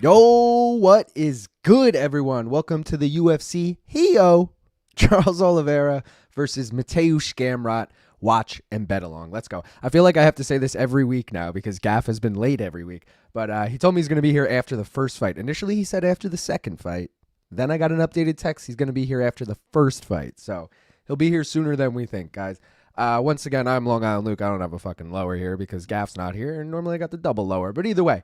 Yo, what is good, everyone? Welcome to the UFC Rio. Charles Oliveira versus Mateusz Gamrot. Watch and bet along. Let's go. I feel like I have to say this every week now because Gaff has been late every week. But he told me he's going to be here after the first fight. Initially, he said after the second fight. Then I got an updated text. He's going to be here after the first fight. So he'll be here sooner than we think, guys. Once again, I'm Long Island Luke. I don't have a fucking lower here because Gaff's not here. And normally I got the double lower. But either way.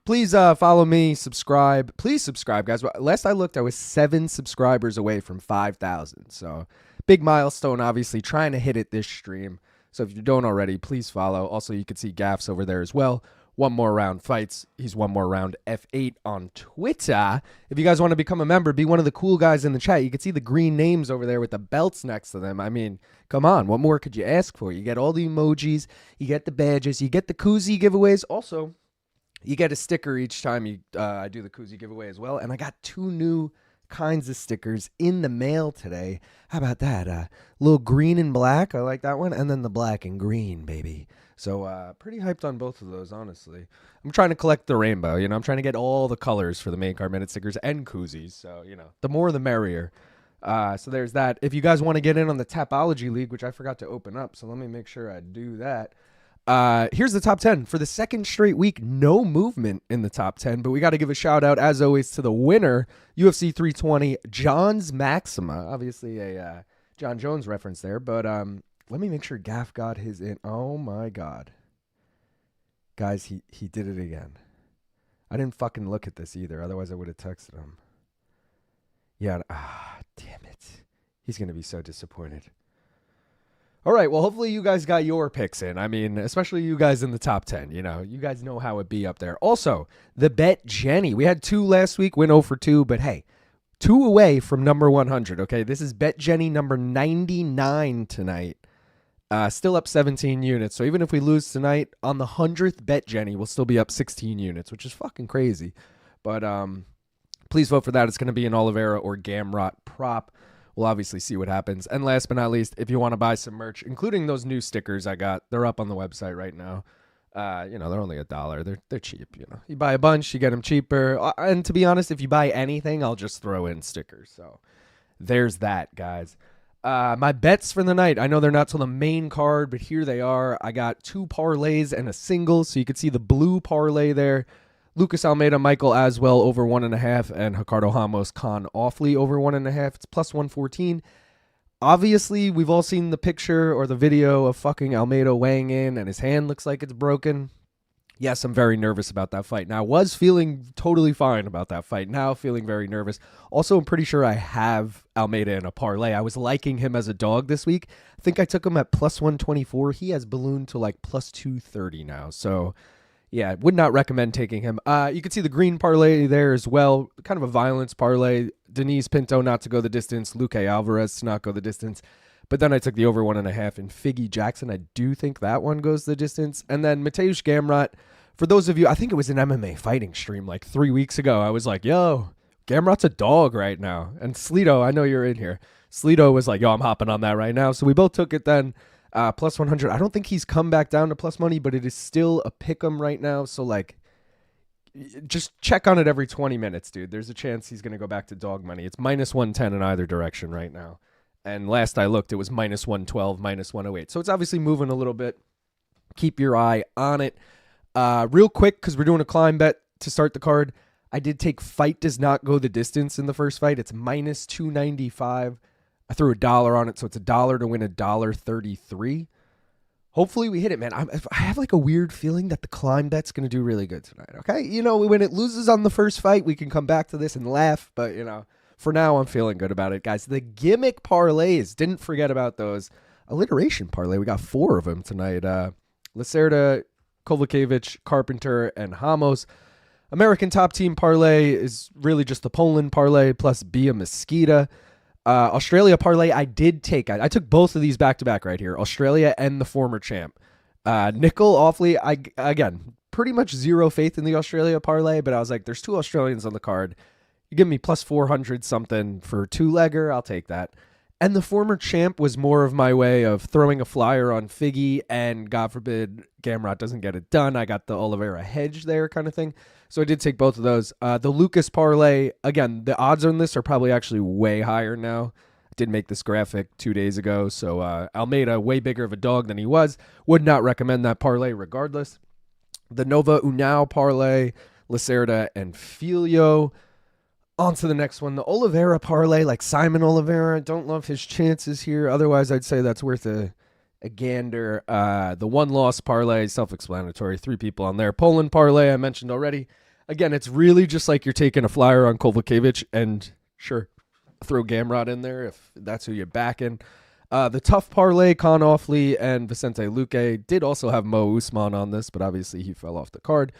Please follow me, subscribe. Please subscribe, guys. Last I looked, I was 7 subscribers away from 5,000. So big milestone, obviously, trying to hit it this stream. So if you don't already, please follow. Also, you can see Gaff's over there as well. One More Round Fights. He's One More Round F8 on Twitter. If you guys want to become a member, be one of the cool guys in the chat. You can see the green names over there with the belts next to them. I mean, come on. What more could you ask for? You get all the emojis. You get the badges. You get the koozie giveaways. Also, you get a sticker each time I do the koozie giveaway as well. And I got 2 new kinds of stickers in the mail today. How about that? Little green and black. I like that one. And then the black and green, baby. So pretty hyped on both of those, honestly. I'm trying to collect the rainbow. You know, I'm trying to get all the colors for the main card minute stickers and koozies. So, you know, the more the merrier. So there's that. If you guys want to get in on the Tapology League, which I forgot to open up, so let me make sure I do that. Here's the top 10 for the second straight week. No movement in the top 10, but we got to give a shout out as always to the winner, UFC 320, John's Maxima. Obviously a John Jones reference there, but let me make sure Gaff got his in. Oh my God, guys, he did it again. I didn't fucking look at this either, otherwise I would have texted him. Yeah, damn it. He's gonna be so disappointed. All right, well, hopefully you guys got your picks in. I mean, especially you guys in the top 10. You know, you guys know how it be up there. Also, the Bet Jenny. We had 2 last week, went 0 for 2, but hey, 2 away from number 100, okay? This is Bet Jenny number 99 tonight. Still up 17 units. So even if we lose tonight, on the 100th Bet Jenny, we'll still be up 16 units, which is fucking crazy. But please vote for that. It's going to be an Oliveira or Gamrot prop. We'll obviously see what happens. And last but not least, if you want to buy some merch, including those new stickers I got, they're up on the website right now. You know, they're only $1. They're cheap, you know. You buy a bunch, you get them cheaper. And to be honest, if you buy anything, I'll just throw in stickers. So there's that, guys. My bets for the night, I know they're not till the main card, but here they are. I got 2 parlays and a single, so you can see the blue parlay there. Lucas Almeida, Michael Aswell over 1.5, and Ricardo Ramos, Kaan, Ofli over 1.5. It's plus 114. Obviously, we've all seen the picture or the video of fucking Almeida weighing in, and his hand looks like it's broken. Yes, I'm very nervous about that fight. Now, I was feeling totally fine about that fight. Now, feeling very nervous. Also, I'm pretty sure I have Almeida in a parlay. I was liking him as a dog this week. I think I took him at plus 124. He has ballooned to like plus 230 now. So, yeah, would not recommend taking him. You can see the green parlay there as well. Kind of a violence parlay. Denise Pinto not to go the distance. Luque Alvarez to not go the distance. But then I took the over 1.5 in Figgy Jackson. I do think that one goes the distance. And then Mateusz Gamrot. For those of you, I think it was an MMA fighting stream like 3 weeks ago. I was like, yo, Gamrot's a dog right now. And Sleeto, I know you're in here. Sleeto was like, yo, I'm hopping on that right now. So we both took it then. Plus 100. I don't think he's come back down to plus money, but it is still a pick'em right now. So, like, just check on it every 20 minutes, dude. There's a chance he's going to go back to dog money. It's minus 110 in either direction right now. And last I looked, it was minus 112, minus 108. So it's obviously moving a little bit. Keep your eye on it. Real quick, because we're doing a climb bet to start the card. I did take fight does not go the distance in the first fight. It's minus 295. I threw $1 on it, so it's $1 to win $1.33. Hopefully we hit it, man. I have like a weird feeling that the climb bet's going to do really good tonight, okay? You know, when it loses on the first fight, we can come back to this and laugh, but, you know, for now I'm feeling good about it, guys. The gimmick parlays, didn't forget about those. Alliteration parlay, we got 4 of them tonight. Lacerda, Kowalkiewicz, Carpenter, and Ramos. American top team parlay is really just the Poland parlay plus Bia Mesquita. Australia parlay, I did take. I took both of these back-to-back right here. Australia and the former champ. Nicoll, Ofli, again, pretty much zero faith in the Australia parlay, but I was like, there's 2 Australians on the card. You give me plus 400 something for 2-legger, I'll take that. And the former champ was more of my way of throwing a flyer on Figgy, and God forbid Gamrot doesn't get it done. I got the Oliveira hedge there kind of thing. So I did take both of those. The Lucas parlay, again, the odds on this are probably actually way higher now. I did make this graphic 2 days ago. So Almeida, way bigger of a dog than he was. Would not recommend that parlay regardless. The Nova Unao parlay, Lacerda and Filho. On to the next one, the Oliveira parlay, like Simon Oliveira. Don't love his chances here. Otherwise, I'd say that's worth a gander. The one-loss parlay, self-explanatory. 3 people on there. Poland parlay, I mentioned already. Again, it's really just like you're taking a flyer on Kowalkiewicz and, sure, throw Gamrot in there if that's who you're backing. The tough parlay, Kaan Ofli and Vicente Luque. Did also have Mo Usman on this, but obviously he fell off the card.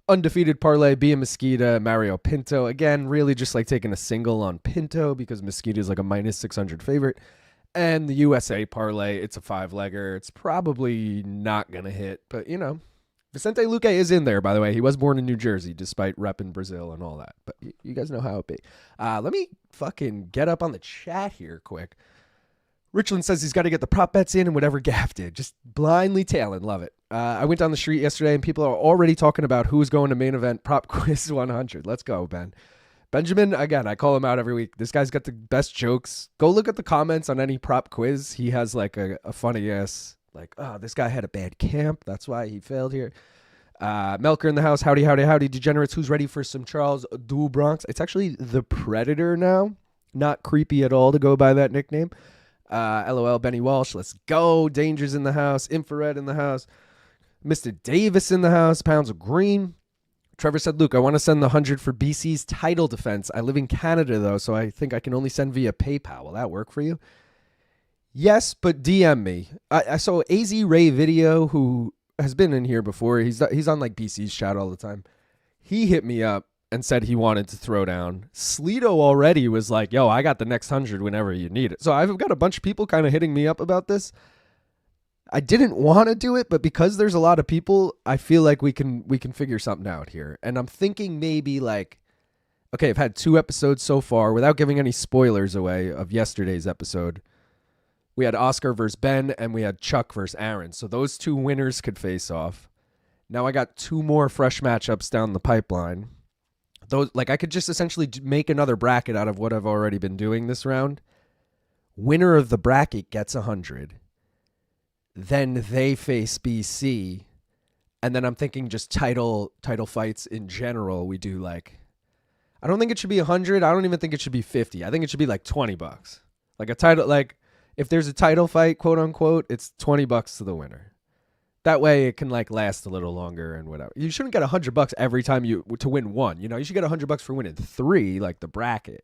Undefeated parlay, Bia Mesquita, Mario Pinto. Again, really just like taking a single on Pinto because Mesquita is like a minus 600 favorite. And the USA parlay, it's a 5-legger. It's probably not going to hit, but Vicente Luque is in there, by the way. He was born in New Jersey despite repping Brazil and all that. But you guys know how it be. Let me fucking get up on the chat here quick. Richland says he's got to get the prop bets in and whatever Gaff did. Just blindly tailing. Love it. I went down the street yesterday and people are already talking about who's going to main event prop quiz 100. Let's go, Ben. Benjamin, again, I call him out every week. This guy's got the best jokes. Go look at the comments on any prop quiz. He has like a funny ass, like, oh, this guy had a bad camp. That's why he failed here. Melker in the house. Howdy, howdy, howdy, degenerates. Who's ready for some Charles Du Bronx? It's actually the Predator now. Not creepy at all to go by that nickname. LOL, Benny Walsh. Let's go. Danger's in the house. Infrared in the house. Mr. Davis in the house. Pounds of green. Trevor said, Luke, I want to send the 100 for BC's title defense. I live in Canada, though, so I think I can only send via PayPal. Will that work for you? Yes, but DM me. I saw AZ Ray Video, who has been in here before. He's on like BC's chat all the time. He hit me up and said he wanted to throw down. Sleeto already was like, yo, I got the next 100 whenever you need it. So I've got a bunch of people kind of hitting me up about this. I didn't want to do it, but because there's a lot of people, I feel like we can figure something out here. And I'm thinking maybe like, okay, I've had 2 episodes so far without giving any spoilers away of yesterday's episode. We had Oscar versus Ben and we had Chuck versus Aaron. So those 2 winners could face off. Now I got 2 more fresh matchups down the pipeline. Those, like, I could just essentially make another bracket out of what I've already been doing this round. Winner of the bracket gets 100. Then they face BC. And then I'm thinking just title fights in general. We do like, I don't think it should be 100. I don't even think it should be 50. I think it should be like $20. Like a title, like if there's a title fight, quote unquote, it's $20 to the winner. That way it can like last a little longer and whatever. You shouldn't get $100 every time to win 1. You should get $100 for winning 3, like the bracket.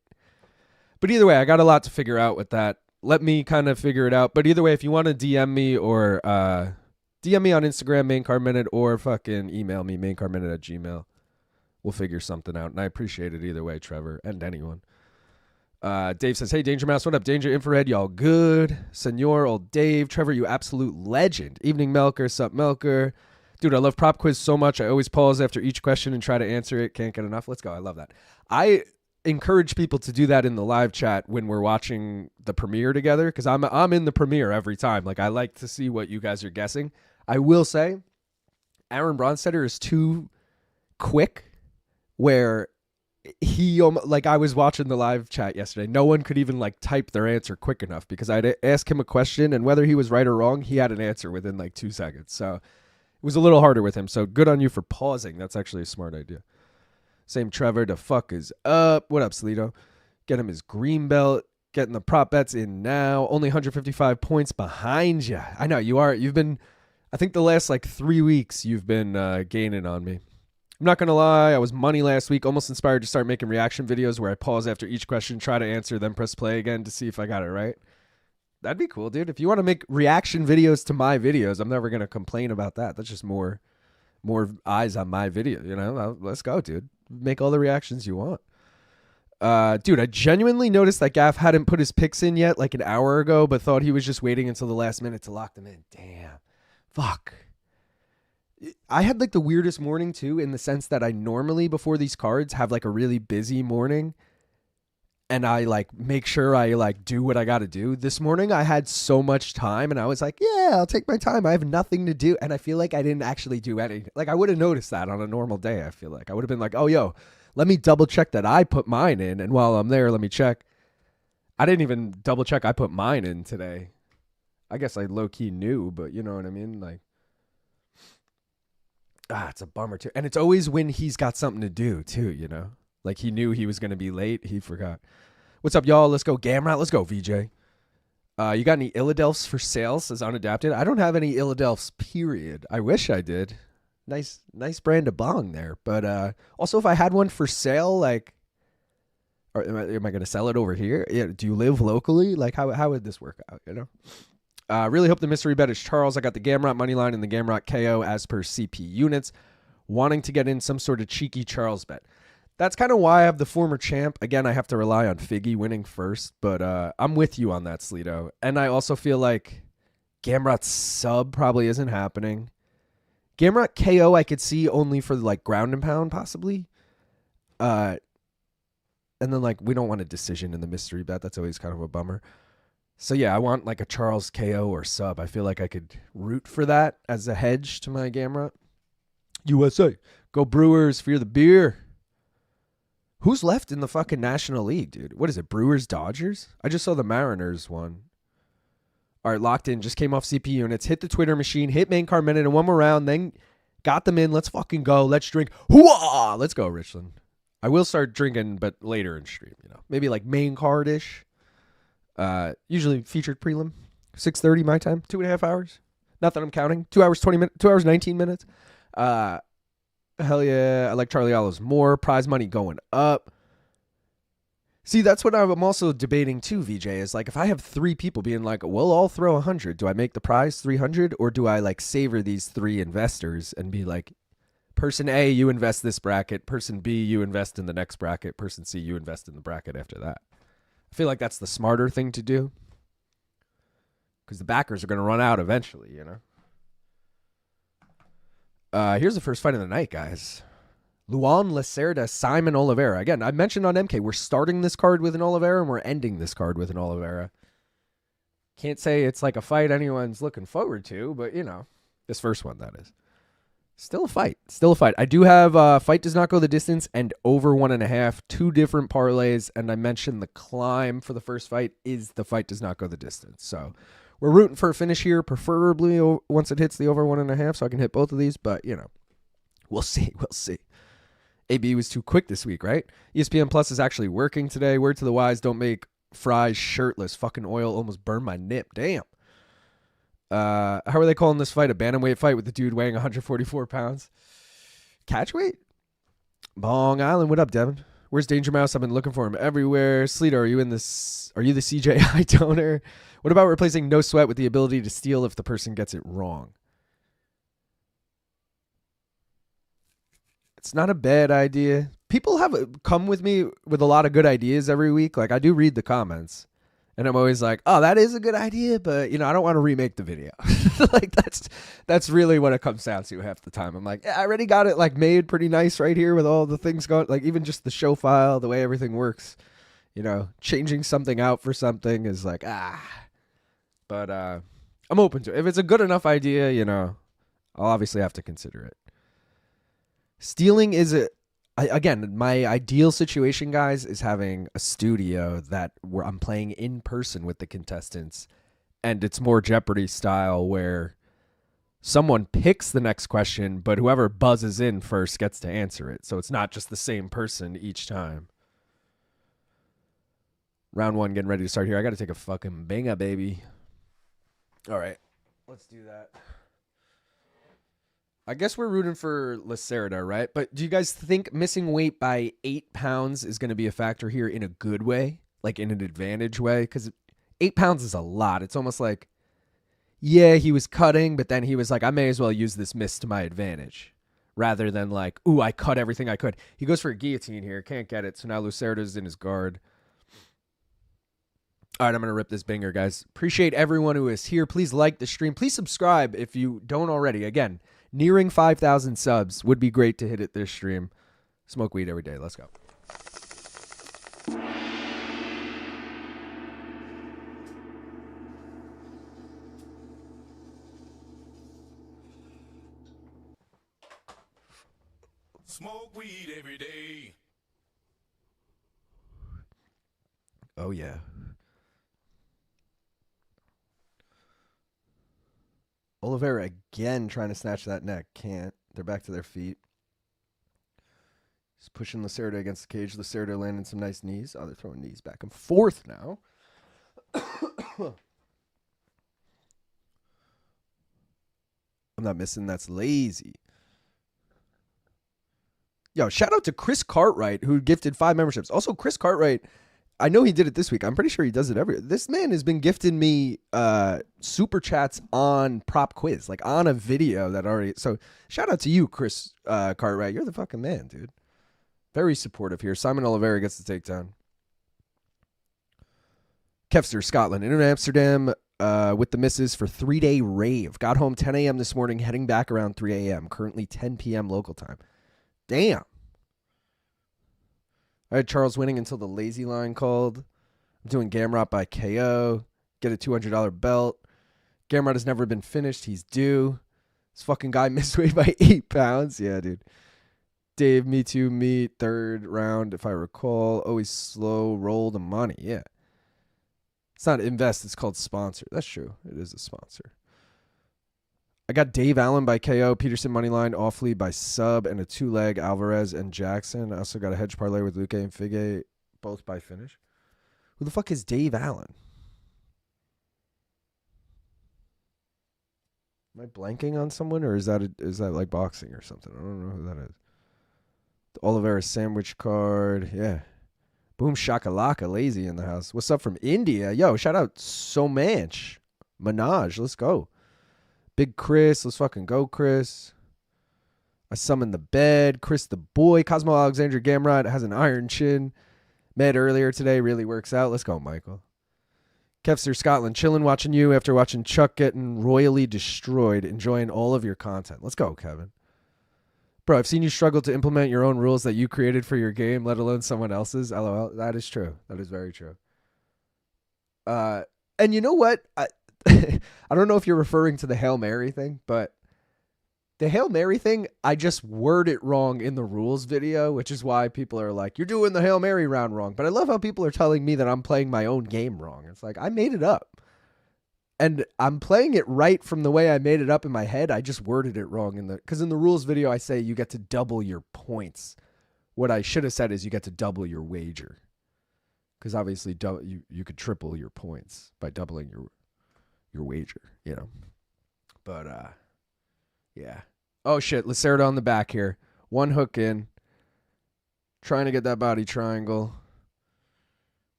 But either way, I got a lot to figure out with that. Let me kind of figure it out. But either way, if you want to DM me or DM me on Instagram, Main Card Minute, or fucking email me, maincardminute@gmail. We'll figure something out. And I appreciate it either way, Trevor, and anyone. Dave says, hey, Danger Mouse, what up? Danger Infrared, y'all good? Senor, old Dave. Trevor, you absolute legend. Evening Melker, sup Melker. Dude, I love prop quiz so much. I always pause after each question and try to answer it. Can't get enough. Let's go. I love that. I encourage people to do that in the live chat when we're watching the premiere together, because I'm in the premiere every time. Like, I like to see what you guys are guessing. I will say, Aaron Bronstetter is too quick where he, like, I was watching the live chat yesterday. No one could even like type their answer quick enough because I'd ask him a question and whether he was right or wrong, he had an answer within like 2 seconds. So it was a little harder with him. So good on you for pausing. That's actually a smart idea. Same Trevor, the fuck is up? What up, Sleeto? Get him his green belt. Getting the prop bets in now. Only 155 points behind you. I know you are. You've been, I think the last like 3 weeks you've been gaining on me. I'm not going to lie, I was money last week, almost inspired to start making reaction videos where I pause after each question, try to answer, then press play again to see if I got it right. That'd be cool, dude. If you want to make reaction videos to my videos, I'm never going to complain about that. That's just more eyes on my video, Let's go, dude. Make all the reactions you want. Dude, I genuinely noticed that Gaff hadn't put his picks in yet like an hour ago, but thought he was just waiting until the last minute to lock them in. Damn. Fuck. I had like the weirdest morning too, in the sense that I normally before these cards have like a really busy morning, and I like make sure I like do what I got to do. This morning I had so much time and I was like, yeah, I'll take my time. I have nothing to do. And I feel like I didn't actually do anything. Like I would have noticed that on a normal day. I feel like I would have been like, oh, yo, let me double check that I put mine in. And while I'm there, let me check. I didn't even double check I put mine in today. I guess I low key knew, but you know what I mean? Like, it's a bummer too. And it's always when he's got something to do too, you know? Like he knew he was going to be late. He forgot. What's up, y'all? Let's go Gamrot. Let's go, VJ. You got any Illadelphs for sale? Says Unadapted. I don't have any Illadelphs, period. I wish I did. Nice brand of bong there. But also, if I had one for sale, like, or am I going to sell it over here? Yeah. Do you live locally? Like, how would this work out, you know? Really hope the mystery bet is Charles. I got the Gamrot money line and the Gamrot KO as per CP units. Wanting to get in some sort of cheeky Charles bet. That's kind of why I have the former champ. Again, I have to rely on Figgy winning first, but I'm with you on that, Sleeto. And I also feel like Gamrot's sub probably isn't happening. Gamrot KO I could see only for like ground and pound possibly. And then like we don't want a decision in the mystery bet. That's always kind of a bummer. So yeah, I want like a Charles KO or sub. I feel like I could root for that as a hedge to my Gamrot. USA. Go Brewers, fear the beer. Who's left in the fucking National League, dude? What is it, Brewers, Dodgers? I just saw the Mariners one. All right, locked in. Just came off CP units. Hit the Twitter machine. Hit main card minute and one more round. Then got them in. Let's fucking go. Let's drink. Hooah! Let's go, Richland. I will start drinking, but later in stream, you know. Maybe like main card-ish. Usually featured prelim. 6:30 my time. 2.5 hours. Not that I'm counting. 2 hours, 20 minutes. 2 hours, 19 minutes. Hell yeah. I like Charlie Olive's more. Prize money going up. See, that's what I'm also debating too, VJ, is like if I have 3 people being like, we'll all throw 100, do I make the prize 300 or do I like savor these 3 investors and be like, person A, you invest this bracket. Person B, you invest in the next bracket. Person C, you invest in the bracket after that. I feel like that's the smarter thing to do because the backers are going to run out eventually, you know? Here's the first fight of the night, guys. Luan, Lacerda, Saimon, Oliveira. Again, I mentioned on MK, we're starting this card with an Oliveira and we're ending this card with an Oliveira. Can't say it's like a fight anyone's looking forward to, but, you know, this first one, that is. Still a fight. Still a fight. I do have fight does not go the distance and over 1.5. 2 different parlays, and I mentioned the climb for the first fight is the fight does not go the distance. So we're rooting for a finish here, preferably once it hits the over 1.5, so I can hit both of these. But, you know, we'll see. We'll see. AB was too quick this week, right? ESPN Plus is actually working today. Word to the wise, don't make fries shirtless. Fucking oil almost burned my nip. Damn. How are they calling this fight? A bantamweight fight with the dude weighing 144 pounds? Catchweight? Bong Island. What up, Devin? Where's Danger Mouse? I've been looking for him everywhere. Sleeter, are you the CJI donor? What about replacing no sweat with the ability to steal if the person gets it wrong? It's not a bad idea. People have come with me with a lot of good ideas every week. Like, I do read the comments. And I'm always like, oh, that is a good idea, but, you know, I don't want to remake the video. Like, that's really what it comes down to half the time. I'm like, yeah, I already got it, like, made pretty nice right here with all the things going. Like, even just the show file, the way everything works. You know, changing something out for something is like, But I'm open to it. If it's a good enough idea, you know, I'll obviously have to consider it. Stealing is again, my ideal situation, guys, is having a studio where I'm playing in person with the contestants, and it's more Jeopardy style where someone picks the next question, but whoever buzzes in first gets to answer it. So it's not just the same person each time. Round 1 getting ready to start here. I got to take a fucking banger, baby. All right, let's do that. I guess we're rooting for Lacerda, right? But do you guys think missing weight by 8 pounds is going to be a factor here in a good way? Like in an advantage way? Because 8 pounds is a lot. It's almost like, yeah, he was cutting, but then he was like, I may as well use this miss to my advantage. Rather than like, ooh, I cut everything I could. He goes for a guillotine here. Can't get it. So now Lacerda's in his guard. All right, I'm going to rip this banger, guys. Appreciate everyone who is here. Please like the stream. Please subscribe if you don't already. Again, nearing 5,000 subs. Would be great to hit it this stream. Smoke weed every day. Let's go. smoke weed every day. Oh, yeah. Oliveira again trying to snatch that neck. Can't. They're back to their feet. He's pushing Lacerda against the cage. Lacerda landing some nice knees. Oh, they're throwing knees back and forth now. I'm not missing. That's lazy. Yo, shout out to Chris Cartwright, who gifted 5 memberships. Also, Chris Cartwright, I know he did it this week. I'm pretty sure he does it every. This man has been gifting me super chats on prop quiz, like on a video that already. So shout out to you, Chris Cartwright. You're the fucking man, dude. Very supportive here. Saimon Oliveira gets the takedown. Kevster, Scotland, in Amsterdam with the misses for 3-day rave. Got home 10 a.m. this morning, heading back around 3 a.m. Currently 10 p.m. local time. Damn. I had Charles winning until the lazy line called. I'm doing Gamrot by KO. Get a $200 belt. Gamrot has never been finished. He's due. This fucking guy missed weight by 8 pounds. Yeah, dude. Dave, me too, me. 3rd round, if I recall. Always slow roll the money. Yeah. It's not invest. It's called sponsor. That's true. It is a sponsor. I got Dave Allen by KO, Petersen moneyline, Ofli by sub, and a 2-leg Alvarez and Jackson. I also got a hedge parlay with Luque and Figueiredo, both by finish. Who the fuck is Dave Allen? Am I blanking on someone, or is that like boxing or something? I don't know who that is. The Oliveira sandwich card, yeah. Boom shakalaka, lazy in the house. What's up from India? Yo, shout out Somanch, Minaj, let's go. Big Chris, let's fucking go, Chris. I summoned the bed. Chris the boy. Cosmo Alexander Gamrot has an iron chin. Met earlier today. Really works out. Let's go, Michael. Kevster, Scotland. Chilling watching you after watching Chuck getting royally destroyed. Enjoying all of your content. Let's go, Kevin. Bro, I've seen you struggle to implement your own rules that you created for your game, let alone someone else's. LOL. That is true. That is very true. And you know what? I don't know if you're referring to the Hail Mary thing, but the Hail Mary thing, I just word it wrong in the rules video, which is why people are like, you're doing the Hail Mary round wrong. But I love how people are telling me that I'm playing my own game wrong. It's like, I made it up. And I'm playing it right from the way I made it up in my head. I just worded it wrong because in the rules video, I say you get to double your points. What I should have said is you get to double your wager. Because obviously you could triple your points by doubling your wager, you know. But yeah. Oh shit, Lacerda on the back here. One hook in. Trying to get that body triangle.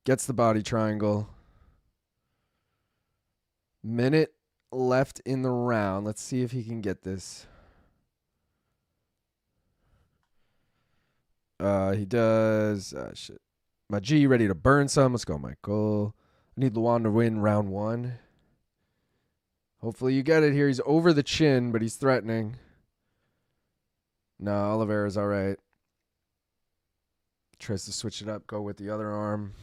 Gets the body triangle. Minute left in the round. Let's see if he can get this. He does. Shit. My G ready to burn some. Let's go, Michael. I need Luan to win round 1. Hopefully you get it here. He's over the chin, but he's threatening. No, Oliveira's all right. Tries to switch it up, go with the other arm.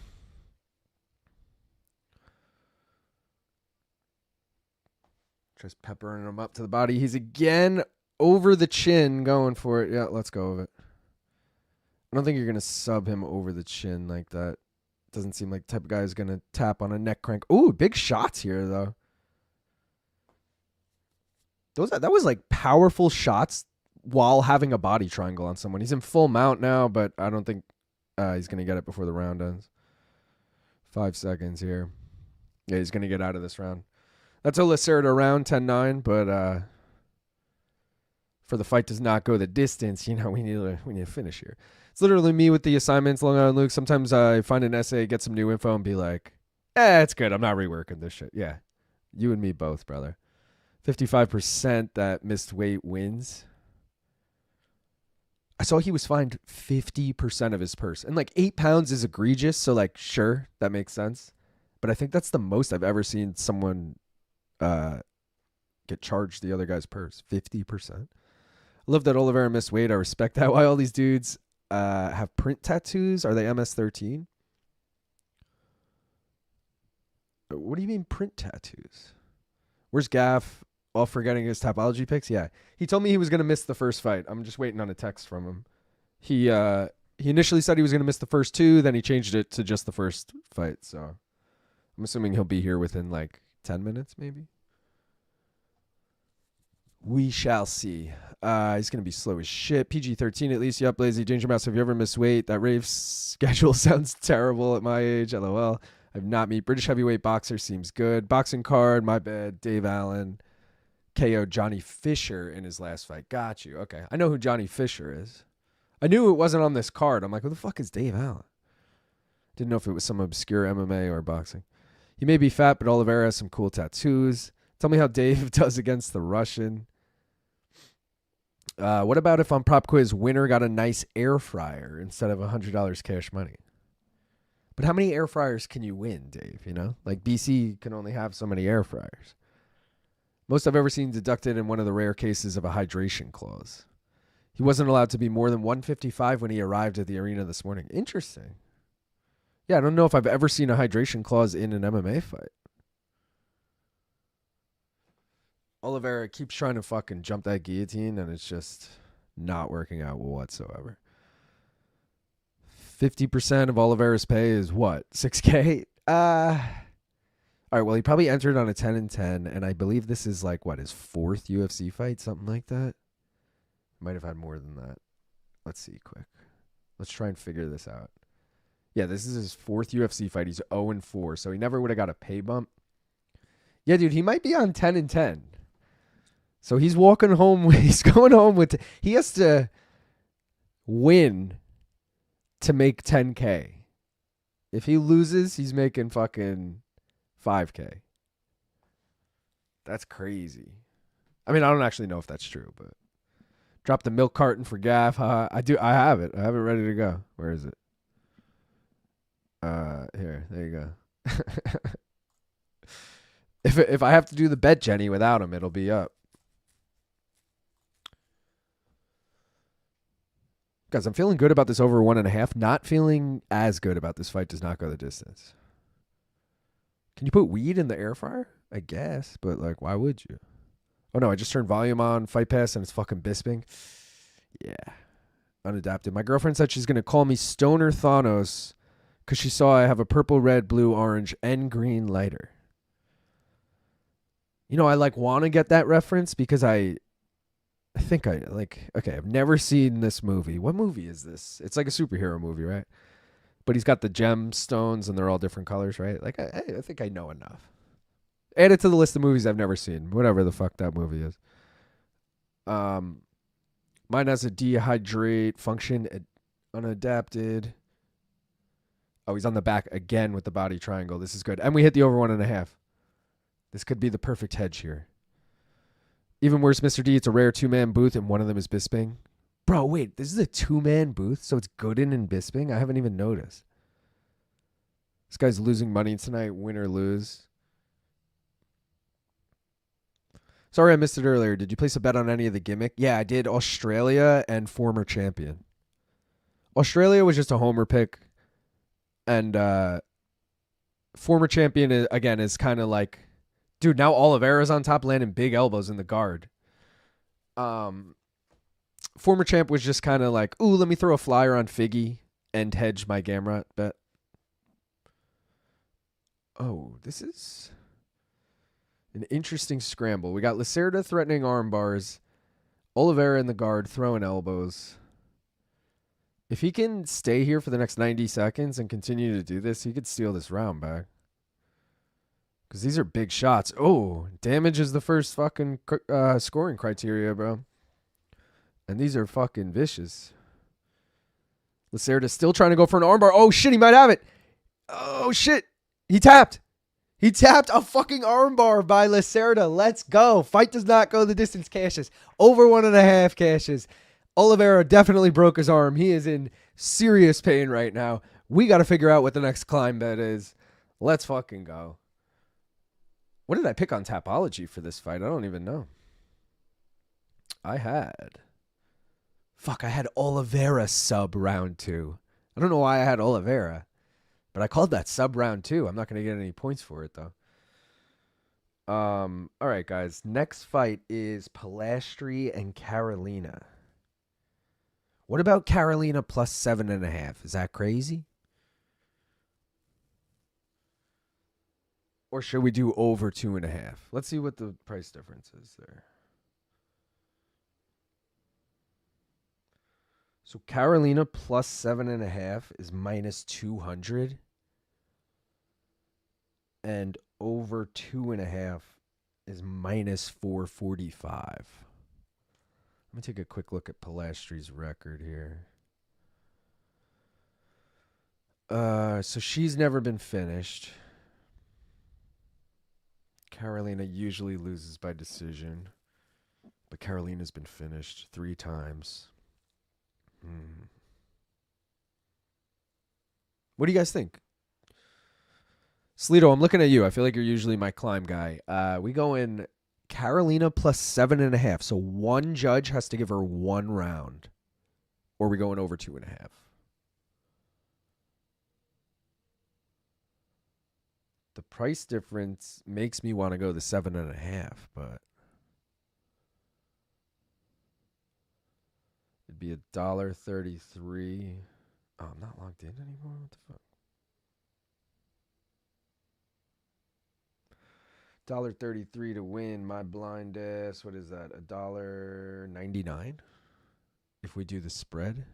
Tries peppering him up to the body. He's again over the chin, going for it. Yeah, let's go with it. I don't think you're going to sub him over the chin like that. Doesn't seem like the type of guy who's going to tap on a neck crank. Ooh, big shots here, though. That was like powerful shots while having a body triangle on someone. He's in full mount now, but I don't think he's going to get it before the round ends. 5 seconds here. Yeah, he's going to get out of this round. That's a Lacerda round, 10-9, but for the fight does not go the distance, you know, we need to finish here. It's literally me with the assignments, Long Island Luke. Sometimes I find an essay, get some new info, and be like, it's good. I'm not reworking this shit. Yeah, you and me both, brother. 55% that missed weight wins. I saw he was fined 50% of his purse. And like 8 pounds is egregious. So like, sure, that makes sense. But I think that's the most I've ever seen someone get charged the other guy's purse. 50%. I love that Oliveira missed weight. I respect that. Why all these dudes have print tattoos? Are they MS-13? What do you mean print tattoos? Where's Gaff? While forgetting his Tapology picks? Yeah. He told me he was going to miss the first fight. I'm just waiting on a text from him. He initially said he was going to miss the first 2, then he changed it to just the first fight. So I'm assuming he'll be here within like 10 minutes maybe. We shall see. He's going to be slow as shit. PG-13 at least. Yup, Lazy. Danger Mouse, have you ever missed weight? That rave schedule sounds terrible at my age. LOL. I've not met. British heavyweight boxer seems good. Boxing card, my bad. Dave Allen. KO Johnny Fisher in his last fight. Got you. Okay. I know who Johnny Fisher is. I knew it wasn't on this card. I'm like, who the fuck is Dave Allen? Didn't know if it was some obscure MMA or boxing. He may be fat, but Oliveira has some cool tattoos. Tell me how Dave does against the Russian. What about if on Prop Quiz, winner got a nice air fryer instead of $100 cash money? But how many air fryers can you win, Dave? You know, like BC can only have so many air fryers. Most I've ever seen deducted in one of the rare cases of a hydration clause. He wasn't allowed to be more than 155 when he arrived at the arena this morning. Interesting. Yeah, I don't know if I've ever seen a hydration clause in an MMA fight. Oliveira keeps trying to fucking jump that guillotine, and it's just not working out whatsoever. 50% of Oliveira's pay is what? 6K? All right, well, he probably entered on a 10-10, and I believe this is like, what, his 4th UFC fight? Something like that? Might have had more than that. Let's see quick. Let's try and figure this out. Yeah, this is his 4th UFC fight. He's 0-4, so he never would have got a pay bump. Yeah, dude, he might be on 10-10. So he's walking home. He's going home with. He has to win to make 10K. If he loses, he's making fucking 5K. That's crazy. I mean, I don't actually know if that's true, but drop the milk carton for Gaff. I do. I have it. I have it ready to go. Where is it? Here. There you go. If I have to do the bet, Jenny, without him, it'll be up. Guys, I'm feeling good about this over 1.5. Not feeling as good about this fight does not go the distance. Can you put weed in the air fryer? I guess, but like, why would you? Oh no, I just turned volume on, Fight Pass, and it's fucking Bisping. Yeah. Unadapted. My girlfriend said she's going to call me Stoner Thanos because she saw I have a purple, red, blue, orange, and green lighter. You know, I like want to get that reference because I think I like, okay, I've never seen this movie. What movie is this? It's like a superhero movie, right? But he's got the gemstones and they're all different colors, right? Like, I think I know enough. Add it to the list of movies I've never seen. Whatever the fuck that movie is. Mine has a dehydrate function, unadapted. Oh, he's on the back again with the body triangle. This is good. And we hit the over 1.5. This could be the perfect hedge here. Even worse, Mr. D, it's a rare 2-man booth, and one of them is Bisping. Bro, wait, this is a 2-man booth, so it's Gooden and Bisping? I haven't even noticed. This guy's losing money tonight, win or lose. Sorry I missed it earlier. Did you place a bet on any of the gimmick? Yeah, I did Australia and former champion. Australia was just a homer pick, and former champion, again, is kind of like, dude, now Oliveira's on top, landing big elbows in the guard. Former champ was just kind of like, ooh, let me throw a flyer on Figgy and hedge my Gamrot bet. Oh, this is an interesting scramble. We got Lacerda threatening arm bars, Oliveira in the guard throwing elbows. If he can stay here for the next 90 seconds and continue to do this, he could steal this round back. Because these are big shots. Oh, damage is the first fucking scoring criteria, bro. And these are fucking vicious. Lacerda still trying to go for an armbar. Oh, shit, he might have it. Oh, shit. He tapped. He tapped a fucking armbar by Lacerda. Let's go. Fight does not go the distance, cashes. Over 1.5 cashes. Oliveira definitely broke his arm. He is in serious pain right now. We got to figure out what the next climb bet is. Let's fucking go. What did I pick on Tapology for this fight? I don't even know. I had Oliveira sub round 2. I don't know why I had Oliveira, but I called that sub round 2. I'm not going to get any points for it, though. All right, guys. Next fight is Polastri and Karolina. What about Karolina plus 7.5? Is that crazy? Or should we do over 2.5? Let's see what the price difference is there. So Karolina plus 7.5 is minus 200. And over 2.5 is minus 445. Let me take a quick look at Palastri's record here. So she's never been finished. Karolina usually loses by decision, but Karolina's been finished 3 times. What do you guys think? Sleeto, I'm looking at you. I feel like you're usually my climb guy. We go in Karolina plus 7.5. So one judge has to give her 1 round. Or we going over 2.5. The price difference makes me want to go the 7.5, but it'd be $1.33. Oh, I'm not logged in anymore. What the fuck? $1.33 to win. My blind ass. What is that? $1.99. If we do the spread.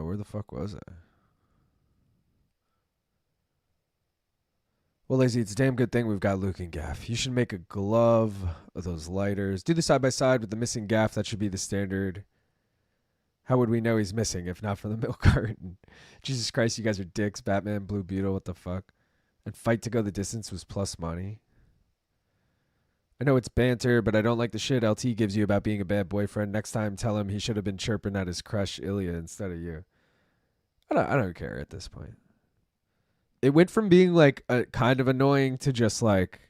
Where the fuck was I? Well, Lazy, it's a damn good thing we've got Luque and Gaff. You should make a glove of those lighters. Do the side-by-side with the missing Gaff. That should be the standard. How would we know he's missing if not for the milk carton? Jesus Christ, you guys are dicks. Batman, Blue Beetle, what the fuck? And fight to go the distance was plus money. I know it's banter, but I don't like the shit LT gives you about being a bad boyfriend. Next time, tell him he should have been chirping at his crush Ilya instead of you. I don't care at this point. It went from being like a kind of annoying to just like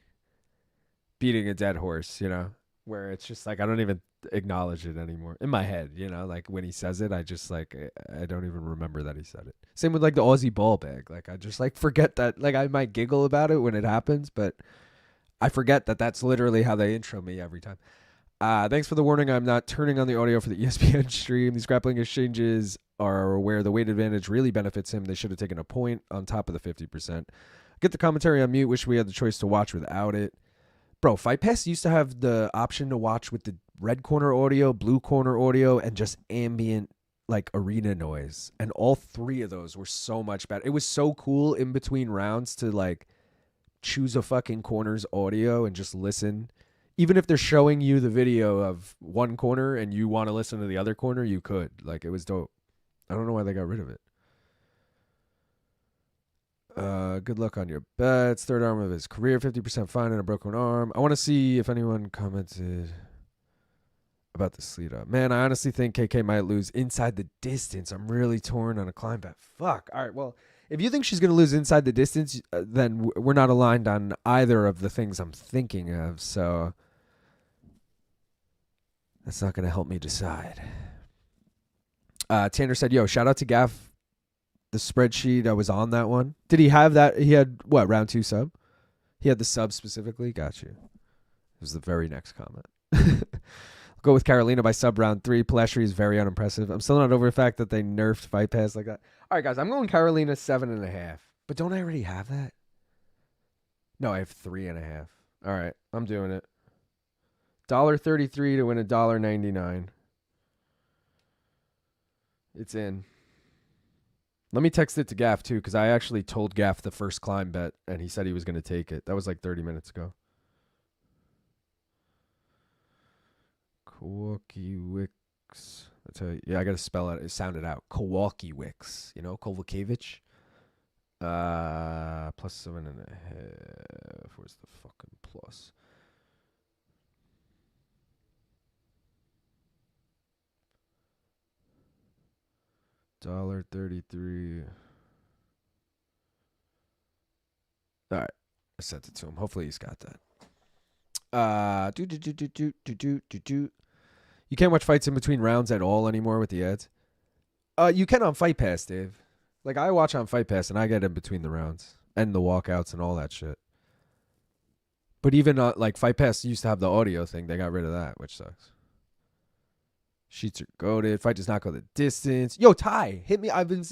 beating a dead horse, you know, where it's just like I don't even acknowledge it anymore in my head, you know, like when he says it, I just like I don't even remember that he said it. Same with like the Aussie ball bag, like I just like forget that. Like I might giggle about it when it happens, but I forget that that's literally how they intro me every time. Thanks for the warning. I'm not turning on the audio for the ESPN stream. These grappling exchanges are where the weight advantage really benefits him. They should have taken a point on top of the 50%. Get the commentary on mute. Wish we had the choice to watch without it. Bro, Fight Pass used to have the option to watch with the red corner audio, blue corner audio, and just ambient like arena noise. And all 3 of those were so much better. It was so cool in between rounds to like choose a fucking corner's audio and just listen. Even if they're showing you the video of one corner and you want to listen to the other corner, you could. Like, it was dope. I don't know why they got rid of it. Good luck on your bets. 3rd arm of his career, 50% fine and a broken arm. I want to see if anyone commented about the sleet up. Man, I honestly think KK might lose inside the distance. I'm really torn on a climb bet. Fuck. All right, well, if you think she's going to lose inside the distance, then we're not aligned on either of the things I'm thinking of, so that's not going to help me decide. Tanner said, yo, shout out to Gaff. The spreadsheet, I was on that one. Did he have that? He had, what, round 2 sub? He had the sub specifically? Got you. It was the very next comment. I'll go with Karolina by sub round 3. Polastri is very unimpressive. I'm still not over the fact that they nerfed Fight Pass like that. All right, guys, I'm going Karolina 7.5. But don't I already have that? No, I have 3.5. All right, I'm doing it. $1.33 to win $1.99. It's in. Let me text it to Gaff, too, because I actually told Gaff the first climb bet, and he said he was going to take it. That was like 30 minutes ago. Kowalkiewicz. That's how, yeah, I got to spell it. Sound it out. Kowalkiewicz. You know, Kowalkiewicz. Plus 7.5. Where's the fucking plus? $1.33. All right. I sent it to him. Hopefully he's got that. You can't watch fights in between rounds at all anymore with the ads. You can on Fight Pass, Dave. Like, I watch on Fight Pass, and I get in between the rounds and the walkouts and all that shit. But even, like, Fight Pass used to have the audio thing. They got rid of that, which sucks. Sheets are goated. Fight does not go the distance. Yo, Ty, hit me. I've been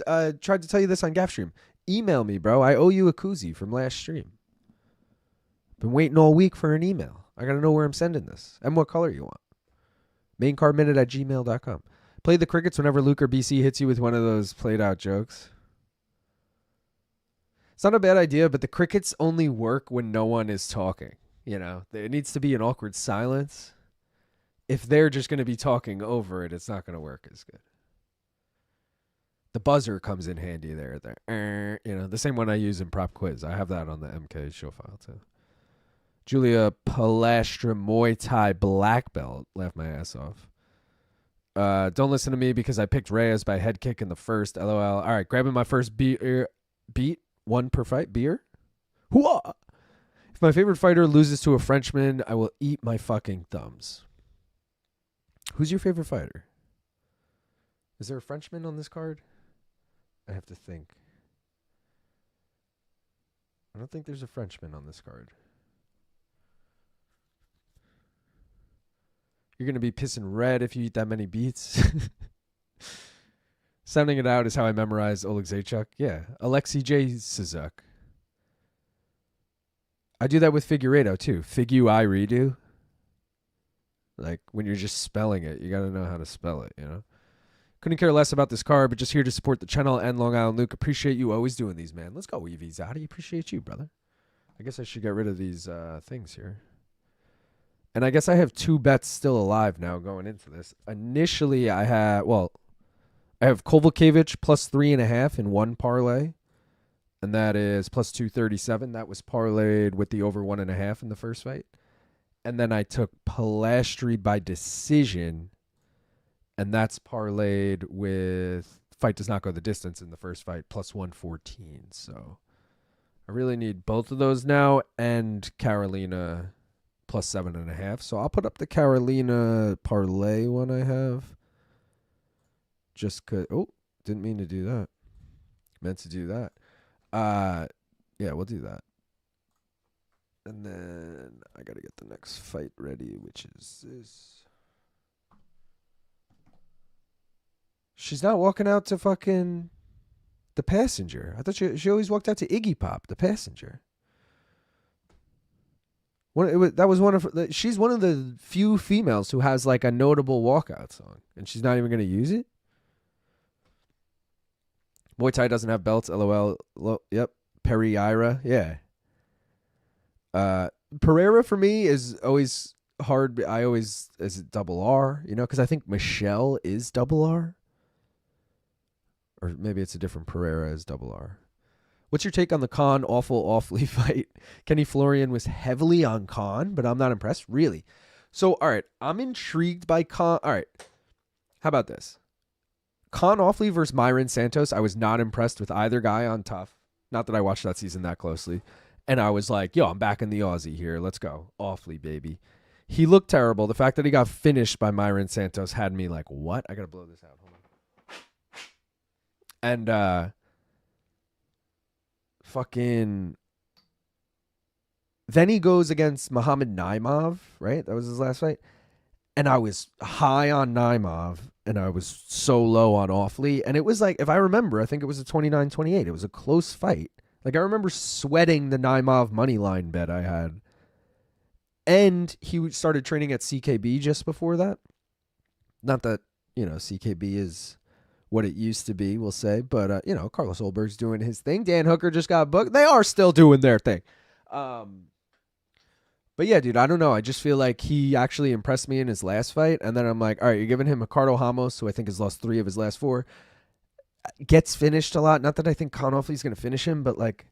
tried to tell you this on Gaff Stream. Email me, bro. I owe you a koozie from last stream. Been waiting all week for an email. I got to know where I'm sending this and what color you want. Maincardminute@gmail.com. Play the crickets whenever Luke or BC hits you with one of those played out jokes. It's not a bad idea, but the crickets only work when no one is talking. You know, there needs to be an awkward silence. If they're just going to be talking over it, it's not going to work as good. The buzzer comes in handy there. You know, the same one I use in Prop Quiz. I have that on the MK show file too. Julia Polastri Muay Thai black belt. Laughed my ass off. Don't listen to me because I picked Reyes by head kick in the first. LOL. All right, grabbing my first beat. One per fight. Beer. Hooah! If my favorite fighter loses to a Frenchman, I will eat my fucking thumbs. Who's your favorite fighter? Is there a Frenchman on this card? I have to think. I don't think there's a Frenchman on this card. You're going to be pissing red if you eat that many beets. Sounding it out is how I memorized Oleg Zaychuk. Yeah. Alexei J. Suzuk. I do that with Figueiredo too. Figu I redo. Like when you're just spelling it, you got to know how to spell it, you know? Couldn't care less about this card, but just here to support the channel and Long Island Luke. Appreciate you always doing these, man. Let's go, Evie Zadi. Appreciate you, brother. I guess I should get rid of these things here. And I guess I have 2 bets still alive now going into this. Initially, I have Kowalkiewicz plus 3.5 in one parlay. And that is plus 237. That was parlayed with the over 1.5 in the first fight. And then I took Polastri by decision. And that's parlayed with fight does not go the distance in the first fight, plus 114. So I really need both of those now and Karolina plus 7.5. So I'll put up the Karolina parlay one I have. Just cause, didn't mean to do that. Meant to do that. Yeah, we'll do that. And then I got to get the next fight ready, which is this. She's not walking out to fucking the passenger. I thought she always walked out to Iggy Pop, the passenger. She's one of the few females who has like a notable walkout song, and she's not even going to use it. Muay Thai doesn't have belts. LOL. Yep. Pereira. Yeah. Pereira for me is always hard. I always is it double R, you know, because I think Michelle is double R. Or maybe it's a different Pereira as double R. What's your take on the Kaan Ofli fight? Kenny Florian was heavily on Kaan, but I'm not impressed. Really? So, all right. I'm intrigued by Kaan. All right. How about this? Kaan Ofli versus Myron Santos. I was not impressed with either guy on Tough. Not that I watched that season that closely. And I was like, yo, I'm back in the Aussie here. Let's go. Ofli, baby. He looked terrible. The fact that he got finished by Myron Santos had me like, what? I got to blow this out. Hold on. And fucking then he goes against Muhammad Naimov, right? That was his last fight. And I was high on Naimov and I was so low on Ofli. And it was like, if I remember, I think it was a 29-28. It was a close fight. Like I remember sweating the Naimov money line bet I had. And he started training at CKB just before that. Not that, you know, CKB is what it used to be, we'll say. But, you know, Carlos Olberg's doing his thing. Dan Hooker just got booked. They are still doing their thing. But, yeah, dude, I don't know. I just feel like he actually impressed me in his last fight. And then I'm like, all right, you're giving him Ricardo Ramos, who I think has lost 3 of his last 4. Gets finished a lot. Not that I think Kaan Ofli's going to finish him, but, like,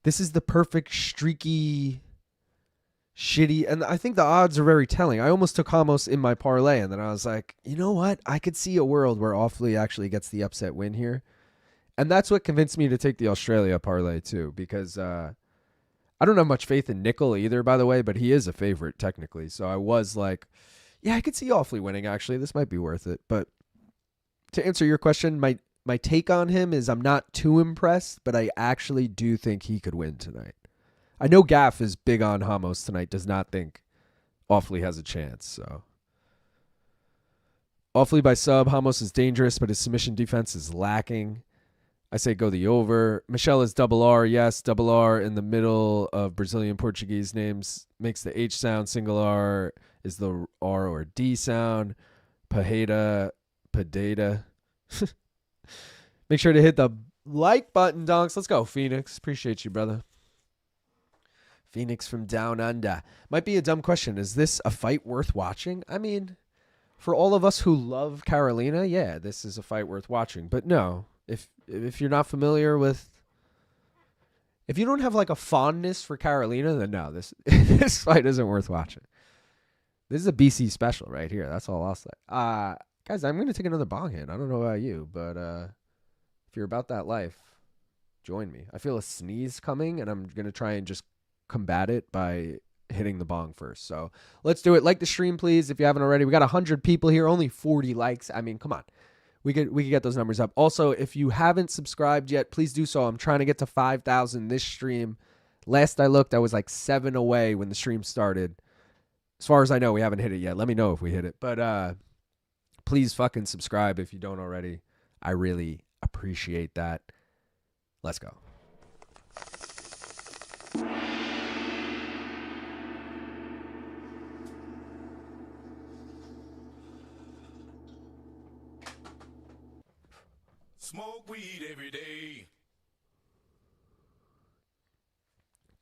this is the perfect streaky, shitty. And I think the odds are very telling. I almost took Ramos in my parlay, and then I was like, you know what? I could see a world where Ofli actually gets the upset win here. And that's what convinced me to take the Australia parlay, too, because I don't have much faith in Nicoll either, by the way, but he is a favorite technically. So I was like, yeah, I could see Ofli winning, actually. This might be worth it. But to answer your question, my take on him is I'm not too impressed, but I actually do think he could win tonight. I know Gaff is big on Ramos tonight, does not think Ofli has a chance. So Ofli by sub. Ramos is dangerous, but his submission defense is lacking. I say go the over. Michelle is double R. Yes, double R in the middle of Brazilian Portuguese names makes the H sound. Single R is the R or D sound. Pajeda. Make sure to hit the like button, donks. Let's go, Phoenix. Appreciate you, brother. Phoenix from down under. Might be a dumb question. Is this a fight worth watching? I mean, for all of us who love Karolina, yeah, this is a fight worth watching. But no, if you're not familiar with, if you don't have like a fondness for Karolina, then no, this this fight isn't worth watching. This is a BC special right here. That's all I'll say. Guys, I'm gonna take another bong hit. I don't know about you, but if you're about that life, join me. I feel a sneeze coming, and I'm gonna try and just combat it by hitting the bong first. So let's do it. Like the stream, please, if you haven't already. We got 100 people here, only 40 likes. I mean, come on. We could get those numbers up. Also, if you haven't subscribed yet, please do so. I'm trying to get to 5,000 this stream. Last I looked, I was like 7 away when the stream started. As far as I know, we haven't hit it yet. Let me know if we hit it. But please fucking subscribe if you don't already. I really appreciate that. Let's go. Smoke weed every day.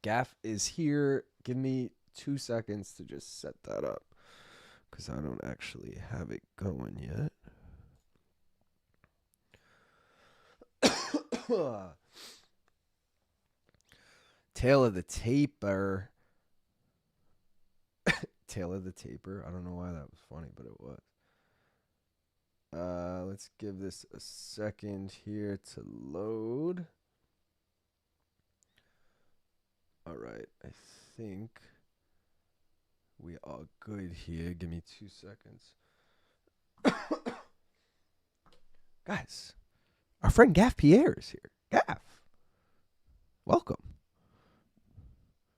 Gaff is here. Give me 2 seconds to just set that up because I don't actually have it going yet. Tail of the taper. Tail of the taper. I don't know why that was funny, but it was. Let's give this a second here to load. All right, I think we are good here. Give me 2 seconds. Guys, our friend Gaff Pierre is here. Gaff, welcome.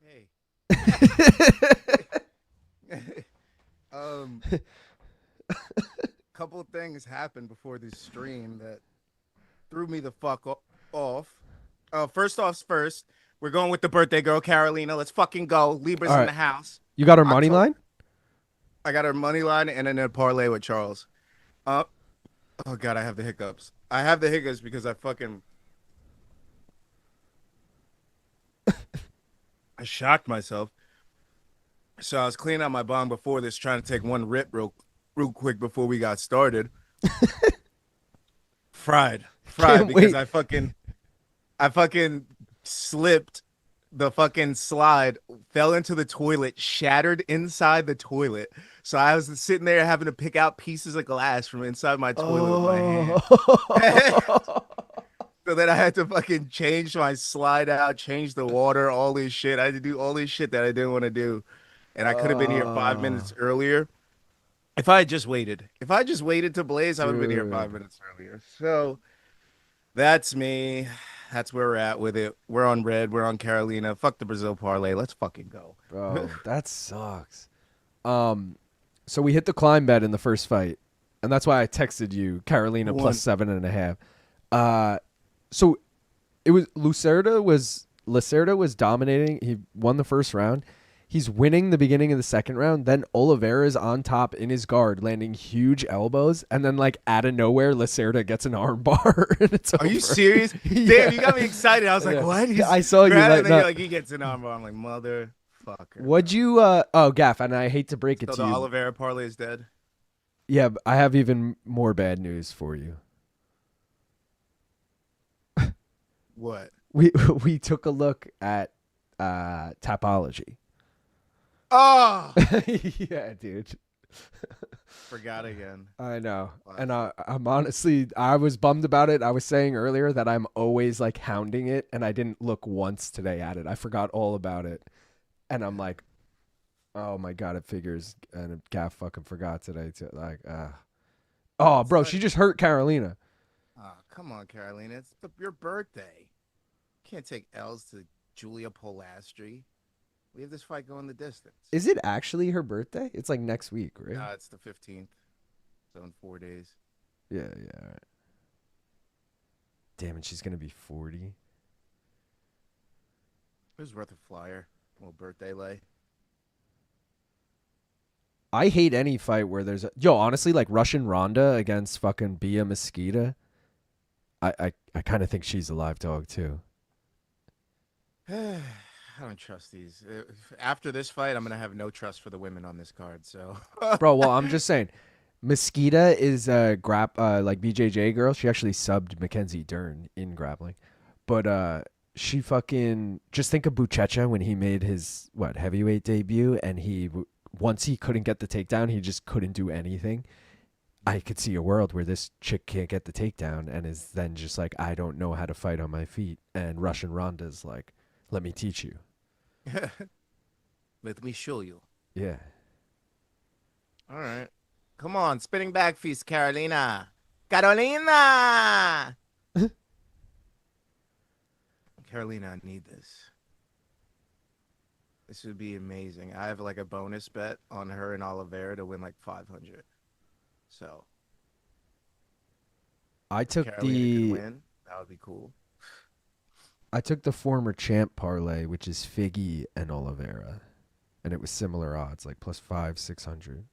Hey. Couple of things happened before this stream that threw me the fuck off. First, we're going with the birthday girl, Karolina. Let's fucking go. Libra's in the house. You got her money line? I got her money line and then a parlay with Charles. Oh, God, I have the hiccups. I have the hiccups because I shocked myself. So I was cleaning out my bong before this, trying to take one rip real quick before we got started. Fried because I fucking slipped the fucking slide, fell into the toilet, shattered inside the toilet. So I was sitting there having to pick out pieces of glass from inside my toilet with my hand. So then I had to fucking change my slide out, change the water, all this shit. I had to do all this shit that I didn't want to do. And I could have been here 5 minutes earlier. If I had just waited to Blaze, I would have been here 5 minutes earlier. So that's me. That's where we're at with it. We're on red. We're on Karolina. Fuck the Brazil parlay. Let's fucking go. Bro, that sucks. So we hit the climb bet in the first fight, and that's why I texted you Karolina plus 7.5. So it was Lacerda was dominating. He won the first round. He's winning the beginning of the second round. Then Oliveira is on top in his guard, landing huge elbows. And then, like, out of nowhere, Lacerda gets an arm bar. And it's Are you serious? Damn, you got me excited. I was like, what? I saw you. And then you're like, he gets an arm bar. I'm like, motherfucker. What'd you, Gaff, and I hate to break it to you. So the Oliveira parlay is dead? Yeah, but I have even more bad news for you. What? We took a look at Tapology. Oh yeah, dude. Forgot again. I know. Classic. And I'm honestly, I was bummed about it. I was saying earlier that I'm always like hounding it, and I didn't look once today at it. I forgot all about it. And I'm like, oh my God, it figures. And Gaff fucking forgot today. Too. Like, oh, bro, she just hurt Karolina. Oh, come on, Karolina. It's your birthday. Can't take L's to Julia Polastri. We have this fight going the distance. Is it actually her birthday? It's like next week, right? It's the 15th. So in 4 days. Yeah, all right. Damn it, she's going to be 40. It was worth a flyer. A little birthday lay. I hate any fight where there's honestly, like Russian Ronda against fucking Bia Mesquita. I kind of think she's a live dog too. I don't trust these. After this fight, I'm gonna have no trust for the women on this card. So, Bro, well, I'm just saying, Mesquita is a like BJJ girl. She actually subbed Mackenzie Dern in grappling, but she fucking just think of Buchecha when he made his heavyweight debut, and once he couldn't get the takedown, he just couldn't do anything. I could see a world where this chick can't get the takedown and is then just like, I don't know how to fight on my feet. And Russian Ronda's like, let me teach you. Let me show you. Yeah. All right. Come on, spinning back feast, Karolina. Karolina! Karolina, I need this. This would be amazing. I have like a bonus bet on her and Oliveira to win like 500. So I took Karolina could win. That would be cool. I took the former champ parlay, which is Figgy and Oliveira, and it was similar odds, like +500, 600.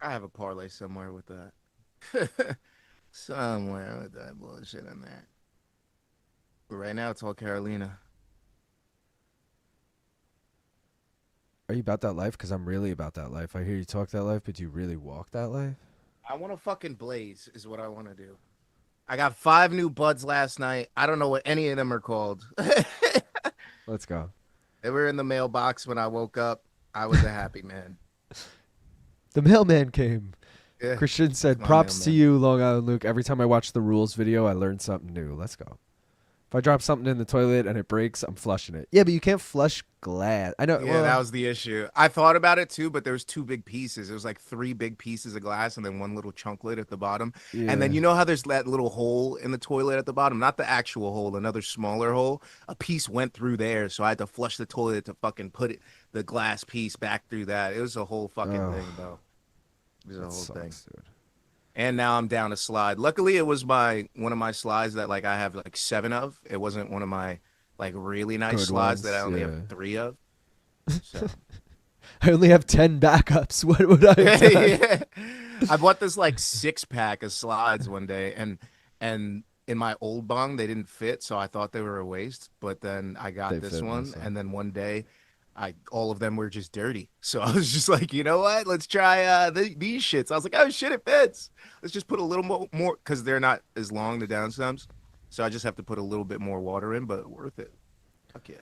I have a parlay somewhere with that. Somewhere with that bullshit in there. But right now, it's all Karolina. Are you about that life? Because I'm really about that life. I hear you talk that life, but do you really walk that life? I want to fucking blaze is what I want to do. I got 5 new buds last night. I don't know what any of them are called. Let's go. They were in the mailbox when I woke up. I was a happy man. The mailman came. Yeah, Christian said, my props to mailman. you, Long Island Luke. Every time I watch the rules video, I learn something new. Let's go. If I drop something in the toilet and it breaks, I'm flushing it. Yeah, but you can't flush glass. I know. Yeah, that was the issue. I thought about it too, but there was 2 big pieces. It was like 3 big pieces of glass and then 1 little chunklet at the bottom. Yeah. And then you know how there's that little hole in the toilet at the bottom? Not the actual hole, another smaller hole. A piece went through there, so I had to flush the toilet to fucking put the glass piece back through that. It was a whole fucking thing, though. It was a whole thing. Dude. And now I'm down a slide. Luckily, it was one of my slides that like I have like 7 of. It wasn't one of my like really nice Good slides ones, that I only yeah. have 3 of. So I only have 10 backups. What would I have done? yeah. I bought this like 6-pack of slides one day, and in my old bong they didn't fit, so I thought they were a waste. But then I got They this fit one, nicely. and then one day, all of them were just dirty. So I was just like, you know what? Let's try these shits. I was like, oh shit, it fits. Let's just put a little more because they're not as long, the down stems. So I just have to put a little bit more water in, but worth it. Fuck yeah.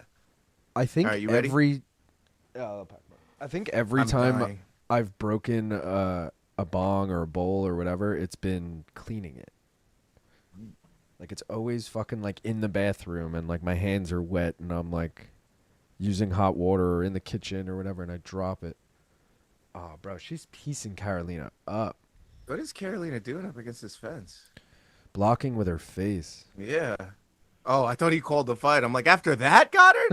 I think All right, you ready? I think every I'm time dying. I've broken a bong or a bowl or whatever, it's been cleaning it. Like it's always fucking like in the bathroom and like my hands are wet and I'm like using hot water or in the kitchen or whatever and I drop it. Oh, bro, she's piecing Karolina up. What is Karolina doing up against this fence? Blocking with her face. Yeah. Oh, I thought he called the fight. I'm like, after that, Goddard?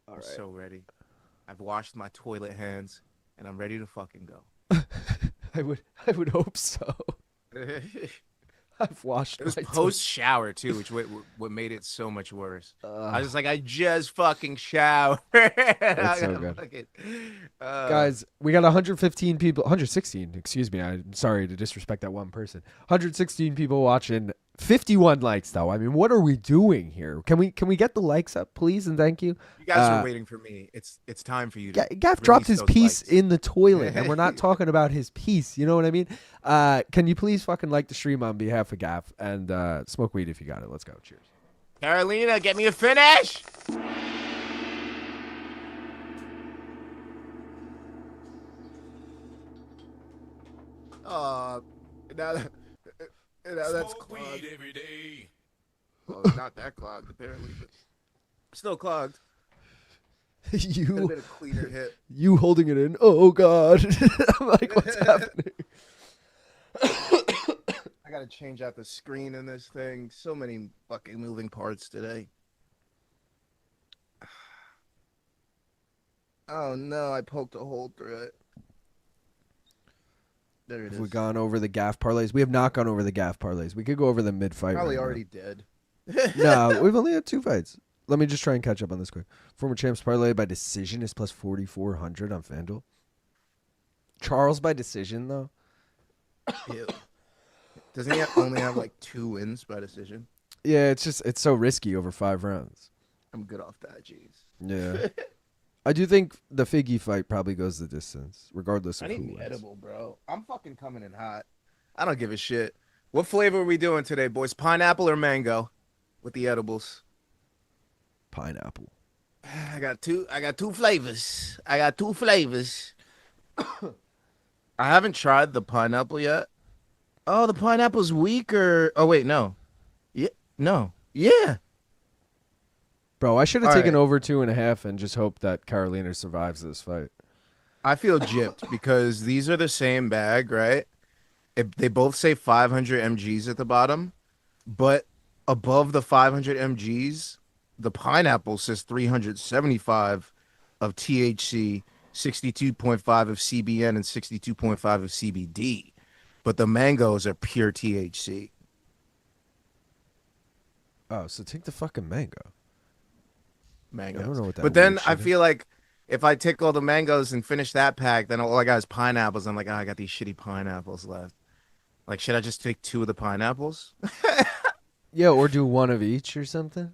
All I'm right. so ready. I've washed my toilet hands, and I'm ready to fucking go. I would hope so. I've washed It was my post shower too, which what made it so much worse. I Ugh. was just like, I just fucking showered. That's so good. Guys, we got 115 people, 116, excuse me. I'm sorry to disrespect that one person. 116 people watching, 51 likes though. I mean, what are we doing here? Can we get the likes up, please, and thank you. You guys are waiting for me. It's time for you to. Gaff dropped release his those piece likes. in the toilet, and we're not talking about his piece. You know what I mean? Can you please fucking like the stream on behalf of Gaff and smoke weed if you got it? Let's go. Cheers. Karolina, get me a finish. Uh, now, that, now that's Smoke clogged. weed every day. Well, it's not that clogged apparently, but still clogged. Could have you been a cleaner hit. you holding it in. Oh God. I'm like, what's happening? I gotta change out the screen in this thing. So many fucking moving parts today. Oh no, I poked a hole through it. There it Have is. we gone over the gaff parlays? We have not gone over the gaff parlays. We could go over the mid-fight. Probably right now. already did. No, we've only had 2 fights. Let me just try and catch up on this quick. Former champs parlay by decision is plus 4,400 on FanDuel. Charles by decision, though. Ew. Doesn't he only have like 2 wins by decision? Yeah, it's so risky over 5 rounds. I'm good off that, jeez. Yeah. I do think the Figgy fight probably goes the distance, regardless I of who need the wins. edible, bro. I'm fucking coming in hot. I don't give a shit. What flavor are we doing today, boys? Pineapple or mango with the edibles? Pineapple. I got two flavors. I haven't tried the pineapple yet. Oh, the pineapple's weaker. Oh wait, no. Yeah, no. Yeah. Bro, I should have All taken right. over 2.5 and just hoped that Karolina survives this fight. I feel gypped because these are the same bag, right? They both say 500 mgs at the bottom, but above the 500 mgs, the pineapple says 375 of THC, 62.5 of CBN, and 62.5 of CBD. But the mangoes are pure THC. Oh, so take the fucking mango. Mangoes. I don't know what that But then weird I shit is. feel like if I take all the mangoes and finish that pack, then all I got is pineapples. I'm like, oh, I got these shitty pineapples left. Like, should I just take 2 of the pineapples? Yeah, or do 1 of each or something.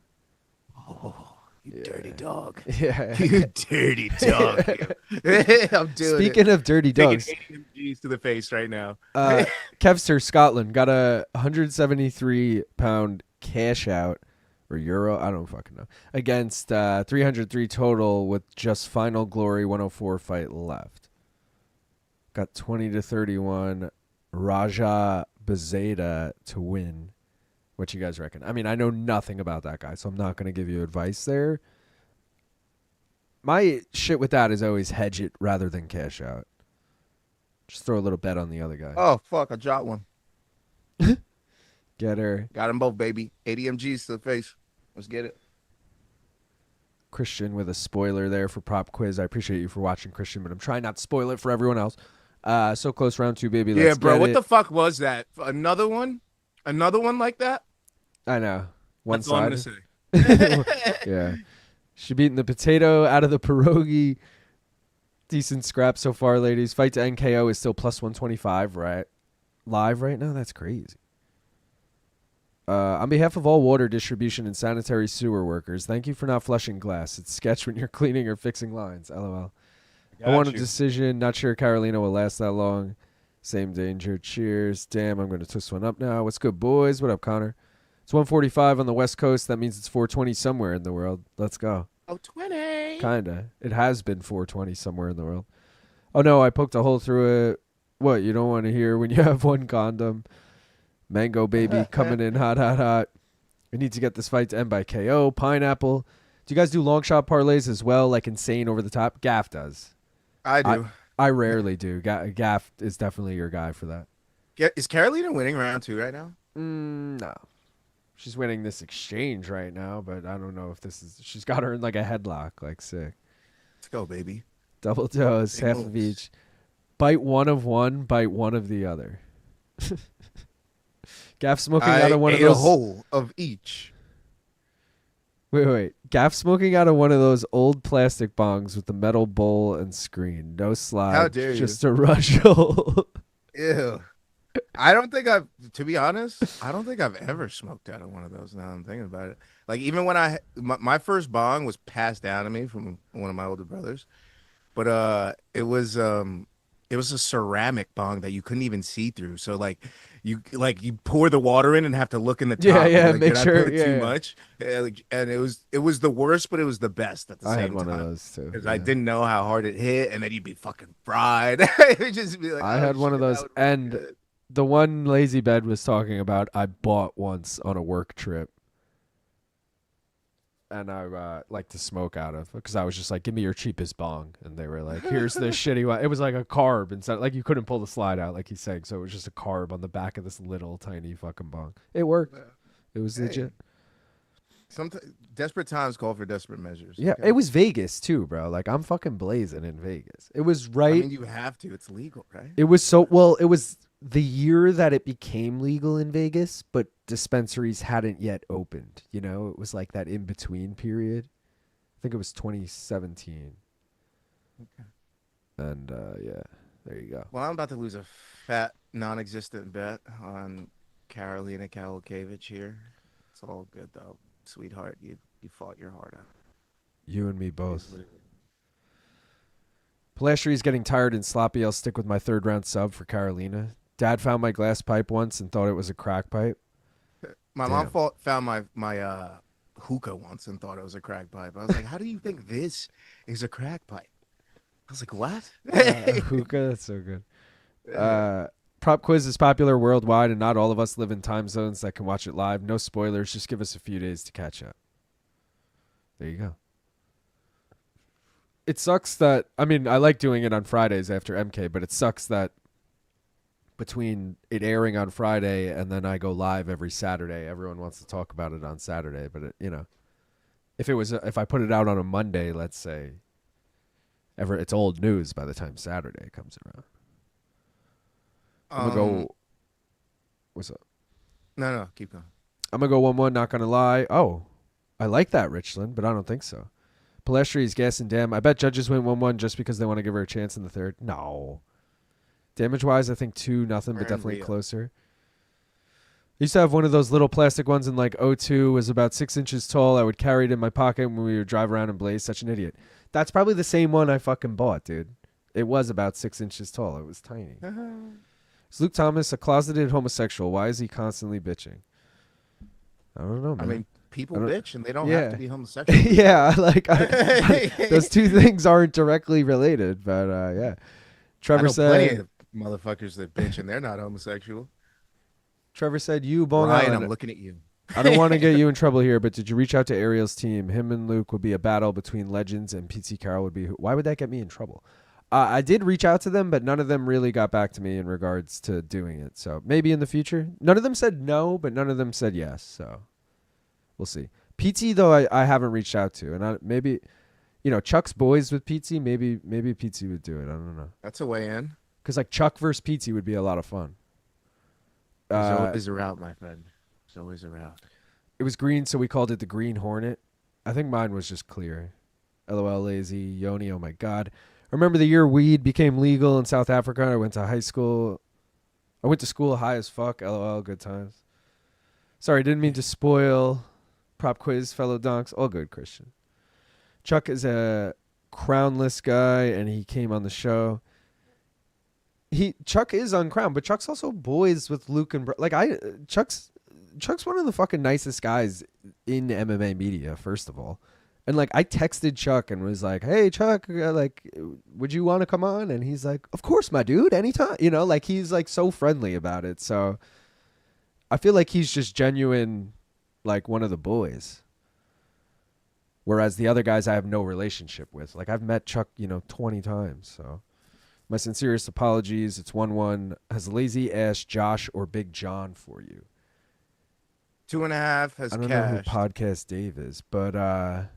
Oh, you dirty dog. Yeah. You dirty dog. I'm doing Speaking of dirty dogs, taking 80 G's to the face right now. Kevster, Scotland, got a 173-pound cash out, or euro, I don't fucking know, against 303 total with just Final Glory 104 fight left. Got 20-31, Raja Bezeda to win. What you guys reckon? I mean, I know nothing about that guy, so I'm not going to give you advice there. My shit with that is always hedge it rather than cash out. Just throw a little bet on the other guy. Oh, fuck. I dropped one. Get her. Got them both, baby. 80 mgs to the face. Let's get it. Christian with a spoiler there for Prop Quiz. I appreciate you for watching, Christian, but I'm trying not to spoil it for everyone else. So close, round 2, baby. Let's Yeah, bro. get What it. the fuck was that? Another one? Another one like that? I know. One That's all I'm side. going to say. Yeah. She beating the potato out of the pierogi. Decent scrap so far, ladies. Fight to NKO is still plus 125, right? Live right now? That's crazy. On behalf of all water distribution and sanitary sewer workers, thank you for not flushing glass. It's sketch when you're cleaning or fixing lines. LOL. I want a decision. Not sure Karolina will last that long. Same danger. Cheers. Damn, I'm going to twist one up now. What's good, boys? What up, Connor? It's 1:45 on the West Coast. That means it's 4:20 somewhere in the world. Let's go. Oh, 20. Kinda. It has been 4:20 somewhere in the world. Oh no, I poked a hole through it. What, you don't want to hear when you have one condom? Mango baby coming in hot, hot, hot. We need to get this fight to end by KO. Pineapple. Do you guys do long shot parlays as well, like insane over the top? Gaff does. I do. I rarely do. Gaff is definitely your guy for that. Is Karolina winning round 2 right now? No. She's winning this exchange right now, but I don't know if this is... She's got her in like a headlock, like sick. Let's go, baby. Double dose, Big half moves. of each. Bite one of one, bite one of the other. Gaff smoking out of one of ate a those... whole of each. Wait. Gaff smoking out of one of those old plastic bongs with the metal bowl and screen. No slide. How dare you. Just a rushel. Ew. I don't think I've, to be honest, I don't think I've ever smoked out of one of those now I'm thinking about it. Like, even when my first bong was passed down to me from one of my older brothers, but it was a ceramic bong that you couldn't even see through. So, like, you pour the water in and have to look in the top. Yeah, like, make did sure. I put too much. And it was the worst, but it was the best at the I same had one time. of those too. Because Yeah. I didn't know how hard it hit, and then you'd be fucking fried. It'd just be like, I had one of those, and the one Lazy Bed was talking about, I bought once on a work trip. And I like to smoke out of, because I was just like, give me your cheapest bong. And they were like, here's this shitty one. It was like a carb instead. Like, you couldn't pull the slide out, like he's saying. So it was just a carb on the back of this little tiny fucking bong. It worked. It was legit. Sometimes desperate times call for desperate measures. Yeah, okay? it was Vegas too, bro. Like, I'm fucking blazing in Vegas. It was right. I mean, you have to. It's legal, right? It was so, well, it was the year that it became legal in Vegas, but dispensaries hadn't yet opened. You know, it was like that in between period. I think it was 2017. Okay. And yeah, there you go. Well, I'm about to lose a fat, non-existent bet on Karolina Kowalkiewicz here. It's all good though, sweetheart. You fought your heart out. You and me both. Polastri's getting tired and sloppy. I'll stick with my third round sub for Karolina. Dad found my glass pipe once and thought it was a crack pipe. My mom found my hookah once and thought it was a crack pipe. I was like, how do you think this is a crack pipe? I was like, what? Hookah, that's so good. Prop quiz is popular worldwide, and not all of us live in time zones that can watch it live. No spoilers. Just give us a few days to catch up. There you go. It sucks that, I mean, I like doing it on Fridays after MK, but it sucks that between it airing on Friday and then I go live every Saturday, everyone wants to talk about it on Saturday. But, if I put it out on a Monday, let's say, it's old news by the time Saturday comes around. I'm going to go. What's up? No, keep going. I'm going to go 1-1, not going to lie. Oh, I like that, Richland, but I don't think so. Polastri is guessing, damn. I bet judges win 1-1 just because they want to give her a chance in the third. No. Damage-wise, I think 2-0, but definitely closer. I used to have one of those little plastic ones in like 02, was about 6 inches tall. I would carry it in my pocket when we would drive around and blaze. Such an idiot. That's probably the same one I fucking bought, dude. It was about 6 inches tall. It was tiny. Is Luke Thomas a closeted homosexual? Why is he constantly bitching? I don't know, man. I mean, people bitch and they don't have to be homosexual. Yeah, those two things aren't directly related, but yeah. Trevor said, plenty of motherfuckers that bitch and they're not homosexual. Trevor said, you, Bong Ryan, Island. I'm looking at you. I don't want to get you in trouble here, but did you reach out to Ariel's team? Him and Luke would be a battle between legends, and PT Carroll would be. Why would that get me in trouble? I did reach out to them, but none of them really got back to me in regards to doing it. So maybe in the future. None of them said no, but none of them said yes. So we'll see. PT, though, I haven't reached out to. And maybe, Chuck's boys with PT, maybe PT would do it. I don't know. That's a way in. Because like Chuck versus PT would be a lot of fun. There's always a route, my friend. There's always a route. It was green, so we called it the Green Hornet. I think mine was just clear. LOL lazy. Yoni, oh my God. I remember the year weed became legal in South Africa. I went to school high as fuck. LOL, good times. Sorry, didn't mean to spoil. Prop quiz, fellow donks. All good, Christian. Chuck is a crownless guy, and he came on the show. Chuck is uncrowned, but Chuck's also boys with Luke and Chuck's one of the fucking nicest guys in MMA media, first of all. And I texted Chuck and was like, "Hey Chuck, would you want to come on?" And he's like, "Of course, my dude, anytime." He's so friendly about it. So I feel like he's just genuine, one of the boys. Whereas the other guys I have no relationship with. I've met Chuck, 20 times. So my sincerest apologies. It's 1-1. Has lazy ass Josh or Big John for you? 2.5 has I don't know who cashed. Podcast Dave is, but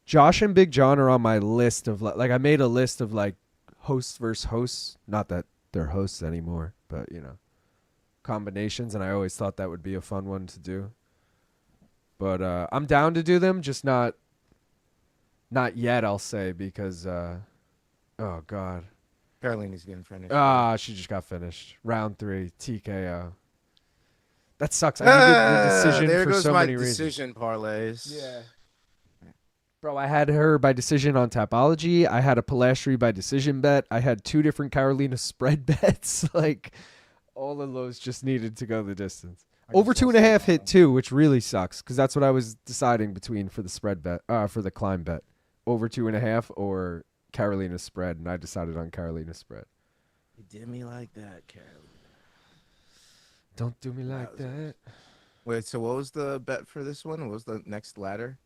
Josh and Big John are on my list of I made a list of hosts versus hosts. Not that they're hosts anymore, but combinations, and I always thought that would be a fun one to do. But I'm down to do them, just not yet, I'll say, because oh God. Karolina's getting finished. She just got finished. Round 3, TKO. That sucks. I needed the decision there for goes so my many reasons. decision parlays. Yeah. Bro, I had her by decision on Tapology. I had a Polastri by decision bet. I had 2 different Karolina spread bets. All of those just needed to go the distance. I Over just two and a lost half the hit too, which really sucks because that's what I was deciding between for the spread bet, for the climb bet. Over 2.5 or Karolina spread, and I decided on Karolina spread. You did me like that, Carol. Don't do me like that. Wait, so what was the bet for this one? What was the next ladder?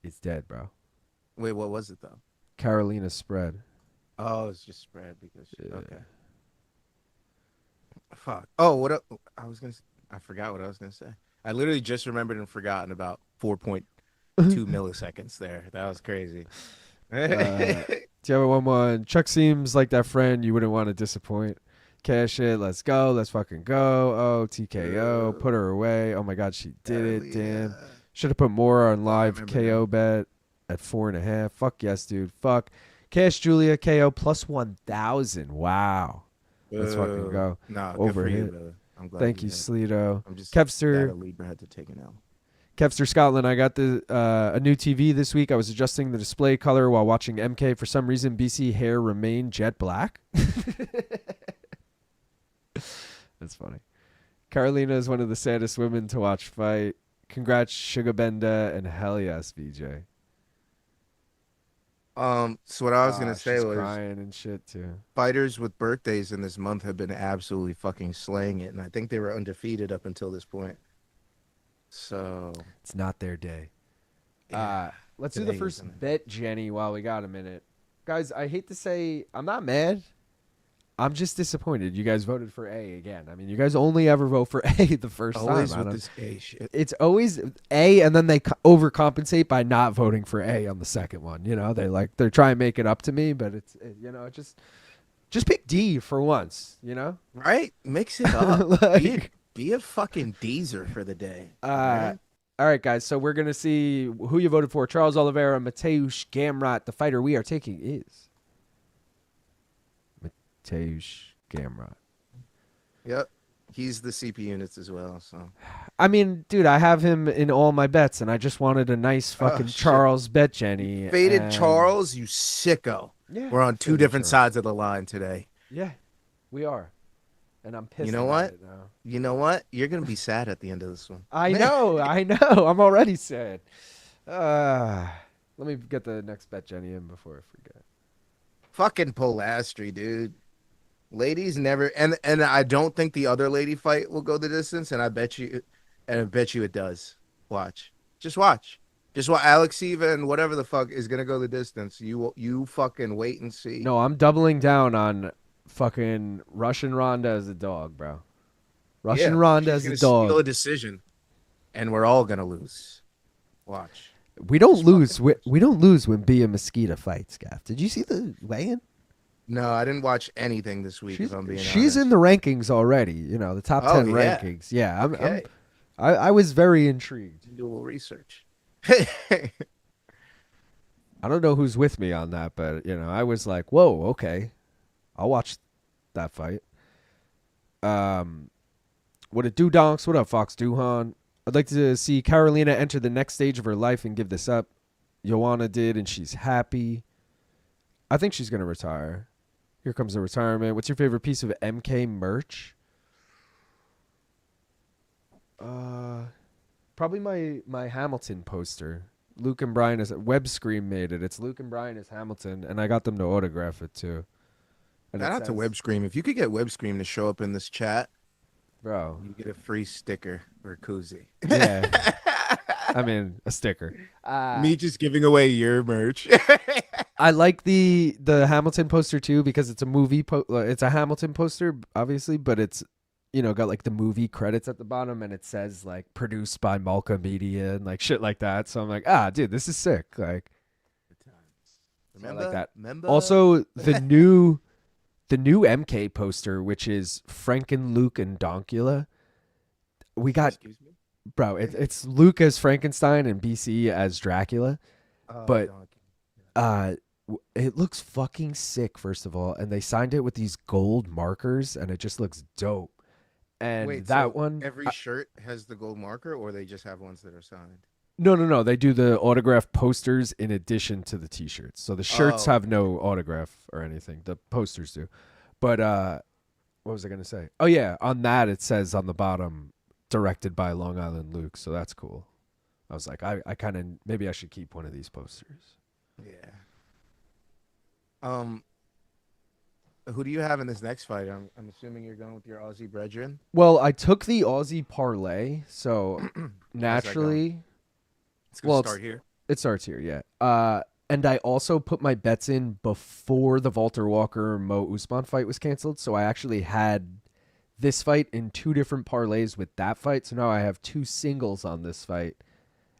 It's dead, bro. Wait, what was it though? Karolina spread. Oh, it's just spread because Yeah. okay. Fuck. Oh, I forgot what I was gonna say. I literally just remembered and forgotten about 4.2 milliseconds there. That was crazy. Do you have a 1-1? Chuck seems like that friend you wouldn't want to disappoint. Cash it. Let's go. Let's fucking go. Oh, TKO. Put her away. Oh my God, she did it. Damn. Should have put more on live KO bet at 4.5. Fuck yes, dude. Fuck. Cash Julia KO plus 1,000. Wow. Let's fucking go. No, Over good for you, hit. brother. I'm glad. Thank you, Sleeto. I'm just Kevster. glad a Libra had to take an L. Kevster Scotland, I got the a new TV this week. I was adjusting the display color while watching MK. For some reason, BC hair remained jet black. That's funny. Karolina is one of the saddest women to watch fight. Congrats, Sugar Benda, and hell yes, VJ. So what I was gonna say she's was crying and shit too. fighters with birthdays in this month have been absolutely fucking slaying it, and I think they were undefeated up until this point. So It's not their day. yeah, Let's do today the first isn't it? bet, Jenny, while we got a minute. Guys, I hate to say I'm not mad. I'm just disappointed. You guys voted for A again. I mean, you guys only ever vote for A the first always time. with this A shit. It's always A, and then they overcompensate by not voting for A on the second one. You know, they're trying to make it up to me, but just pick D for once. You know, Right? Mix it up. Like- be a fucking Deezer for the day. All right, guys. So we're gonna see who you voted for. Charles Oliveira, Mateusz Gamrot. The fighter we are taking is Mateusz Gamrot. Yep. He's the CP units as well, so I mean, dude, I have him in all my bets, and I just wanted a nice fucking shit. Charles bet, Jenny. faded and- Charles, you sicko. Yeah, We're on two faded different Charles. sides of the line today. Yeah, we are, and I'm pissed. You know about what? it now. You know what? You're gonna be sad at the end of this one. I know. I'm already sad. Let me get the next bet, Jenny, in before I forget. Fucking Polastri, dude. Ladies never, and I don't think the other lady fight will go the distance, and I bet you it does. Watch. Just watch. Alekseeva and whatever the fuck is gonna go the distance. You fucking wait and see. No, I'm doubling down on fucking Russian Ronda as a dog, bro. Russian Ronda as she's a gonna steal dog. a decision, and we're all gonna lose. Watch. We don't Just lose. fucking We don't lose when Bia Mesquita fights, Gaff. Did you see the weigh-in? No, I didn't watch anything this week. If I'm being She's honest. in the rankings already. You know, the top Oh, 10 yeah. rankings. Yeah, Okay. I was very intrigued. Do a little research. I don't know who's with me on that, but you know, I was like, "Whoa, okay, I'll watch that fight." What it do, donks? What up, Fox Duhan? I'd like to see Karolina enter the next stage of her life and give this up. Joanna did, and she's happy. I think she's gonna retire. Here comes the retirement. What's your favorite piece of MK merch? Probably my Hamilton poster. Luke and Brian is Web Scream made it. It's Luke and Brian as Hamilton, and I got them to autograph it too. And Shout it out to says- Web Scream. If you could get Web Scream to show up in this chat, bro. you get a free sticker or koozie. Yeah, I mean a sticker. Me just giving away your merch. I like the Hamilton poster too because it's a movie. It's a Hamilton poster, obviously, but it's got like the movie credits at the bottom, and it says like produced by Malka Media and like shit like that. So I'm like, dude, this is sick. Like, I like that. Remember? Also, the new MK poster, which is Franken, Luke, and Donkula. We got, Excuse me? bro. It's Luke as Frankenstein and BC as Dracula. But- It looks fucking sick, first of all, and they signed it with these gold markers, and it just looks dope. And Wait, that so one, every shirt has the gold marker, or they just have ones that are signed? no, they do the autograph posters in addition to the T-shirts. So the shirts Oh. have no autograph or anything. The posters do, but What was I gonna say? Oh yeah, on that it says on the bottom, directed by Long Island Luke, so that's cool. I was like, I kind of maybe I should keep one of these posters. Yeah. Who do you have in this next fight? I'm assuming you're going with your Aussie brethren. Well, I took the Aussie parlay, so How's that going? naturally, It's gonna well, start here. it starts here, yeah. And I also put my bets in before the Walter Walker Mo Usman fight was canceled, so I actually had this fight in two different parlays with that fight. So now I have two singles on this fight,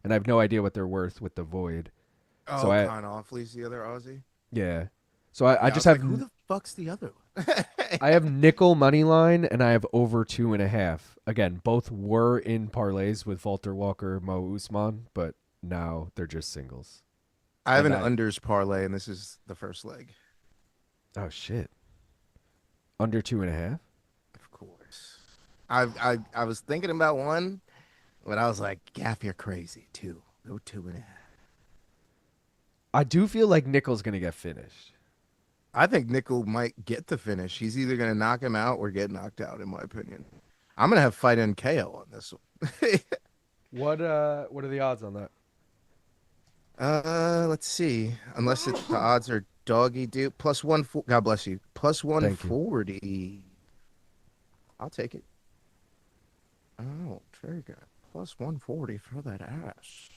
and I have no idea what they're worth with the void. Oh, So Kaan Ofli's the other Aussie. Yeah. So I Yeah, just was have like, who the fuck's the other one? I have Nicoll money line and I have over 2.5. Again, both were in parlays with Walter Walker, Mo Usman, but now they're just singles. I have an And unders parlay, and this is the first leg. Oh shit! Under 2.5. Of course. I was thinking about one, but I was like, Gaff, you're crazy. Two. Go 2.5. I do feel like Nicoll's gonna get finished. I think Nicoll might get the finish. He's either gonna knock him out or get knocked out, in my opinion. I'm gonna have fight and KO on this one. What are the odds on that? Let's see. Unless it's the odds are doggy do plus one. God bless you. Plus 140. I'll take it. Oh, very good. Plus 140 for that ass.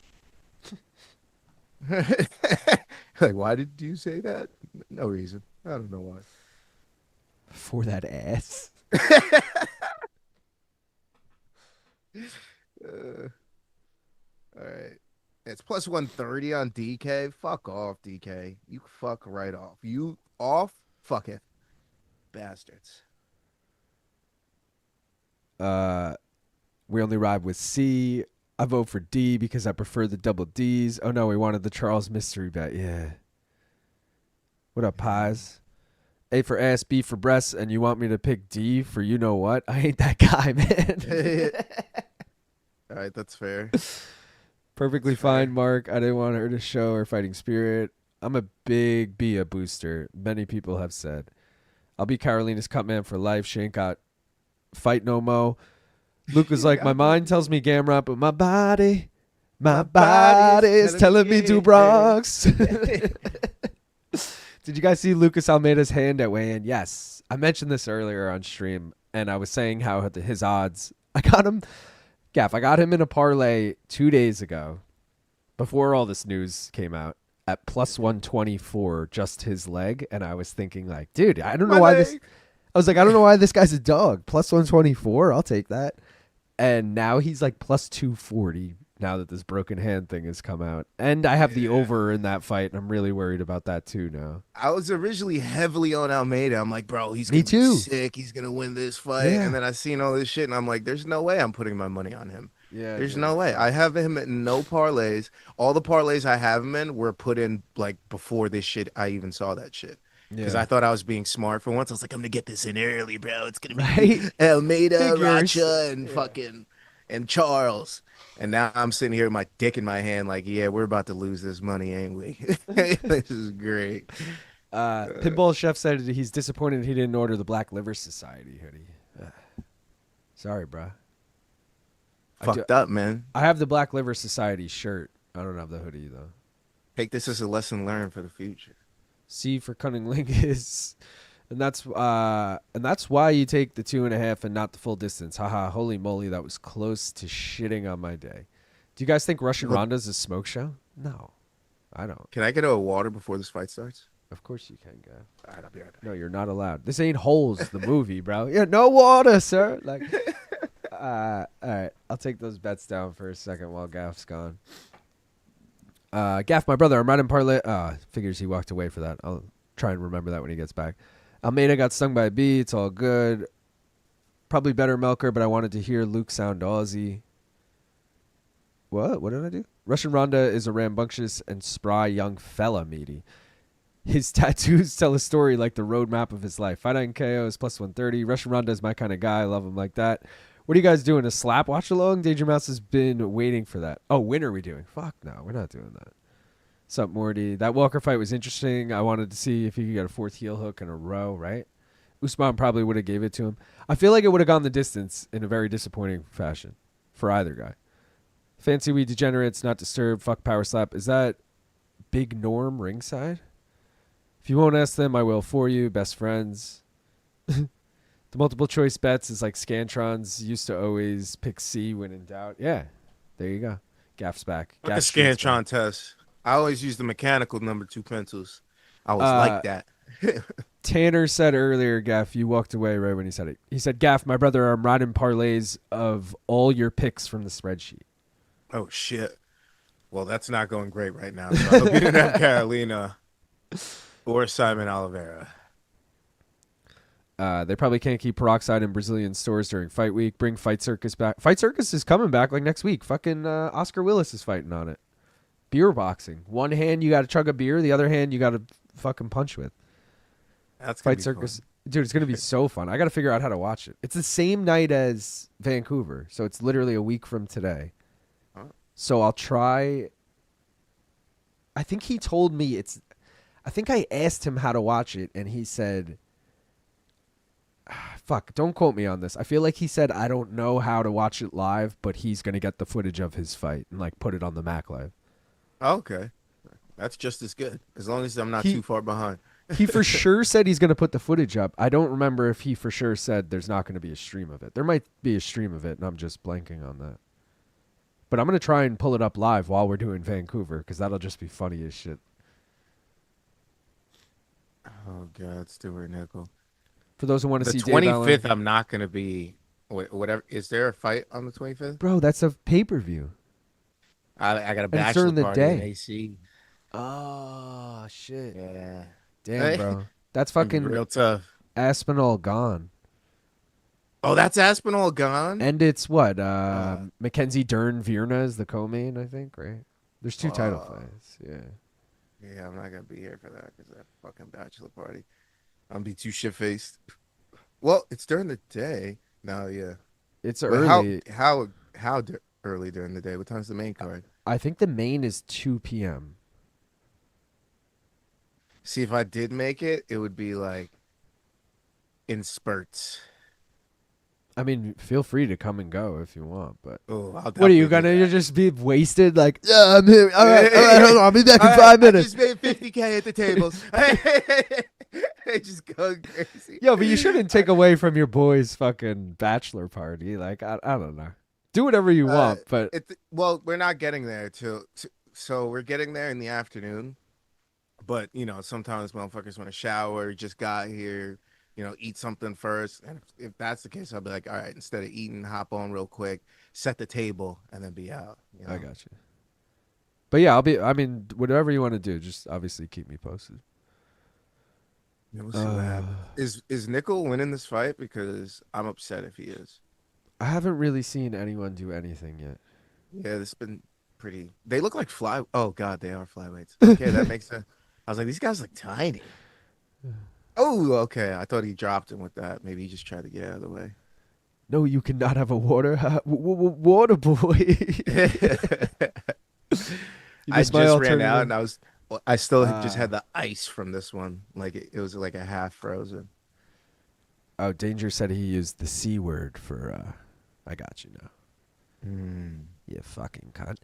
Like, why did you say that? No reason. I don't know why. For that ass. All right. It's plus 130 on DK. Fuck off, DK. You fuck right off. You off? Fuck it. Bastards. We only ride with C. I vote for D because I prefer the double D's. Oh no, we wanted the Charles mystery bet. Yeah. What up, pies? A for ass, B for breasts, and you want me to pick D for you know what? I ain't that guy, man. All right, that's fair. Perfectly That's fair. fine, Mark. I didn't want her to show her fighting spirit. I'm a big Bia booster. Many people have said. I'll be Karolina's cut man for life. She ain't got fight no mo. Luke was like, my mind tells me Gamrot, but my body is telling me to Bronx. Did you guys see Lucas Almeida's hand at weigh-in? Yes. I mentioned this earlier on stream, and I was saying how his odds, I got him in a parlay 2 days ago, before all this news came out, at plus 124, just his leg, and I was thinking like, dude, I don't know why this, I was like, I don't know why this guy's a dog. Plus 124, I'll take that. And now he's like plus 240 now that this broken hand thing has come out. And I have the over in that fight, and I'm really worried about that too now. I was originally heavily on Almeida. I'm like, bro, he's Me gonna be too. sick. He's gonna win this fight. Yeah. And then I seen all this shit, and I'm like, there's no way I'm putting my money on him. Yeah, There's no way. I have him in no parlays. All the parlays I have him in were put in like before this shit. I even saw that shit. Because I thought I was being smart for once. I was like, I'm gonna get this in early, bro. It's gonna be Right? Almeida, Figures. Rocha, and fucking and Charles. And now I'm sitting here with my dick in my hand, like, yeah, we're about to lose this money, ain't we? This is great. Pinball Chef said he's disappointed he didn't order the Black Liver Society hoodie. Sorry, bro. Fucked up, man. I have the Black Liver Society shirt. I don't have the hoodie though. Take this as a lesson learned for the future. C for Cunning Lingus. And that's why you take the 2.5 and not the full distance. Haha, holy moly, that was close to shitting on my day. Do you guys think Russian Ronda's a smoke show? No, I don't. Can I get a water before this fight starts? Of course you can, Gav. All right, I'll be right back. No, you're not allowed. This ain't Holes, the movie, bro. Yeah, no water, sir. Like, all right, I'll take those bets down for a second while Gaff's gone. Gaff, my brother, I'm riding parlay. Figures he walked away for that. I'll try and remember that when he gets back. Almeida got stung by a bee. It's all good. Probably better Melker, but I wanted to hear Luke sound Aussie. What? What did I do? Russian Ronda is a rambunctious and spry young fella, meaty. His tattoos tell a story like the roadmap of his life. Fight Night KO is plus 130. Russian Ronda is my kind of guy. I love him like that. What are you guys doing? A slap watch along? Danger Mouse has been waiting for that. Oh, when are we doing? Fuck no, we're not doing that. Sup, Morty? That Walker fight was interesting. I wanted to see if he could get a fourth heel hook in a row, right? Usman probably would have gave it to him. I feel like it would have gone the distance in a very disappointing fashion for either guy. Fancy we degenerates, not disturbed, fuck power slap. Is that Big Norm ringside? If you won't ask them, I will for you. Best friends. The multiple choice bets is like Scantrons used to always pick C when in doubt. Yeah, there you go. Gaff's back. Like a Gaff Street's Scantron back. test. I always use the mechanical number 2 pencils. I always like that. Tanner said earlier, Gaff, you walked away right when he said it. He said, Gaff, my brother, I'm riding parlays of all your picks from the spreadsheet. Oh, shit. Well, that's not going great right now. So I hope you didn't have Karolina or Simon Oliveira. They probably can't keep peroxide in Brazilian stores during fight week. Bring Fight Circus back. Fight Circus is coming back like next week. Fucking Oscar Willis is fighting on it. Beer boxing. One hand you got to chug a beer. The other hand you got to fucking punch with. That's Fight Circus. fun. Dude, it's going to be so fun. I got to figure out how to watch it. It's the same night as Vancouver. So it's literally a week from today. So I'll try. I think he told me I think I asked him how to watch it, and he said, fuck, don't quote me on this. I feel like he said, I don't know how to watch it live, but he's going to get the footage of his fight and like put it on the Mac Live. Okay. That's just as good, as long as I'm not too far behind. He for sure said he's going to put the footage up. I don't remember if he for sure said there's not going to be a stream of it. There might be a stream of it, and I'm just blanking on that. But I'm going to try and pull it up live while we're doing Vancouver, because that'll just be funny as shit. Oh, God, Stewart Nicoll. For those who want to The see Dave 25th, Allen, I'm not going to be. Whatever. Is there a fight on the 25th? bro, that's a pay-per-view. I got a it's bachelor during the party day. in AC. Oh, shit. Yeah. Damn, bro. That's Gonna be fucking real tough. Aspinall gone. Oh, that's Aspinall gone? And it's what? Mackenzie Dern Virna is the co-main, I think, right? There's 2 title fights. Yeah. Yeah, I'm not going to be here for that because that fucking bachelor party. I'm going to be too shit-faced. Well, it's during the day. No, yeah. It's But early. How early during the day? What time's the main card? I think the main is 2 p.m. See, if I did make it, it would be like in spurts. I mean, feel free to come and go if you want, but Oh, what are you gonna? You just be wasted? Like, yeah, I'm here. All right, hold on, I'll be back in 5 minutes. I just made $50K at the tables. They just go crazy. Yo, but you shouldn't take away from your boy's fucking bachelor party. Like, I don't know. Do whatever you want, but Well, we're not getting there so we're getting there in the afternoon. But sometimes motherfuckers want to shower, just got here, eat something first. And if that's the case, I'll be like, all right, instead of eating, hop on real quick, set the table, and then be out. I got you. But yeah, I mean, whatever you want to do, just obviously keep me posted. We'll see what happens. Is Nicoll winning this fight? Because I'm upset if he is. I haven't really seen anyone do anything yet. Yeah, this has been pretty. They look like Oh God, they are flyweights. Okay, that makes sense. I was like, these guys look tiny. Oh, okay. I thought he dropped him with that. Maybe he just tried to get out of the way. No, you cannot have a water water boy. I just ran out, and I still just had the ice from this one. Like it was like a half frozen. Oh, Danger said he used the C word for. I got you now. You fucking cunt.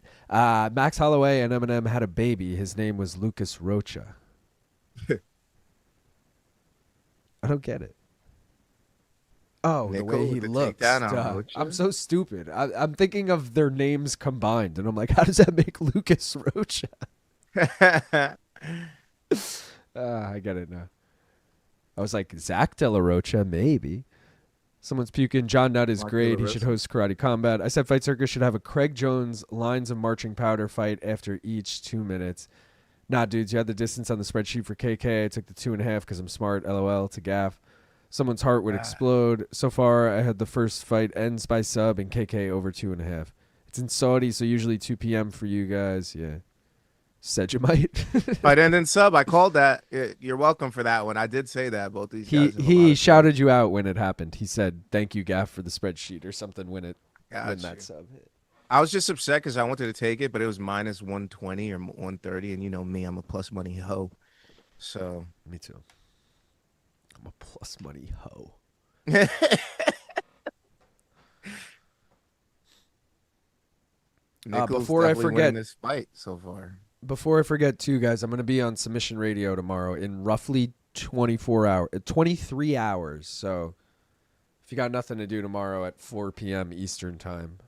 Max Holloway and Eminem had a baby. His name was Lucas Rocha. I don't get it. Oh, Nicoll the way he with the looks. takedown on Duh. Rocha? I'm so stupid. I'm thinking of their names combined, and I'm like, how does that make Lucas Rocha? I get it now. I was like, Zach De La Rocha, maybe. Someone's puking. John Nutt is Mark great. De La He should Rocha. host Karate Combat. I said Fight Circus should have a Craig Jones lines of marching powder fight after each 2 minutes. Nah, dudes, you had the distance on the spreadsheet for KK. I took the 2.5 because I'm smart. LOL to Gaff. Someone's heart would explode. So far, I had the first fight ends by sub and KK over 2.5. It's in Saudi, so usually 2 p.m. for you guys. Yeah. Said you might. Fight end and sub. I called that. You're welcome for that one. I did say that. Both these guys. have a lot He of shouted you out when it happened. He said, "Thank you, Gaff, for the spreadsheet" or something when Got that you. sub hit. I was just upset because I wanted to take it, but it was minus 120 or 130, and you know me, I'm a plus money hoe. So Me too. I'm a plus money hoe. Nicoll's Before I definitely forget winning this fight so far. Before I forget, too, guys, I'm going to be on Submission Radio tomorrow in roughly 23 hours. So if you got nothing to do tomorrow at 4 p.m. Eastern time,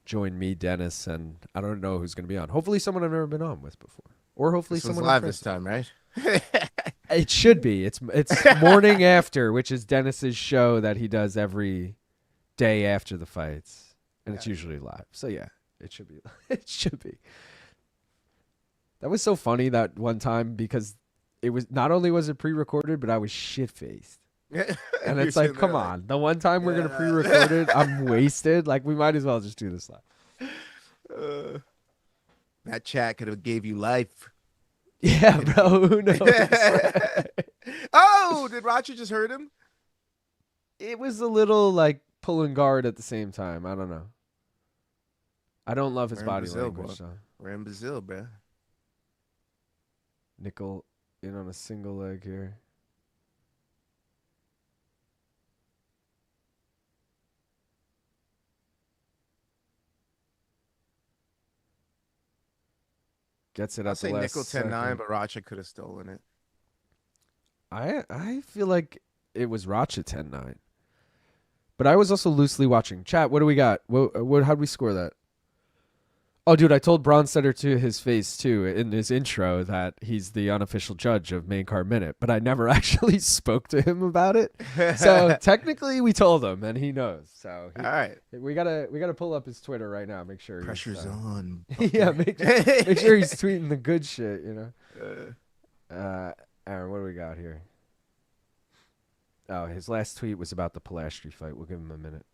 join me, Dennis, and I don't know who's going to be on. Hopefully someone I've never been on with before. Or hopefully This one's someone live this time, right? It should be. It's Morning After, which is Dennis's show that he does every day after the fights. And it's usually live. So, yeah, it should be. It should be. That was so funny that one time because it was not only was it pre-recorded, but I was shit-faced. And it's like, come on. The one time we're going to pre-record it, I'm wasted. Like, we might as well just do this live. That chat could have gave you life. Yeah, bro. Who knows? Oh, did Rocha just hurt him? It was a little, like, pulling guard at the same time. I don't know. I don't love his body language. So. We're in Brazil, bro. Nicoll in on a single leg here. Gets it I'll at the say last Nicoll 10-9, second. but Rocha could have stolen it. I feel like it was Rocha 10-9. But I was also loosely watching. Chat, what do we got? How'd we score that? Oh, dude, I told Bronstetter to his face, too, in his intro that he's the unofficial judge of Main Card Minute, but I never actually spoke to him about it. So technically, we told him, and he knows. So all right, we gotta pull up his Twitter right now. Make sure pressure's on. Yeah, make sure he's tweeting the good shit. You know. Aaron, what do we got here? Oh, his last tweet was about the Polastri fight. We'll give him a minute.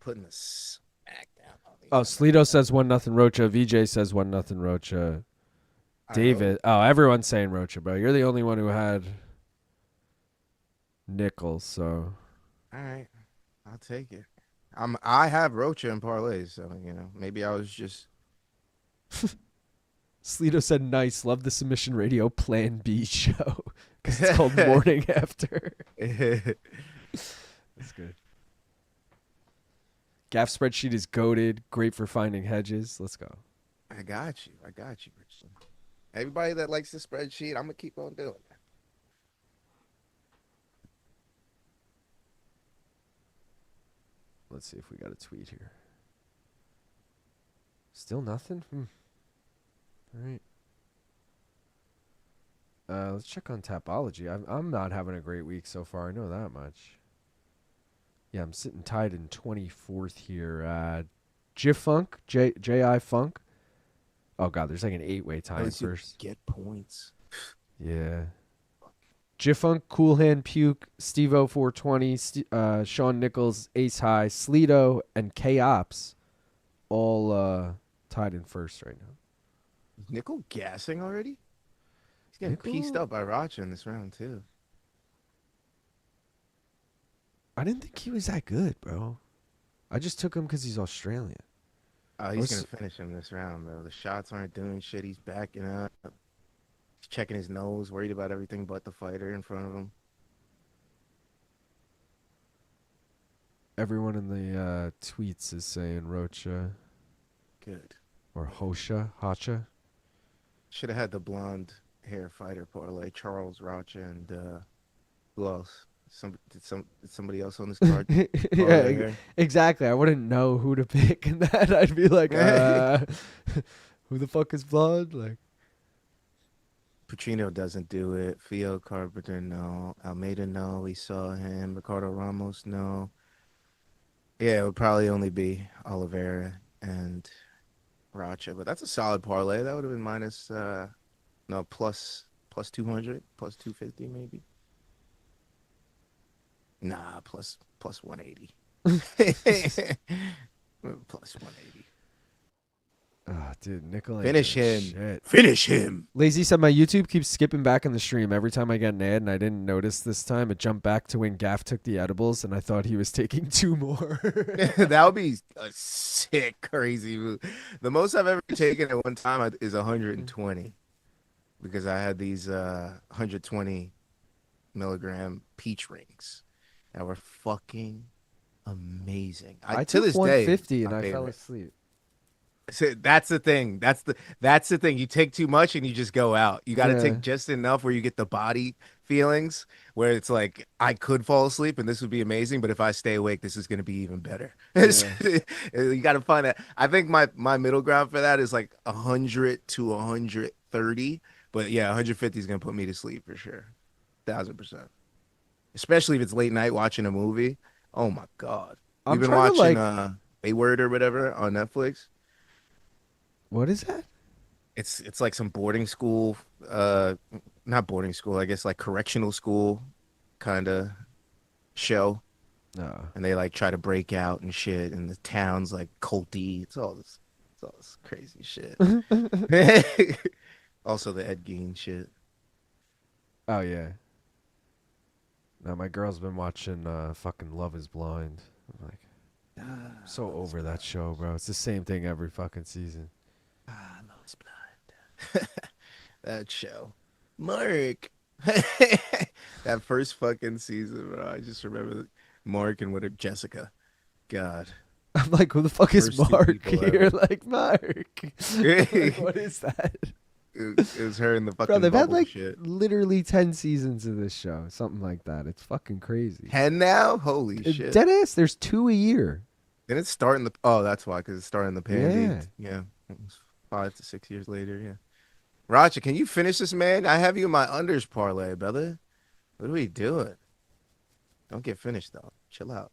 Putting the smack down on these. Oh, Sleeto says 1-0 Rocha. VJ says 1-0 Rocha. David. Oh, everyone's saying Rocha, bro. You're the only one who had Nicoll, so. All right. I'll take it. I have Rocha in parlays, so maybe I was just. Sleeto said nice. Love the Submission Radio Plan B show. Because it's called Morning After. That's good. Gaff spreadsheet is goated. Great for finding hedges. Let's go. I got you, Richardson. Everybody that likes the spreadsheet, I'm going to keep on doing it. Let's see if we got a tweet here. Still nothing? All right. Let's check on Tapology. I'm not having a great week so far. I know that much. Yeah, I'm sitting tied in 24th here. J-Funk, J.I. Funk. Oh, God, there's like an 8-way tie first. Get points. Yeah. J-Funk, Cool Hand Puke, Stevo 420, Sean Nichols, Ace High, Sleeto, and K-Ops all tied in first right now. Is Nicoll gassing already? He's getting pieced up by Rocha in this round, too. I didn't think he was that good, bro. I just took him because he's Australian. Oh, he's going to finish him this round, bro. The shots aren't doing shit. He's backing up. He's checking his nose, worried about everything but the fighter in front of him. Everyone in the tweets is saying Rocha. Good. Or Hacha. Should have had the blonde hair fighter parlay. Charles, Rocha, and who else? Did somebody else on this card? Yeah, exactly. I wouldn't know who to pick in that. I'd be like, who the fuck is blonde? Like, Petrino doesn't do it. Filho, Carpenter, no. Almeida, no. We saw him. Ricardo, Ramos, no. Yeah, it would probably only be Oliveira and Rocha, but that's a solid parlay. That would have been minus, plus 200, plus 250 maybe. Nah, plus 180. Plus 180. Oh, dude, Nicoll. Finish him. Shit. Finish him. Lazy said my YouTube keeps skipping back in the stream. Every time I get an ad and I didn't notice this time, it jumped back to when Gaff took the edibles and I thought he was taking 2 more. That would be a sick, crazy move. The most I've ever taken at one time is 120. because I had these 120 milligram peach rings that were fucking amazing. I To took this day, 150 and my I fell favorite. asleep. So that's the thing. That's the thing. You take too much and you just go out. You got to Yeah. take just enough where you get the body feelings where it's like I could fall asleep and this would be amazing, but if I stay awake, this is going to be even better. Yeah. You got to find that. I think my middle ground for that is like 100 to 130, but yeah, 150 is going to put me to sleep for sure. 1,000%. Especially if it's late night watching a movie. Oh my God. I'm We've been trying to watching like, Wayward or whatever on Netflix. what is that? It's like some boarding school, uh, not boarding school, I guess like correctional school kind of show, No. and they like try to break out and shit, and the town's like culty. It's all this crazy shit. Also the Ed Gein shit. Oh yeah. No, my girl's been watching fucking Love Is Blind. I'm like, so over that show, bro. It's the same thing every fucking season. Love is blind. That show, Mark. That first fucking season, bro. I just remember Mark and with Jessica. God. I'm like, who the fuck is Worst two Mark people here? ever. Like, Mark. Like, what is that? It was her in the Bro, fucking they've had bubble like shit. literally 10 seasons of this show. Something like that. It's fucking crazy. 10 now? Holy shit. Deadass, there's 2 a year. Then it's starting the oh, that's why, because it's starting the Yeah. pandemic. Yeah. It was 5 to 6 years later, yeah. Rocha, can you finish this, man? I have you in my unders parlay, brother. What are we doing? Don't get finished though. Chill out.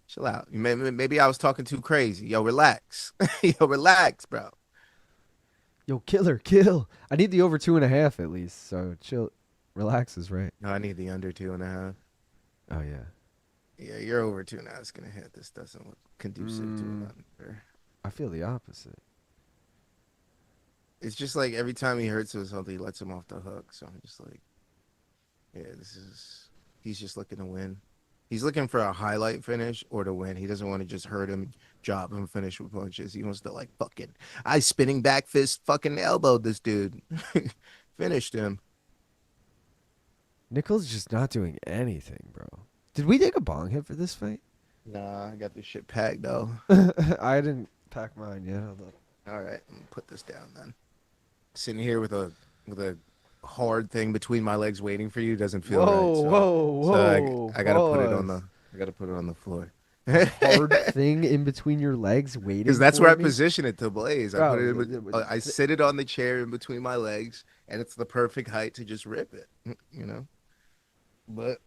Chill out. Maybe I was talking too crazy. Yo, relax. Yo, relax, bro. Yo, killer, kill. I need the over 2.5 at least. So chill, relax is right. No, I need the under 2.5. Oh yeah. Yeah, you're over 2.5. It's gonna hit. This doesn't look conducive to an under. I feel the opposite. It's just like every time he hurts or something, he lets him off the hook. So I'm just like, yeah, he's just looking to win. He's looking for a highlight finish or to win. He doesn't want to just hurt him, drop him, finish with punches. He wants to like fucking, I spinning back fist fucking elbowed this dude. Finished him. Nicoll's just not doing anything, bro. Did we take a bong hit for this fight? Nah, I got this shit packed though. I didn't pack mine yet. Hold up. All right, I'm gonna put this down then. Sitting here with a hard thing between my legs waiting for you doesn't feel right. So I gotta put it on pause. the floor. Hard thing in between your legs waiting. Because that's for where I me? position it to blaze. I put it Bro, I sit it on the chair in between my legs, and it's the perfect height to just rip it. You know, but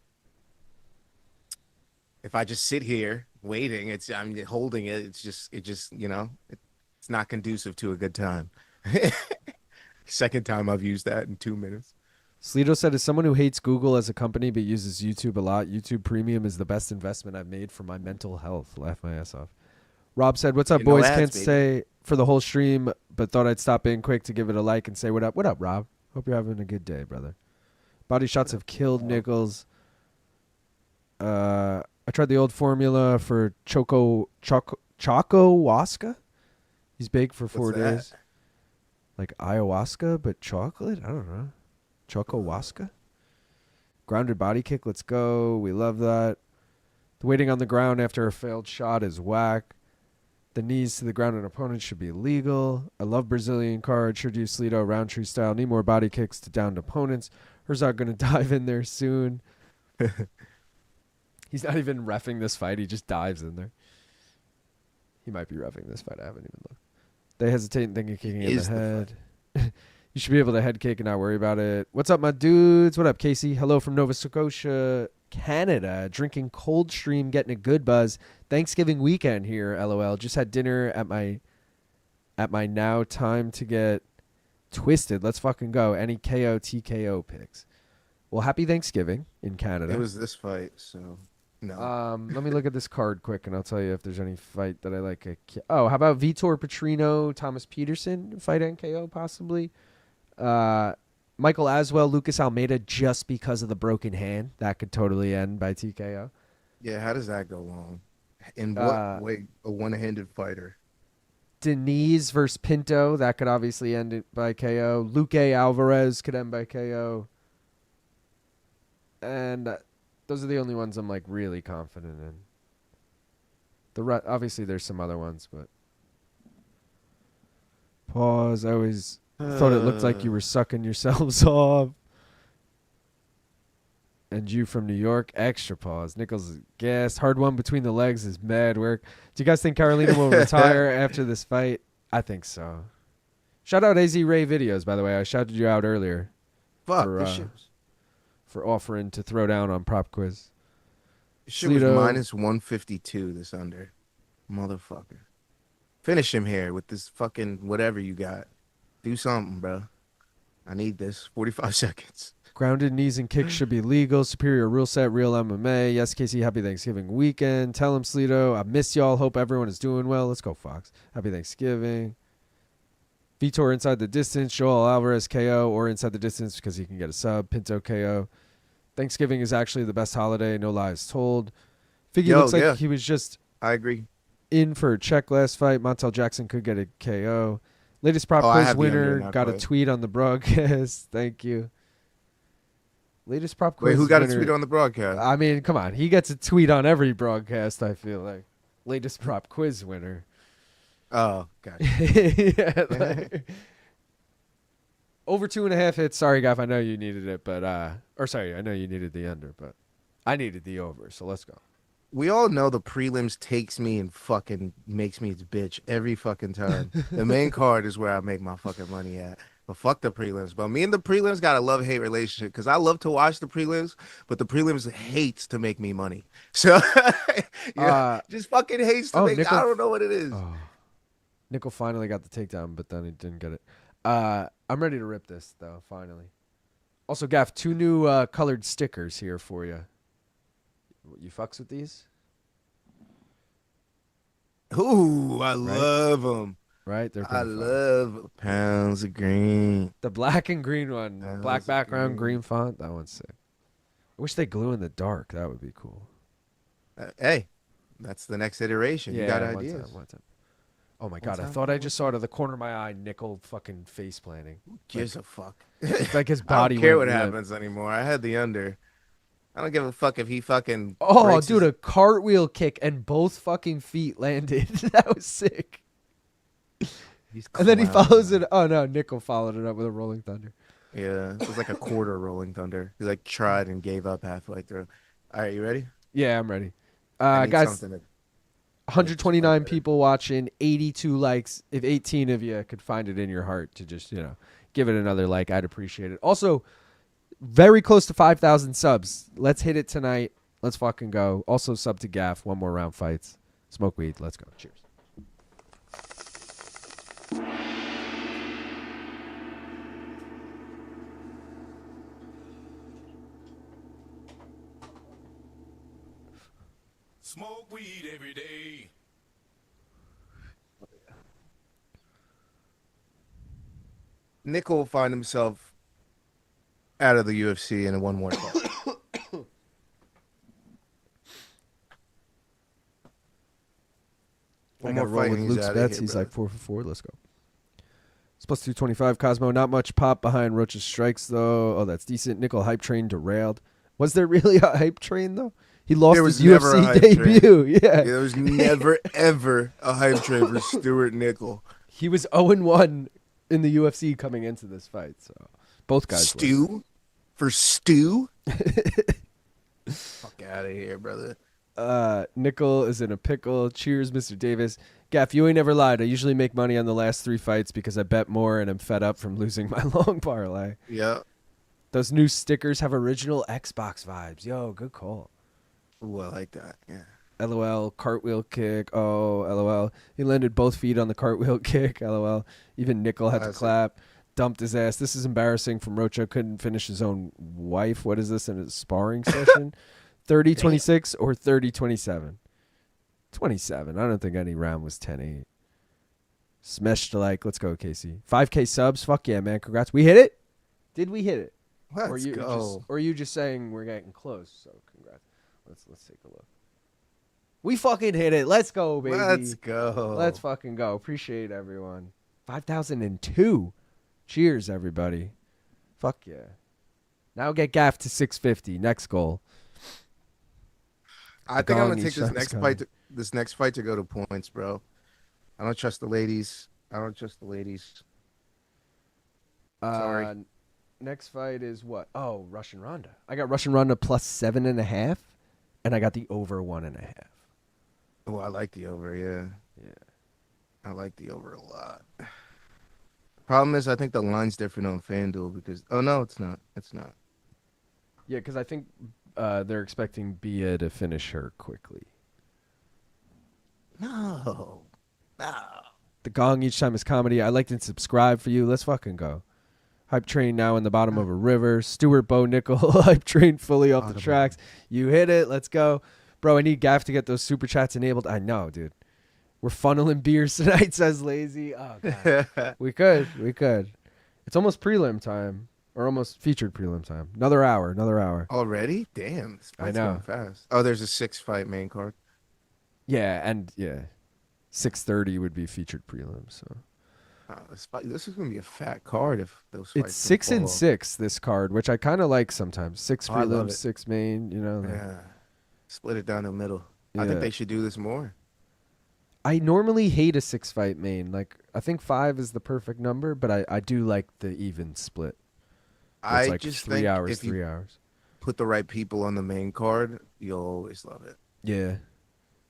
if I just sit here waiting, I'm holding it. It's not conducive to a good time. Second time I've used that in 2 minutes. Slito said, as someone who hates Google as a company but uses YouTube a lot, YouTube Premium is the best investment I've made for my mental health. Laugh my ass off. Rob said, what's up, Getting no boys? ads, Can't baby. stay for the whole stream, but thought I'd stop in quick to give it a like and say what up. What up, Rob? Hope you're having a good day, brother. Body shots have killed Nichols. I tried the old formula for Choco Waska. He's baked for 4 What's that? days. Like ayahuasca, but chocolate? I don't know. Choco Waska? Grounded body kick, let's go. We love that. The waiting on the ground after a failed shot is whack. The knees to the ground on opponents should be legal. I love Brazilian card. Sure do Slito, Roundtree style. Need more body kicks to downed opponents. Herzog going to dive in there soon. He's not even reffing this fight. He just dives in there. He might be reffing this fight. I haven't even looked. They hesitate and think of kicking in the head. You should be able to head kick and not worry about it. What's up, my dudes? What up, Casey? Hello from Nova Scotia, Canada. Drinking cold stream, getting a good buzz. Thanksgiving weekend here, LOL. Just had dinner at my now time to get twisted. Let's fucking go. Any KO, TKO picks. Well, happy Thanksgiving in Canada. It was this fight, so no. Let me look at this card quick, and I'll tell you if there's any fight that I like. How about Vitor, Petrino, Thomas Petersen fight NKO possibly? Michael Aswell, Lucas Almeida, just because of the broken hand. That could totally end by TKO. Yeah, how does that go wrong? In what way? A one-handed fighter. Denise versus Pinto. That could obviously end it by KO. Luque Alvarez could end by KO. And those are the only ones I'm like really confident in. Obviously there's some other ones, but pause. I always thought it looked like you were sucking yourselves off. And you from New York, extra pause. Nichols gassed. Hard one between the legs is mad work. Do you guys think Karolina will retire after this fight? I think so. Shout out AZ Ray Videos, by the way. I shouted you out earlier. Fuck, this shit. For offering to throw down on prop quiz. This shit was minus 152 this under. Motherfucker. Finish him here with this fucking whatever you got. Do something, bro. I need this. 45 seconds. Grounded knees and kicks should be legal. Superior rule set, real MMA. Yes, Casey, happy Thanksgiving weekend. Tell him, Sleeto, I miss y'all. Hope everyone is doing well. Let's go, Fox. Happy Thanksgiving. Vitor inside the distance. Joel Alvarez KO or inside the distance because he can get a sub. Pinto KO. Thanksgiving is actually the best holiday. No lies told. Figgy looks like he was just I agree. In for a check last fight. Montel Jackson could get a KO. Latest prop quiz winner got a tweet on the broadcast. Thank you. Latest prop quiz. Wait, who got winner. a tweet on the broadcast? I mean, come on. He gets a tweet on every broadcast, I feel like. Latest prop quiz winner. Oh, gotcha. Yeah, like, over 2.5 hits. Sorry, Gaff. I know you needed it, but I know you needed the under, but I needed the over, so let's go. We all know the prelims takes me and fucking makes me its bitch every fucking time. The main card is where I make my fucking money at. But fuck the prelims. But me and the prelims got a love-hate relationship because I love to watch the prelims, but the prelims hates to make me money. So just fucking hates to make Nicoll, I don't know what it is. Oh. Nicoll finally got the takedown, but then he didn't get it. I'm ready to rip this, though, finally. Also, Gaff, 2 new colored stickers here for you. You fucks with these? Ooh, I love them. Right? I love pounds of green. The black and green one. Pounds black background, green font. That one's sick. I wish they glue in the dark. That would be cool. Hey, that's the next iteration. Yeah, you got ideas. One time. Oh, my God. I thought I just saw out of the corner of my eye Nicoll fucking face planting. Who gives a fuck? It's like his body. I don't care what happens anymore. I had the under. I don't give a fuck if he fucking. Oh, dude, a cartwheel kick and both fucking feet landed. That was sick. And then he follows it. Oh, no. Nicoll followed it up with a rolling thunder. Yeah. It was like a quarter rolling thunder. He like tried and gave up halfway through. All right. You ready? Yeah, I'm ready. Guys, 129 people watching, 82 likes. If 18 of you could find it in your heart to just, give it another like, I'd appreciate it. Also, very close to 5,000 subs. Let's hit it tonight. Let's fucking go. Also, sub to Gaff. 1 more round fights. Smoke weed. Let's go. Cheers. Smoke weed every day. Nicoll will find himself out of the UFC in 1 more fight. One more fight with Luke's bets. He's like 4 for 4. Let's go. It's plus 225. Cosmo, not much pop behind Rocha's strikes, though. Oh, that's decent. Nicoll hype train derailed. Was there really a hype train, though? He lost his UFC debut. Yeah, there was never, ever a hype train for Stewart Nicoll. He was 0-1 in the UFC coming into this fight. So both guys. Stew? For stew? Fuck out of here, brother. Nicoll is in a pickle. Cheers, Mr. Davis. Gaff, you ain't never lied. I usually make money on the last 3 fights because I bet more and I'm fed up from losing my long parlay. Yeah. Those new stickers have original Xbox vibes. Yo, good call. Ooh, I like that. Yeah. LOL, cartwheel kick. Oh, LOL. He landed both feet on the cartwheel kick. LOL. Even Nicoll had to clap. Dumped his ass. This is embarrassing from Rocha. Couldn't finish his own wife. What is this in a sparring session? 30-26 or 30-27? 27. I don't think any round was 10-8. Smashed like. Let's go, Casey. 5K subs. Fuck yeah, man. Congrats. We hit it? Did we hit it? Let's go. Or are you just saying we're getting close? So congrats. Let's take a look. We fucking hit it. Let's go, baby. Let's go. Let's fucking go. Appreciate everyone. 5,002. Cheers, everybody. Fuck yeah. Now get gaffed to 650. Next goal. I think I'm gonna take Gong this next fight to go to points, bro. I don't trust the ladies. Sorry. Next fight is what? Oh, Russian Ronda. I got Russian Ronda plus 7.5, and I got the over 1.5. Oh, I like the over, yeah. Yeah. I like the over a lot. Problem is, I think the line's different on FanDuel because... Oh, no, it's not. It's not. Yeah, because I think they're expecting Bia to finish her quickly. No. The gong each time is comedy. I liked and subscribe for you. Let's fucking go. Hype train now in the bottom of a river. Stewart, Bo, Nicoll. Hype train fully off the tracks. You hit it. Let's go. Bro, I need Gaff to get those super chats enabled. I know, dude. We're funneling beers tonight, says Lazy. Oh, God. We could. It's almost prelim time. Or almost featured prelim time. Another hour. Already? Damn. This fight's I know. going fast. Oh, there's a 6-fight main card. Yeah, and 6:30 would be featured prelim, so. This is going to be a fat card if those fights It's 6 and 6, this card, which I kind of like sometimes. 6 I love prelims, it. 6 main, Yeah. Split it down the middle. I Yeah. think they should do this more. I normally hate a 6-fight main. Like, I think 5 is the perfect number, but I do like the even split. It's I like just 3 think hours, if 3 you hours. put the right people on the main card, you'll always love it. Yeah.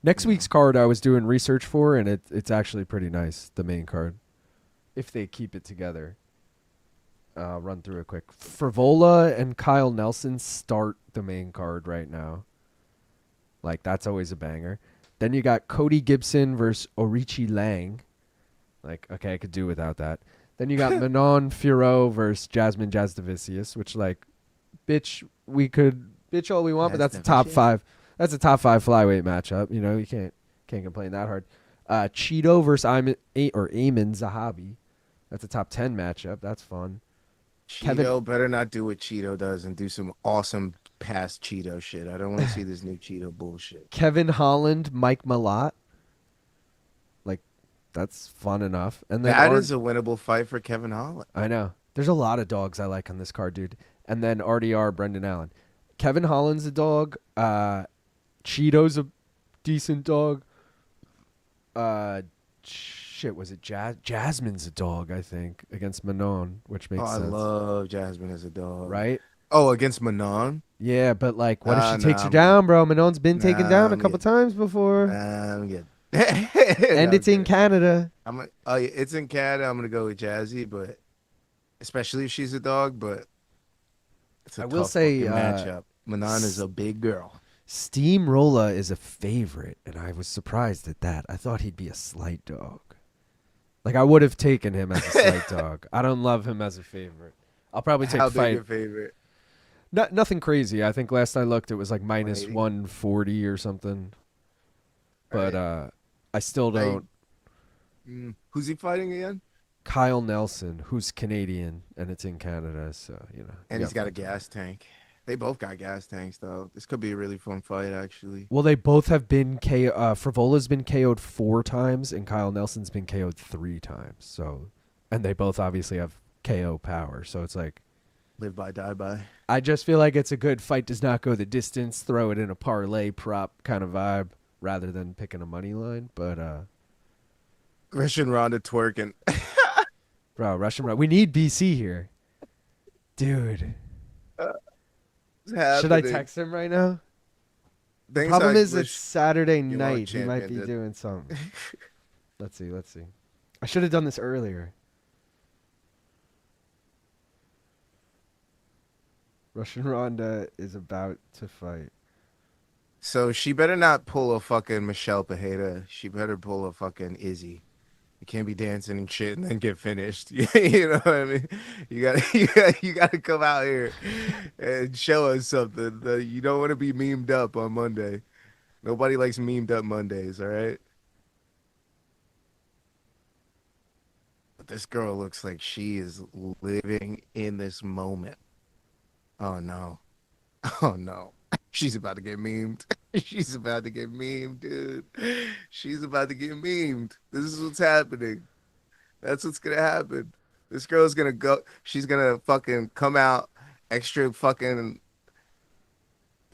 Next week's card I was doing research for, and it's actually pretty nice, the main card. If they keep it together. I'll run through it quick. Frivola and Kyle Nelson start the main card right now. Like, that's always a banger. Then you got Cody Gibson versus Orichi Lang. Like, okay, I could do without that. Then you got Manon Fiorot versus Jasmine Jazdavicius, which, like, bitch, we could bitch all we want, but that's a top 5. That's a top 5 flyweight matchup. You know, you can't complain that hard. Cheeto versus Ayman Zahabi. That's a top 10 matchup. That's fun. Cheeto better not do what Cheeto does and do some awesome past Cheeto shit. I don't want to see this new Cheeto bullshit. Kevin Holland, Mike Malott. Like, that's fun enough. And then that is a winnable fight for Kevin Holland. I know. There's a lot of dogs I like on this card, dude. And then RDR, Brendan Allen. Kevin Holland's a dog. Cheeto's a decent dog. Was it Jasmine's a dog, I think, against Manon, which makes sense. I love Jasmine as a dog. Right? Oh, against Manon? Yeah, but like, what if she takes her down, bro? Manon's been taken down a couple times before. I'm good. And it's in Canada. It's in Canada. I'm going to go with Jazzy, but especially if she's a dog, but it's a I will say matchup. Manon is a big girl. Steamrolla is a favorite, and I was surprised at that. I thought he'd be a slight dog. Like, I would have taken him as a slight dog. I don't love him as a favorite. I'll probably take How fight. big your favorite? Nothing crazy. I think last I looked, it was like minus 140 or something. But I still don't. Who's he fighting again? Kyle Nelson, who's Canadian, and it's in Canada, so, you know. And he's got a gas tank. They both got gas tanks, though. This could be a really fun fight, actually. Well, they both have been Frivola's been KO'd 4 times, and Kyle Nelson's been KO'd 3 times. So, and they both obviously have KO power. So it's like, live by, die by. I just feel like it's a good fight. Does not go the distance. Throw it in a parlay prop kind of vibe rather than picking a money line. But Russian Ronda twerking. Bro, Russian Ronda. We need BC here, dude. Should I text him right now? Problem is it's Saturday night. He might be doing something. Let's see. I should have done this earlier. Russian Ronda is about to fight. So she better not pull a fucking Michelle Pajeda. She better pull a fucking Izzy. You can't be dancing and shit and then get finished. You know what I mean? You gotta come out here and show us something. You don't want to be memed up on Monday. Nobody likes memed up Mondays, all right? But this girl looks like she is living in this moment. Oh no. Oh no. She's about to get memed. She's about to get memed, dude. She's about to get memed. This is what's happening. That's what's gonna happen. This girl's gonna go. She's gonna fucking come out extra fucking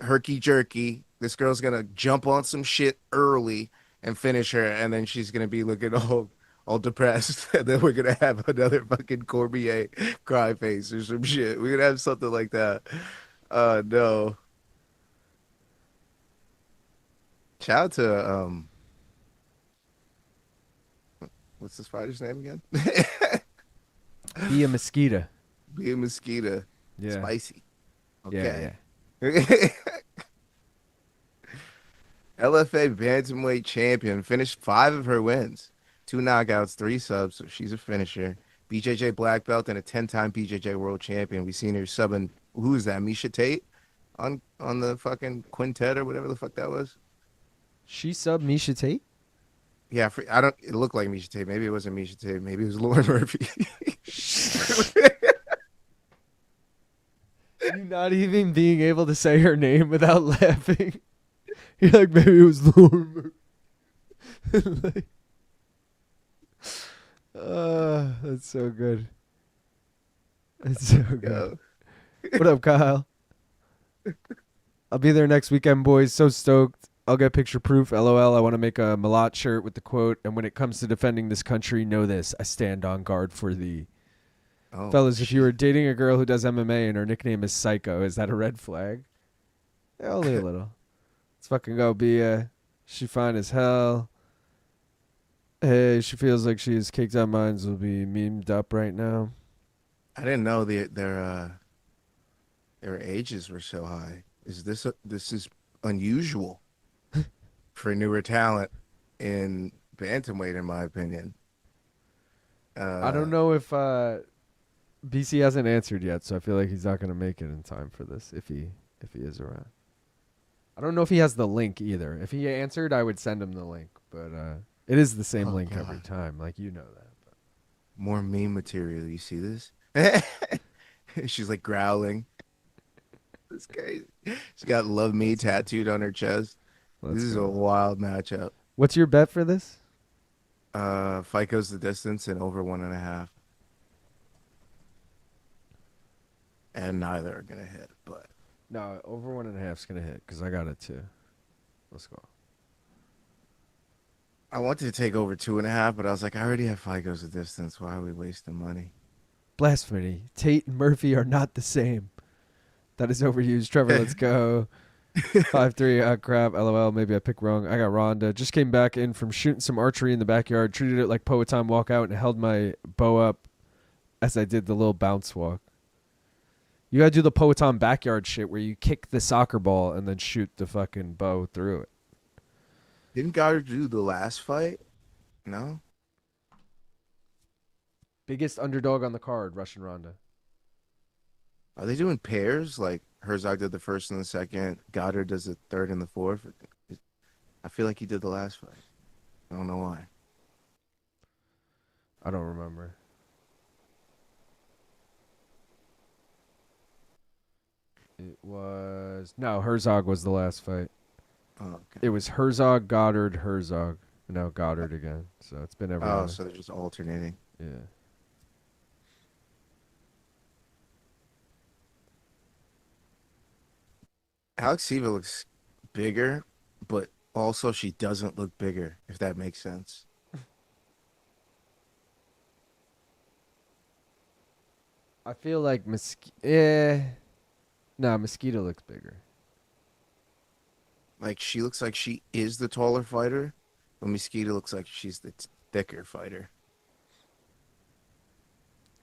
herky jerky. This girl's gonna jump on some shit early and finish her, and then she's gonna be looking all depressed. And then we're gonna have another fucking Cormier cry face or some shit. We're gonna have something like that. No. Shout out to what's this fighter's name again? Be a Mesquita. Be a Mesquita. Yeah. Spicy. Yeah, Okay. LFA bantamweight champion finished 5 of her wins, 2 knockouts, 3 subs. So she's a finisher. BJJ black belt and a 10-time BJJ world champion. We seen her subbing. Who is that? Misha Tate on the fucking quintet or whatever the fuck that was. She subbed Misha Tate? Yeah, I don't. It looked like Misha Tate. Maybe it wasn't Misha Tate. Maybe it was Lauren Murphy. You not even being able to say her name without laughing. You're like, maybe it was Lauren Murphy. That's so good. That's so good. What up, Kyle? I'll be there next weekend, boys. So stoked. I'll get picture proof. LOL. I want to make a Malat shirt with the quote. And when it comes to defending this country, know this. I stand on guard for thee. Oh, Fellas, shit. if you were dating a girl who does MMA and her nickname is Psycho, is that a red flag? Yeah, only a little. Let's fucking go, Bia. She fine as hell. Hey, she feels like she is caked on minds will be memed up right now. I didn't know their ages were so high. This is unusual for newer talent in bantamweight, in my opinion. I don't know if BC hasn't answered yet, so I feel like he's not going to make it in time for this if he is around. I don't know if he has the link either. If he answered, I would send him the link, but it is the same link every time, like you know that. But. More meme material. You see this? She's like growling. This guy, she's got "Love Me" tattooed on her chest. This is a wild matchup. What's your bet for this? Fight goes the distance and over 1.5. And neither are gonna hit, but No, over 1.5 is gonna hit because I got it too. Let's go. I wanted to take over 2.5, but I was like, I already have fight goes the distance. Why are we wasting money? Blasphemy. Tate and Murphy are not the same. That is overused. Trevor, let's go. 5-3, crap, LOL, maybe I picked wrong. I got Rhonda. Just came back in from shooting some archery in the backyard, treated it like Poetom walkout, and held my bow up as I did the little bounce walk. You gotta do the Poetom backyard shit where you kick the soccer ball and then shoot the fucking bow through it. Didn't Goddard do the last fight? No? Biggest underdog on the card, Russian Ronda. Are they doing pairs? Like Herzog did the first and the second, Goddard does the third and the fourth? I feel like he did the last fight. I don't know why. I don't remember. It was... No, Herzog was the last fight. Oh, okay. It was Herzog, Goddard, Herzog. Now Goddard again. So it's been every other. So they're just alternating. Yeah. Alekseeva looks bigger, but also she doesn't look bigger, if that makes sense. I feel like Mesquita looks bigger. Like she looks like she is the taller fighter, but Mesquita looks like she's the thicker fighter.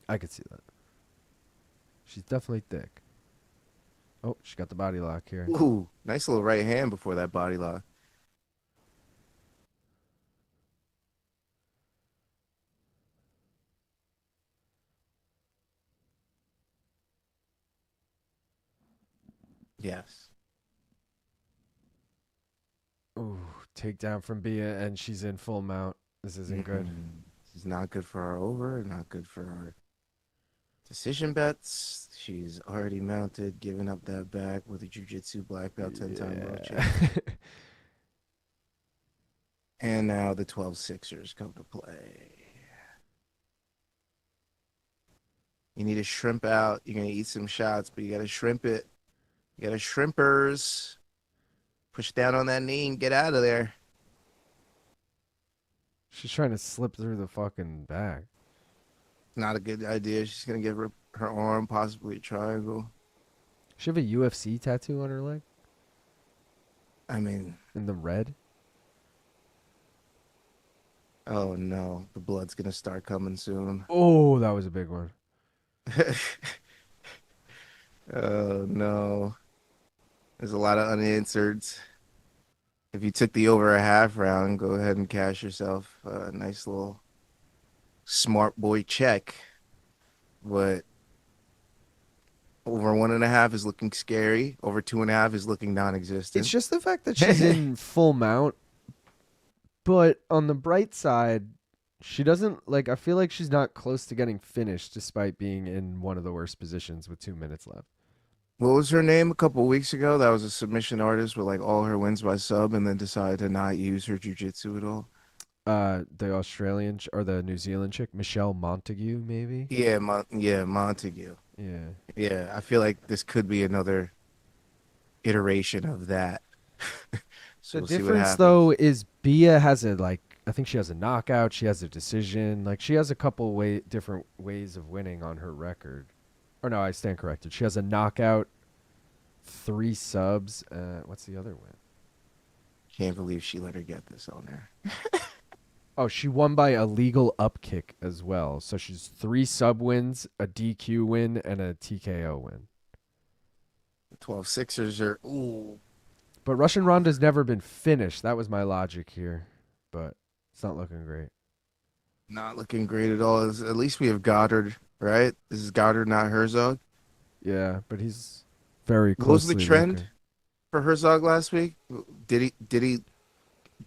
I could see that. She's definitely thick. Oh, she got the body lock here. Ooh, nice little right hand before that body lock. Yes. Ooh, takedown from Bia, and she's in full mount. This isn't good. This is not good for our over, not good for our Decision bets. She's already mounted, giving up that back with a jiu-jitsu black belt, 10-time world champ. And now the 12 Sixers come to play. You need to shrimp out. You're going to eat some shots, but you got to shrimp it. You got to shrimpers. Push down on that knee and get out of there. She's trying to slip through the fucking bag. Not a good idea. She's going to give her arm possibly a triangle. She have a UFC tattoo on her leg? I mean, in the red? Oh no, the blood's going to start coming soon. Oh, that was a big one. Oh no. There's a lot of unanswered. If you took the over a half round, go ahead and cash yourself a nice little smart boy check. But over 1.5 is looking scary. Over 2.5 is looking non-existent. It's just the fact that she's in full mount. But on the bright side, she doesn't, like, I feel like she's not close to getting finished despite being in one of the worst positions with 2 minutes left. What was her name a couple of weeks ago? That was a submission artist with like all her wins by sub and then decided to not use her jiu-jitsu at all. The Australian or the New Zealand chick, Michelle Montague, maybe? Yeah, Montague. Yeah. Yeah, I feel like this could be another iteration of that. So The we'll see what difference, happens. though, is Bia has I think she has a knockout. She has a decision. Like, she has a couple different ways of winning on her record. Or no, I stand corrected. She has a knockout, 3 subs. What's the other win? Can't believe she let her get this on there. Oh, she won by a legal upkick as well. So she's 3 sub wins, a DQ win, and a TKO win. The 12 Sixers are, ooh. But Russian Ronda's never been finished. That was my logic here. But it's not looking great. Not looking great at all. At least we have Goddard, right? This is Goddard, not Herzog. Yeah, but he's very What was closely the trend looking. for Herzog last week? Did he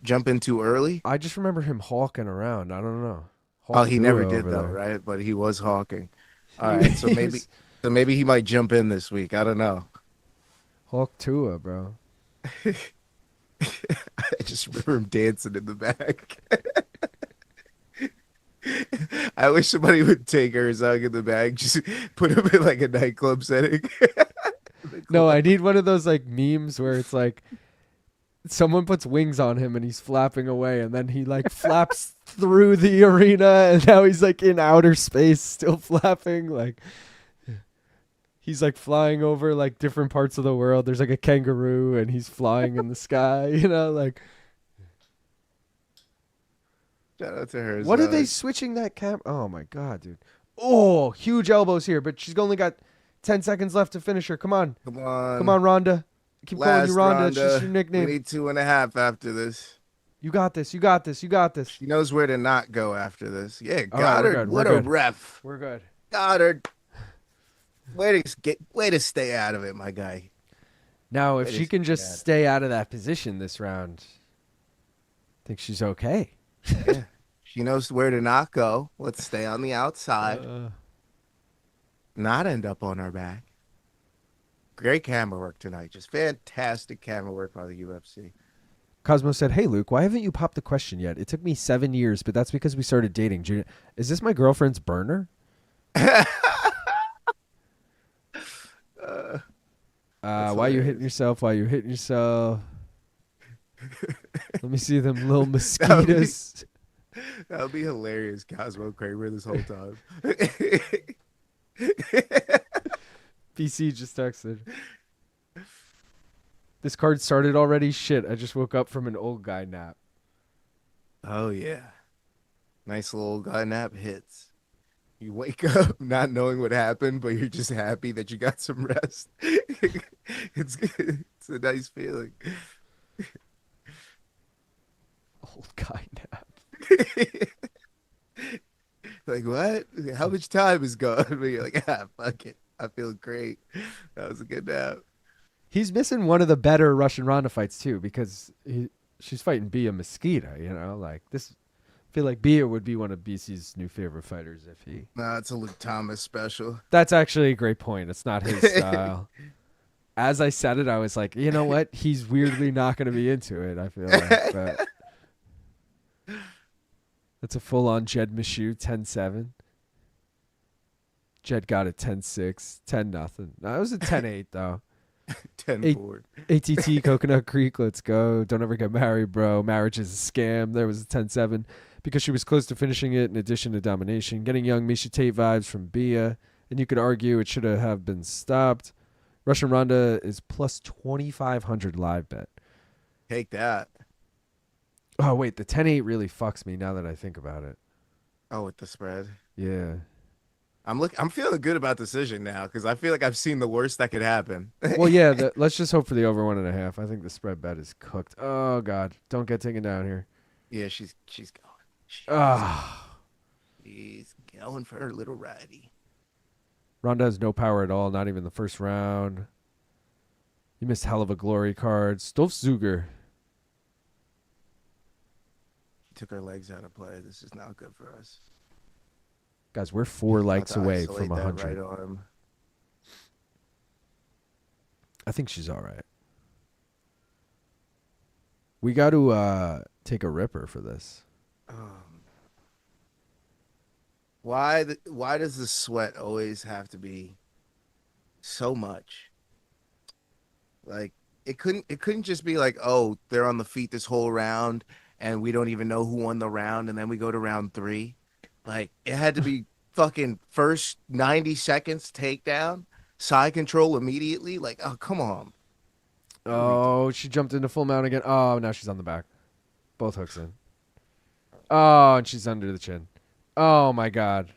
jump in too early? I just remember him hawking around. I don't know. Oh, he never Hawk did over though, there. right? But he was hawking. All right, so maybe he might jump in this week. I don't know. Hawk Tua, bro. I just remember him dancing in the back. I wish somebody would take Herzog in the bag, just put him in like a nightclub setting. No, I need one of those like memes where it's like someone puts wings on him and he's flapping away and then he like flaps through the arena and now he's like in outer space still flapping. Like he's like flying over like different parts of the world. There's like a kangaroo and he's flying in the sky, you know, like Shout out to Herzog. what are they switching that camera? Oh my god, dude. Oh, huge elbows here, but she's only got 10 seconds left to finish her. Come on. Come on. Come on, Rhonda. Keep calling you Rhonda. It's just your We nickname. need 2.5 after this. You got this. You got this. You got this. She knows where to not go after this. Yeah, All right, we're Goddard. good, What we're a good. ref. We're good. Goddard. Way to stay out of it, my guy. Now, if It she is can just bad. stay out of that position this round, I think she's okay. Yeah. She knows where to not go. Let's stay on the outside. Not end up on our back. Great camera work tonight. Just fantastic camera work by the UFC. Cosmo said, "Hey, Luke, why haven't you popped the question yet? It took me 7 years, but that's because we started dating. Is this my girlfriend's burner? Why you hitting yourself? Why you hitting yourself? Let me see them little mosquitoes." That would be hilarious, Cosmo Kramer, this whole time. BC just texted. This card started already? Shit, I just woke up from an old guy nap. Oh, yeah. Nice little guy nap hits. You wake up not knowing what happened, but you're just happy that you got some rest. It's good. It's a nice feeling. Old guy nap. Like, what? How much time is gone? But you're like, fuck it. I feel great. That was a good nap. He's missing one of the better Russian Ronda fights too, because she's fighting Bia Mesquita. You know, like this feel like Bia would be one of BC's new favorite fighters if he. Nah, it's a Luke Thomas special. That's actually a great point. It's not his style. As I said it, I was like, you know what? He's weirdly not going to be into it. I feel like, but that's a full-on Jed Mishu 10-7. Jed got it 10-6, 10-0. No, it was a 10-8 though. 10-4. ATT Coconut Creek, let's go. Don't ever get married, bro. Marriage is a scam. There was a 10-7 because she was close to finishing it in addition to domination. Getting young Misha Tate vibes from Bia, and you could argue it should have been stopped. Russian Ronda is plus 2,500 live bet. Take that. Oh, wait, the 10-8 really fucks me now that I think about it. Oh, with the spread. Yeah. I'm feeling good about decision now because I feel like I've seen the worst that could happen. Well, yeah, let's just hope for the over 1.5. I think the spread bet is cooked. Oh, God. Don't get taken down here. Yeah, she's going. She's going for her little righty. Ronda has no power at all, not even the first round. You missed hell of a glory card. Stolfzuger. Took her legs out of play. This is not good for us. Guys, we're 4 likes About to away isolate from that 100. right arm. I think she's all right. We got to take a ripper for this. Why does the sweat always have to be so much? Like it couldn't just be like, oh, they're on the feet this whole round and we don't even know who won the round and then we go to round 3. Like it had to be fucking first 90 seconds takedown, side control immediately. Like, oh, come on. Oh, she jumped into full mount again. Oh, now she's on the back. Both hooks in. Oh, and she's under the chin. Oh, my God.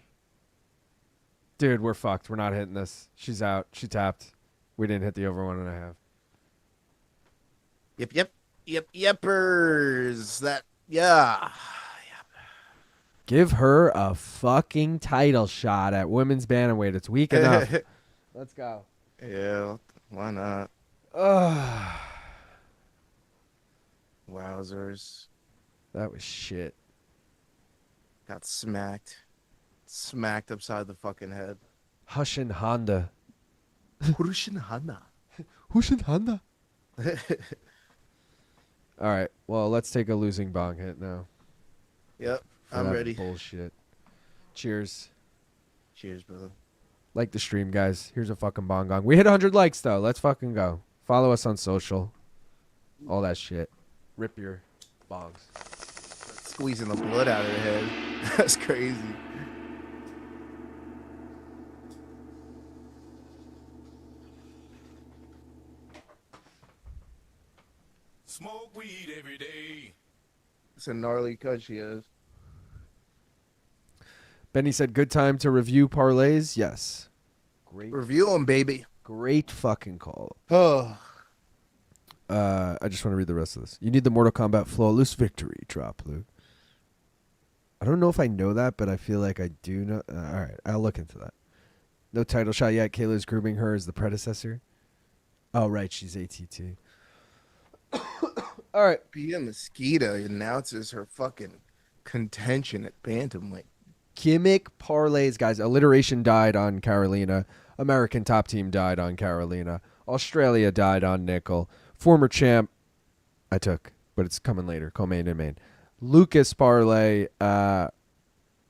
Dude, we're fucked. We're not hitting this. She's out. She tapped. We didn't hit the over 1.5. Yepers. Yeah. Give her a fucking title shot at women's bantamweight. It's weak enough. Let's go. Yeah, why not? Wowzers. That was shit. Got smacked. Smacked upside the fucking head. Hushin Honda. Hushin Hana. Hushin Honda. All right. Well, let's take a losing bong hit now. Yep, For I'm that ready. Bullshit. Cheers. Cheers, brother. Like the stream, guys. Here's a fucking bong gong. We hit 100 likes, though. Let's fucking go. Follow us on social. All that shit. Rip your bongs. Squeezing the blood out of the head. That's crazy. Smoke weed every day. It's a gnarly cut she has. Benny said, good time to review parlays. Yes. Review them, baby. Great fucking call. Oh. I just want to read the rest of this. You need the Mortal Kombat Flawless Victory drop, Luke. I don't know if I know that, but I feel like I do know. All right, I'll look into that. No title shot yet. Kayla's grooming her as the predecessor. Oh, right. She's ATT. All right. Bia Mesquita announces her fucking contention at bantamweight. Gimmick parlays, guys. Alliteration died on Karolina. American Top Team died on Karolina. Australia died on Nicoll. Former champ, I took, but it's coming later. Co-main and main. Lucas parlay.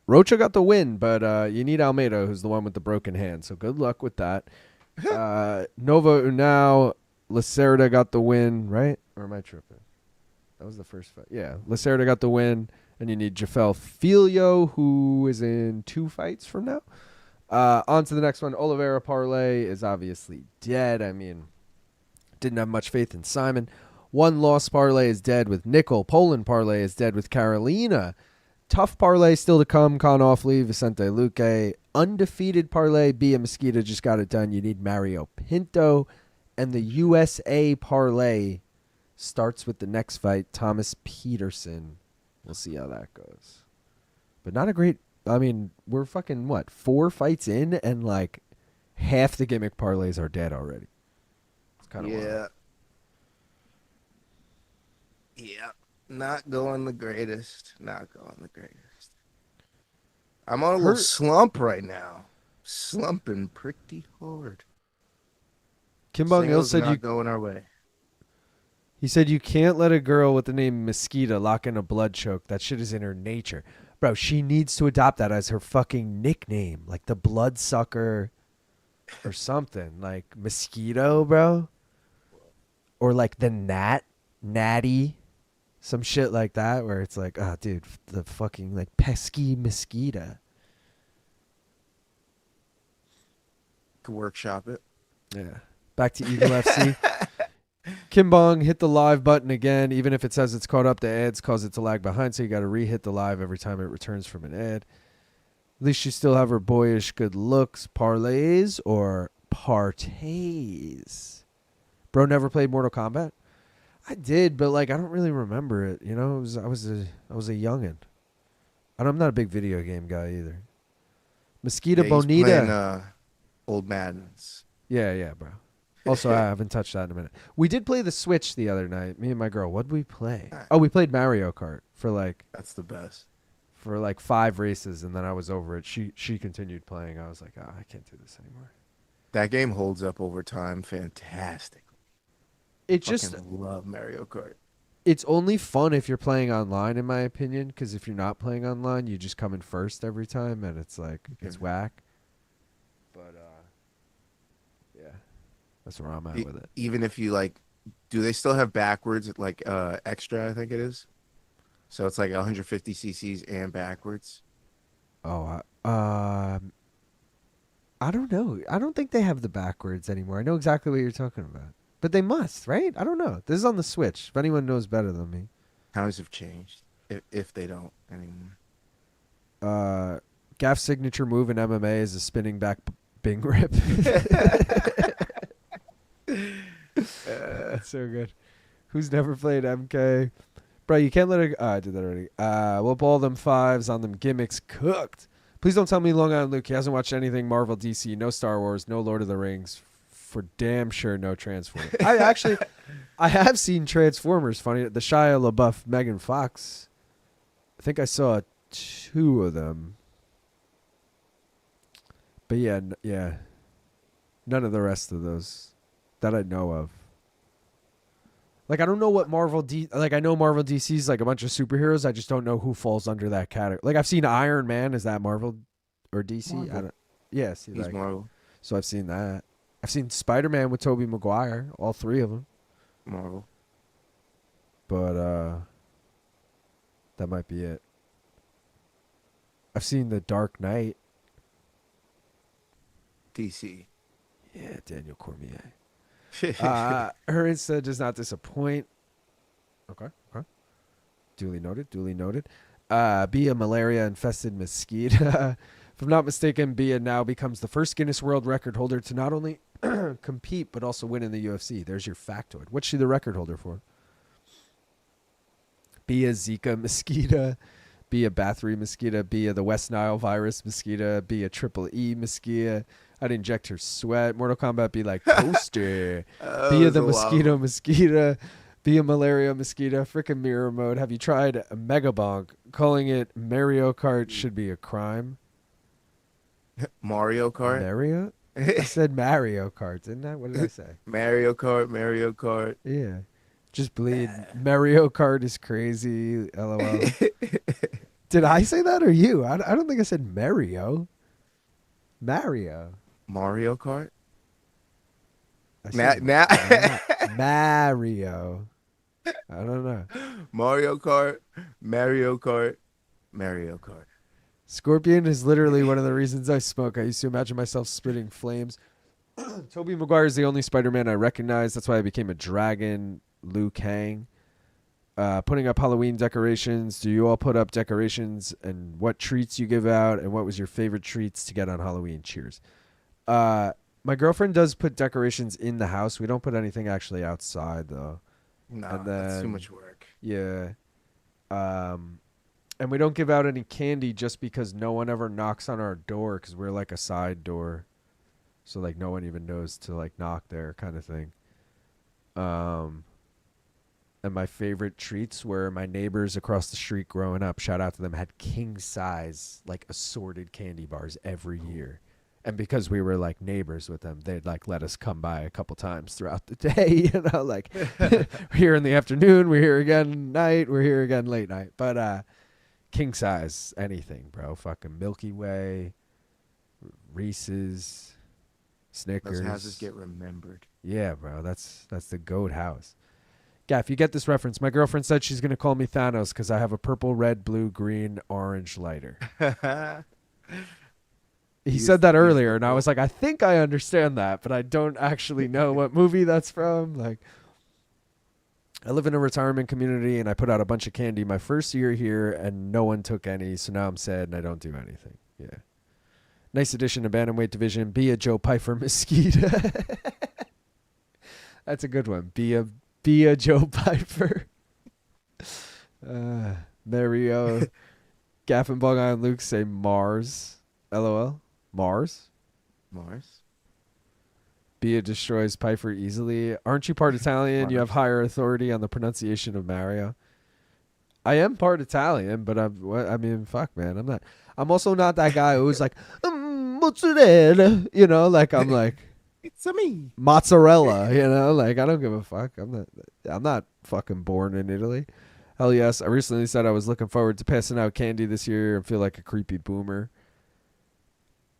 Rocha got the win, but you need Almeida, who's the one with the broken hand. So good luck with that. Nova Unao. Lacerda got the win, right? Or am I tripping? That was the first fight. Yeah, Lacerda got the win. And you need Jafel Filho, who is in 2 fights from now. On to the next one. Oliveira parlay is obviously dead. I mean, didn't have much faith in Saimon. 1 loss parlay is dead with Nicoll. Poland parlay is dead with Karolina. Tough parlay still to come. Kaan Ofli, Vicente Luque. Undefeated parlay. Bia Mesquita just got it done. You need Mario Pinto. And the USA parlay starts with the next fight. Thomas Petersen. We'll see how that goes. But not a great... I mean, we're fucking, 4 fights in, and, half the gimmick parlays are dead already. It's kind of wild. Yeah. Not going the greatest. Not going the greatest. I'm on a Her- little slump right now. Slumping pretty hard. Kim Bong-il Singles said not going our way. he said you can't let a girl with the name Mesquita lock in a blood choke. That shit is in her nature. Bro, she needs to adopt that as her fucking nickname. Like the bloodsucker or something. Like Mosquito, bro. Or like the Natty. Some shit like that where it's like, oh, dude, the fucking like pesky mosquito. Could workshop it. Yeah. Back to Eagle FC. Kim Bong hit the live button again, even if it says it's caught up. The ads cause it to lag behind, so you got to re-hit the live every time it returns from an ad. At least you still have her boyish good looks. Parlays or partays? Bro never played Mortal Kombat? I did, but like I don't really remember it. You know, I was a youngin. And I'm not a big video game guy either. Mosquito He's Bonita. playing, old Maddens. Yeah, bro. Also, I haven't touched that in a minute. We did play the Switch the other night. Me and my girl. What did we play? Oh, we played Mario Kart for like That's the best. 5 races, and then I was over it. She continued playing. I was like, oh, I can't do this anymore. That game holds up over time. Fantastic. It just Fucking love Mario Kart. it's only fun if you're playing online, in my opinion. Because if you're not playing online, you just come in first every time, and it's like it's whack. But yeah, that's where I'm at with it. Even if you like, do they still have backwards like extra? I think it is. So it's like 150 cc's and backwards. Oh, I don't know. I don't think they have the backwards anymore. I know exactly what you're talking about. But they must, right? I don't know. This is on the Switch. If anyone knows better than me. Times have changed. If they don't anymore. Gaff's signature move in MMA is a spinning back Bing rip. That's so good. Who's never played MK? Bro, you can't let it... I did that already. We'll ball them fives on them gimmicks cooked. Please don't tell me Long Island Luke. He hasn't watched anything Marvel, DC, no Star Wars, no Lord of the Rings. For damn sure, no Transformers. I have seen Transformers. Funny, the Shia LaBeouf, Megan Fox. I think I saw 2 of them. But yeah, none of the rest of those that I know of. Like I don't know what like I know Marvel DC is like a bunch of superheroes. I just don't know who falls under that category. Like I've seen Iron Man. Is that Marvel or DC? Marvel. I don't. Yes, He's Marvel. So I've seen that. I've seen Spider-Man with Tobey Maguire, all 3 of them. Marvel. But that might be it. I've seen The Dark Knight. DC. Yeah, Daniel Cormier. Her Insta does not disappoint. Okay. Duly noted. Be a malaria-infested mosquito. If I'm not mistaken, Bia now becomes the first Guinness World Record holder to not only compete but also win in the UFC. There's your factoid. What's she the record holder for? Bia Zika mosquito, Bia Bathory mosquito, Bia the West Nile virus mosquito, Bia Triple E mosquito. I'd inject her sweat. Mortal Kombat be like poster. Bia the mosquito, Bia malaria mosquito. Frickin' mirror mode. Have you tried a Mega Bonk? Calling it Mario Kart should be a crime. Mario Kart. Mario? I said Mario Kart, didn't I? What did I say? Mario Kart. Yeah. Just bleed. Mario Kart is crazy. LOL. Did I say that or you? I don't think I said Mario. Mario. Mario Kart. I said Mario. I don't know. Mario Kart. Scorpion is literally one of the reasons I smoke. I used to imagine myself spitting flames. Tobey Maguire is the only Spider-Man I recognize. That's why I became a dragon. Liu Kang. Putting up Halloween decorations. Do you all put up decorations? And what treats you give out? And what was your favorite treats to get on Halloween? Cheers. My girlfriend does put decorations in the house. We don't put anything actually outside, though. No, that's too much work. Yeah. And we don't give out any candy just because no one ever knocks on our door because we're like a side door. So, like, no one even knows to, like, knock there kind of thing. And my favorite treats were my neighbors across the street growing up. Shout out to them. Had king size, like assorted candy bars every year. And because we were like neighbors with them, they'd like let us come by a couple times throughout the day. You know, like we're here in the afternoon, we're here again night, we're here again late night. But king size, anything, bro. Fucking Milky Way, Reese's, Snickers. Those houses get remembered. Yeah, bro. That's the goat house. Yeah, if you get this reference, my girlfriend said she's going to call me Thanos because I have a purple, red, blue, green, orange lighter. He said that earlier, and I was like, I think I understand that, but I don't actually know what movie that's from. Like, I live in a retirement community, and I put out a bunch of candy my first year here, and no one took any, so now I'm sad, and I don't do anything. Yeah. Nice addition to Bantamweight division. Be a Joe Pfeiffer Mesquita. That's a good one. Be a Joe Pfeiffer. Mario, Gaff and Bug Eye and Luke say Mars. LOL. Mars. Bia destroys Pfeiffer easily. Aren't you part Italian? Mars. You have higher authority on the pronunciation of Mario. I am part Italian, but I mean, fuck, man. I'm not. I'm also not that guy who's like, mozzarella. You know, like I'm like. It's a me. Mozzarella, you know, like I don't give a fuck. I'm not fucking born in Italy. Hell yes. I recently said I was looking forward to passing out candy this year and feel like a creepy boomer.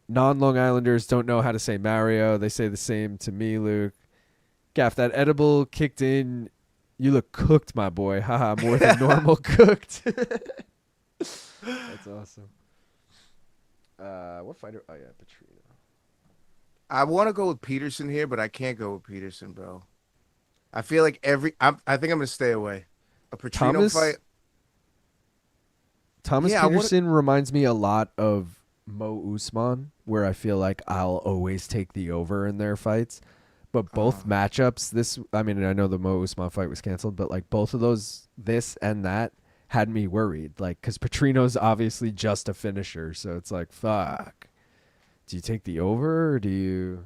Non-Long Islanders don't know how to say Mario. They say the same to me, Luke. Gaff, that edible kicked in. You look cooked, my boy. Haha, more than normal cooked. That's awesome. What fighter? Oh, yeah, Petrino. I want to go with Petersen here, but I can't go with Petersen, bro. I feel like I think I'm going to stay away. A Petrino fight. Thomas Petersen reminds me a lot of Mo Usman, where I feel like I'll always take the over in their fights. But both matchups, I know the Mo Usman fight was canceled, but like both of those, this and that, had me worried. Like, because Petrino's obviously just a finisher, so it's like, fuck. Do you take the over or do you?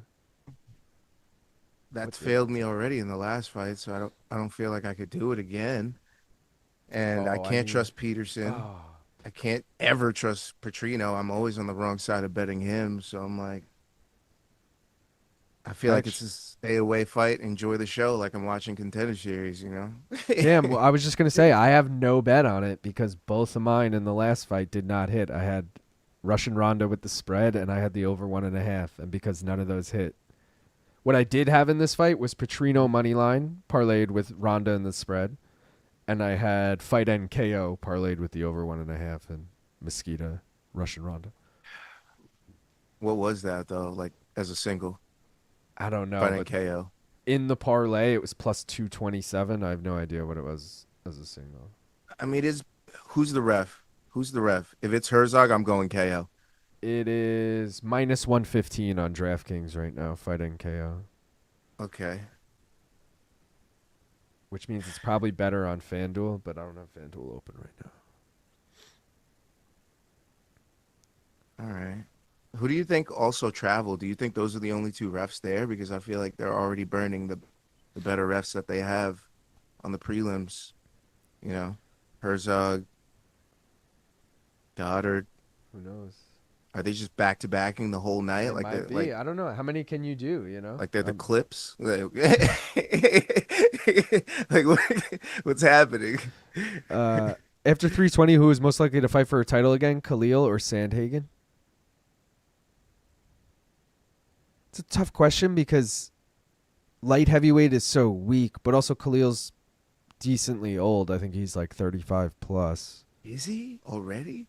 That's failed me already in the last fight, so I don't feel like I could do it again. And I can't trust Petersen. Oh. I can't ever trust Petrino. I'm always on the wrong side of betting him, so I'm like, I feel like it's a stay away fight. Enjoy the show, like I'm watching Contender Series, you know. Damn, well, I was just gonna say I have no bet on it because both of mine in the last fight did not hit. I had Russian Ronda with the spread, and I had the over 1.5, and because none of those hit. What I did have in this fight was Petrino money line parlayed with Ronda in the spread, and I had fight end KO parlayed with the over 1.5 and Mesquita Russian Ronda. What was that though? Like as a single? I don't know. Fight end KO. In the parlay, it was plus 227. I have no idea what it was as a single. I mean, who's the ref? Who's the ref? If it's Herzog, I'm going KO. It is minus 115 on DraftKings right now, fighting KO. Okay. Which means it's probably better on FanDuel, but I don't have FanDuel open right now. All right. Who do you think also traveled? Do you think those are the only two refs there? Because I feel like they're already burning the better refs that they have on the prelims. You know, Herzog, Goddard. Who knows? Are they just back-to-backing the whole night? It might be. Like, I don't know. How many can you do, you know? Like they're the clips? Like, what's happening? After 320, who is most likely to fight for a title again, Khalil or Sandhagen? It's a tough question because light heavyweight is so weak, but also Khalil's decently old. I think he's like 35 plus. Is he already?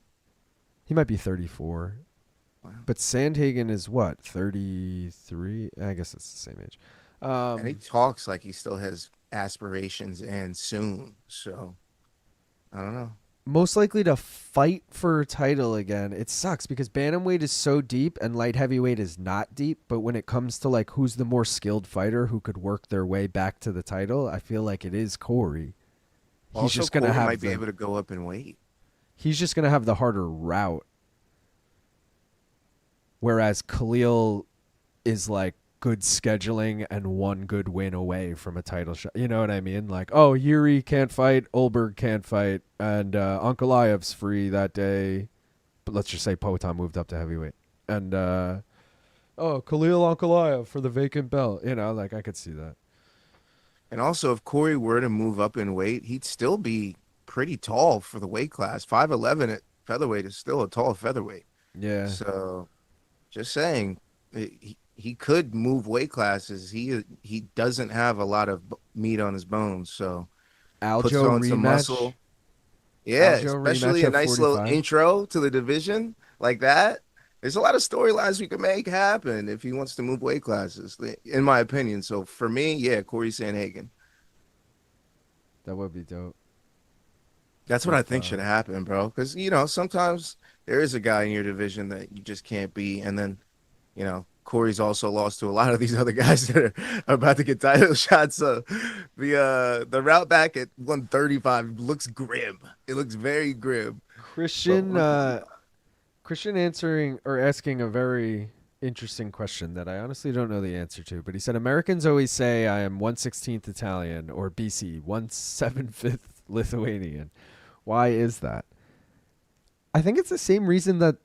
He might be 34. Wow. But Sandhagen is what, 33? I guess it's the same age. And he talks like he still has aspirations and soon. So, I don't know. Most likely to fight for a title again. It sucks because bantamweight is so deep and light heavyweight is not deep. But when it comes to like who's the more skilled fighter who could work their way back to the title, I feel like it is Corey. He's Also, just gonna Corey have might be able to go up in weight. He's just gonna have the harder route. Whereas Khalil is like good scheduling and one good win away from a title shot. You know what I mean? Like, oh, Yuri can't fight, Olberg can't fight, and Ankalaev's free that day. But let's just say Poatan moved up to heavyweight. And, Khalil Ankalaev for the vacant belt. You know, like, I could see that. And also, if Corey were to move up in weight, he'd still be pretty tall for the weight class. 5'11" at featherweight is still a tall featherweight. Yeah. So, just saying, he could move weight classes. He doesn't have a lot of meat on his bones, so puts Aljo on rematch. some muscle. Yeah, Aljo especially rematch a at nice little 45. intro to the division like that. There's a lot of storylines we could make happen if he wants to move weight classes, in my opinion. So for me, yeah, Corey Sandhagen. That would be dope. That's what I think should happen, bro. Because, sometimes there is a guy in your division that you just can't beat. And then, Corey's also lost to a lot of these other guys that are about to get title shots. So the route back at 135 looks grim. It looks very grim. Christian asking a very interesting question that I honestly don't know the answer to. But he said, Americans always say I am 1/16th Italian or BC, 1/7/5 Lithuanian. Why is that? I think it's the same reason that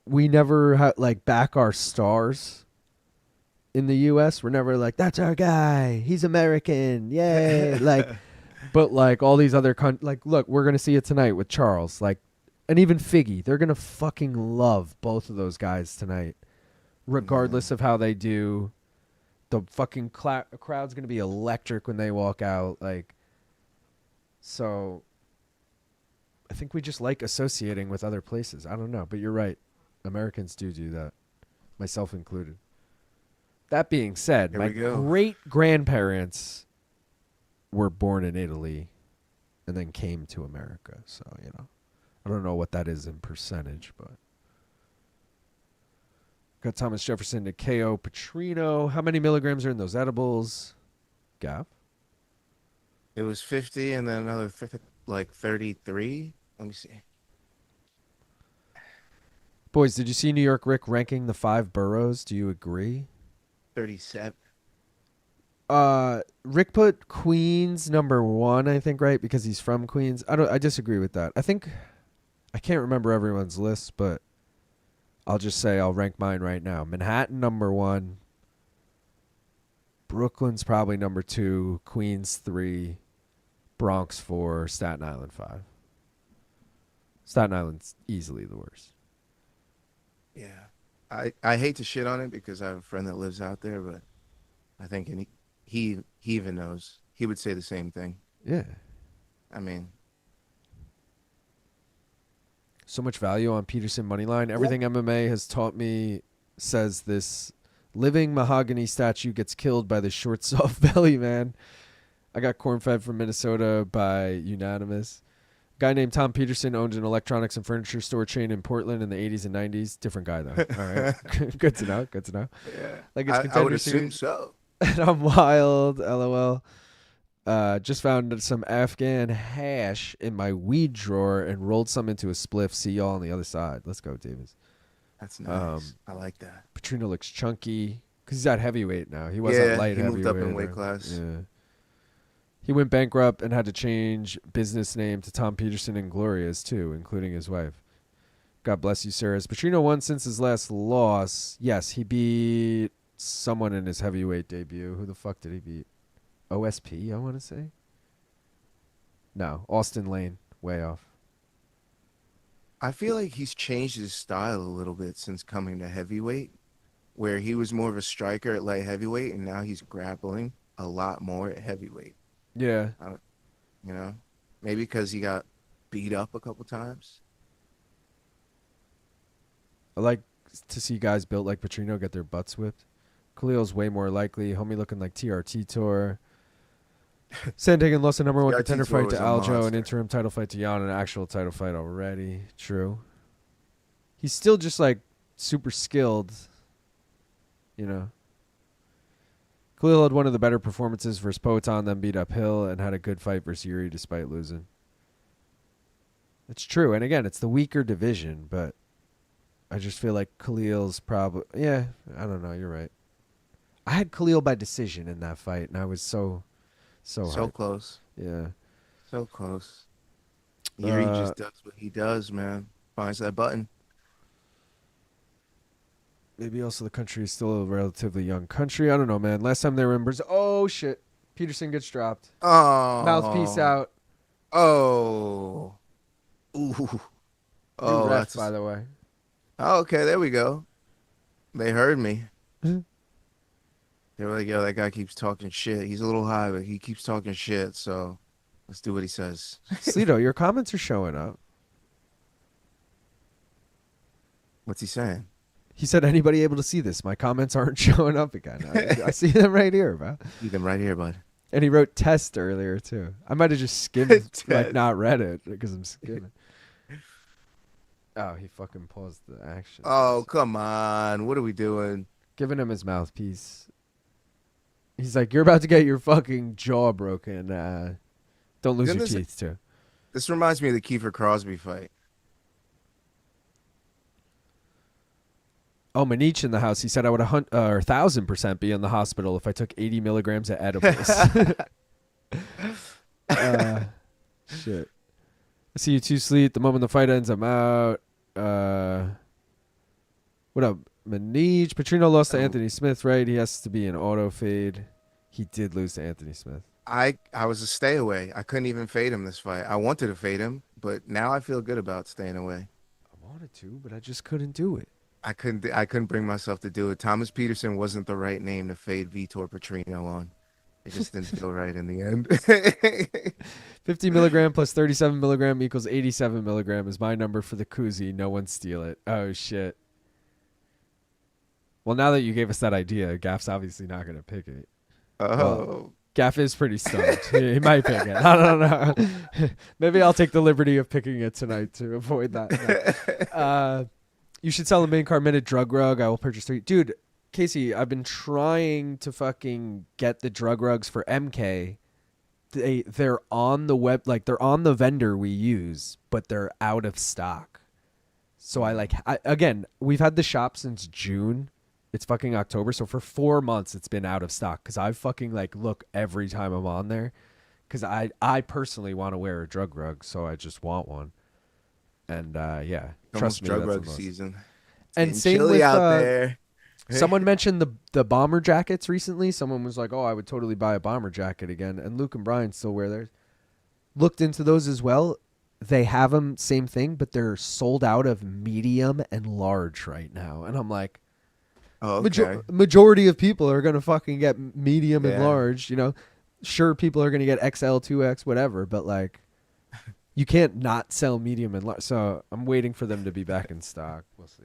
we never back our stars in the U.S. We're never like, that's our guy. He's American. Yay. But all these other look, we're going to see it tonight with Charles. And even Figgy. They're going to fucking love both of those guys tonight, regardless of how they do. The fucking crowd's going to be electric when they walk out. So I think we just like associating with other places. I don't know, but you're right. Americans do that, myself included. That being said, my great-grandparents were born in Italy and then came to America. So, I don't know what that is in percentage, but. Got Thomas Jefferson to KO Petrino. How many milligrams are in those edibles? Gav? It was 50 and then another 50, 33. Let me see. Boys, did you see New York Rick ranking the 5 boroughs? Do you agree? 37. Rick put Queens number 1, I think, right? Because he's from Queens. I disagree with that. I can't remember everyone's list, but I'll just say I'll rank mine right now. Manhattan number 1. Brooklyn's probably number 2. Queens 3. Bronx 4. Staten Island 5. Staten Island's easily the worst. Yeah. I hate to shit on it because I have a friend that lives out there, but I think he even knows. He would say the same thing. Yeah. I mean, so much value on Petersen moneyline. Everything MMA has taught me says this living mahogany statue gets killed by the short, soft belly, man. I got corn-fed from Minnesota by unanimous. Guy named Tom Petersen owned an electronics and furniture store chain in Portland in the 80s and 90s. Different guy, though. All right. Good to know. Yeah. I would assume so. And I'm wild, LOL. Just found some Afghan hash in my weed drawer and rolled some into a spliff. See y'all on the other side. Let's go, Davis. That's nice. I like that. Petrino looks chunky because he's at heavyweight now. He wasn't light heavyweight. He moved up in weight class. Yeah. He went bankrupt and had to change business name to Tom Petersen and Glorious, too, including his wife. God bless you, sir. Has Petrino won since his last loss? Yes, he beat someone in his heavyweight debut. Who the fuck did he beat? OSP, I want to say? No, Austin Lane. Way off. I feel like he's changed his style a little bit since coming to heavyweight, where he was more of a striker at light heavyweight, and now he's grappling a lot more at heavyweight. Yeah. Maybe because he got beat up a couple times. I like to see guys built like Petrino get their butts whipped. Khalil's way more likely. Homie looking like TRT Tour. Sandhagen lost a number 1 contender fight to Aljo, an interim title fight to Jan, an actual title fight already. True. He's still just super skilled, Khalil had one of the better performances versus Poatan, then beat up Hill, and had a good fight versus Yuri despite losing. It's true. And again, it's the weaker division, but I just feel like Khalil's probably... Yeah, I don't know. You're right. I had Khalil by decision in that fight, and I was so hyped. close. Yeah. So close. Erie Uh, just does what he does, man. Finds that button. Maybe also the country is still a relatively young country. I don't know, man. Last time they were in Brazil. Oh, shit. Petersen gets dropped. Mouthpiece Oh. out. Oh. Ooh. New Oh, ref, that's by the way. oh, okay, there we go. They heard me. Mhm. They were like, yo, that guy keeps talking shit. He's a little high, but he keeps talking shit, so let's do what he says. Sleeto, your comments are showing up. What's he saying? He said, anybody able to see this? My comments aren't showing up again. I see them right here, bro. See them right here, bud. And he wrote test earlier, too. I might have just skimmed, like, not read it because I'm skimming. Oh, he fucking paused the action. Oh, come on. What are we doing? Giving him his mouthpiece. He's like, you're about to get your fucking jaw broken. Don't lose your teeth, too. This reminds me of the Kiefer Crosby fight. Oh, Manich in the house. He said I would 1,000% be in the hospital if I took 80 milligrams of edibles. Shit. I see you two sleep. The moment the fight ends, I'm out. What up, Manich? Petrino lost to Anthony Smith, right? He has to be an auto fade. He did lose to Anthony Smith. I was a stay away. I couldn't even fade him this fight. I wanted to fade him, but now I feel good about staying away. I wanted to, but I just couldn't do it. I couldn't bring myself to do it. Thomas Petersen wasn't the right name to fade Vitor Petrino on. It just didn't feel right in the end. 50 milligram plus 37 milligram equals 87 milligram is my number for the koozie. No one steal it. Oh, shit. Well, now that you gave us that idea, Gaff's obviously not going to pick it. Oh. Well, Gaff is pretty stoned. He might pick it. I don't know. Maybe I'll take the liberty of picking it tonight to avoid that. No. You should sell the main card minute drug rug. I will purchase 3. Dude, Casey, I've been trying to fucking get the drug rugs for MK. They're on the web, like they're on the vendor we use, but they're out of stock. So again, we've had the shop since June. It's fucking October. So for 4 months, it's been out of stock because I fucking look every time I'm on there because I personally want to wear a drug rug. So I just want one. And yeah, trust me, drug that's rug season. And It's same chilly with out there. someone mentioned the bomber jackets recently. Someone was like, "Oh, I would totally buy a bomber jacket again." And Luke and Brian still wear theirs. Looked into those as well. They have them, same thing, but they're sold out of medium and large right now. And I'm like, Oh, okay. majority of people are gonna fucking get medium and Yeah. large. You know, sure, people are gonna get XL, 2X, whatever, but like. You can't not sell medium and large. So I'm waiting for them to be back in stock. We'll see.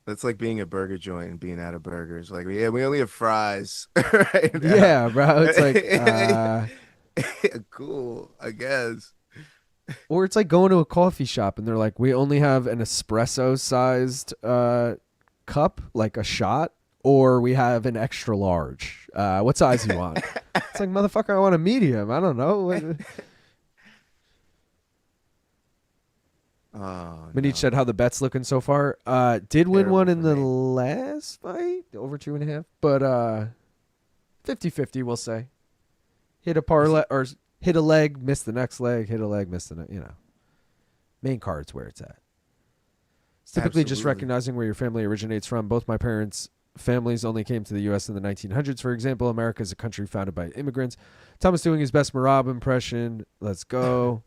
That's like being a burger joint and being out of burgers. Like, yeah, we only have fries right now. Yeah, bro. It's like, cool, I guess. or it's like going to a coffee shop and they're like, we only have an espresso sized cup, like a shot, or we have an extra large. What size you want? It's like, motherfucker, I want a medium. I don't know. Oh, Manich no. said how the bet's looking so far. Did win Terrible one in for the me. last fight, over 2.5, but 50-50, we'll say. Hit a parlay or hit a leg, miss the next leg, hit a leg, miss the next. You know, main card's where it's at. It's typically just Absolutely. recognizing where your family originates from. Both my parents' families only came to the U.S. in the 1900s. For example, America is a country founded by immigrants. Thomas doing his best Marab impression. Let's go.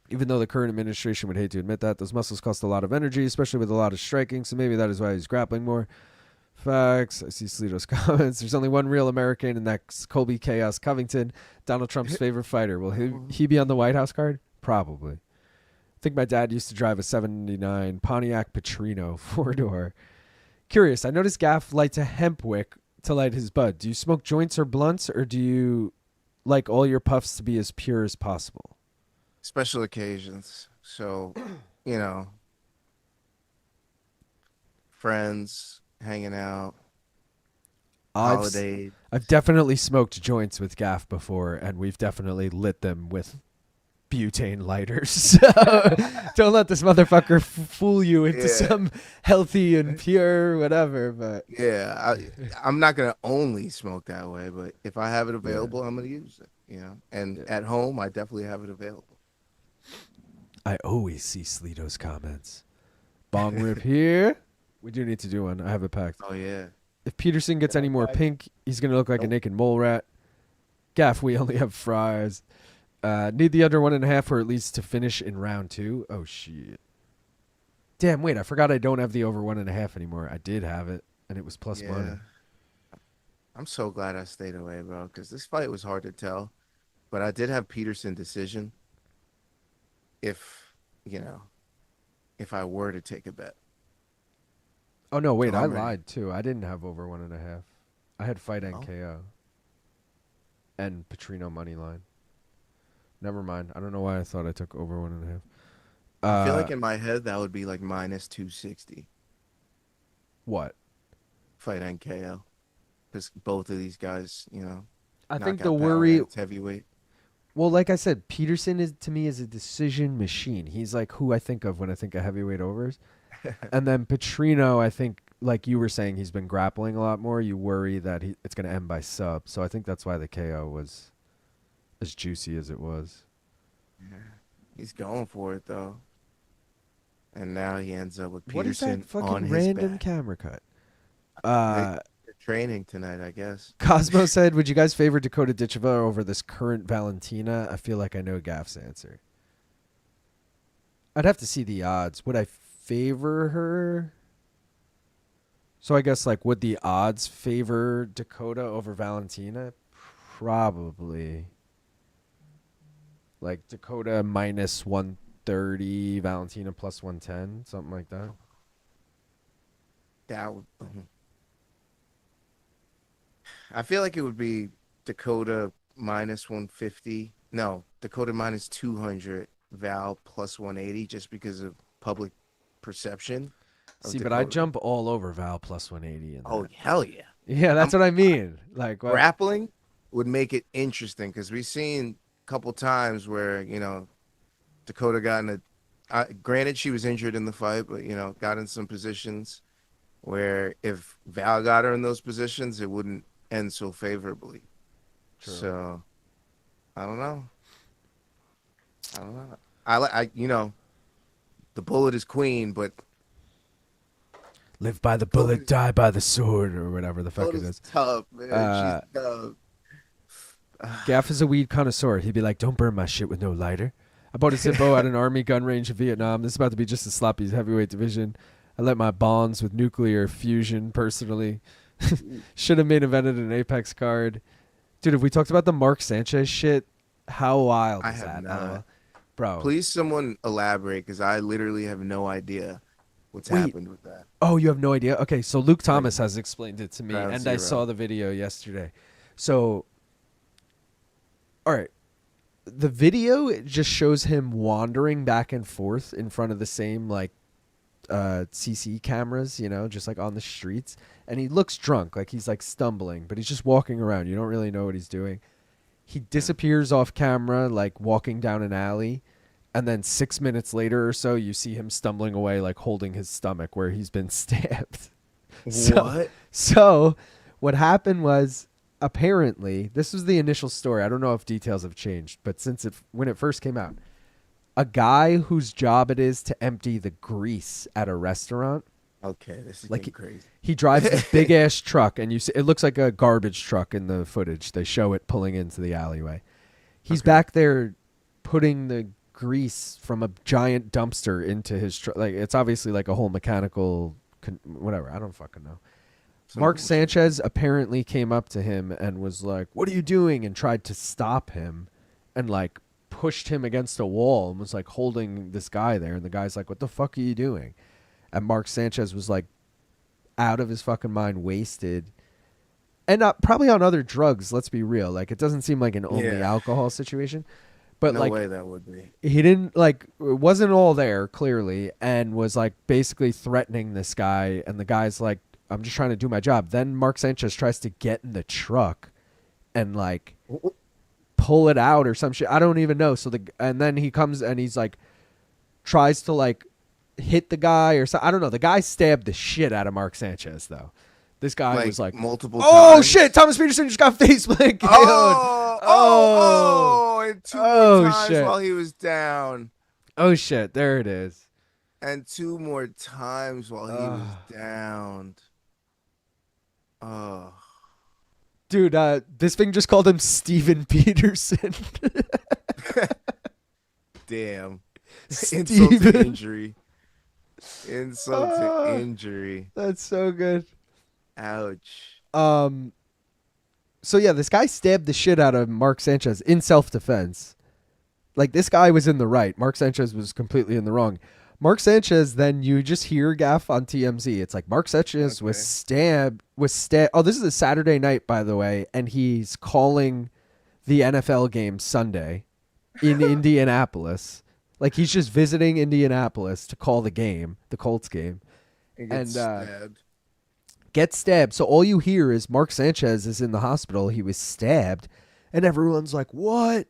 Even though the current administration would hate to admit that, those muscles cost a lot of energy, especially with a lot of striking, so maybe that is why he's grappling more. Facts. I see Sleeto's comments. There's only one real American, and that's Colby Chaos Covington, Donald Trump's favorite fighter. Will he be on the White House card? Probably. I think my dad used to drive a 79 Pontiac Petrino 4-door. Curious, I noticed Gaff lights a hemp wick to light his bud. Do you smoke joints or blunts, or do you like all your puffs to be as pure as possible? Special occasions. So, you know, friends, hanging out, holidays. I've definitely smoked joints with Gaff before, and we've definitely lit them with butane lighters. So don't let this motherfucker fool you into some healthy and pure whatever. But yeah, I'm not gonna only smoke that way, but if I have it available, I'm gonna use it. And at home, I definitely have it available. I always see Sleeto's comments. Bong rip here. We do need to do one. I have it packed. Oh yeah. If Petersen gets any more pink, he's gonna look like a naked mole rat. Gaff, we only have fries. Need the under 1.5 or at least to finish in round 2. Oh, shit. Damn, wait, I forgot I don't have the over 1.5 anymore. I did have it, and it was plus money. I'm so glad I stayed away, bro, because this fight was hard to tell. But I did have Petersen decision if I were to take a bet. Oh, no, wait, I lied, too. I didn't have over 1.5. I had fight and KO. And Petrino money line. Never mind. I don't know why I thought I took over 1.5. I feel like in my head that would be like minus 260. What? Fight and KO. Because both of these guys, I think the worry. It's heavyweight. Well, like I said, Petersen to me is a decision machine. He's like who I think of when I think of heavyweight overs. And then Petrino, I think, like you were saying, he's been grappling a lot more. You worry that it's going to end by sub. So I think that's why the KO was as juicy as it was. Yeah. He's going for it, though. And now he ends up with Petersen what is that fucking on his random back. Camera cut? They're training tonight, I guess. Cosmo said, would you guys favor Dakota Ditcheva over this current Valentina? I feel like I know Gaff's answer. I'd have to see the odds. Would I favor her? So I guess, like, would the odds favor Dakota over Valentina? Probably. Like, Dakota minus 130, Valentina plus 110, something like that. That would... I feel like it would be Dakota minus 150. No, Dakota minus 200, Val plus 180, just because of public perception. See, but I'd jump all over Val plus 180. Oh, hell yeah. Yeah, that's what I mean. Like, what? Grappling would make it interesting because we've seen a couple times where, Dakota got in granted, she was injured in the fight, but, got in some positions where if Val got her in those positions, it wouldn't end so favorably. True. So, I don't know. I the bullet is queen, but live by the bullet, die by the sword, or whatever the fuck it is. Tough, man. She's tough. Gaff is a weed connoisseur. He'd be like, don't burn my shit with no lighter. I bought a Zippo at an army gun range in Vietnam. This is about to be just as sloppy as heavyweight division. I let my bonds with nuclear fusion personally. Should have main evented an Apex card. Dude, if we talked about the Mark Sanchez shit, how wild is that? Not. Bro. Please someone elaborate because I literally have no idea what's happened with that. Oh, you have no idea? Okay, so Luke Thomas has explained it to me, and I saw the video yesterday. So, all right. The video, it just shows him wandering back and forth in front of the same, like, CC cameras, just like on the streets. And he looks drunk, like he's like stumbling, but he's just walking around. You don't really know what he's doing. He disappears off camera, like walking down an alley. And then 6 minutes later or so, you see him stumbling away, like holding his stomach where he's been stabbed. What? So what happened was, apparently, this was the initial story. I don't know if details have changed, but when it first came out, a guy whose job it is to empty the grease at a restaurant. Okay, this is like crazy. He drives this big ass truck, and it looks like a garbage truck in the footage. They show it pulling into the alleyway. He's back there putting the grease from a giant dumpster into his truck. Like, it's obviously like a whole mechanical, whatever. I don't fucking know. Mark Sanchez apparently came up to him and was like, "What are you doing?" and tried to stop him, and like pushed him against a wall and was like holding this guy there. And the guy's like, "What the fuck are you doing?" And Mark Sanchez was like out of his fucking mind, wasted, and probably on other drugs. Let's be real. Like, it doesn't seem like an only alcohol situation, but no way that would be. He didn't it wasn't all there clearly, and was like basically threatening this guy. And the guy's like, "I'm just trying to do my job." Then Mark Sanchez tries to get in the truck and like pull it out or some shit. I don't even know. And then he comes and he's like, tries to like hit the guy or something. I don't know. The guy stabbed the shit out of Mark Sanchez though. This guy was like multiple oh times. Shit, Thomas Petersen just got face plant KO'd. And two more times shit. while he was down. Oh shit, there it is. And 2 more times while he was down. Oh. Dude, this thing just called him Steven Peterson. Damn. Steven. Insult to injury. Insult to injury. That's so good. Ouch. So yeah, this guy stabbed the shit out of Mark Sanchez in self-defense. Like, this guy was in the right. Mark Sanchez was completely in the wrong. Mark Sanchez, then you just hear Gaff on TMZ. It's like Mark Sanchez was stabbed. Oh, this is a Saturday night, by the way, and he's calling the NFL game Sunday in Indianapolis. Like, he's just visiting Indianapolis to call the game, the Colts game. And stabbed. Gets stabbed. So all you hear is Mark Sanchez is in the hospital. He was stabbed. And everyone's like, what?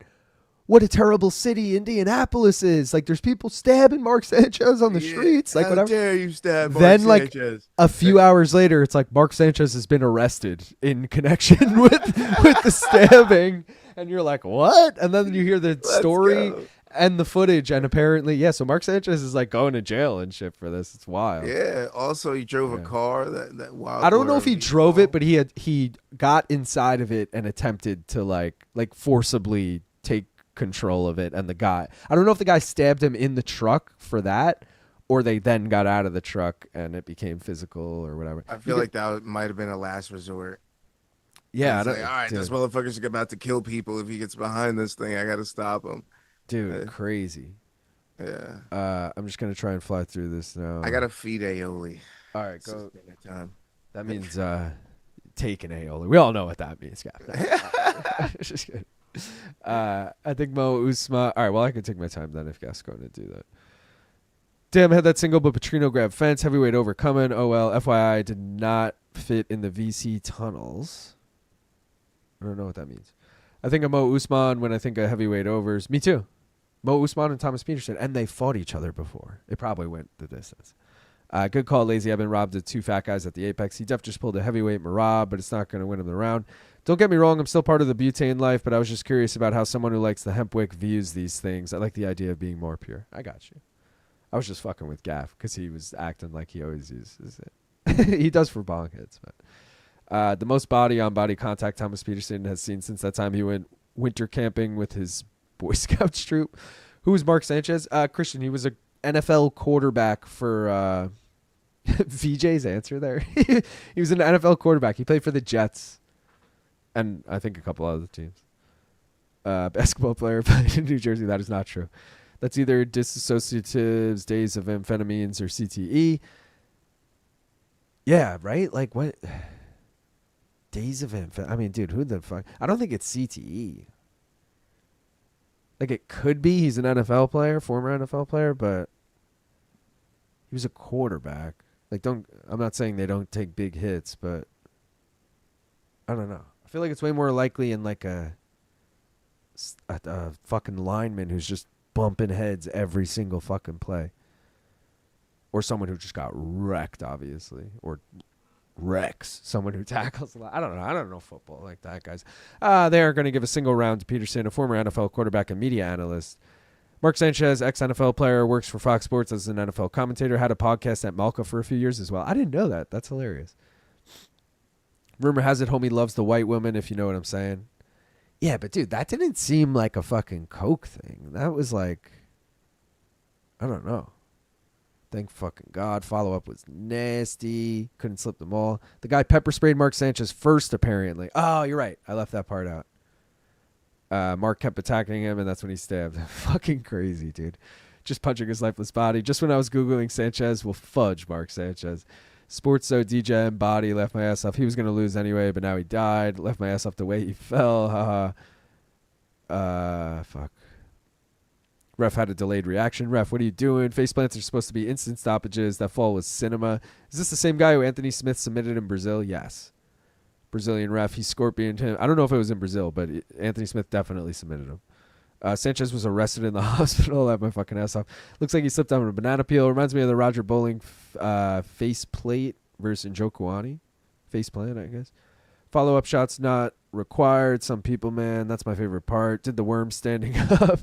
What a terrible city Indianapolis is. Like, there's people stabbing Mark Sanchez on the streets. Like, whatever. How dare you stab Mark then, Sanchez? Like, a few hours later, it's like Mark Sanchez has been arrested in connection with the stabbing. And you're like, what? And then you hear the story and the footage. And apparently, so Mark Sanchez is, like, going to jail and shit for this. It's wild. Yeah. Also, he drove a car. That wild. I don't know if he drove it, but he got inside of it and attempted to, like forcibly take control of it. And the guy, I don't know if the guy stabbed him in the truck for that, or they then got out of the truck and it became physical or whatever. I feel like that might have been a last resort. Yeah. All right, this motherfucker's about to kill people. If he gets behind this thing, I got to stop him. Dude, crazy. Yeah. I'm just going to try and fly through this now. I got to feed aioli. All right, go. Time. That means taking aioli. We all know what that means, Just kidding. I think Mo Usman. All right, well, I can take my time then if Gas going to do that. Damn, I had that single, but Petrino grabbed fence. Heavyweight overcoming. Oh, well, FYI, did not fit in the VC tunnels. I don't know what that means. I think of Mo Usman when I think of heavyweight overs. Me too. Mo Usman and Thomas Petersen, and they fought each other before. It probably went the distance. Good call, Lazy. I've been robbed of 2 fat guys at the Apex. He just pulled a heavyweight Marab, but it's not going to win him the round. Don't get me wrong, I'm still part of the butane life, but I was just curious about how someone who likes the hemp wick views these things. I like the idea of being more pure. I got you. I was just fucking with Gaff because he was acting like he always uses it. He does for bong hits, but the most body-on-body contact Thomas Petersen has seen since that time he went winter camping with his Boy Scouts troop. Who was Mark Sanchez? Christian, he was a NFL quarterback for VJ's answer there. He was an NFL quarterback. He played for the Jets and I think a couple other teams. Basketball player played in New Jersey. That is not true. That's either dissociatives, days of amphetamines, or CTE. Yeah, right? Like, what? Days of amphetamines. I mean, dude, who the fuck? I don't think it's CTE. Like, it could be. He's an NFL player, former NFL player, but he was a quarterback. Like, I'm not saying they don't take big hits, but I don't know. I feel like it's way more likely in, like, a fucking lineman who's just bumping heads every single fucking play. Or someone who just got wrecked, obviously. Or wrecks someone who tackles a lot. I don't know. I don't know football like that, guys. They are going to give a single round to Petersen, a former NFL quarterback and media analyst. Mark Sanchez, ex-NFL player, works for Fox Sports as an NFL commentator, had a podcast at Malka for a few years as well. I didn't know that. That's hilarious. Rumor has it homie loves the white woman, if you know what I'm saying. Yeah, but dude, that didn't seem like a fucking coke thing. That was like, I don't know. Thank fucking God. Follow-up was nasty. Couldn't slip them all. The guy pepper sprayed Mark Sanchez first, apparently. Oh, you're right. I left that part out. Mark kept attacking him, and that's when he stabbed. Fucking crazy, dude. Just punching his lifeless body. Just when I was Googling Sanchez, well, fudge Mark Sanchez. Sports So DJ and body, left my ass off. He was going to lose anyway, but now he died. Left my ass off the way he fell. Fuck. Ref had a delayed reaction. Ref, what are you doing? Faceplants are supposed to be instant stoppages. That fall was cinema. Is this the same guy who Anthony Smith submitted in Brazil? Yes. Brazilian ref. He scorpioned him. I don't know if it was in Brazil, but Anthony Smith definitely submitted him. Sanchez was arrested in the hospital. Laughed my fucking ass off. Looks like he slipped on a banana peel. Reminds me of the Roger Bowling face plate versus Njokuani. Face plant, I guess. Follow-up shots not required. Some people, man, that's my favorite part. Did the worm standing up.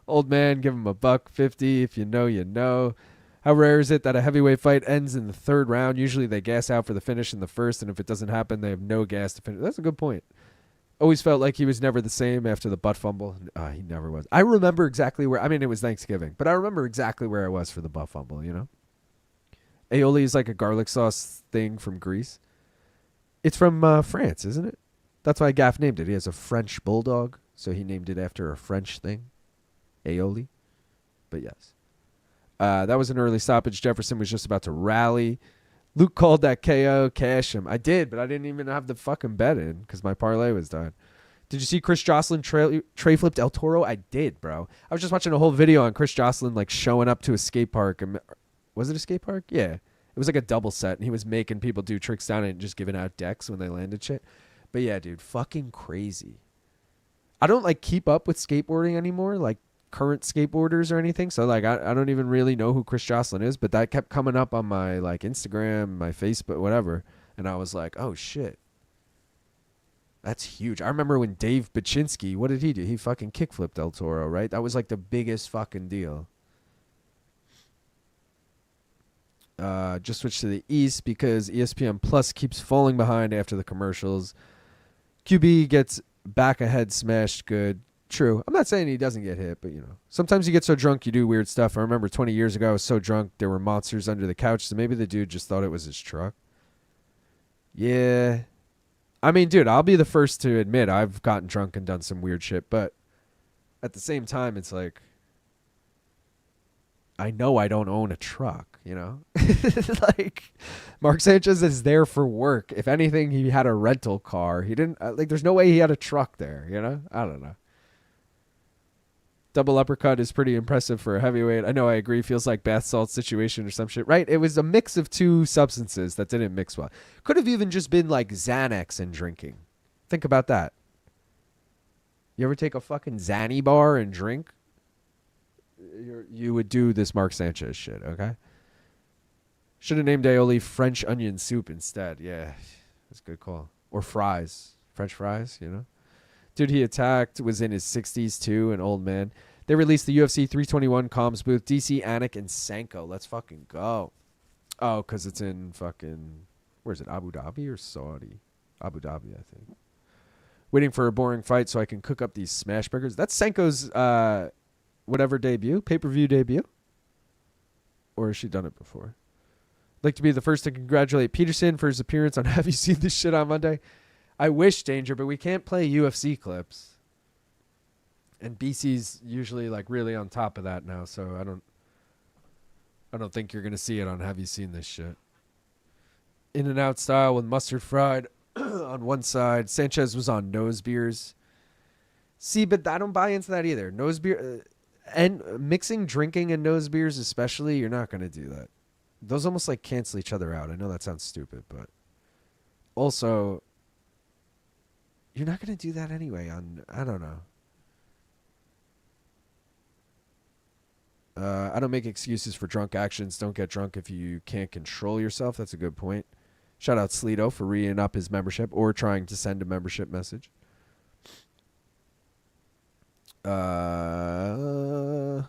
Old man, give him $150. If you know, you know. How rare is it that a heavyweight fight ends in the third round? Usually they gas out for the finish in the first, and if it doesn't happen, they have no gas to finish. That's a good point. Always felt like he was never the same after the butt fumble. He never was. I remember exactly where. I mean, it was Thanksgiving, but I remember exactly where I was for the butt fumble, you know? Aioli is like a garlic sauce thing from Greece. It's from France, isn't it? That's why Gaff named it. He has a French bulldog, so he named it after a French thing. Aioli. But yes. That was an early stoppage. Jefferson was just about to rally. Luke called that KO. Cash him. I did, but I didn't even have the fucking bet in because my parlay was done. Did you see Chris Jocelyn tray flipped El Toro? I did, bro. I was just watching a whole video on Chris Jocelyn like showing up to a skate park. Was it a skate park? Yeah. It was like a double set, and he was making people do tricks down it and just giving out decks when they landed shit. But yeah, dude, fucking crazy. I don't like keep up with skateboarding anymore, like current skateboarders or anything. So like I don't even really know who Chris Jocelyn is, but that kept coming up on my like Instagram, my Facebook, whatever. And I was like, oh shit. That's huge. I remember when Dave Baczynski, what did he do? He fucking kickflipped El Toro, right? That was like the biggest fucking deal. Just switch to the East because ESPN Plus keeps falling behind after the commercials. QB gets back ahead smashed good. True. I'm not saying he doesn't get hit, but, you know, sometimes you get so drunk you do weird stuff. I remember 20 years ago I was so drunk there were monsters under the couch, so maybe the dude just thought it was his truck. Yeah. I mean, dude, I'll be the first to admit I've gotten drunk and done some weird shit, but at the same time, it's like, I know I don't own a truck, you know? Like, Mark Sanchez is there for work. If anything, he had a rental car. He didn't, like, there's no way he had a truck there, you know? I don't know. Double uppercut is pretty impressive for a heavyweight. I know, I agree. Feels like bath salt situation or some shit, right? It was a mix of two substances that didn't mix well. Could have even just been like Xanax and drinking. Think about that. You ever take a fucking Xanny bar and drink? You would do this Mark Sanchez shit, okay? Should have named aioli French onion soup instead. Yeah, that's a good call. Or fries. French fries, you know? Dude he attacked was in his 60s too, an old man. They released the UFC 321 comms booth. DC, Anik, and Sanko. Let's fucking go. Oh, because it's in fucking... Where is it? Abu Dhabi or Saudi? Abu Dhabi, I think. Waiting for a boring fight so I can cook up these smash burgers. That's Sanko's whatever debut? Pay-per-view debut? Or has she done it before? I'd like to be the first to congratulate Petersen for his appearance on Have You Seen This Shit on Monday? I wish, Danger, but we can't play UFC clips. And BC's usually like really on top of that now, so I don't think you're gonna see it on Have You Seen This Shit. In and out style with mustard fried on one side. Sanchez was on nose beers. See, but I don't buy into that either. Nose beer and mixing drinking and nose beers especially, you're not gonna do that. Those almost like cancel each other out. I know that sounds stupid, but also you're not going to do that anyway on, I don't know. I don't make excuses for drunk actions. Don't get drunk if you can't control yourself. That's a good point. Shout out Sleeto for re-ing up his membership or trying to send a membership message. The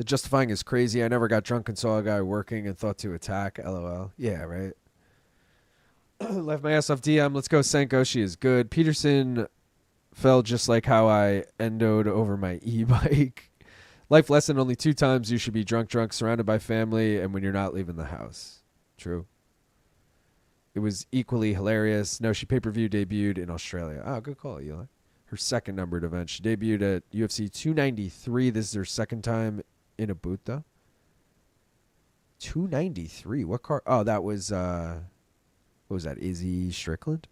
justifying is crazy. I never got drunk and saw a guy working and thought to attack. LOL. Yeah, right. Left my ass off DM. Let's go Sanko. She is good. Petersen fell just like how I endoed over my e-bike. Life lesson, only 2 times you should be drunk, surrounded by family, and when you're not leaving the house. True. It was equally hilarious. No, she pay-per-view debuted in Australia. Oh, good call, Eli. Her second numbered event. She debuted at UFC 293. This is her second time in a boot, though. 293? What car? Oh, that was... what was that, Izzy Strickland?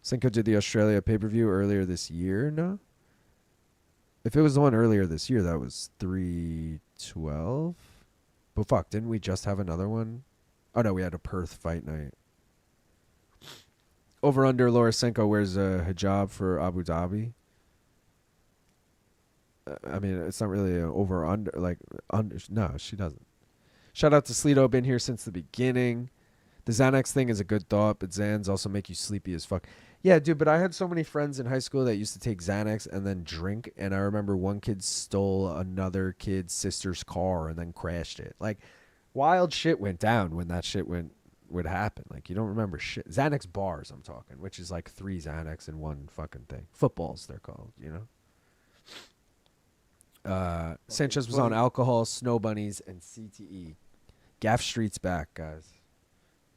Cinco did the Australia pay-per-view earlier this year, no? If it was the one earlier this year, that was 312. But fuck, didn't we just have another one? Oh, no, we had a Perth fight night. Over under Lorisenko wears a hijab for Abu Dhabi. I mean, it's not really a over under like under. No, she doesn't. Shout out to Sleeto, been here since the beginning. The Xanax thing is a good thought, but Xans also make you sleepy as fuck. Yeah, dude, but I had so many friends in high school that used to take Xanax and then drink, and I remember one kid stole another kid's sister's car and then crashed it. Like, wild shit went down when that shit would happen. Like, you don't remember shit. Xanax bars, I'm talking, which is like 3 Xanax in one fucking thing. Footballs, they're called, you know? Sanchez was on alcohol, snow bunnies, and CTE. Gaff Street's back, guys.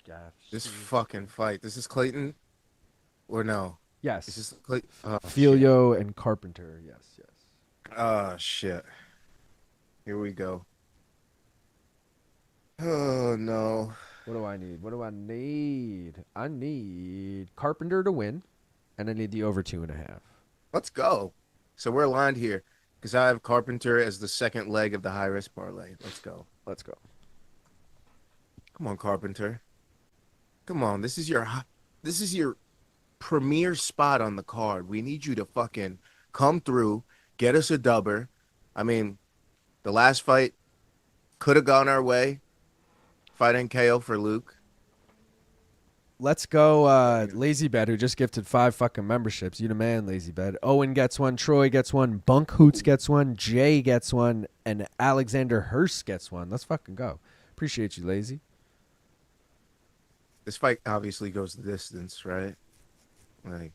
Gaff This fucking fight. This is Clayton, or no? Yes. This is Clayton. Oh, Filho and Carpenter. Yes. oh shit. Here we go. Oh no. What do I need? I need Carpenter to win, and I need the over 2.5. Let's go. So we're aligned here because I have Carpenter as the second leg of the high risk parlay. Let's go. Come on, Carpenter. Come on. This is your premier spot on the card. We need you to fucking come through, get us a dubber. I mean, the last fight could have gone our way. Fighting KO for Luke. Let's go, Lazy Bed, who just gifted 5 fucking memberships. You the man, Lazy Bed. Owen gets one, Troy gets one, Bunk Hoots gets one, Jay gets one, and Alexander Hurst gets one. Let's fucking go. Appreciate you, Lazy. This fight obviously goes the distance, right? Like,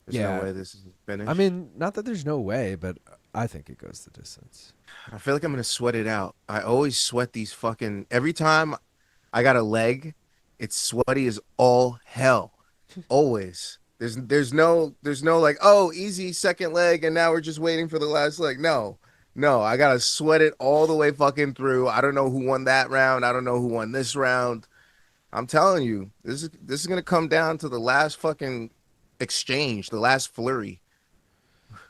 there's Yeah. no way this is finished. I mean, not that there's no way, but I think it goes the distance. I feel like I'm gonna sweat it out. I always sweat these fucking. Every time I got a leg, it's sweaty as all hell. Always. There's no like, oh, easy second leg, and now we're just waiting for the last leg. No, I gotta sweat it all the way fucking through. I don't know who won that round. I don't know who won this round. I'm telling you, this is gonna come down to the last fucking exchange, the last flurry.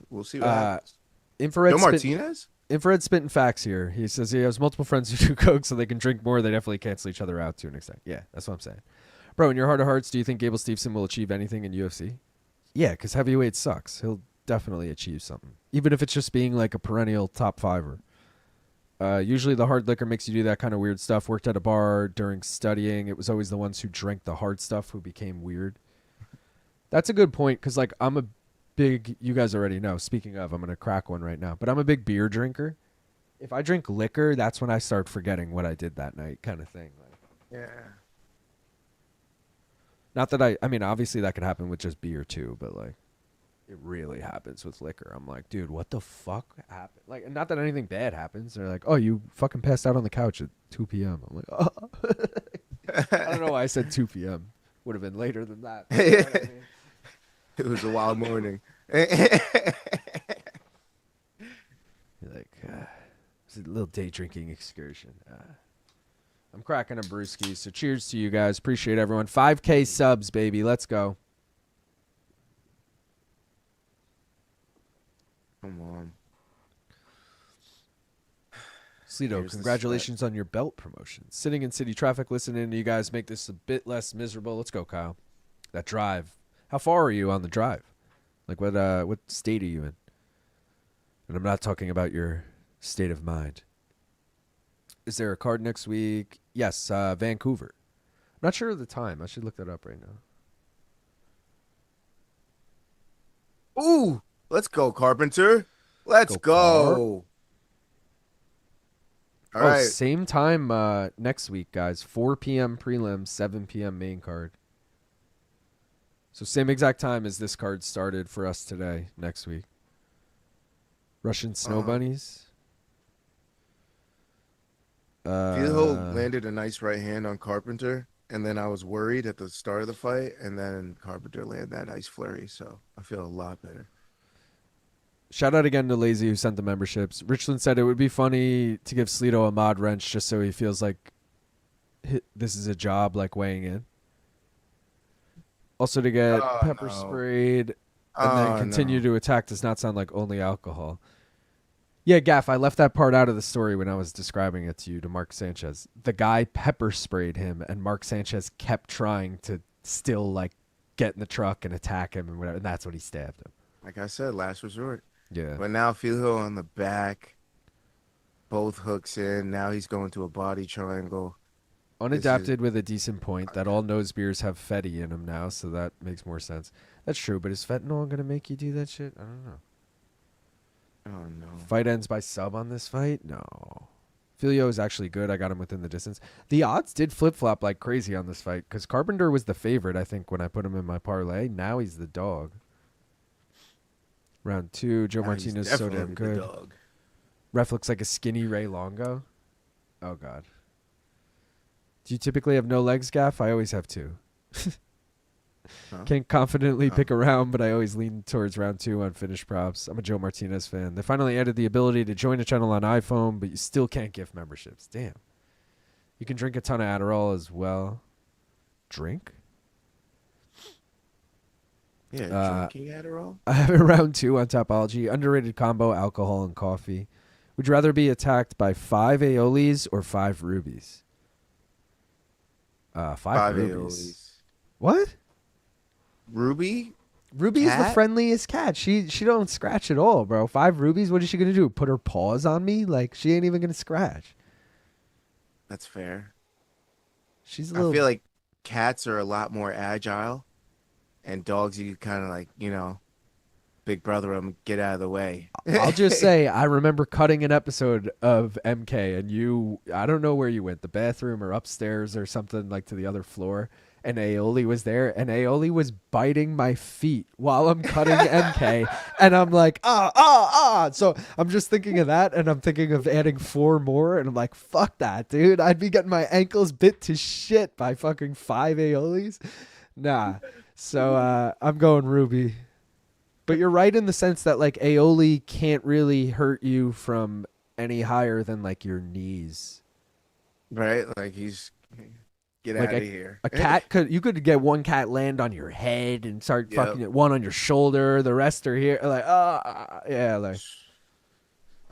We'll see what happens. Infrared Martinez? Infrared spitting facts here. He says he has multiple friends who do coke so they can drink more. They definitely cancel each other out to an extent. Yeah, that's what I'm saying. Bro, in your heart of hearts, do you think Gable Steveson will achieve anything in UFC? Yeah, because heavyweight sucks. He'll definitely achieve something. Even if it's just being like a perennial top fiver. Usually the hard liquor makes you do that kind of weird stuff. Worked at a bar during studying. It was always the ones who drank the hard stuff who became weird. That's a good point because like I'm a big, you guys already know, speaking of, I'm going to crack one right now, but I'm a big beer drinker. If I drink liquor, that's when I start forgetting what I did that night kind of thing. Like, Yeah. not that I mean, obviously that could happen with just beer too, but like it really happens with liquor. I'm like, dude, what the fuck happened? Like, not that anything bad happens. They're like, oh, you fucking passed out on the couch at 2 p.m. I'm like, oh. I don't know why I said 2 p.m. Would have been later than that. You know what I mean? It was a wild morning. You're like, it's a little day drinking excursion. I'm cracking a brewski, so cheers to you guys. Appreciate everyone. 5K subs, baby. Let's go. Come on. Sleeto, congratulations on your belt promotion. Sitting in city traffic listening to you guys make this a bit less miserable. Let's go, Kyle. That drive. How far are you on the drive? Like, what state are you in? And I'm not talking about your state of mind. Is there a card next week? Yes, Vancouver. I'm not sure of the time. I should look that up right now. Ooh, let's go, Carpenter. Let's go. All right. Same time next week, guys. 4 p.m. prelim, 7 p.m. main card. So same exact time as this card started for us today, next week. Russian Snow Bunnies. Filho landed a nice right hand on Carpenter, and then I was worried at the start of the fight, and then Carpenter landed that nice flurry, so I feel a lot better. Shout out again to Lazy who sent the memberships. Richland said it would be funny to give Sleeto a mod wrench just so he feels like this is a job, like weighing in. Also to get pepper sprayed and then continue to attack does not sound like only alcohol. Yeah, Gaff, I left that part out of the story when I was describing it to you, to Mark Sanchez. The guy pepper sprayed him, and Mark Sanchez kept trying to still, like, get in the truck and attack him and whatever. And that's when he stabbed him. Like I said, last resort. Yeah. But now Filho on the back, both hooks in. Now he's going to a body triangle. Unadapted with a decent point that all nose beers have fetty in them now, so that makes more sense. That's true, but is fentanyl going to make you do that shit? I don't know. Oh, no. Fight ends by sub on this fight? No. Filho is actually good. I got him within the distance. The odds did flip-flop like crazy on this fight because Carpenter was the favorite, I think, when I put him in my parlay. Now he's the dog. Round 2, Joe Now he's Martinez so definitely damn the good. dog. Ref looks like a skinny Ray Longo. Oh, God. Do you typically have no legs, Gaff? I always have 2. Huh? Can't confidently pick a round, but I always lean towards round 2 on finished props. I'm a Joe Martinez fan. They finally added the ability to join a channel on iPhone, but you still can't gift memberships. Damn. You can drink a ton of Adderall as well. Drink? Yeah, drinking Adderall? I have it round 2 on Topology. Underrated combo, alcohol and coffee. Would you rather be attacked by 5 aiolis or 5 rubies? 5 rubies. Aiolis. What? Ruby? Ruby is the Cat? friendliest cat. She don't scratch at all, bro. 5 rubies? What is she going to do? Put her paws on me? Like, she ain't even going to scratch. That's fair. She's a little... I feel like cats are a lot more agile, and dogs you kind of like, big brother them, get out of the way. I'll just say, I remember cutting an episode of MK, and you, I don't know where you went, the bathroom or upstairs or something, like to the other floor, and Aioli was there, and Aioli was biting my feet while I'm cutting MK, and I'm like, So I'm just thinking of that, and I'm thinking of adding 4 more, and I'm like, fuck that, dude. I'd be getting my ankles bit to shit by fucking 5 Aiolis. Nah. So I'm going Ruby. But you're right in the sense that, like, aioli can't really hurt you from any higher than, like, your knees. Right? Like get Like out of here. A cat you could get one cat land on your head and start fucking it, one on your shoulder. The rest are here. Like, yeah. Like,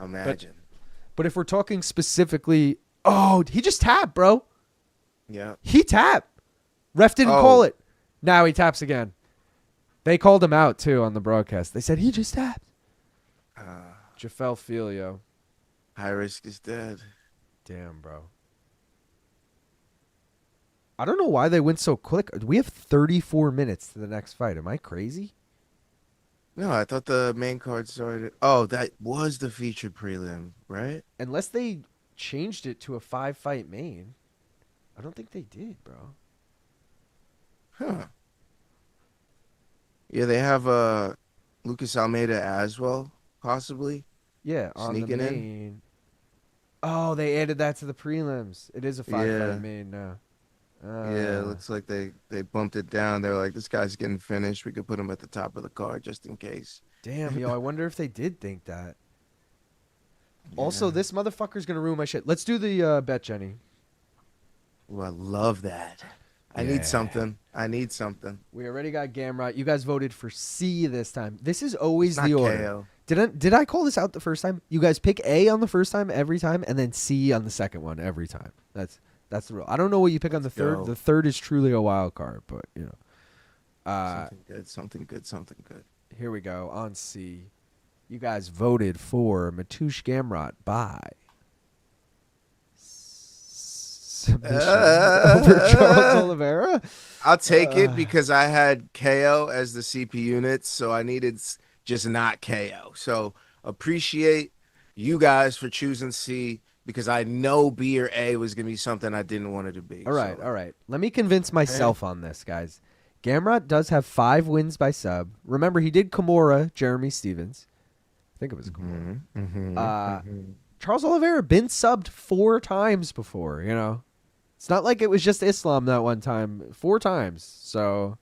Imagine. But if we're talking specifically, he just tapped, bro. Yeah. He tapped. Ref didn't call it. Now he taps again. They called him out, too, on the broadcast. They said, he just tapped. Jafel Filho. High risk is dead. Damn, bro. I don't know why they went so quick. We have 34 minutes to the next fight. Am I crazy? No, I thought the main card started. Oh, that was the featured prelim, right? Unless they changed it to a 5-fight main. I don't think they did, bro. Huh. Yeah, they have Lucas Almeida Aswell, possibly. Yeah, on Sneaking the in. main. Oh, they added that to the prelims. It is a 5-fight main now. Yeah, it looks like they bumped it down. They're like, this guy's getting finished. We could put him at the top of the card just in case. Damn, yo, I wonder if they did think that. Yeah. Also, this motherfucker's going to ruin my shit. Let's do the bet, Jenny. Ooh, I love that. I need something. We already got Gamrot. You guys voted for C this time. This is always It's the not order. KO. Did I call this out the first time? You guys pick A on the first time every time, and then C on the second one every time. That's the rule. I don't know what you pick on the third. Go. The third is truly a wild card, but you know. Something good. Here we go on C. You guys voted for Mateusz Gamrot by submission over Charles Oliveira. I'll take it because I had KO as the CP units, so I needed just not KO. So appreciate you guys for choosing C because I know B or A was going to be something I didn't want it to be. All right. Let me convince myself on this, guys. Gamrot does have 5 wins by sub. Remember, he did Kimura, Jeremy Stevens. I think it was Kimura. Charles Oliveira been subbed 4 times before, you know. It's not like it was just Islam that one time. 4 times. So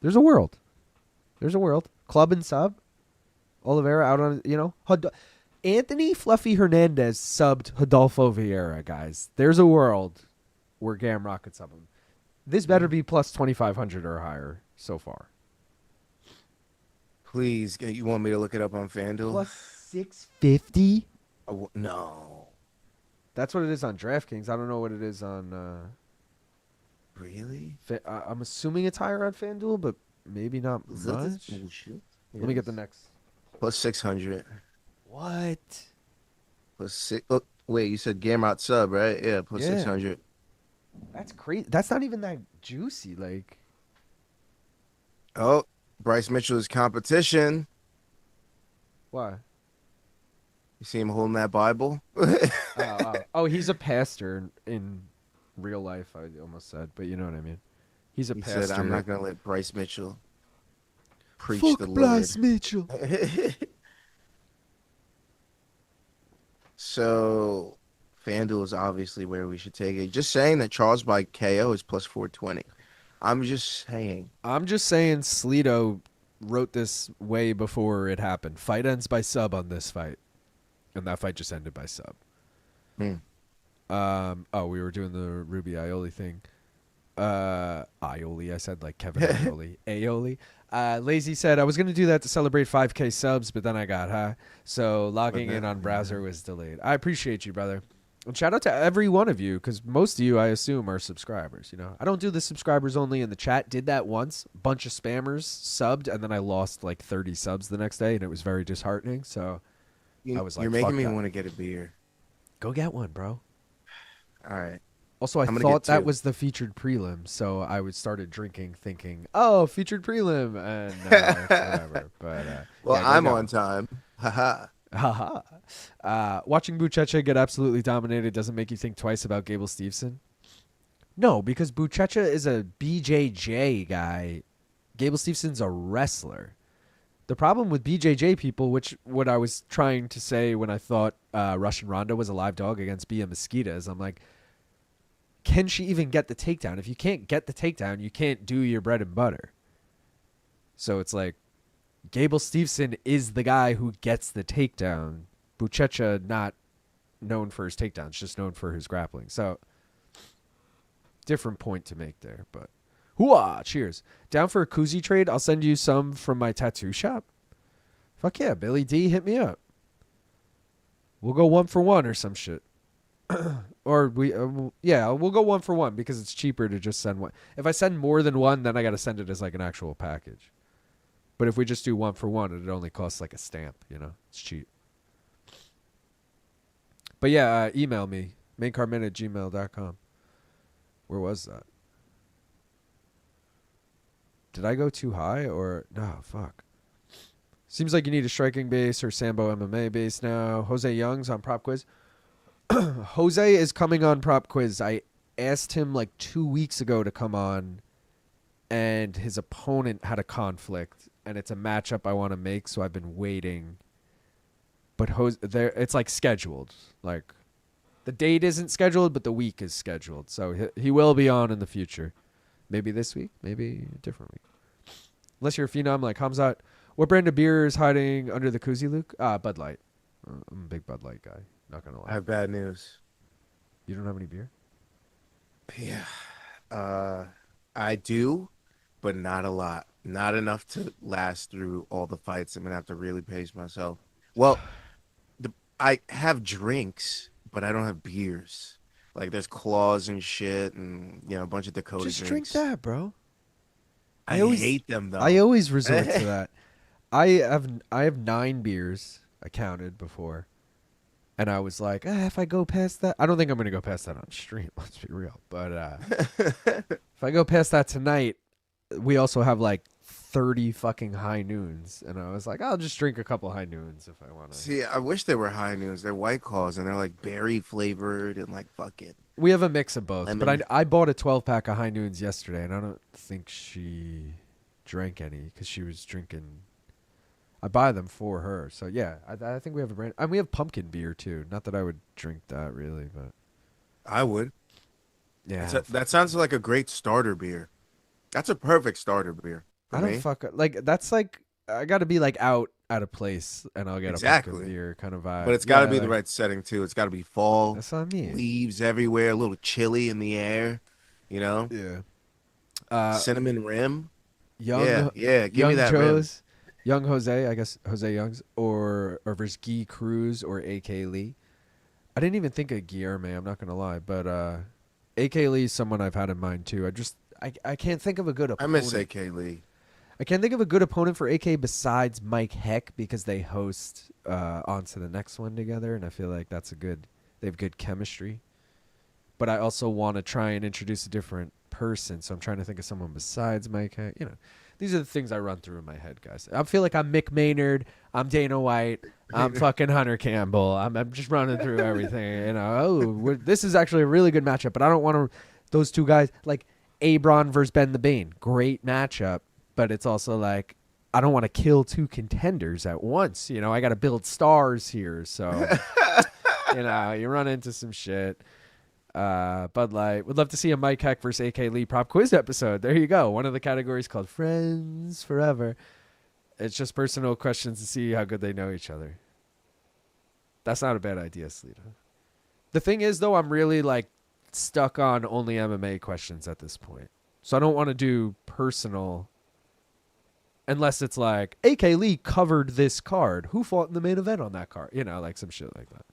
there's a world. Club and sub. Oliveira out on, you know. Anthony Fluffy Hernandez subbed Rodolfo Vieira, guys. There's a world where Gamrot could sub him. This better be plus 2,500 or higher so far. Please, you want me to look it up on FanDuel? Plus 650? No. That's what it is on DraftKings. I don't know what it is on... Really? I'm assuming it's higher on FanDuel, but maybe not Is that this much. bullshit? Let me get the next. Plus 600. What? Plus six. Oh, wait, you said Gamrot sub, right? Yeah, plus Yeah. 600. That's crazy. That's not even that juicy. Like, Oh, Bryce Mitchell's competition. why? You see him holding that Bible? Oh, he's a pastor in real life. I almost said, but you know what I mean. He's a He pastor. said, I'm not going to let Bryce Mitchell preach Fuck the Bryce Lord. Mitchell. So, FanDuel is obviously where we should take it. Just saying that Charles by KO is plus 420. I'm just saying. I'm just saying Sleeto wrote this way before it happened. Fight ends by sub on this fight. And that fight just ended by sub. Hmm. We were doing the Ruby Aioli thing. Aioli, I said like Kevin Aioli. Aioli. Lazy said, I was going to do that to celebrate 5K subs, but then I got high. So logging in on browser was delayed. I appreciate you, brother. And shout out to every one of you, because most of you, I assume, are subscribers. You know, I don't do the subscribers only in the chat. Did that once. Bunch of spammers subbed, and then I lost like 30 subs the next day, and it was very disheartening. So I was like, you're making fuck me that. want to get a beer. Go get one, bro. All right. Also, I I'm gonna thought get that two. was the featured prelim, so I started drinking, thinking, "Oh, featured prelim," and whatever. But Well, yeah, go I'm get on one. time. Haha. Haha. Watching Buchecha get absolutely dominated doesn't make you think twice about Gable Steveson? No, because Buchecha is a BJJ guy. Gable Stevenson's a wrestler. The problem with BJJ people, which what I was trying to say when I thought Russian Ronda was a live dog against Bia Mesquita, is I'm like, can she even get the takedown? If you can't get the takedown, you can't do your bread and butter. So it's like, Gable Steveson is the guy who gets the takedown. Buchecha not known for his takedowns, just known for his grappling. So different point to make there, but hooah, cheers. Down for a koozie trade? I'll send you some from my tattoo shop. Fuck yeah, Billy D, hit me up. We'll go 1 for 1 or some shit. Or we'll go 1 for 1 because it's cheaper to just send one. If I send more than one, then I got to send it as like an actual package. But if we just do 1 for 1, it only costs like a stamp, you know? It's cheap. But yeah, email me, maincarmen@gmail.com. Where was that? Did I go too high or no? Fuck. Seems like you need a striking base or Sambo MMA base now. Jose Young's on Prop Quiz. Jose is coming on Prop Quiz. I asked him like 2 weeks ago to come on, and his opponent had a conflict, and it's a matchup I want to make, so I've been waiting. But it's like scheduled. Like the date isn't scheduled, but the week is scheduled. So he will be on in the future. Maybe this week, maybe a different week. Unless you're a phenom like Hamzat. What brand of beer is hiding under the koozie, Luke? Bud Light. I'm a big Bud Light guy. Not gonna lie. I have bad news. You don't have any beer? Yeah. I do, but not a lot. Not enough to last through all the fights. I'm gonna have to really pace myself. Well, I have drinks, but I don't have beers. Like there's claws and shit, and a bunch of Dakota Just drinks. drink that, bro. I hate them though. I always resort to that. I have 9 beers. I counted before. And I was like, if I go past that, I don't think I'm going to go past that on stream. Let's be real. But if I go past that tonight, we also have like 30 fucking high noons. And I was like, I'll just drink a couple high noons if I want to. See, I wish they were high noons. They're White Claws, and they're like berry flavored and like fuck it. We have a mix of both. Lemon. But I bought a 12-pack of high noons yesterday, and I don't think she drank any because she was drinking. I buy them for her. So, yeah, I think we have a brand. And we have pumpkin beer, too. Not that I would drink that, really, but. I would. Yeah. That sounds like a great starter beer. That's a perfect starter beer. I don't fuck. Like, that's like, I got to be, like, out at a place, and I'll get a pumpkin beer kind of vibe. But it's got to be the right setting, too. It's got to be fall. That's what I mean. Leaves everywhere, a little chilly in the air, Yeah. Cinnamon rim. Young, yeah. Give me that rim. Young Jose, I guess Jose Young's, or versus Guy Cruz or AK Lee. I didn't even think of Guillermo, I'm not gonna lie, but AK Lee is someone I've had in mind too. I can't think of a good I opponent. miss AK Lee. I can't think of a good opponent for AK besides Mike Heck because they host on to the next one together, and I feel like they have good chemistry. But I also want to try and introduce a different person, so I'm trying to think of someone besides Mike Heck. You know, these are the things I run through in my head, guys. I feel like I'm Mick Maynard, I'm Dana White, I'm fucking Hunter Campbell. I'm just running through everything. You know, this is actually a really good matchup, but I don't want to. Those two guys like Abron versus Ben the Bane, great matchup. But it's also like, I don't want to kill two contenders at once. You know, I got to build stars here. So, you know, you run into some shit. Bud Light. Would love to see a Mike Heck versus AK Lee prop quiz episode. There you go. One of the categories called Friends Forever. It's just personal questions to see how good they know each other. That's not a bad idea, Sleeta. The thing is, though, I'm really like stuck on only MMA questions at this point. So I don't want to do personal. Unless it's like, AK Lee covered this card. Who fought in the main event on that card? You know, like some shit like that.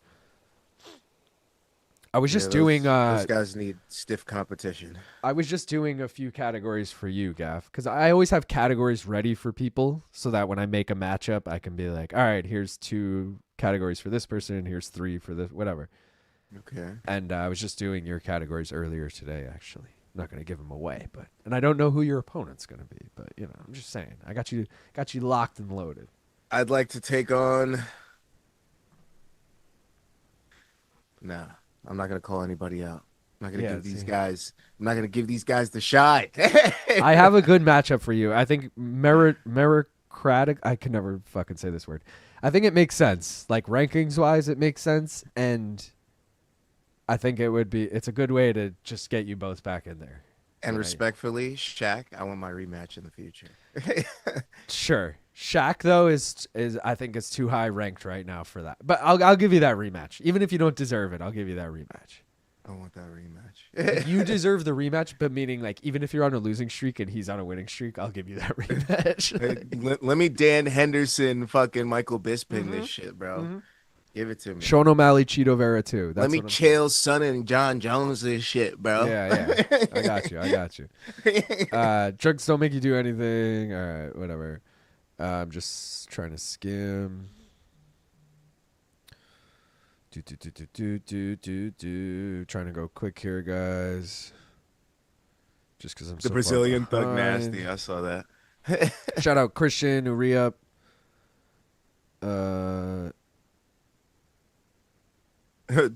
I was just doing... those guys need stiff competition. I was just doing a few categories for you, Gaff. Because I always have categories ready for people so that when I make a matchup, I can be like, all right, here's 2 categories for this person. Here's 3 for this, whatever. Okay. And I was just doing your categories earlier today, actually. I'm not going to give them away, and I don't know who your opponent's going to be, but you know, I'm just saying, I got you locked and loaded. I'd like to take on. Nah, I'm not going to call anybody out. I'm not going to give these guys. I'm not going to give these guys the shot. I have a good matchup for you. I think meritocratic. I can never fucking say this word. I think it makes sense, like rankings wise, it makes sense, and I think it's a good way to just get you both back in there. And respectfully, Shaq, I want my rematch in the future. Sure. Shaq, though, is I think is too high ranked right now for that. But I'll give you that rematch. Even if you don't deserve it, I'll give you that rematch. I want that rematch. You deserve the rematch, but meaning like even if you're on a losing streak and he's on a winning streak, I'll give you that rematch. Let me Dan Henderson fucking Michael Bisping this shit, bro. Mm-hmm. Give it to me. Sean O'Malley, Cheeto Vera too. Let me chill Son and John Jones this shit, bro. Yeah. I got you. Drugs don't make you do anything. All right, whatever. I'm just trying to skim. Trying to go quick here, guys. Just because I'm the Brazilian Thug Nasty. I saw that. Shout out Christian who re-up.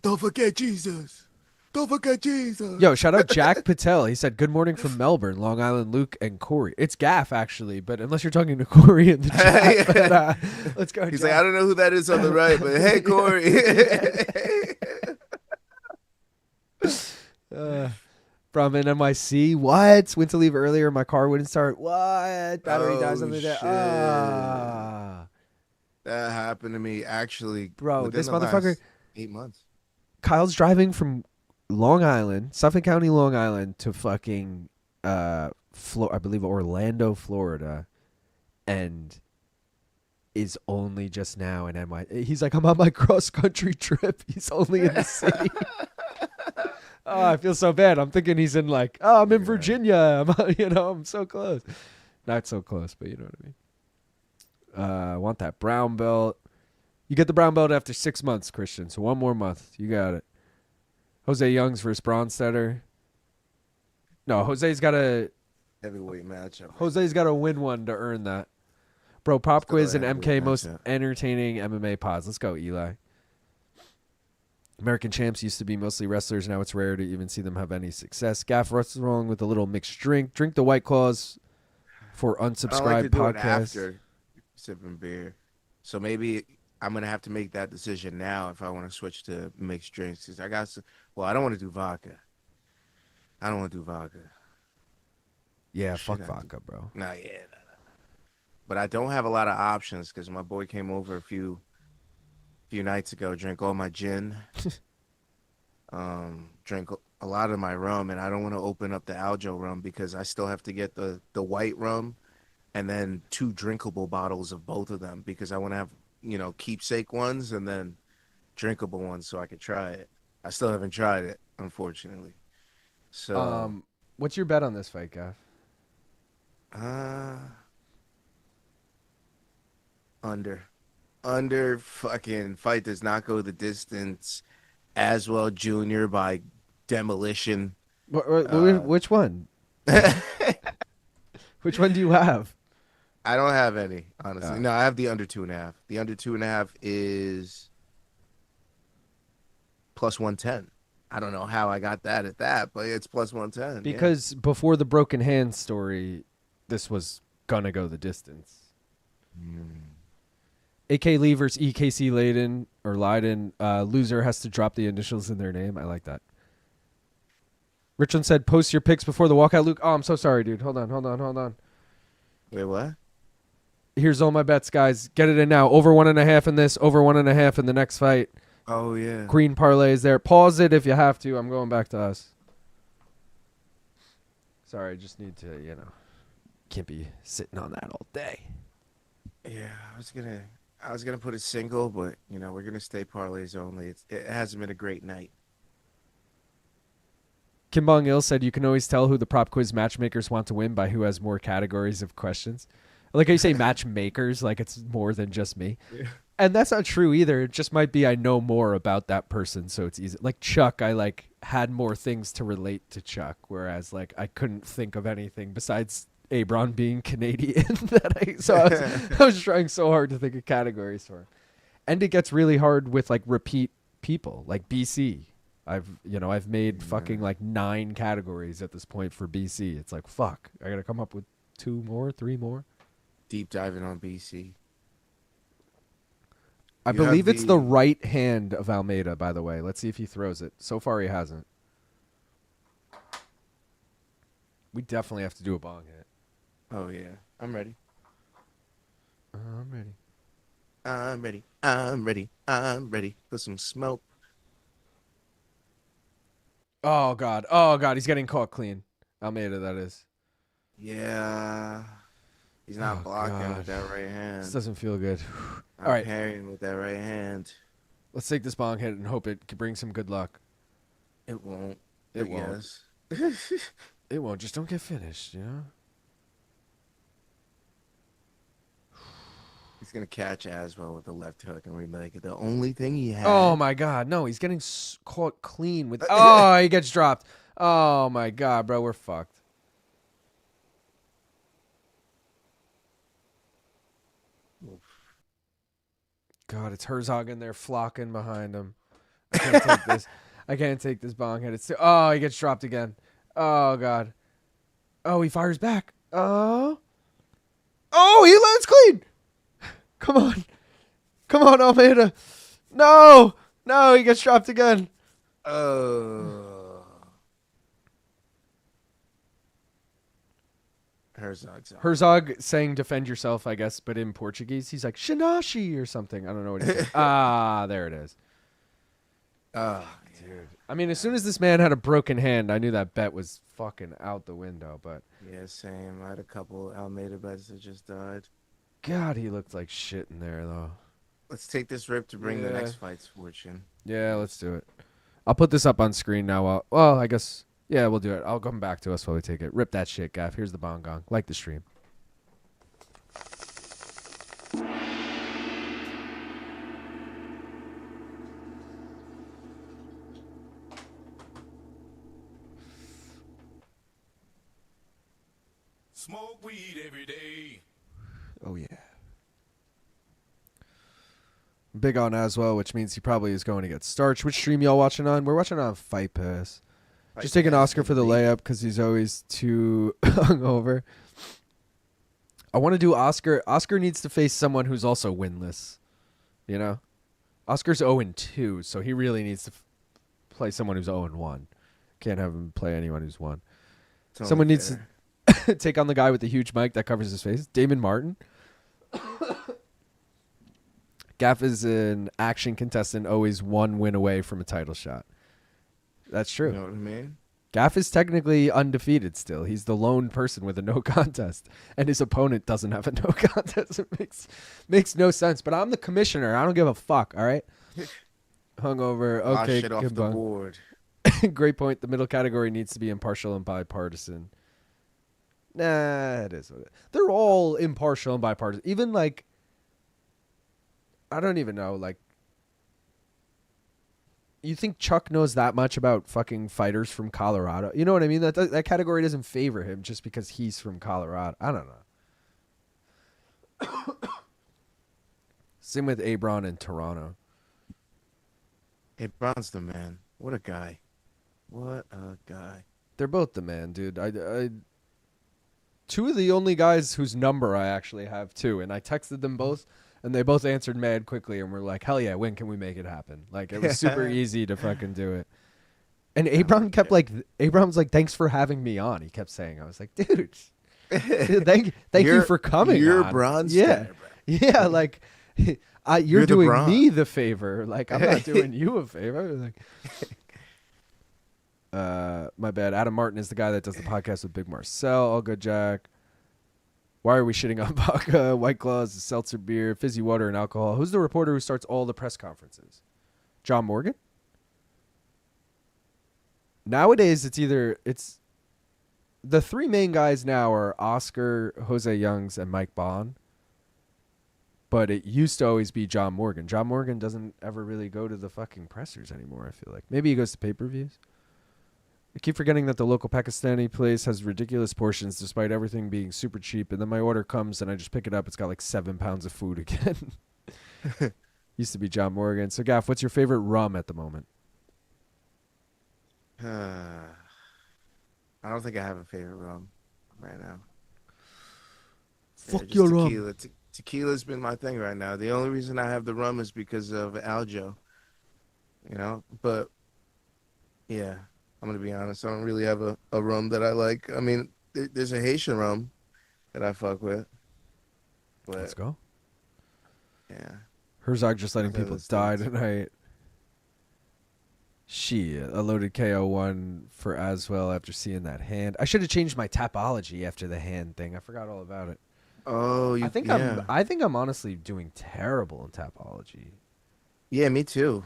Don't forget Jesus. Don't forget Jesus. Yo, shout out Jack Patel. He said, good morning from Melbourne, Long Island, Luke, and Corey. It's Gaff, actually, but unless you're talking to Corey in the chat. But, let's go, He's Jack. like, I don't know who that is on the right, but hey, Corey. From an NYC. What? Went to leave earlier. My car wouldn't start. What? Battery dies on the day. That happened to me, actually. Bro, this motherfucker. 8 months. Kyle's driving from Long Island, Suffolk County, Long Island, to fucking, I believe Orlando, Florida, and is only just now in NY. He's like, I'm on my cross country trip. He's only in the city. Oh, I feel so bad. I'm thinking he's in like, I'm in Virginia. I'm so close. Not so close, but you know what I mean. I want that brown belt. You get the brown belt after 6 months, Christian. So 1 more month. You got it. Jose Youngs versus Bronstetter. No, Jose's got a heavyweight matchup. Jose's got to win one to earn that. Bro, pop quiz and MK most entertaining MMA pods. Let's go, Eli. American champs used to be mostly wrestlers. Now it's rare to even see them have any success. Gaff, what's wrong with a little mixed drink? Drink the White Claws for unsubscribed podcast. After sipping beer. So maybe I'm going to have to make that decision now if I want to switch to mixed drinks. I don't want to do vodka. I don't want to do vodka. Yeah, fuck vodka, bro. Nah. But I don't have a lot of options because my boy came over a few nights ago, drank all my gin, drank a lot of my rum, and I don't want to open up the Aljo rum because I still have to get the white rum and then 2 drinkable bottles of both of them because I want to have, keepsake ones and then drinkable ones so I could try it. I still haven't tried it, unfortunately. So, what's your bet on this fight, Gav? under fucking fight does not go the distance. Aswell Jr. by demolition. Which one? Which one do you have? I don't have any, honestly. No, I have the under 2.5. The under 2.5 is plus 110. I don't know how I got that at that, but it's plus 110. Because before the broken hand story, this was gonna go the distance. AK Lee versus EKC Leiden. Loser has to drop the initials in their name. I like that. Richland said, post your picks before the walkout, Luke. Oh, I'm so sorry, dude. Hold on. Wait, what? Here's all my bets, guys. Get it in now. Over 1.5 in this. Over 1.5 in the next fight. Oh, yeah. Green parlay is there. Pause it if you have to. I'm going back to us. Sorry, I just need to, can't be sitting on that all day. Yeah, I was gonna put a single, but we're gonna stay parlays only. It hasn't been a great night. Kim Bong Il said you can always tell who the prop quiz matchmakers want to win by who has more categories of questions. I like how you say matchmakers, like it's more than just me. Yeah. And that's not true either. It just might be I know more about that person, so it's easy. Like Chuck, I had more things to relate to Chuck, whereas I couldn't think of anything besides Abron being Canadian. I was trying so hard to think of categories for him. And it gets really hard with repeat people, like BC. I've made fucking 9 categories at this point for BC. It's like, fuck, I gotta come up with 2 more, 3 more. Deep diving on BC. I believe it's the right hand of Almeida, by the way. Let's see if he throws it. So far, he hasn't. We definitely have to do a bong hit. Oh, yeah. I'm ready. I'm ready. I'm ready for some smoke. Oh, God. He's getting caught clean. Almeida, that is. Yeah. He's not blocking with that right hand. This doesn't feel good. All right. Parrying with that right hand. Let's take this bong hit and hope it can bring some good luck. It won't. It won't. It won't. Just don't get finished, He's going to catch Aswell with the left hook and we're like, the only thing he has. Oh, my God. No, he's getting caught clean with. Oh, he gets dropped. Oh, my God, bro. We're fucked. God, it's Herzog in there flocking behind him. I can't take this. I can't take this bong hit. Oh, he gets dropped again. Oh, God. Oh, he fires back. Oh, he lands clean. Come on, Almeida. No, he gets dropped again. Herzog saying defend yourself, I guess, but in Portuguese. He's like, Shinashi or something. I don't know what he said. There it is. Dude. I mean, as soon as this man had a broken hand, I knew that bet was fucking out the window, but. Yeah, same. I had a couple Almeida bets that just died. God, he looked like shit in there, though. Let's take this rip to bring the next fight's fortune. Yeah, let's do it. I'll put this up on screen now. Well, I guess... Yeah, we'll do it. I'll come back to us while we take it. Rip that shit, Gaff. Here's the bong gong. Like the stream. Smoke weed every day. Oh, yeah. Big on Aswell, which means he probably is going to get starched. Which stream y'all watching on? We're watching on Fight Pass. Just taking Oscar for the layup because he's always too hungover. I want to do Oscar. Oscar needs to face someone who's also winless. Oscar's 0-2, so he really needs to play someone who's 0-1. Can't have him play anyone who's 1. Someone needs to take on the guy with the huge mic that covers his face. Damon Martin. Gaff is an action contestant, always 1 win away from a title shot. That's true. You know what I mean? Gaff is technically undefeated still. He's the lone person with a no contest, and his opponent doesn't have a no contest. It makes no sense. But I'm the commissioner. I don't give a fuck. All right. Hungover. Okay. Shit off the board. Great point. The middle category needs to be impartial and bipartisan. Nah, it is what it is. They're all impartial and bipartisan. Even like, I don't even know. Like, you think Chuck knows that much about fucking fighters from Colorado? You know what I mean? That category doesn't favor him just because he's from Colorado. I don't know. Same with Abron in Toronto. Abron's the man. What a guy. What a guy. They're both the man, dude. I two of the only guys whose number I actually have too, and I texted them both, and they both answered mad quickly, and were like, "Hell yeah, when can we make it happen?" Like it was super easy to fucking do it. And Abram kept like, Abram's like, "Thanks for having me on." He kept saying, "I was like, dude, thank you for coming. You're on. bronze. Yeah, yeah, like." You're doing bronze. me the favor. Like I'm not doing you a favor. Like, my bad. Adam Martin is the guy that does the podcast with Big Marcel. All good, Jack. Why are we shitting on vodka, White Claws, seltzer beer, fizzy water, and alcohol? Who's the reporter who starts all the press conferences? John Morgan? Nowadays, it's the three main guys now are Oscar, Jose Youngs, and Mike Bond. But it used to always be John Morgan. John Morgan doesn't ever really go to the fucking pressers anymore, I feel like. Maybe he goes to pay-per-views. I keep forgetting that the local Pakistani place has ridiculous portions despite everything being super cheap. And then my order comes and I just pick it up. It's got like 7 pounds of food again. Used to be John Morgan. So, Gaff, what's your favorite rum at the moment? I don't think I have a favorite rum right now. Fuck just your tequila. rum. Tequila's been my thing right now. The only reason I have the rum is because of Aljo. You know? But, yeah. I'm going to be honest. I don't really have a rum that I like. I mean, there's a Haitian rum that I fuck with. But, Let's go. Yeah. Herzog just letting people die tonight. Shit. A loaded KO1 for Aswell after seeing that hand. I should have changed my tapology after the hand thing. I forgot all about it. Oh, I think I'm honestly doing terrible in tapology. Yeah, me too.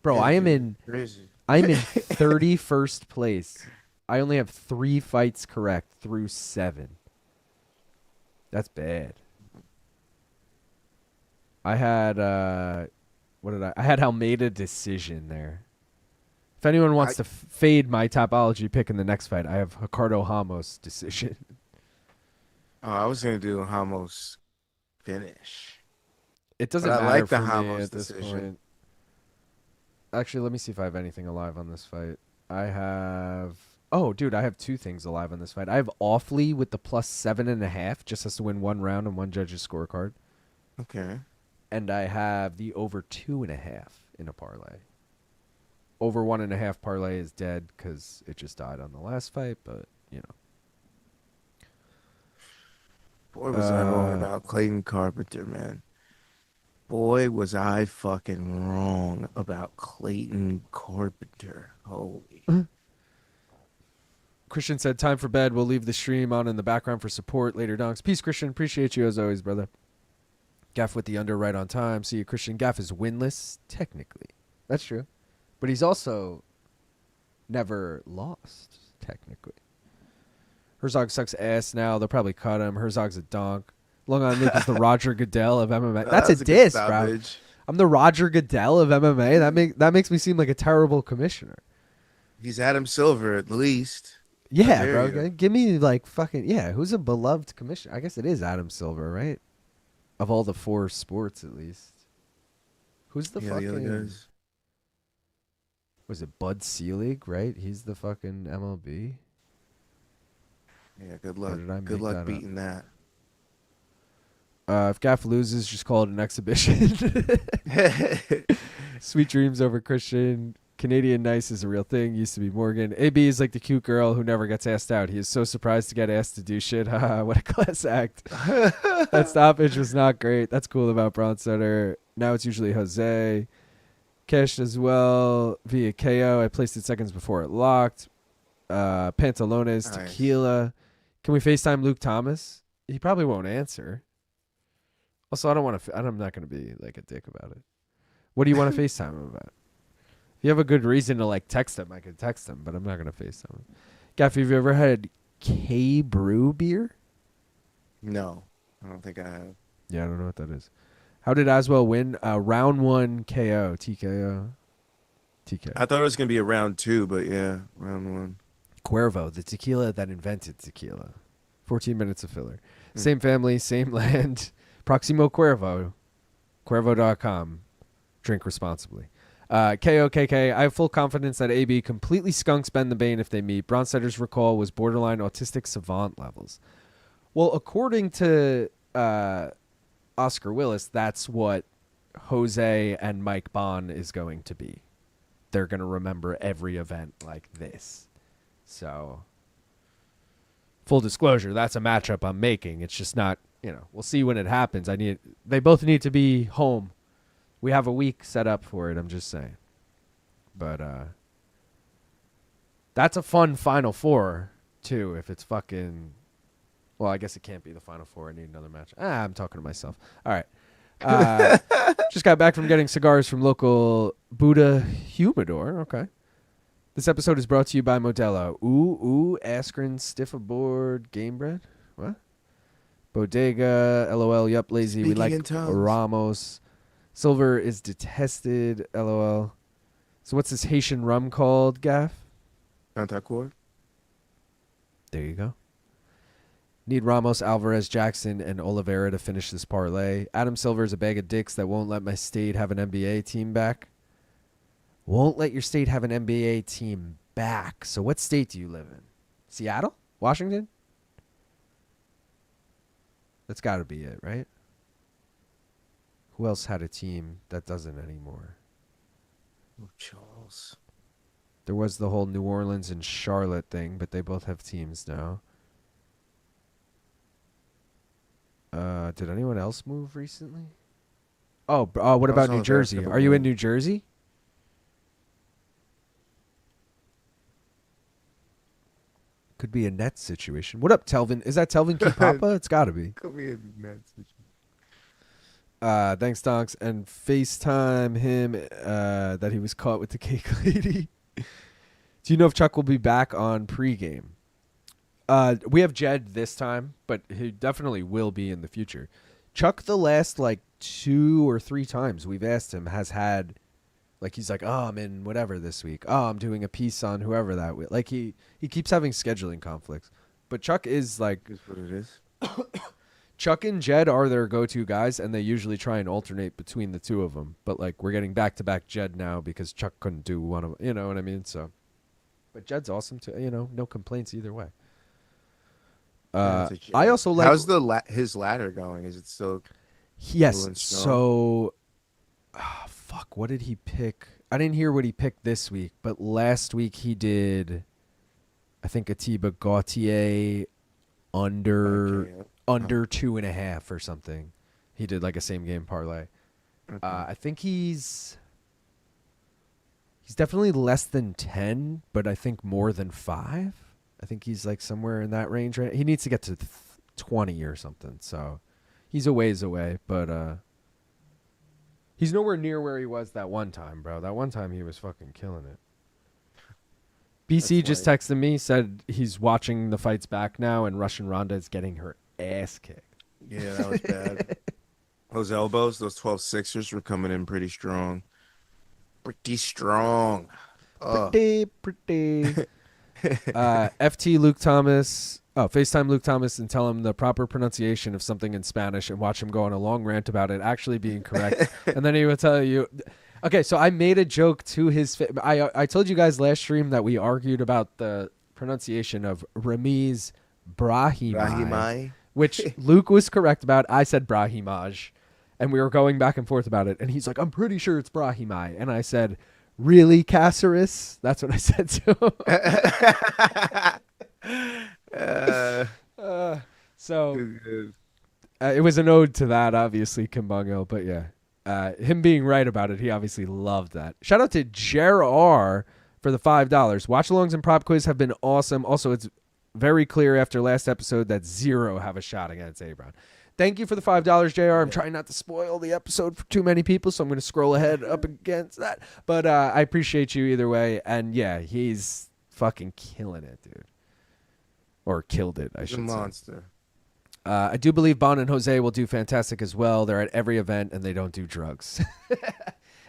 Bro, Yeah, I'm dude, in crazy. I'm in 31st place. I only have 3 fights correct through 7. That's bad. I had I had Almeida decision there. If anyone wants to fade my topology pick in the next fight, I have Ricardo Ramos decision. Oh, I was gonna do Ramos finish. It doesn't But I matter like the for me Ramos at this decision. point. Actually, let me see if I have anything alive on this fight. I have... Oh, dude, I have 2 things alive on this fight. I have Ofli with the plus 7.5. Just has to win 1 round on one judge's scorecard. Okay. And I have the over 2.5 in a parlay. Over 1.5 parlay is dead because it just died on the last fight, but, you know. Boy, was I wrong about Clayton Carpenter, man. Boy, was I fucking wrong about Clayton Carpenter. Holy. Christian said, time for bed. We'll leave the stream on in the background for support later, donks. Peace, Christian. Appreciate you as always, brother. Gaff with the under right on time. See you, Christian. Gaff is winless, technically. That's true. But he's also never lost, technically. Herzog sucks ass now. They'll probably cut him. Herzog's a donk. Long on Luke is the Roger Goodell of MMA. That's a diss, bro. I'm the Roger Goodell of MMA. That makes me seem like a terrible commissioner. He's Adam Silver, at least. Yeah, bro. Give me like fucking... Yeah, who's a beloved commissioner? I guess it is Adam Silver, right? Of all the 4 sports, at least. Who's the fucking... The other guys. Was it Bud Selig, right? He's the fucking MLB. Yeah, good luck. Good Good luck beating that. If Gaff loses, just call it an exhibition. Sweet dreams over Christian. Canadian nice is a real thing. Used to be Morgan. AB is like the cute girl who never gets asked out. He is so surprised to get asked to do shit. Haha, what a class act. That stoppage was not great. That's cool about Bronstetter. Now it's usually Jose. Cashed as well via KO. I placed it seconds before it locked. Pantalones, Nice. tequila. Can we FaceTime Luke Thomas? He probably won't answer. Also, I don't want to. I'm not going to be like a dick about it. What do you want to FaceTime him about? If you have a good reason to like text him, I could text him, but I'm not gonna FaceTime him. Gaff, have you ever had K Brew beer? No, I don't think I have. Yeah, I don't know what that is. How did Aswell win? Round 1 KO, TKO, TK. I thought it was gonna be a round 2, but yeah, round 1. Cuervo, the tequila that invented tequila. 14 minutes of filler. Same family, same land. Proximo Cuervo. Cuervo.com. Drink responsibly. KOKK, I have full confidence that AB completely skunks Ben the Bane if they meet. Bronsetter's recall was borderline autistic savant levels. Well, according to Oscar Willis, that's what Jose and Mike Bond is going to be. They're going to remember every event like this. So, full disclosure, that's a matchup I'm making. It's just not, we'll see when it happens. They both need to be home. We have a week set up for it, I'm just saying. But that's a fun Final Four, too, if it's fucking... Well, I guess it can't be the Final Four. I need another match. I'm talking to myself. All right. Just got back from getting cigars from local Buddha Humidor. Okay. This episode is brought to you by Modelo. Ooh, Askren, Stiff Aboard, Game Bread. What? Bodega, LOL, yup, lazy. Speaking We like in tongues. Ramos. Silver is detested, LOL. So what's this Haitian rum called, Gaff? Contact. There you go. Need Ramos, Alvarez, Jackson, and Oliveira to finish this parlay. Adam Silver is a bag of dicks that won't let my state have an NBA team back. Won't let your state have an NBA team back. So what state do you live in? Seattle? Washington? That's got to be it, right? Who else had a team that doesn't anymore? Oh, Charles. There was the whole New Orleans and Charlotte thing, but they both have teams now. Did anyone else move recently? Oh, what about New Jersey? Are you in New Jersey? Could be a Nets situation. What up, Telvin? Is that Telvin Kipapa? It's got to be. Could be a Nets situation. Thanks, Donks. And FaceTime him that he was caught with the cake lady. Do you know if Chuck will be back on pregame? We have Jed this time, but he definitely will be in the future. Chuck, the last 2 or 3 times we've asked him, has had he's like, oh, I'm in whatever this week. Oh, I'm doing a piece on whoever that week. He keeps having scheduling conflicts. But Chuck is Is what it is. Chuck and Jed are their go-to guys, and they usually try and alternate between the two of them. But we're getting back-to-back Jed now because Chuck couldn't do one of them. You know what I mean? So, but Jed's awesome too. No complaints either way. I also like. How's his ladder going? Is it still? Yes. So, fuck. What did he pick? I didn't hear what he picked this week, but last week he did. I think Atiba Gautier under 2.5 or something. He did a same game parlay. Okay. I think he's definitely less than 10, but I think more than 5. I think he's somewhere in that range, right? He needs to get to 20 or something. So he's a ways away, but he's nowhere near where he was that one time, bro. That one time he was fucking killing it. BC just texted me, said he's watching the fights back now, and Russian Ronda is getting her ass kicked. Yeah, that was bad. Those elbows, those 12-6ers were coming in pretty strong. Pretty strong. Pretty. FT Luke Thomas. Oh, FaceTime Luke Thomas and tell him the proper pronunciation of something in Spanish and watch him go on a long rant about it actually being correct. And then he will tell you. Okay, so I made a joke to his. I told you guys last stream that we argued about the pronunciation of Ramiz Brahimaj, which Luke was correct about. I said Brahimaj, and we were going back and forth about it. And he's like, I'm pretty sure it's Brahimaj. And I said, really, Caceres? That's what I said to him. So it was an ode to that, obviously, Kimbongo. But yeah, him being right about it, he obviously loved that. Shout out to Jer for the $5. Watch-alongs and prop quiz have been awesome. Also, it's very clear after last episode that 0 have a shot against Abron. Thank you for the $5, JR. I'm trying not to spoil the episode for too many people, so I'm going to scroll ahead up against that. But I appreciate you either way. And yeah, he's fucking killing it, dude. Or killed it, I should say. He's a monster. I do believe Bon and Jose will do fantastic as well. They're at every event and they don't do drugs.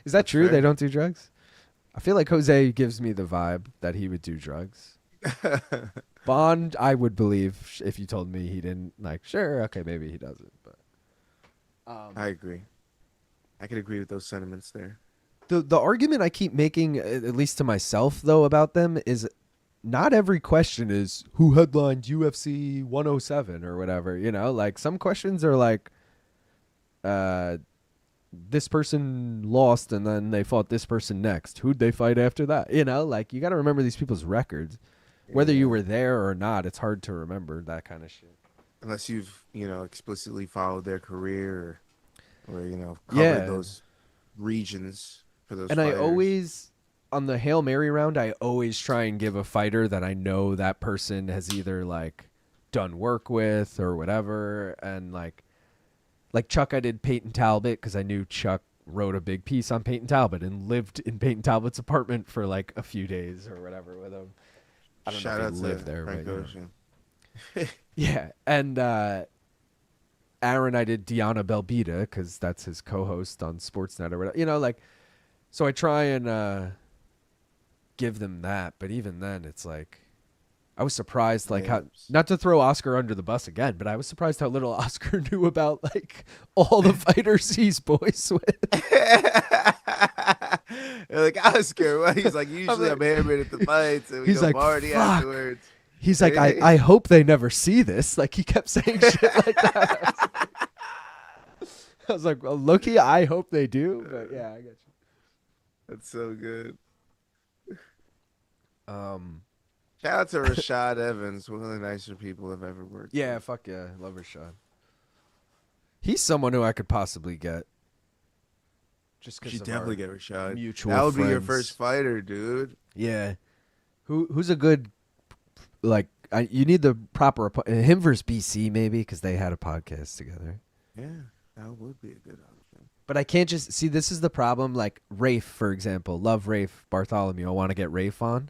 Is that true? fair. They don't do drugs? I feel like Jose gives me the vibe that he would do drugs. Bond, I would believe if you told me he didn't. Like, sure, okay, maybe he doesn't. But I agree. I could agree with those sentiments there. the argument I keep making, at least to myself though, about them is not every question is who headlined UFC 107 or whatever. You know, like some questions are like, this person lost and then they fought this person next. Who'd they fight after that? You know, like you got to remember these people's records. Whether you were there or not, it's hard to remember that kind of shit. Unless you've, explicitly followed their career or covered those regions for those And fighters. I always, on the Hail Mary round, I always try and give a fighter that I know that person has either like done work with or whatever. And like Chuck, I did Peyton Talbot because I knew Chuck wrote a big piece on Peyton Talbot and lived in Peyton Talbot's apartment for like a few days or whatever with him. I don't Shout know out if he to lived there, Frank but Ocean. yeah. And Aaron, I did Deanna Belbita because that's his co-host on Sportsnet or whatever. You know, like, so I try and give them that, but even then, it's like I was surprised, like how not to throw Oscar under the bus again, but I was surprised how little Oscar knew about like all the fighters he's boys with. Like Oscar, well, he's like usually I'm hammered at the fights and we He's go like, party "Fuck." afterwards. He's like, I hope they never see this. Like he kept saying shit like that. I was like, well, Luque, I hope they do, but yeah, I get you. That's so good. Shout out to Rashad Evans, one of the nicer people I've ever worked Yeah, with. fuck yeah. Love Rashad. He's someone who I could possibly get. Just You because should definitely get Rashad. mutual That would be your friends. first fighter, dude. Yeah. Who's a good, like, you need the proper, him versus BC maybe, because they had a podcast together. Yeah, that would be a good option. But I can't just, see, this is the problem, like, Rafe, for example. Love Rafe Bartholomew. I want to get Rafe on.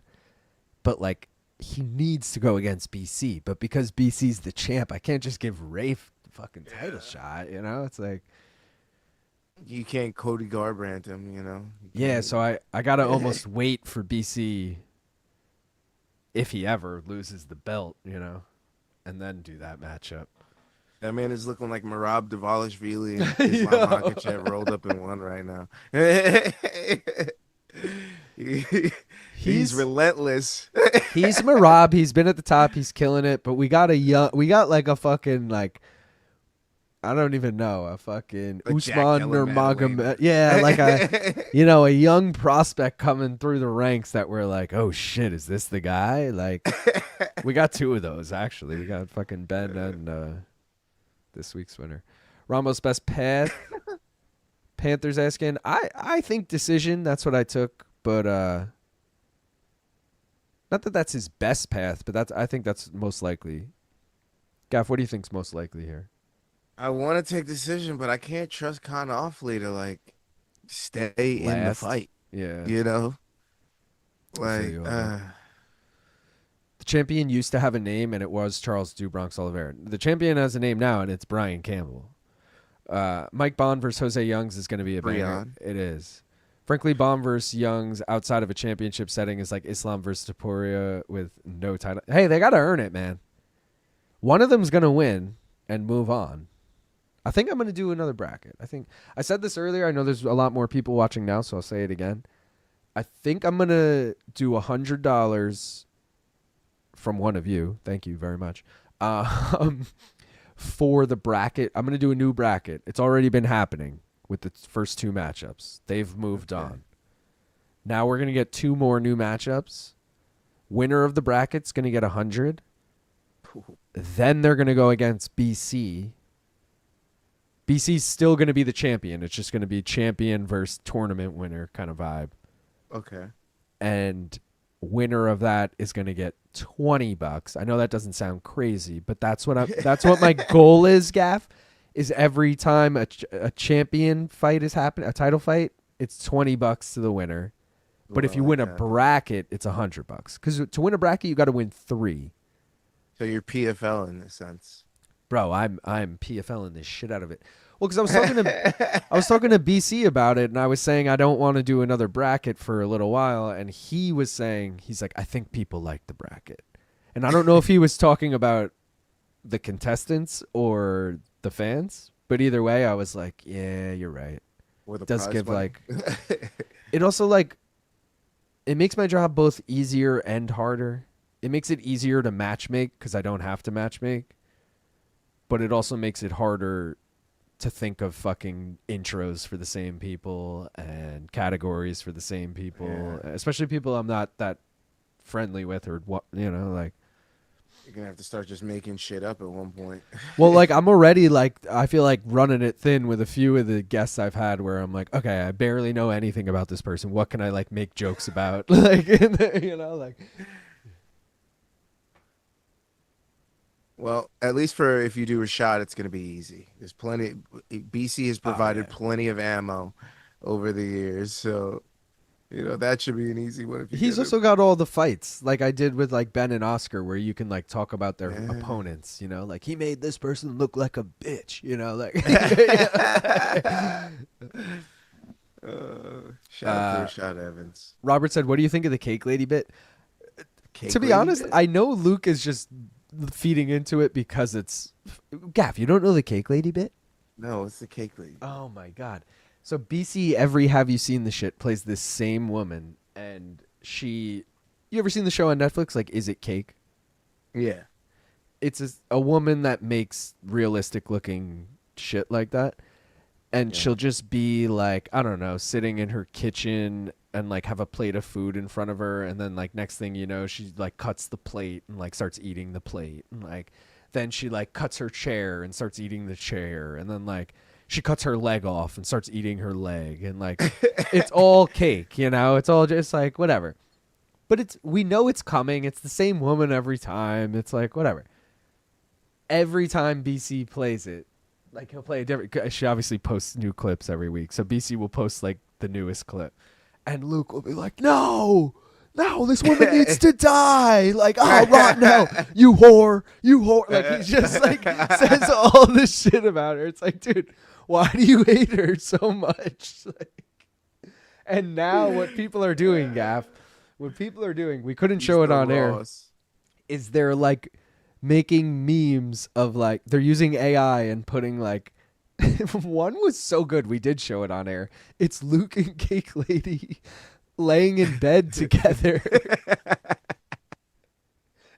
But, like, he needs to go against BC. But because BC's the champ, I can't just give Rafe the fucking title shot, you know? It's like... You can't Cody Garbrandt him, Yeah, so I got to almost wait for BC if he ever loses the belt, and then do that matchup. That man is looking like Merab Dvalishvili and Islam Makhachev rolled up in one right now. He's relentless. He's Merab. He's been at the top. He's killing it. But we got like a fucking like, I don't even know, a fucking Usman or Magomed. Yeah, like a young prospect coming through the ranks that we're like, oh shit, is this the guy? Like, we got two of those actually. We got fucking Ben and this week's winner, Ramos best path. Panthers asking, I think decision. That's what I took, but not that that's his best path, but I think that's most likely. Gaff, what do you think's most likely here? I want to take decision, but I can't trust Kaan Ofli to like stay in the fight. Yeah, like the champion used to have a name, and it was Charles Dubronx Oliveira. The champion has a name now, and it's Brian Campbell. Mike Bond versus Jose Youngs is going to be a banger. It is. Frankly, Bond versus Youngs outside of a championship setting is like Islam versus Taporia with no title. Hey, they got to earn it, man. One of them's going to win and move on. I think I'm going to do another bracket. I said this earlier. I know there's a lot more people watching now, so I'll say it again. I think I'm going to do $100 from one of you. Thank you very much. For the bracket. I'm going to do a new bracket. It's already been happening with the first two matchups. They've moved on. Now we're going to get two more new matchups. Winner of the bracket's going to get 100. Then they're going to go against BC. BC's still going to be the champion. It's just going to be champion versus tournament winner kind of vibe. Okay. And winner of that is going to get $20. I know that doesn't sound crazy, but that's what my goal is, Gaff, is every time a champion fight is happening, a title fight, it's $20 to the winner. But if you win a bracket, it's $100. Because to win a bracket, you got to win 3. So you're PFL in a sense. Bro, I'm PFLing this shit out of it. Well, because I was talking to BC about it, and I was saying I don't want to do another bracket for a little while, and he was saying, he's like, I think people like the bracket. And I don't know if he was talking about the contestants or the fans, but either way, I was like, yeah, you're right. It does give like it also like it makes my job both easier and harder. It makes it easier to match make because I don't have to match make, but it also makes it harder to think of fucking intros for the same people and categories for the same people, especially people I'm not that friendly with or what, you know, like. You're gonna have to start just making shit up at one point. Well, like I'm already like I feel like running it thin with a few of the guests I've had where I'm like, okay, I barely know anything about this person. What can I like make jokes about? Like, you know, like. Well, at least for if you do a shot, it's gonna be easy. There's plenty. BC has provided plenty of ammo over the years, so. You know, that should be an easy one. He's also got all the fights, like I did with like Ben and Oscar, where you can like talk about their opponents. You know, like he made this person look like a bitch. You know, like. Shot Evans. Robert said, "What do you think of the cake lady bit?" To be honest, I know Luke is just feeding into it because it's Gaff. You don't know the cake lady bit? No, it's the cake lady. Oh my god. So BC every Have You Seen the Shit plays this same woman, and you ever seen the show on Netflix, like Is It Cake? Yeah. It's a woman that makes realistic looking shit like that, and she'll just be like, I don't know, sitting in her kitchen and like have a plate of food in front of her, and then like next thing you know, she like cuts the plate and like starts eating the plate, and like then she like cuts her chair and starts eating the chair, and then like she cuts her leg off and starts eating her leg, and like it's all cake, you know, it's all just like whatever. But we know it's coming. It's the same woman every time. It's like whatever. Every time BC plays it, like he'll play a different. She obviously posts new clips every week, so BC will post like the newest clip, and Luke will be like, "No, this woman needs to die!" Like, "Oh, right now, you whore." Like he just like says all this shit about her. It's like, dude, why do you hate her so much? Like, and now what people are doing, Gaff, we couldn't show it on air, is they're like making memes of like, they're using AI and putting like, one was so good, we did show it on air. It's Luke and Cake Lady laying in bed together.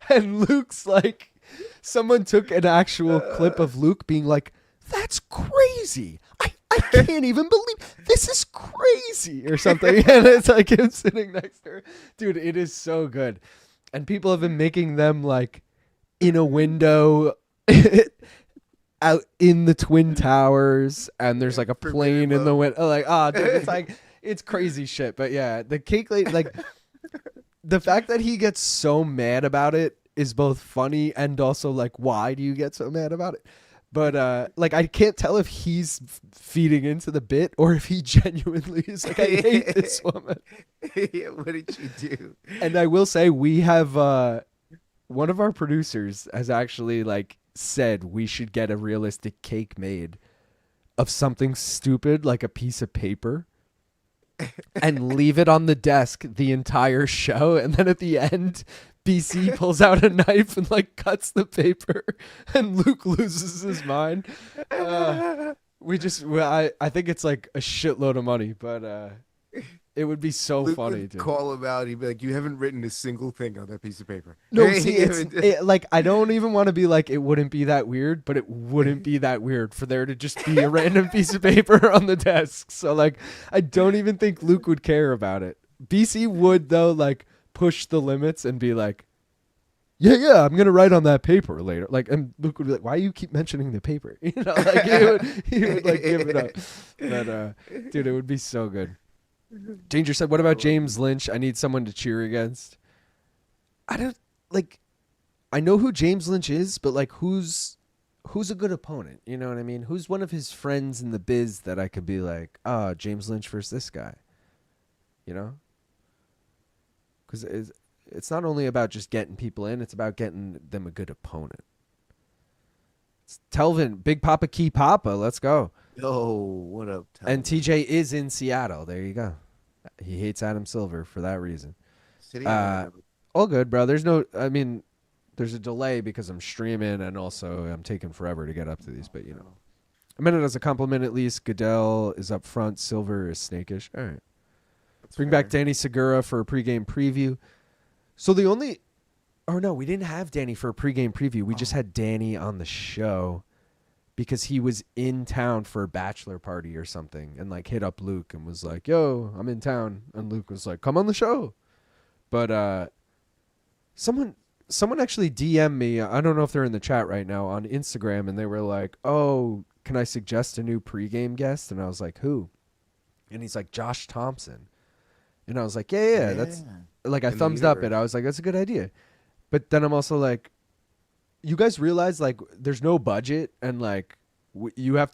And Luke's like, someone took an actual clip of Luke being like, "That's crazy. I can't even believe this is crazy," or something. And it's like him sitting next to her. Dude, it is so good. And people have been making them like in a window out in the Twin Towers, and there's like a plane in the window. Like, dude, it's like, it's crazy shit. But yeah, the Cake Lady, like the fact that he gets so mad about it is both funny and also like, why do you get so mad about it? But like, I can't tell if he's feeding into the bit or if he genuinely is like, I hate this woman. Yeah, what did you do? And I will say, we have one of our producers has actually like said we should get a realistic cake made of something stupid like a piece of paper and leave it on the desk the entire show, and then at the end BC pulls out a knife and like cuts the paper, and Luke loses his mind. I think it's like a shitload of money, but it would be so Luke funny. Would dude. call him out. He'd be like, "You haven't written a single thing on that piece of paper." No, see, like I don't even want to be like, it wouldn't be that weird, but it wouldn't be that weird for there to just be a random piece of paper on the desk. So like, I don't even think Luke would care about it. BC would though, like push the limits and be like, yeah, I'm gonna write on that paper later. Like, and Luke would be like, "Why do you keep mentioning the paper?" You know, like he would like give it up. But dude, it would be so good. Danger said, "What about James Lynch? I need someone to cheer against." I don't like. I know who James Lynch is, but like, who's who's a good opponent? You know what I mean? Who's one of his friends in the biz that I could be like, James Lynch versus this guy? You know? Because it's not only about just getting people in, it's about getting them a good opponent. It's Telvin, Big Papa Key Papa, let's go. Yo, what up, Telvin? And TJ is in Seattle. There you go. He hates Adam Silver for that reason. All good, bro. There's a delay because I'm streaming and also I'm taking forever to get up to these, but a minute as a compliment at least. Goodell is up front. Silver is snakish. All right. Bring back Danny Segura for a pregame preview. So we didn't have Danny for a pregame preview. We just had Danny on the show because he was in town for a bachelor party or something and like hit up Luke and was like, yo, I'm in town. And Luke was like, come on the show. But someone actually DM'd me. I don't know if they're in the chat right now on Instagram. And they were like, oh, can I suggest a new pregame guest? And I was like, who? And he's like, Josh Thompson. And I was like, yeah. That's like, I thumbs up it. I was like, that's a good idea. But then I'm also like, you guys realize like there's no budget and like how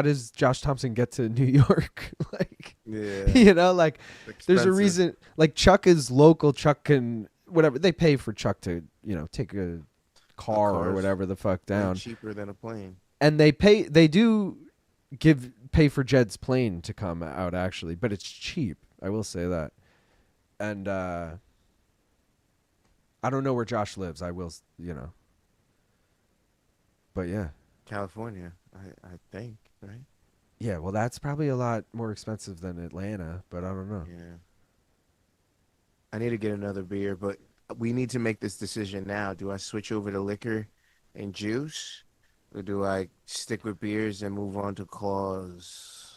does Josh Thompson get to New York? Like, like there's a reason, like Chuck is local. Chuck can, whatever, they pay for Chuck to, take a car or whatever the fuck down. Cheaper than a plane. And they do pay for Jed's plane to come out actually, but it's cheap. I will say that. And I don't know where Josh lives. I will, but yeah. California, I think, right? Yeah, well, that's probably a lot more expensive than Atlanta, but I don't know. Yeah. I need to get another beer, but we need to make this decision now. Do I switch over to liquor and juice, or do I stick with beers and move on to claws?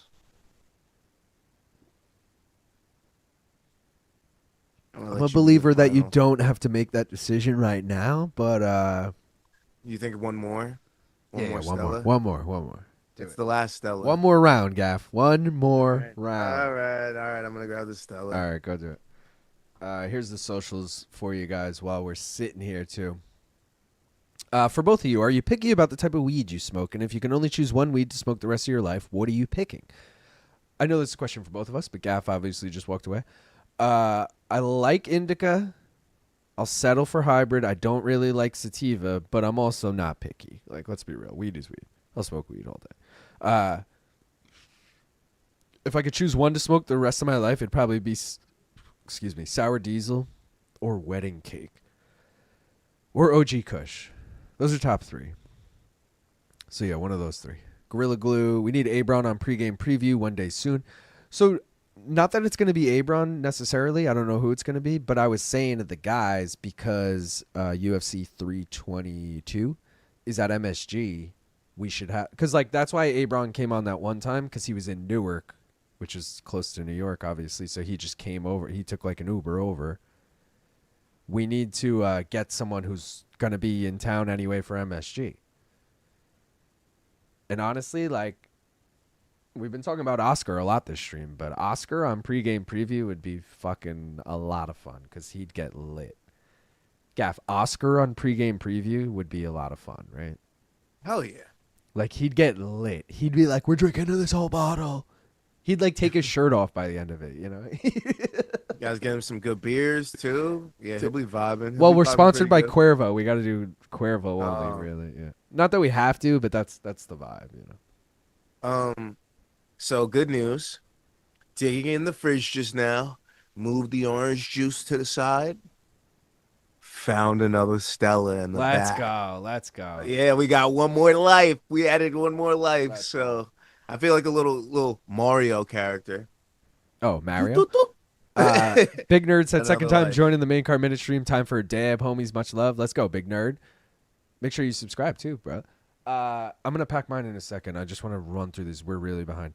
I'm a believer that you don't have to make that decision right now, but you think one more? One more. It's the last Stella. One more round, Gaff. One more round. All right. I'm gonna grab the Stella. All right, go do it. Here's the socials for you guys while we're sitting here too. For both of you, are you picky about the type of weed you smoke? And if you can only choose one weed to smoke the rest of your life, what are you picking? I know this is a question for both of us, but Gaff obviously just walked away. I like indica. I'll settle for hybrid. I don't really like sativa, but I'm also not picky. Like, let's be real. Weed is weed. I'll smoke weed all day. If I could choose one to smoke the rest of my life, it'd probably be, sour diesel or wedding cake or OG Kush. Those are top three. So, yeah, one of those three. Gorilla Glue. We need Abron on pregame preview one day soon. So, not that it's going to be Abron necessarily. I don't know who it's going to be, but I was saying to the guys because UFC 322 is at MSG, we should have, because like that's why Abron came on that one time, because he was in Newark, which is close to New York, obviously. So he just came over. He took like an Uber over. We need to get someone who's going to be in town anyway for MSG. And honestly, like, we've been talking about Oscar a lot this stream, but Oscar on pregame preview would be fucking a lot of fun because he'd get lit. Gaff, Oscar on pregame preview would be a lot of fun, right? Hell yeah. Like, he'd get lit. He'd be like, we're drinking to this whole bottle. He'd, like, take his shirt off by the end of it, you know? You guys get him some good beers, too? Yeah, he'll be vibing. Well, we're sponsored by Cuervo. We got to do Cuervo only, really, yeah. Not that we have to, but that's the vibe, you know? So, good news. Digging in the fridge just now. Moved the orange juice to the side. Found another Stella in the back. Let's go. Yeah, we got one more life. We added one more life. So, I feel like a little Mario character. Oh, Mario? Big Nerd said, second time joining the main card minute stream. Time for a dab, homies. Much love. Let's go, Big Nerd. Make sure you subscribe, too, bro. I'm going to pack mine in a second. I just want to run through these. We're really behind.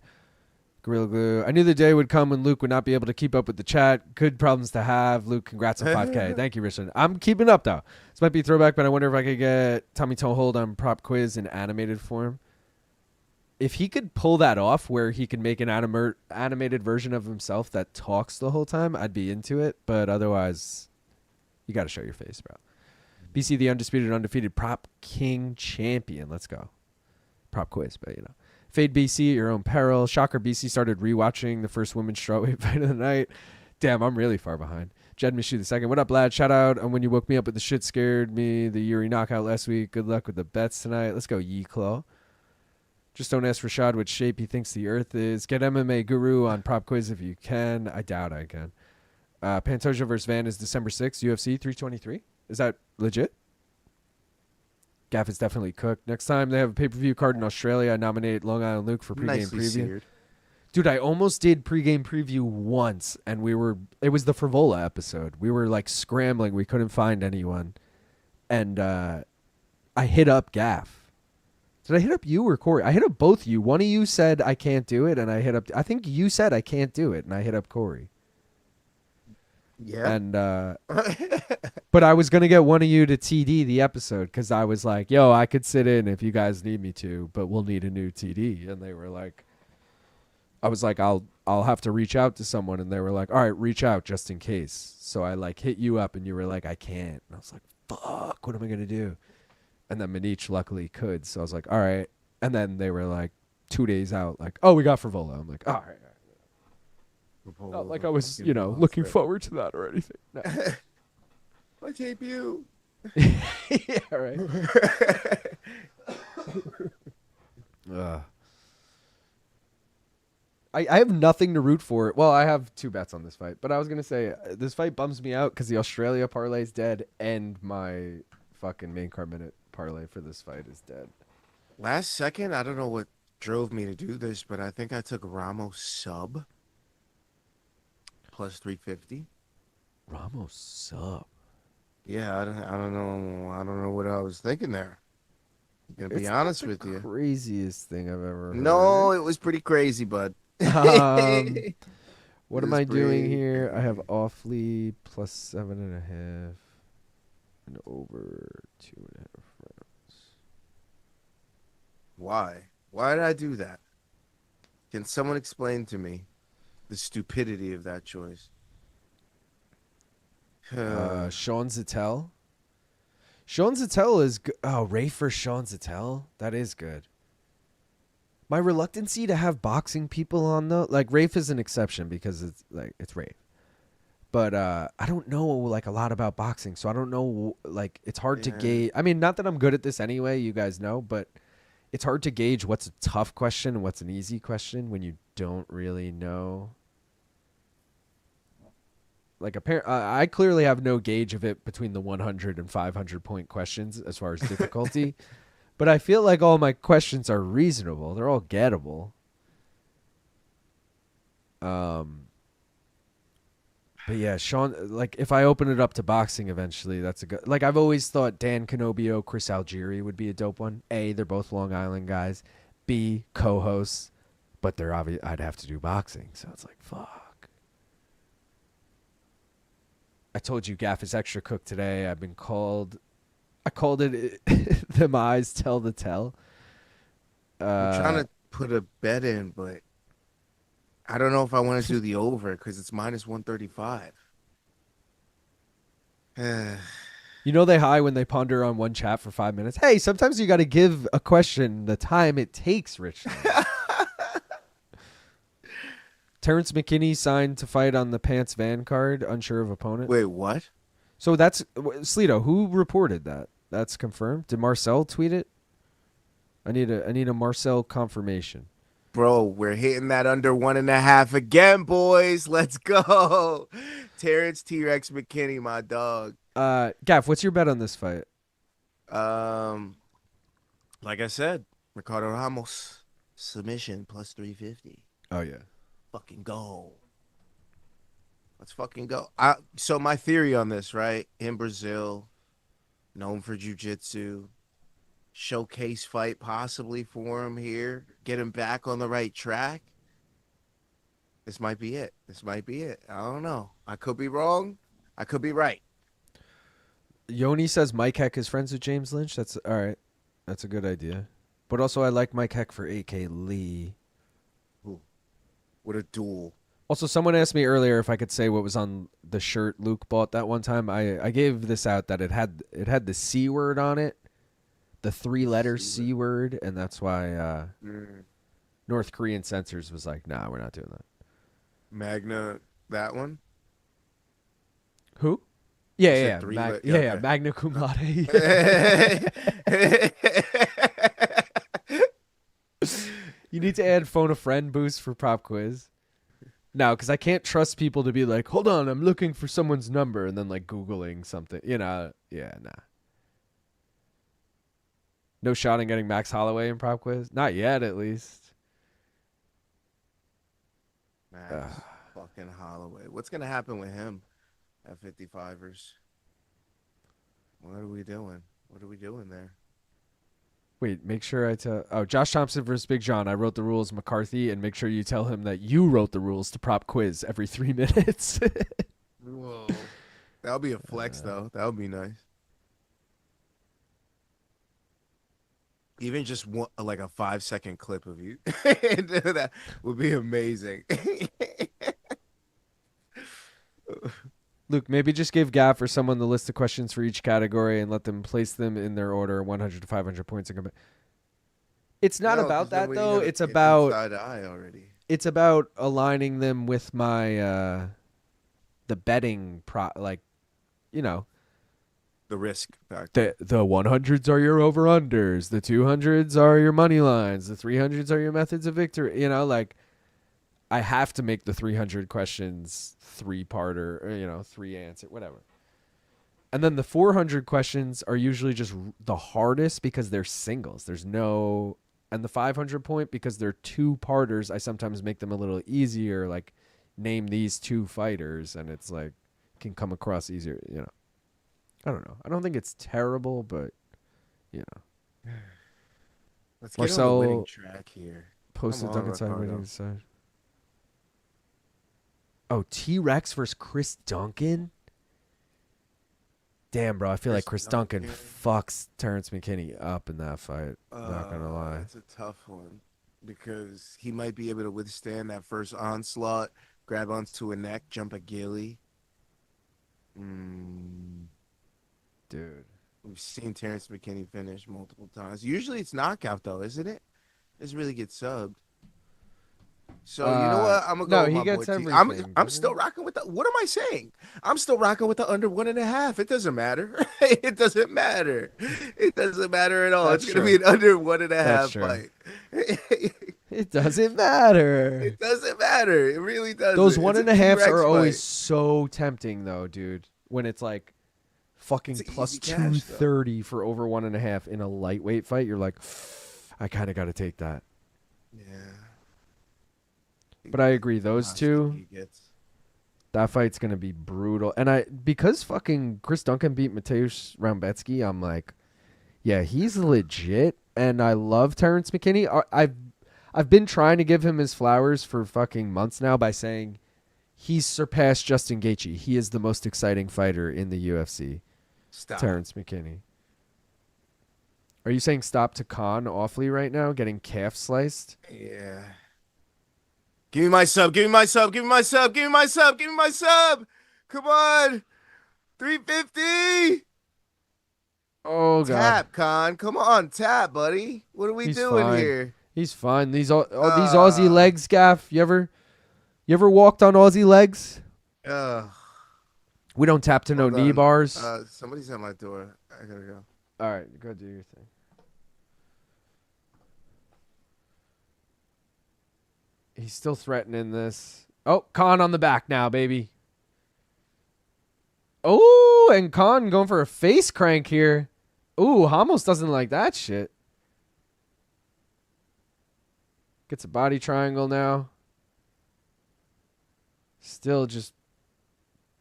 Gorilla Glue. I knew the day would come when Luke would not be able to keep up with the chat. Good problems to have. Luke, congrats on 5K. Thank you, Richard. I'm keeping up, though. This might be a throwback, but I wonder if I could get Tommy Toehold on prop quiz in animated form. If he could pull that off where he can make an animated version of himself that talks the whole time, I'd be into it. But otherwise, you got to show your face, bro. BC, the undisputed, undefeated prop king champion. Let's go. Prop quiz, but you know. Fade BC at your own peril. Shocker, BC started rewatching the first women's strawweight fight of the night. Damn, I'm really far behind. Jed Mishu the second. What up, lad? Shout out on when you woke me up with the shit scared me. The Yuri knockout last week. Good luck with the bets tonight. Let's go, Yi Claw. Just don't ask Rashad what shape he thinks the earth is. Get MMA Guru on prop quiz if you can. I doubt I can. Pantoja versus Van is December 6th. UFC 323. Is that legit? Gaff is definitely cooked. Next time they have a pay-per-view card in Australia, I nominate Long Island Luke for pregame Nicely preview. seared. Dude, I almost did pregame preview once, and it was the Frivola episode. We were like scrambling. We couldn't find anyone. And I hit up Gaff. Did I hit up you or Corey? I hit up both you. One of you said I can't do it, and I think you said I can't do it, and I hit up Corey. Yeah. And but I was gonna get one of you to TD the episode because I was like, "Yo, I could sit in if you guys need me to, but we'll need a new TD." And they were like, "I was like, I'll have to reach out to someone," and they were like, "All right, reach out just in case." So I like hit you up, and you were like, "I can't," and I was like, "Fuck, what am I gonna do?" And then Manich luckily could, so I was like, "All right." And then they were like 2 days out, like, "Oh, we got Frivola." I'm like, "All right." Not like I was, looking forward to that or anything. No. My debut. Yeah, right. I have nothing to root for. Well, I have 2 bets on this fight, but I was gonna say this fight bums me out because the Australia parlay is dead and my fucking main card minute parlay for this fight is dead. Last second, I don't know what drove me to do this, but I think I took Ramos sub plus 350. Ramos sub. Yeah, I don't know what I was thinking there. I'm gonna be honest with you. Craziest thing I've ever heard. No, it was pretty crazy, bud. What am I doing here? I have Ofli plus 7.5 and over 2.5 rounds. Why? Why did I do that? Can someone explain to me the stupidity of that choice? Sean Zattel. Sean Zattel is good. Oh, Rafe for Sean Zattel. That is good. My reluctancy to have boxing people on though, like Rafe is an exception because it's Rafe. But I don't know like a lot about boxing, so I don't know like it's hard to gauge. I mean, not that I'm good at this anyway, you guys know, but it's hard to gauge what's a tough question and what's an easy question when you don't really know. Like I clearly have no gauge of it between the 100 and 500 point questions as far as difficulty, but I feel like all my questions are reasonable. They're all gettable. But yeah, Sean, like if I open it up to boxing eventually, that's a good. Like I've always thought Dan Canobio, Chris Algieri would be a dope one. A, they're both Long Island guys. B, co-hosts, but they're obvious. I'd have to do boxing, so it's like fuck. I told you Gaff is extra cooked today. I've been called. I called it them eyes tell the tell. I'm trying to put a bet in, but I don't know if I want to do the over because it's minus 135. You know they high when they ponder on one chat for 5 minutes. Hey, sometimes you got to give a question the time it takes, Rich. Terrence McKinney signed to fight on the Pants Van card, unsure of opponent. Wait, what? So that's Sleeto. Who reported that? That's confirmed. Did Marcel tweet it? I need a Marcel confirmation. Bro, we're hitting that under 1.5 again, boys. Let's go. Terrence T-Rex McKinney, my dog. Gaff, what's your bet on this fight? Like I said, Ricardo Ramos submission plus 350. Oh yeah. Fucking go. Let's fucking go. So my theory on this, right? In Brazil, known for jiu-jitsu, showcase fight possibly for him here, get him back on the right track. This might be it. I don't know. I could be wrong. I could be right. Yoni says Mike Heck is friends with James Lynch. That's all right. That's a good idea. But also I like Mike Heck for AK Lee. What a duel. Also, someone asked me earlier if I could say what was on the shirt Luke bought that one time. I gave this out that it had the C word on it, the 3-letter C word, and that's why North Korean censors was like, nah, we're not doing that. Magna, that one? Who? You Yeah, said yeah, okay. yeah, magna cum laude. You need to add phone a friend boost for pop quiz. No, because I can't trust people to be like, hold on, I'm looking for someone's number, and then like Googling something. Yeah, nah. No shot in getting Max Holloway in prop quiz? Not yet, at least. Max fucking Holloway. What's going to happen with him at 55ers? What are we doing? What are we doing there? Wait, make sure I tell. Oh, Josh Thompson versus Big John. I wrote the rules, McCarthy, and make sure you tell him that you wrote the rules to prop quiz every 3 minutes. Whoa. That would be a flex, though. That would be nice. Even just one, like a 5-second clip of you. That would be amazing. Luke, maybe just give Gaff or someone the list of questions for each category and let them place them in their order, 100 to 500 points. It's not about that, though. It's about side eye already. It's about aligning them with my the betting the risk factor. The 100s are your over unders, the 200s are your money lines, the 300s are your methods of victory. I have to make the 300 questions 3-parter, or 3 answer, whatever. And then the 400 questions are usually just the hardest because they're singles. And the 500 point, because they're 2-parters, I sometimes make them a little easier, like name these 2 fighters, and it's like can come across easier, I don't know. I don't think it's terrible, but Let's get Marcel on the winning track here. posted Come on, Duncan side Ricardo. winning side. Oh, T-Rex versus Chris Duncan? Damn, bro. I feel like Chris Duncan fucks Terrence McKinney up in that fight. Not going to lie. That's a tough one because he might be able to withstand that first onslaught, grab onto a neck, jump a ghillie. Dude. We've seen Terrence McKinney finish multiple times. Usually it's knockout, though, isn't it? Doesn't really get subbed. So you know what? I'm gonna go. No, with he my gets boy T. everything. I'm still rocking with the. What am I saying? I'm still rocking with the under 1.5. It doesn't matter. It doesn't matter. It doesn't matter at all. That's it's gonna true. be an under 1.5 That's true. fight. It doesn't matter. It doesn't matter. It really doesn't. Those It's a 1.5s T-Rex are always fight. so tempting, though, dude. When it's like fucking It's plus easy cash, though. 230 for over 1.5 in a lightweight fight, you're like, I kind of got to take that. Yeah. But I agree, those two, that fight's gonna be brutal. And because fucking Chris Duncan beat Mateusz Rambetsky, I'm like, yeah, he's legit. And I love Terrence McKinney. I've been trying to give him his flowers for fucking months now by saying he's surpassed Justin Gaethje. He is the most exciting fighter in the UFC. Stop. Terrence McKinney. Are you saying stop to Kaan Ofli right now, getting calf sliced? Yeah. Give me my sub. Give me my sub. Give me my sub. Give me my sub. Give me my sub. Come on. 350. Oh, God. Tap, Kaan. Come on. Tap, buddy. What are we doing fine. here? He's fine. These Aussie legs, Gaff. You ever walked on Aussie legs? We don't tap to no Hold knee on. bars. Somebody's at my door. I gotta go. All right, go do your thing. He's still threatening this. Oh, Kaan on the back now, baby. Oh, and Kaan going for a face crank here. Ooh, Ramos doesn't like that shit. Gets a body triangle now. Still just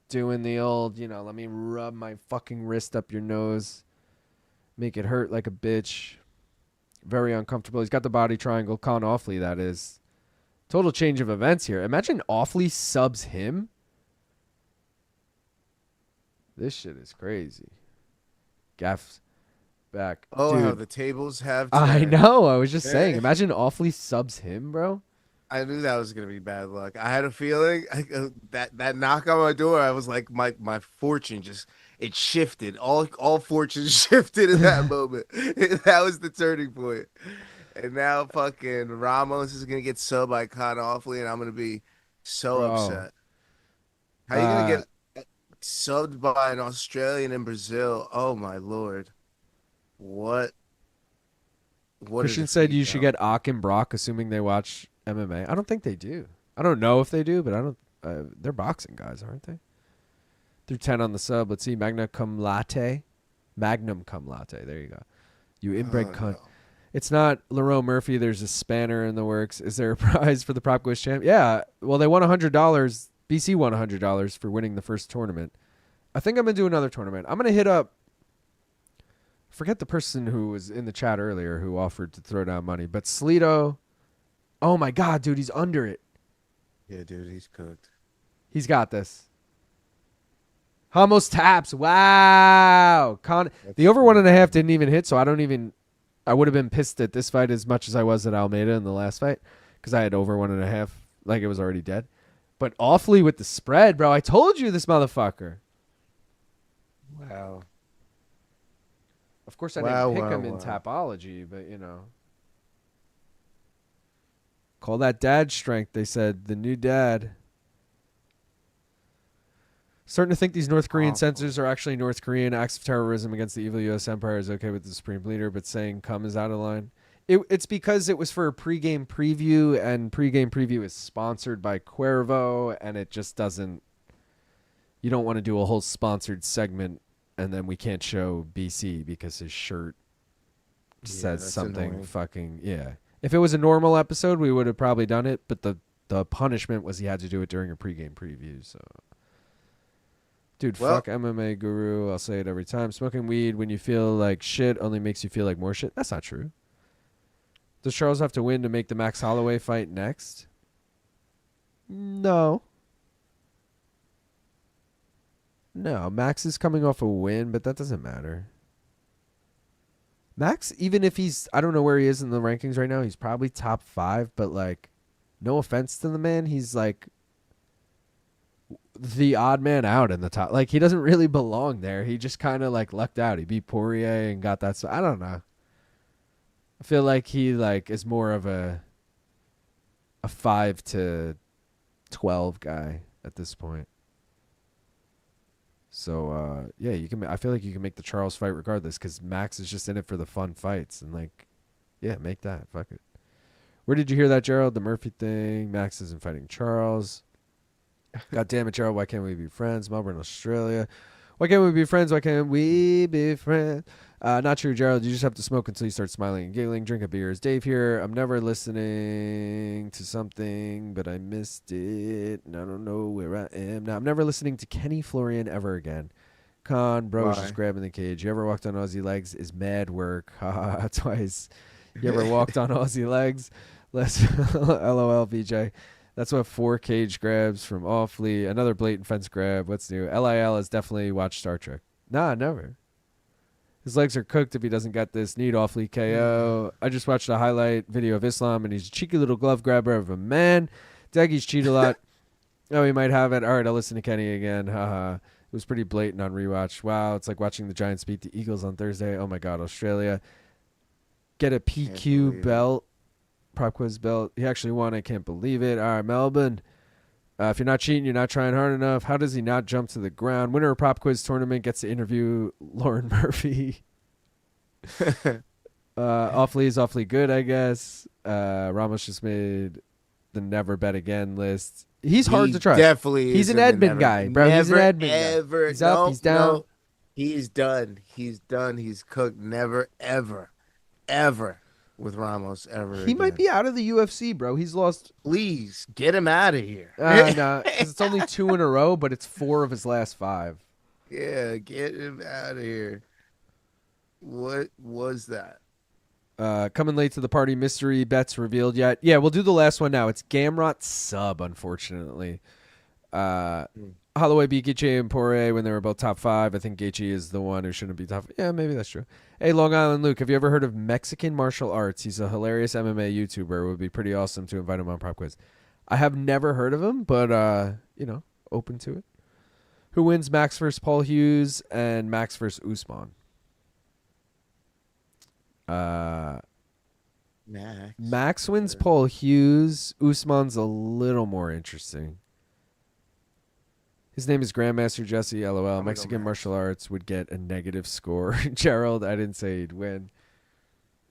doing the old, let me rub my fucking wrist up your nose. Make it hurt like a bitch. Very uncomfortable. He's got the body triangle. Kaan Ofli, that is. Total change of events here. Imagine Ofli subs him. This shit is crazy. Gaff's back. Oh, Dude, how the tables have I turned. know. I was just saying. Imagine Ofli subs him, bro. I knew that was gonna be bad luck. I had a feeling that knock on my door. I was like, my fortune just it shifted. All fortunes shifted in that moment. That was the turning point. And now fucking Ramos is gonna get subbed by Kaan Ofli, and I'm gonna be so Bro. upset. How you gonna Uh, get subbed by an Australian in Brazil? Oh my lord! What? What a Christian said defeat, you should bro. get Ak and Brock, assuming they watch MMA. I don't think they do. I don't know if they do, but I don't. They're boxing guys, aren't they? Through 10 on the sub. Let's see. Magna cum latte. Magnum cum latte. There you go. You inbred Oh cunt. no! It's not Lerone Murphy. There's a spanner in the works. Is there a prize for the prop quiz champ? Yeah. Well, they won $100. BC won $100 for winning the first tournament. I think I'm going to do another tournament. I'm going to hit up. Forget the person who was in the chat earlier who offered to throw down money. But Sleeto. Oh, my God, dude. He's under it. Yeah, dude, he's cooked. He's got this. Ramos taps. Wow. The over 1.5 didn't even hit, so I would have been pissed at this fight as much as I was at Almeida in the last fight because I had over 1.5, like it was already dead. But Ofli with the spread, bro. I told you this motherfucker. Wow. Of course, I Wow, didn't pick wow, him in wow. Tapology, but, Call that dad strength, they said. The new dad. Starting to think these North Korean Awful. censors are actually North Korean. Acts of terrorism against the evil U.S. empire is okay with the supreme leader, but saying come is out of line. It's because it was for a pregame preview, and pregame preview is sponsored by Cuervo, and it just doesn't. You don't want to do a whole sponsored segment, and then we can't show BC because his shirt says that's something annoying. fucking yeah. If it was a normal episode, we would have probably done it, but the punishment was he had to do it during a pregame preview. So, dude, Well- fuck MMA guru. I'll say it every time. Smoking weed when you feel like shit only makes you feel like more shit. That's not true. Does Charles have to win to make the Max Holloway fight next? No. No, Max is coming off a win, but that doesn't matter. Max, even if I don't know where he is in the rankings right now, he's probably top 5, but like, no offense to the man, he's like the odd man out in the top. Like, he doesn't really belong there. He just kind of like lucked out. He beat Poirier and got that. So I don't know. I feel like he like is more of a 5 to 12 guy at this point. So yeah, you can. I feel like you can make the Charles fight regardless because Max is just in it for the fun fights and like, yeah, make that. Fuck it. Where did you hear that, Gerald? The Murphy thing. Max isn't fighting Charles. God damn it, Gerald. Why can't we be friends? Melbourne, Australia. Why can't we be friends? Why can't we be friends? Not true, Gerald. You just have to smoke until you start smiling and giggling. Drink a beer. It's Dave here. I'm never listening to something, but I missed it, and I don't know where I am now. I'm never listening to Kenny Florian ever again. Kaan, bro's Why? just grabbing the cage. You ever walked on Aussie legs is mad work. Haha, twice. You ever walked on Aussie legs? Let's LOL, VJ. That's what 4 cage grabs from Ofli. Another blatant fence grab. What's new? LIL has definitely watched Star Trek. Nah, never. His legs are cooked if he doesn't get this. Need Ofli KO. I just watched a highlight video of Islam, and he's a cheeky little glove grabber of a man. Daggy's cheat a lot. Oh, he might have it. All right, I'll listen to Kenny again. Haha. It was pretty blatant on rewatch. Wow, it's like watching the Giants beat the Eagles on Thursday. Oh, my God, Australia. Get a believe PQ it. belt. Prop quiz belt. He actually won. I can't believe it. All right, Melbourne. If you're not cheating, you're not trying hard enough. How does he not jump to the ground? Winner of prop quiz tournament gets to interview Lauren Murphy. Awfully is awfully good, I guess. Ramos just made the never bet again list. He's hard to trust. Definitely, He's is an in the admin guy, bro. He's an Never, admin guy. ever. He's up, No, he's down. no. He's done. He's done. He's cooked. Never, ever, ever with Ramos ever. He might be out of the UFC, bro. He's lost. Please get him out of here. No, 'cause it's only 2 in a row, but it's 4 of his last 5. Yeah, get him out of here. What was that? Coming late to the party. Mystery bets revealed yet? Yeah, we'll do the last one now. It's Gamrot sub, unfortunately. Oh Holloway beat Gaethje and Poirier when they were both top 5. I think Gaethje is the one who shouldn't be top 5. Yeah, maybe that's true. Hey, Long Island Luke, have you ever heard of Mexican martial arts? He's a hilarious MMA YouTuber. It would be pretty awesome to invite him on Prop Quiz. I have never heard of him, but, open to it. Who wins Max versus Paul Hughes and Max versus Usman? Max wins Paul Hughes. Usman's a little more interesting. His name is Grandmaster Jesse, LOL. Mexican martial arts would get a negative score. Gerald, I didn't say he'd win.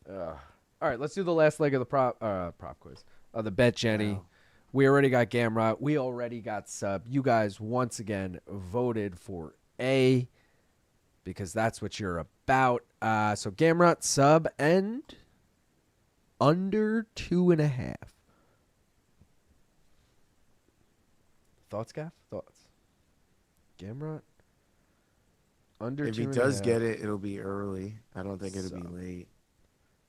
All right, let's do the last leg of the prop quiz. The bet, Jenny. Wow. We already got Gamrot. We already got Sub. You guys, once again, voted for A because that's what you're about. So Gamrot, Sub, and under 2.5. Thoughts, Gaff? Thoughts? Gamrot? Under 2.5. If he does get it, it'll be early. I don't think it'll be late.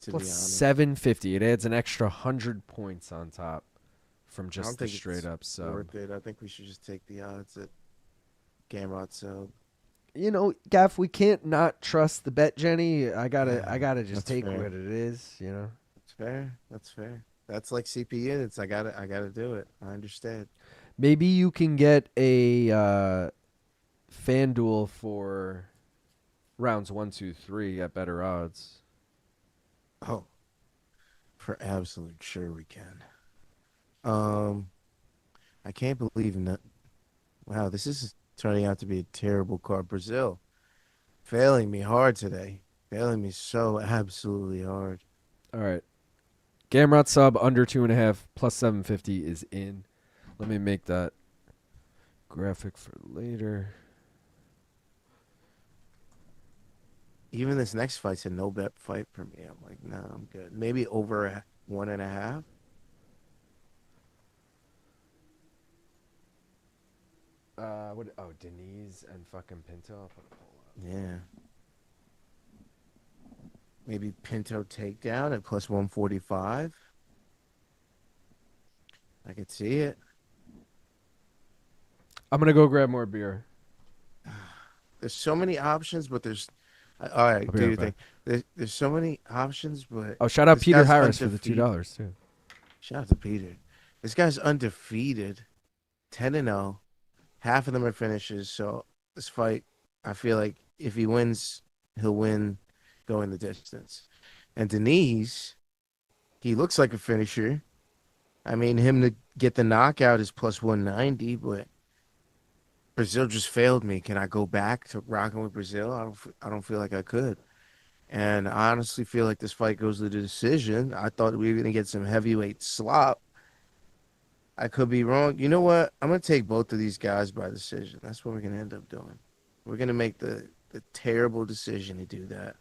Plus 750. It adds an extra 100 points on top from just the straight up sub. Worth it. I think we should just take the odds at Gamrot sub. You know, Gaff, we can't not trust the bet, Jenny. I gotta just take what it is. You know. That's fair. That's like CPN. It's I gotta do it. I understand. Maybe you can get a FanDuel for rounds 1, 2, 3 at better odds. Oh, for absolute sure we can. I can't believe that. Wow, this is turning out to be a terrible card. Brazil failing me hard today. Failing me so absolutely hard. All right. Gamrot sub under 2.5 plus 750 is in. Let me make that graphic for later. Even this next fight's a no bet fight for me. I'm like, no, I'm good. Maybe over 1.5. Denise and fucking Pinto. I'll put a poll up. Yeah. Maybe Pinto takedown at plus 145. I could see it. I'm gonna go grab more beer. There's so many options, but there's. All right, do your thing. There's so many options, but. Oh, shout out Peter Harris for the $2 too. Shout out to Peter. This guy's undefeated, 10-0. Half of them are finishes. So this fight, I feel like if he wins, he'll win going the distance. And Denise, he looks like a finisher. I mean, him to get the knockout is plus 190, but Brazil just failed me. Can I go back to rocking with Brazil? I don't feel like I could. And I honestly feel like this fight goes to the decision. I thought we were going to get some heavyweight slop. I could be wrong. You know what? I'm going to take both of these guys by decision. That's what we're going to end up doing. We're going to make the terrible decision to do that.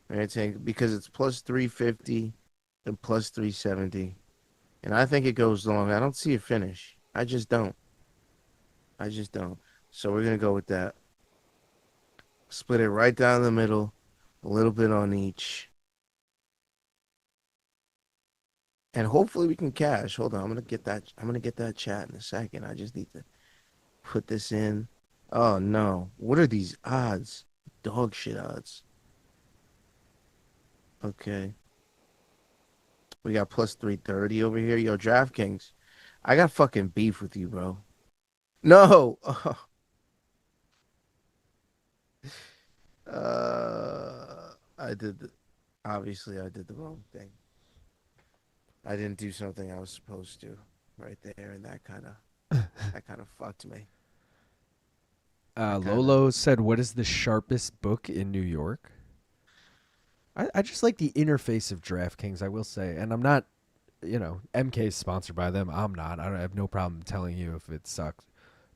We're going to take, because it's plus 350 and plus 370. And I think it goes long. I don't see a finish. I just don't. So we're going to go with that. Split it right down the middle, a little bit on each. And hopefully we can cash. Hold on, I'm going to get that chat in a second. I just need to put this in. Oh no. What are these odds? Dog shit odds. Okay. We got plus 330 over here. Yo, DraftKings. I got fucking beef with you, bro. No. Obviously I did the wrong thing. I didn't do something I was supposed to right there, and that kind of fucked me. Lolo said, "What is the sharpest book in New York?" I just like the interface of DraftKings, I will say, and I'm not, MK is sponsored by them. I'm not. I have no problem telling you if it sucks,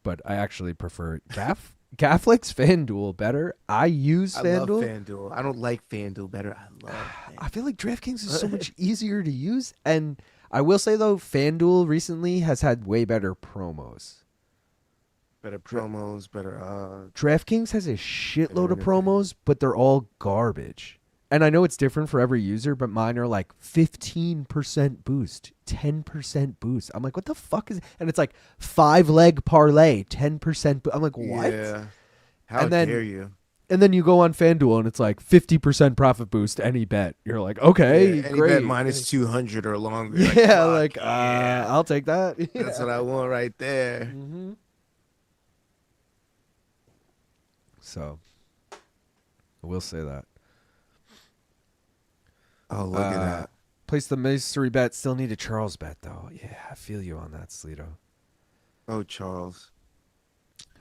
but I actually prefer Gaff. Gaff likes FanDuel better. I use FanDuel. I love FanDuel. I don't like FanDuel better. I love FanDuel. I feel like DraftKings is so much easier to use. And I will say, though, FanDuel recently has had way better promos. Better promos, better odds. DraftKings has a shitload of promos, but they're all garbage. and I know it's different for every user, but mine are like 15% boost, 10% boost. I'm like, what the fuck is? And it's like 5-leg parlay, 10%. I'm like, what? Yeah. How And then- dare you? And then you go on FanDuel and it's like 50% profit boost any bet. You're like, okay, Yeah, any great. bet minus 200 or longer. Yeah, Like, like, fuck yeah. I'll take that. That's what I want right there. Mm-hmm. So, I will say that. Oh, look at that. Place the mystery bet. Still need a Charles bet, though. Yeah, I feel you on that, Sleeto. Oh, Charles.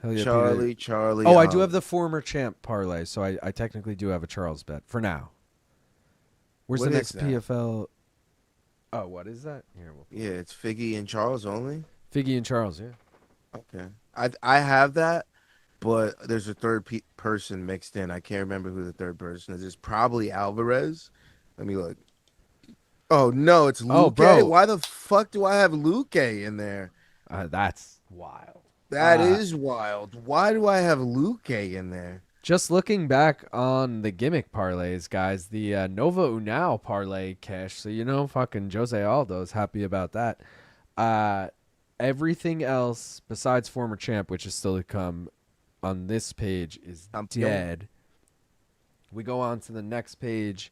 Hell yeah, Peter. Charlie. Oh, I do have the former champ parlay, so I technically do have a Charles bet for now. Where's What the is next that? PFL? Oh, what is that? Here, Yeah, it's Figgy and Charles only. Figgy and Charles, yeah. Okay. I have that, but there's a third person mixed in. I can't remember who the third person is. It's probably Alvarez. Let me look. Oh, no, it's Luque. Oh, bro. Why the fuck do I have Luque in there? That's wild. That is wild. Why do I have Luque in there? Just looking back on the gimmick parlays, guys, the Nova Unao parlay cash. So, fucking Jose Aldo's happy about that. Everything else besides former champ, which is still to come on this page, is dead. We go on to the next page.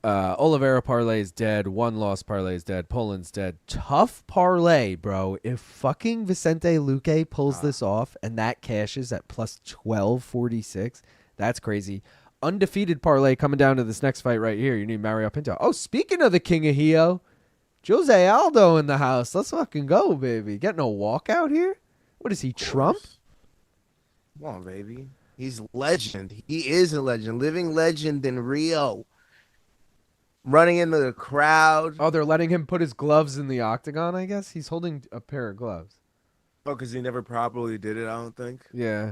Oliveira parlay is dead. One loss parlay is dead. Poland's dead. Tough parlay, bro. If fucking Vicente Luque pulls this off and that cashes at plus 1246, that's crazy. Undefeated parlay coming down to this next fight right here. You need Mario Pinto. Oh, speaking of the King of Rio, Jose Aldo in the house. Let's fucking go, baby. Getting a walkout here? What is he, Trump? Come on, baby. He's legend. He is a legend. Living legend in Rio. Running into the crowd. Oh, they're letting him put his gloves in the octagon, I guess? He's holding a pair of gloves. Oh, because he never properly did it, I don't think. Yeah.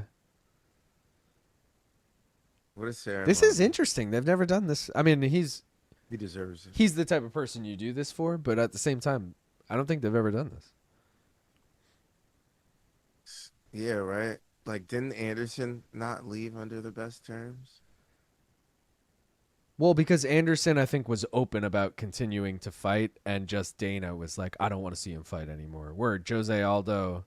What a ceremony. This is interesting. They've never done this. I mean, He deserves it. he's the type of person you do this for, but at the same time, I don't think they've ever done this. Yeah, right? Like, didn't Anderson not leave under the best terms? Well, because Anderson, I think, was open about continuing to fight, and just Dana was like, I don't want to see him fight anymore. Where Jose Aldo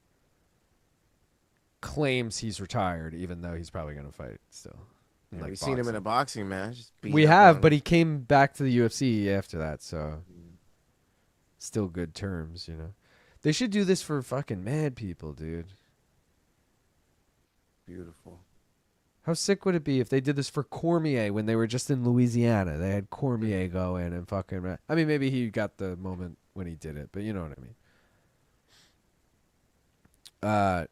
claims he's retired, even though he's probably going to fight still. in, Yeah, like, we've seen him in boxing. a boxing match. just beat We up have, on but him. he came back to the UFC after that, so still good terms, They should do this for fucking mad people, dude. Beautiful. How sick would it be if they did this for Cormier when they were just in Louisiana? They had Cormier go in and fucking... I mean, maybe he got the moment when he did it, but you know what I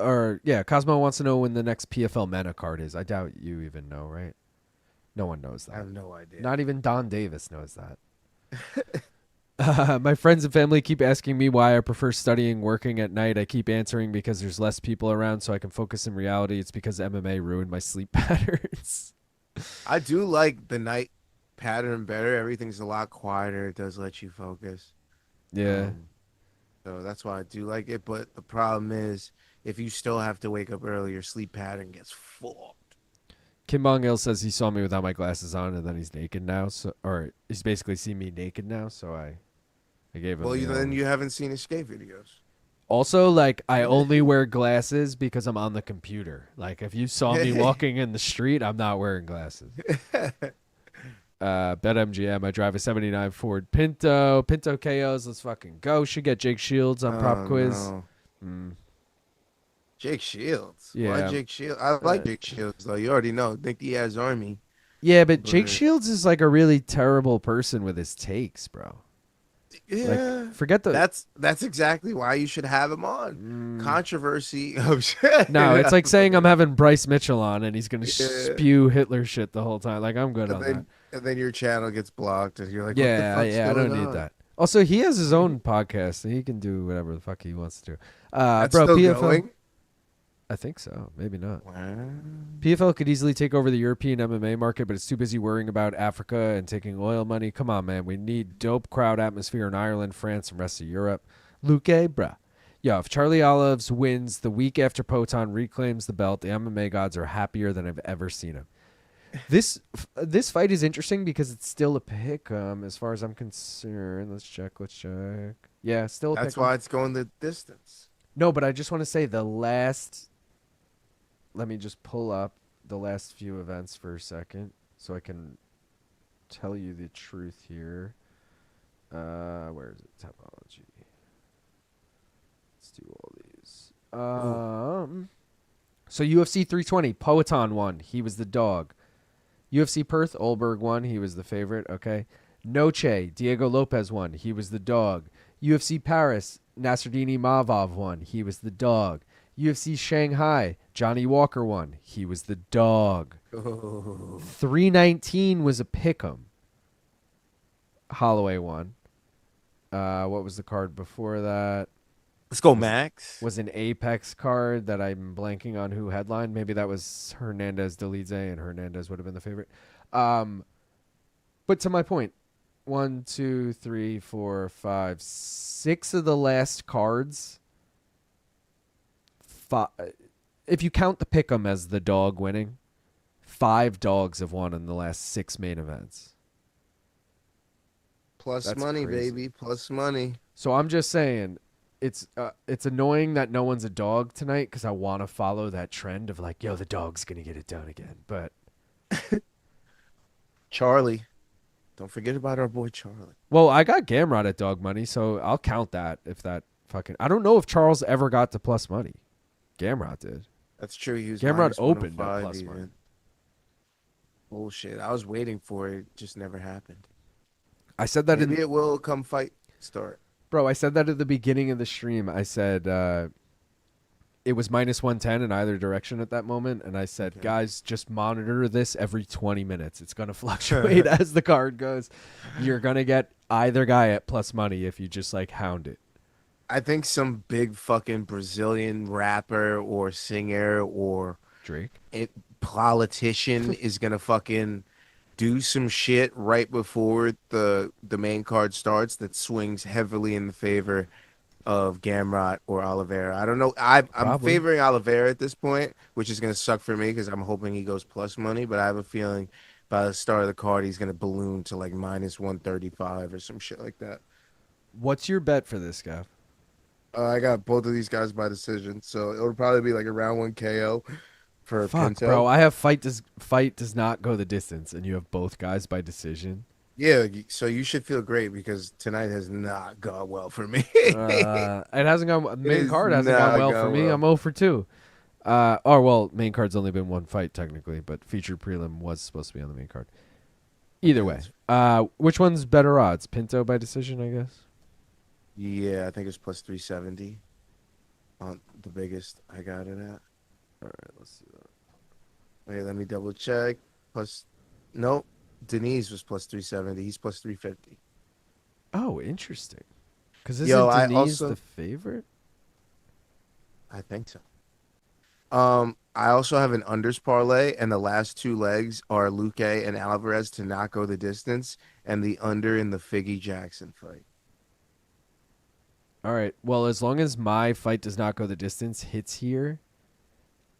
mean. Cosmo wants to know when the next PFL Mena card is. I doubt you even know, right? No one knows I that. have no idea. Not even Don Davis knows that. My friends and family keep asking me why I prefer studying working at night. I keep answering because there's less people around so I can focus in reality. It's because MMA ruined my sleep patterns. I do like the night pattern better. Everything's a lot quieter. It does let you focus. Yeah. So that's why I do like it. But the problem is, if you still have to wake up early, your sleep pattern gets fucked. Kim Bong-il says he saw me without my glasses on and then he's naked now. Or he's basically seen me naked now, so I gave him Well, the, then you haven't seen escape videos. Also, like, I only wear glasses because I'm on the computer. Like, if you saw me walking in the street, I'm not wearing glasses. BetMGM, I drive a 79 Ford Pinto. Pinto KOs, let's fucking go. Should get Jake Shields on Prop Quiz. No. Jake Shields. Yeah. Why Jake Shields? I like Jake Shields, though. You already know. Nick Diaz Army. Yeah, but Jake But- Shields is like a really terrible person with his takes, bro. Yeah. Like, forget the... That's exactly why you should have him on. Controversy. No, it's like saying I'm having Bryce Mitchell on and he's going to Yeah. spew Hitler shit the whole time. Like, I'm good on that. And then your channel gets blocked, and you're like, Yeah, what the fuck's I don't going need on? that. Also, he has his own podcast, and he can do whatever the fuck he wants to do. That's Bro, still PFL, going? I think so. Maybe not. Wow. PFL could easily take over the European MMA market, but it's too busy worrying about Africa and taking oil money. Come on, man. We need dope crowd atmosphere in Ireland, France, and rest of Europe. Luque, bruh. Yo, if Charlie Olives wins the week after Poton reclaims the belt, the MMA gods are happier than I've ever seen him. This fight is interesting because it's still a pick as far as I'm concerned. Let's check. Yeah, still a pick. That's why it's going the distance. No, but I just want to say let me just pull up the last few events for a second so I can tell you the truth here. Where is it? Topology. Let's do all these. So UFC 320, Poatan won. He was the dog. UFC Perth, Olberg won. He was the favorite. Okay. Noche, Diego Lopez won. He was the dog. UFC Paris, Nasruddin Mavov won. He was the dog. UFC Shanghai, Johnny Walker won. He was the dog. 319 was a pick'em. Holloway won. What was the card before that? Let's go, Max. Was an Apex card that I'm blanking on who headlined. Maybe that was Hernandez Delize, and Hernandez would have been the favorite. But to my point, 1, 2, 3, 4, 5, 6 of the last cards. If you count the pick'em as the dog winning, 5 dogs have won in the last 6 main events. Plus That's money, crazy. baby. Plus money. So I'm just saying, it's annoying that no one's a dog tonight because I want to follow that trend of like, yo, the dog's gonna get it done again. But Charlie. Don't forget about our boy Charlie. well, I got Gamrot at dog money, so I'll count that if that fucking. I don't know if Charles ever got to plus money. Gamrot did. That's true. He was Gamrot minus opened at 105 plus even. money. Bullshit. I was waiting for it. It just never happened. I said that Maybe it will come fight start. Bro, I said that at the beginning of the stream. I said it was minus 110 in either direction at that moment. And I said, guys, just monitor this every 20 minutes. It's going to fluctuate as the card goes. You're going to get either guy at plus money if you just like hound it. I think some big fucking Brazilian rapper or singer or Drake. Politician is going to fucking do some shit right before the main card starts that swings heavily in the favor of Gamrot or Oliveira. I don't know. I'm Probably. favoring Oliveira at this point, which is going to suck for me because I'm hoping he goes plus money, but I have a feeling by the start of the card he's going to balloon to like minus 135 or some shit like that. What's your bet for this, Gav? I got both of these guys by decision, so it'll probably be like a round 1 KO for Fuck, Pinto. bro. I have fight does not go the distance, and you have both guys by decision. Yeah, so you should feel great because tonight has not gone well for me. It hasn't gone. The main has card hasn't not gone well for gone me. well. I'm 0 for 2. Well, main card's only been one fight technically, but featured prelim was supposed to be on the main card. Either way, which one's better odds? Pinto by decision, I guess. Yeah, I think it's plus 370 on the biggest I got it at. All right, let's see that. Wait, let me double check. Nope. Denise was plus 370. He's plus 350. Oh, interesting. Because Yo, I isn't Denise also- the favorite? I think so. I also have an unders parlay, and the last 2 legs are Luque and Alvarez to not go the distance, and the under in the Figgy Jackson fight. All right. Well, as long as my fight does not go the distance hits here,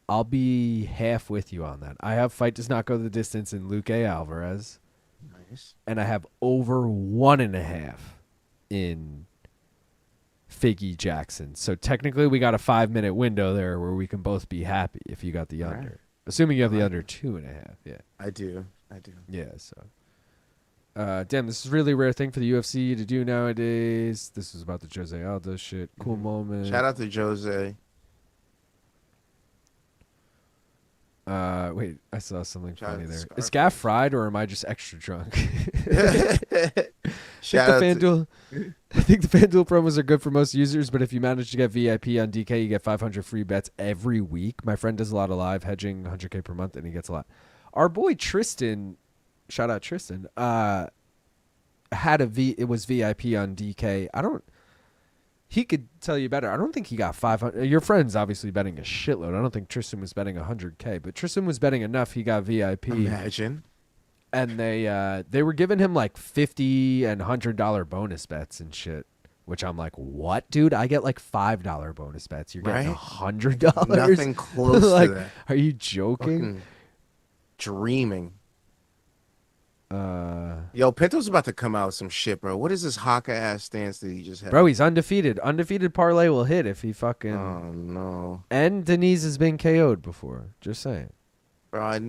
I'll be half with you on that. I have fight does not go the distance in Luque Alvarez, Nice. and I have over 1.5 in Figgy Jackson. So technically, we got a 5-minute window there where we can both be happy if you got the All under. right. Assuming you have the Fine. under 2.5. Yeah. I do. Yeah. So. Damn, this is a really rare thing for the UFC to do nowadays. This is about the Jose Aldo shit. Cool moment. Shout out to Jose. Wait, I saw something Shout out funny to there. Is Scarface. Gaff fried or am I just extra drunk? Shout out to I think the FanDuel promos are good for most users, but if you manage to get VIP on DK, you get 500 free bets every week. My friend does a lot of live hedging, 100K per month, and he gets a lot. Our boy Tristan, shout out Tristan, it was VIP on DK. He could tell you better. I don't think he got 500. Your friend's obviously betting a shitload. I don't think Tristan was betting 100K, but Tristan was betting enough. He got VIP. Imagine. And they were giving him like $50 and $100 bonus bets and shit, which I'm like, what, dude? I get like $5 bonus bets. You're getting Right? $100. Nothing close like, to that. are you joking? Fucking dreaming. Yo, Pinto's about to come out with some shit, bro. What is this haka ass stance that he just had? Bro, he's undefeated. Undefeated parlay will hit if he fucking. Oh no. And Denise has been KO'd before. Just saying. Bro, I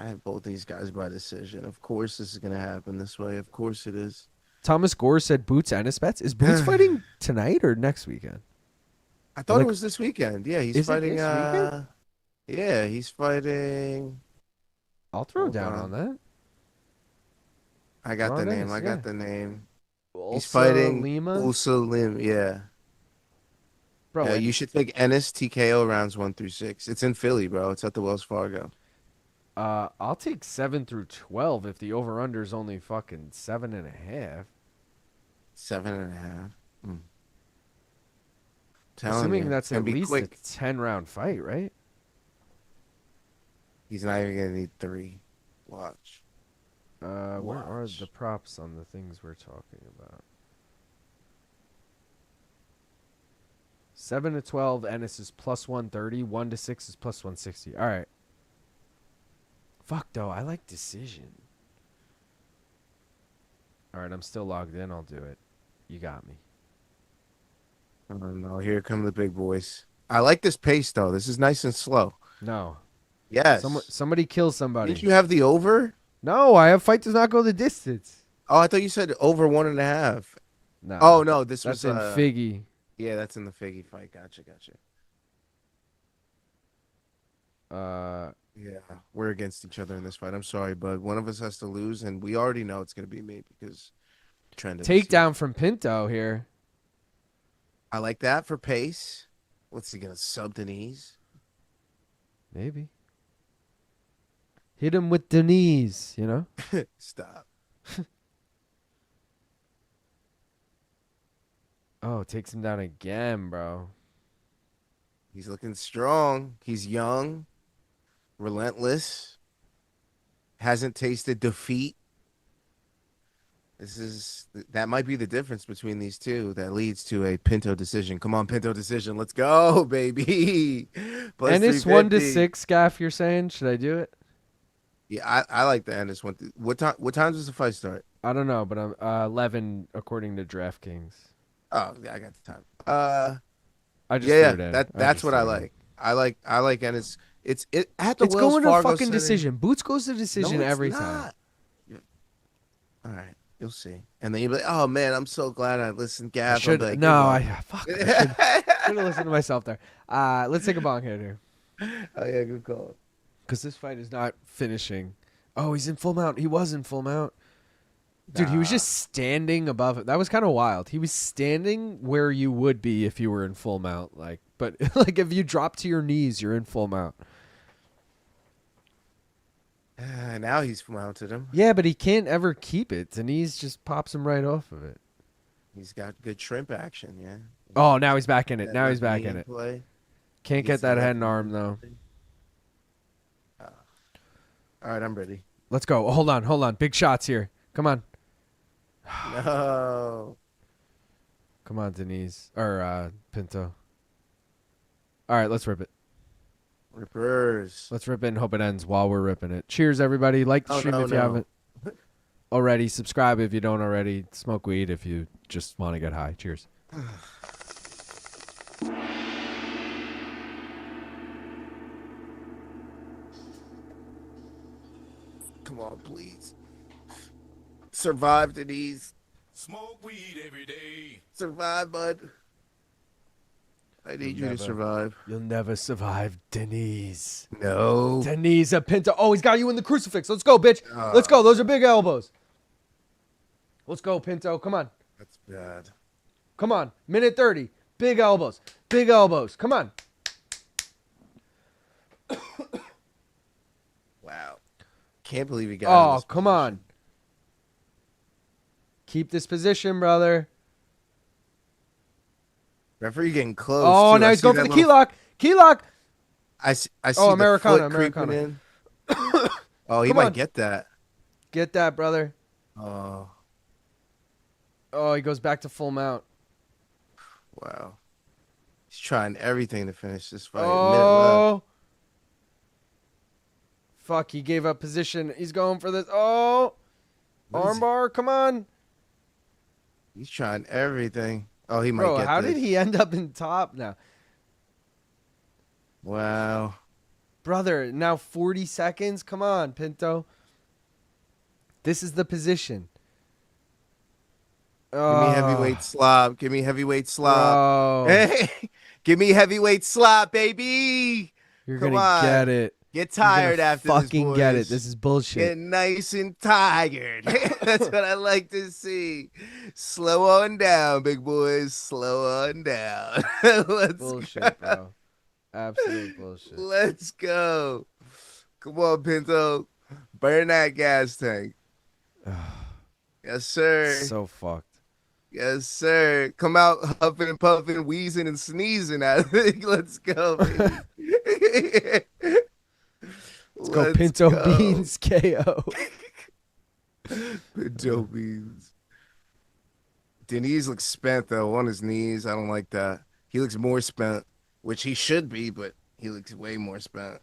have both these guys by decision. Of course this is gonna happen this way. Of course it is. Thomas Gore said Boots and his bets. Is Boots fighting tonight or next weekend? I thought it was this weekend. Yeah, he's Is it fighting. this weekend? Yeah, he's fighting. I'll throw Hold down on. on that. I got Ron the name. Ennis, I yeah. got the name. He's Ulsa fighting Lima. Ulsa Lim. Yeah. Bro, Yeah, wait. you should take Ennis TKO rounds 1 through 6. It's in Philly, bro. It's at the Wells Fargo. I'll take 7 through 12 if the over under is only fucking 7.5. 7.5. Assuming that's at least quick. a 10-round fight, right? He's not even gonna need 3. Watch. Where are Watch. the props on the things we're talking about? 7 to 12, Ennis is plus 130. 1 to 6 is plus 160. All right. Fuck, though. I like decision. All right, I'm still logged in. I'll do it. You got me. Oh no, here come the big boys. I like this pace though. This is nice and slow. No. Yes. Somebody kill somebody. Didn't you have the over? No, I have fight does not go the distance. Oh, I thought you said over 1.5. No. Oh no, this That's was in Figgy. Yeah, that's in the Figgy fight. Gotcha. Yeah, we're against each other in this fight. I'm sorry, bud. One of us has to lose, and we already know it's gonna be me because trend of the season. Takedown from Pinto here. I like that for pace. What's he gonna sub the knees? Maybe. Hit him with the knees, you know? Stop. Oh, takes him down again, bro. He's looking strong. He's young, relentless. Hasn't tasted defeat. That might be the difference between these two that leads to a Pinto decision. Come on, Pinto decision. Let's go, baby. Plus Ennis 1 to 350. 6, Gaff, you're saying? Should I do it? Yeah, I like the Ennis one. What time does the fight start? I don't know, but I'm 11 according to DraftKings. Oh, yeah, I got the time. I just Yeah, threw it in. that's just what I threw it in. like. I like Ennis. It's at the It's Wells going to Fargo fucking Center. decision. Boots goes to decision No, it's every not. time. Yeah. All right, you'll see. And then you'll be like, "Oh man, I'm so glad I listened, I Gav." should Like, no, I fuck. should have listened to myself there. Let's take a bong hit here. Oh yeah, good call. Because this fight is not finishing. Oh, he's in full mount. He was in full mount. Dude, he was just standing above it. That was kind of wild. He was standing where you would be if you were in full mount. But like if you drop to your knees, you're in full mount. Now he's mounted him. Yeah, but he can't ever keep it. Denise just pops him right off of it. He's got good shrimp action. Yeah. Oh, now he's back in it. That Now he's left back knee in it. play. Can't Gets get that the head left and arm knee. though. All right, I'm ready. Let's go. Hold on. Big shots here. Come on. No. Come on, Denise. Or Pinto. All right, let's rip it. Rippers. Let's rip it and hope it ends while we're ripping it. Cheers, everybody. Like the Oh, stream no, if you no. haven't already. Subscribe if you don't already. Smoke weed if you just want to get high. Cheers. Come on, please. Survive, Denise. Smoke weed every day. Survive, bud. I need you to Never. survive. You'll never survive, Denise. No. Denise, a Pinto. Oh, he's got you in the crucifix. Let's go, bitch. Let's go. Those are big elbows. Let's go, Pinto. Come on. That's bad. Come on. Minute 30. Big elbows. Big elbows. Come on. Wow. Can't believe he got in Oh, this come position. on. Keep this position, brother. Referee getting close. Oh, too. now I he's see going for that the little- key lock. Key lock. I see Oh, the Americana, foot creeping Americana. in. Oh, he Come might on. get that. Get that, brother. Oh, Oh, he goes back to full mount. wow. He's trying everything to finish this fight. Minute Oh. Fuck, he gave up position. He's going for this. Oh. Armbar, come on. He's trying everything. Oh, he might Bro, get how this. did he end up in top now? Wow. Brother, now 40 seconds? Come on, Pinto. This is the position. Give me heavyweight slop. Give me heavyweight slop. Bro. Hey, give me heavyweight slop, baby. You're Come going to get on. it. Get You're gonna tired after this, fucking boys. get it. This is bullshit. Get nice and tired. That's what I like to see. Slow on down, big boys. Slow on down. Let's Bullshit, go. bro. Absolute bullshit. Let's go. Come on, Pinto. Burn that gas tank. Yes, sir. So fucked. Yes, sir. Come out huffing and puffing, wheezing and sneezing. I think. Let's go, baby. Let's go Pinto Beans KO. Pinto Beans. Denise looks spent, though, on his knees. I don't like that. He looks more spent, which he should be, but he looks way more spent.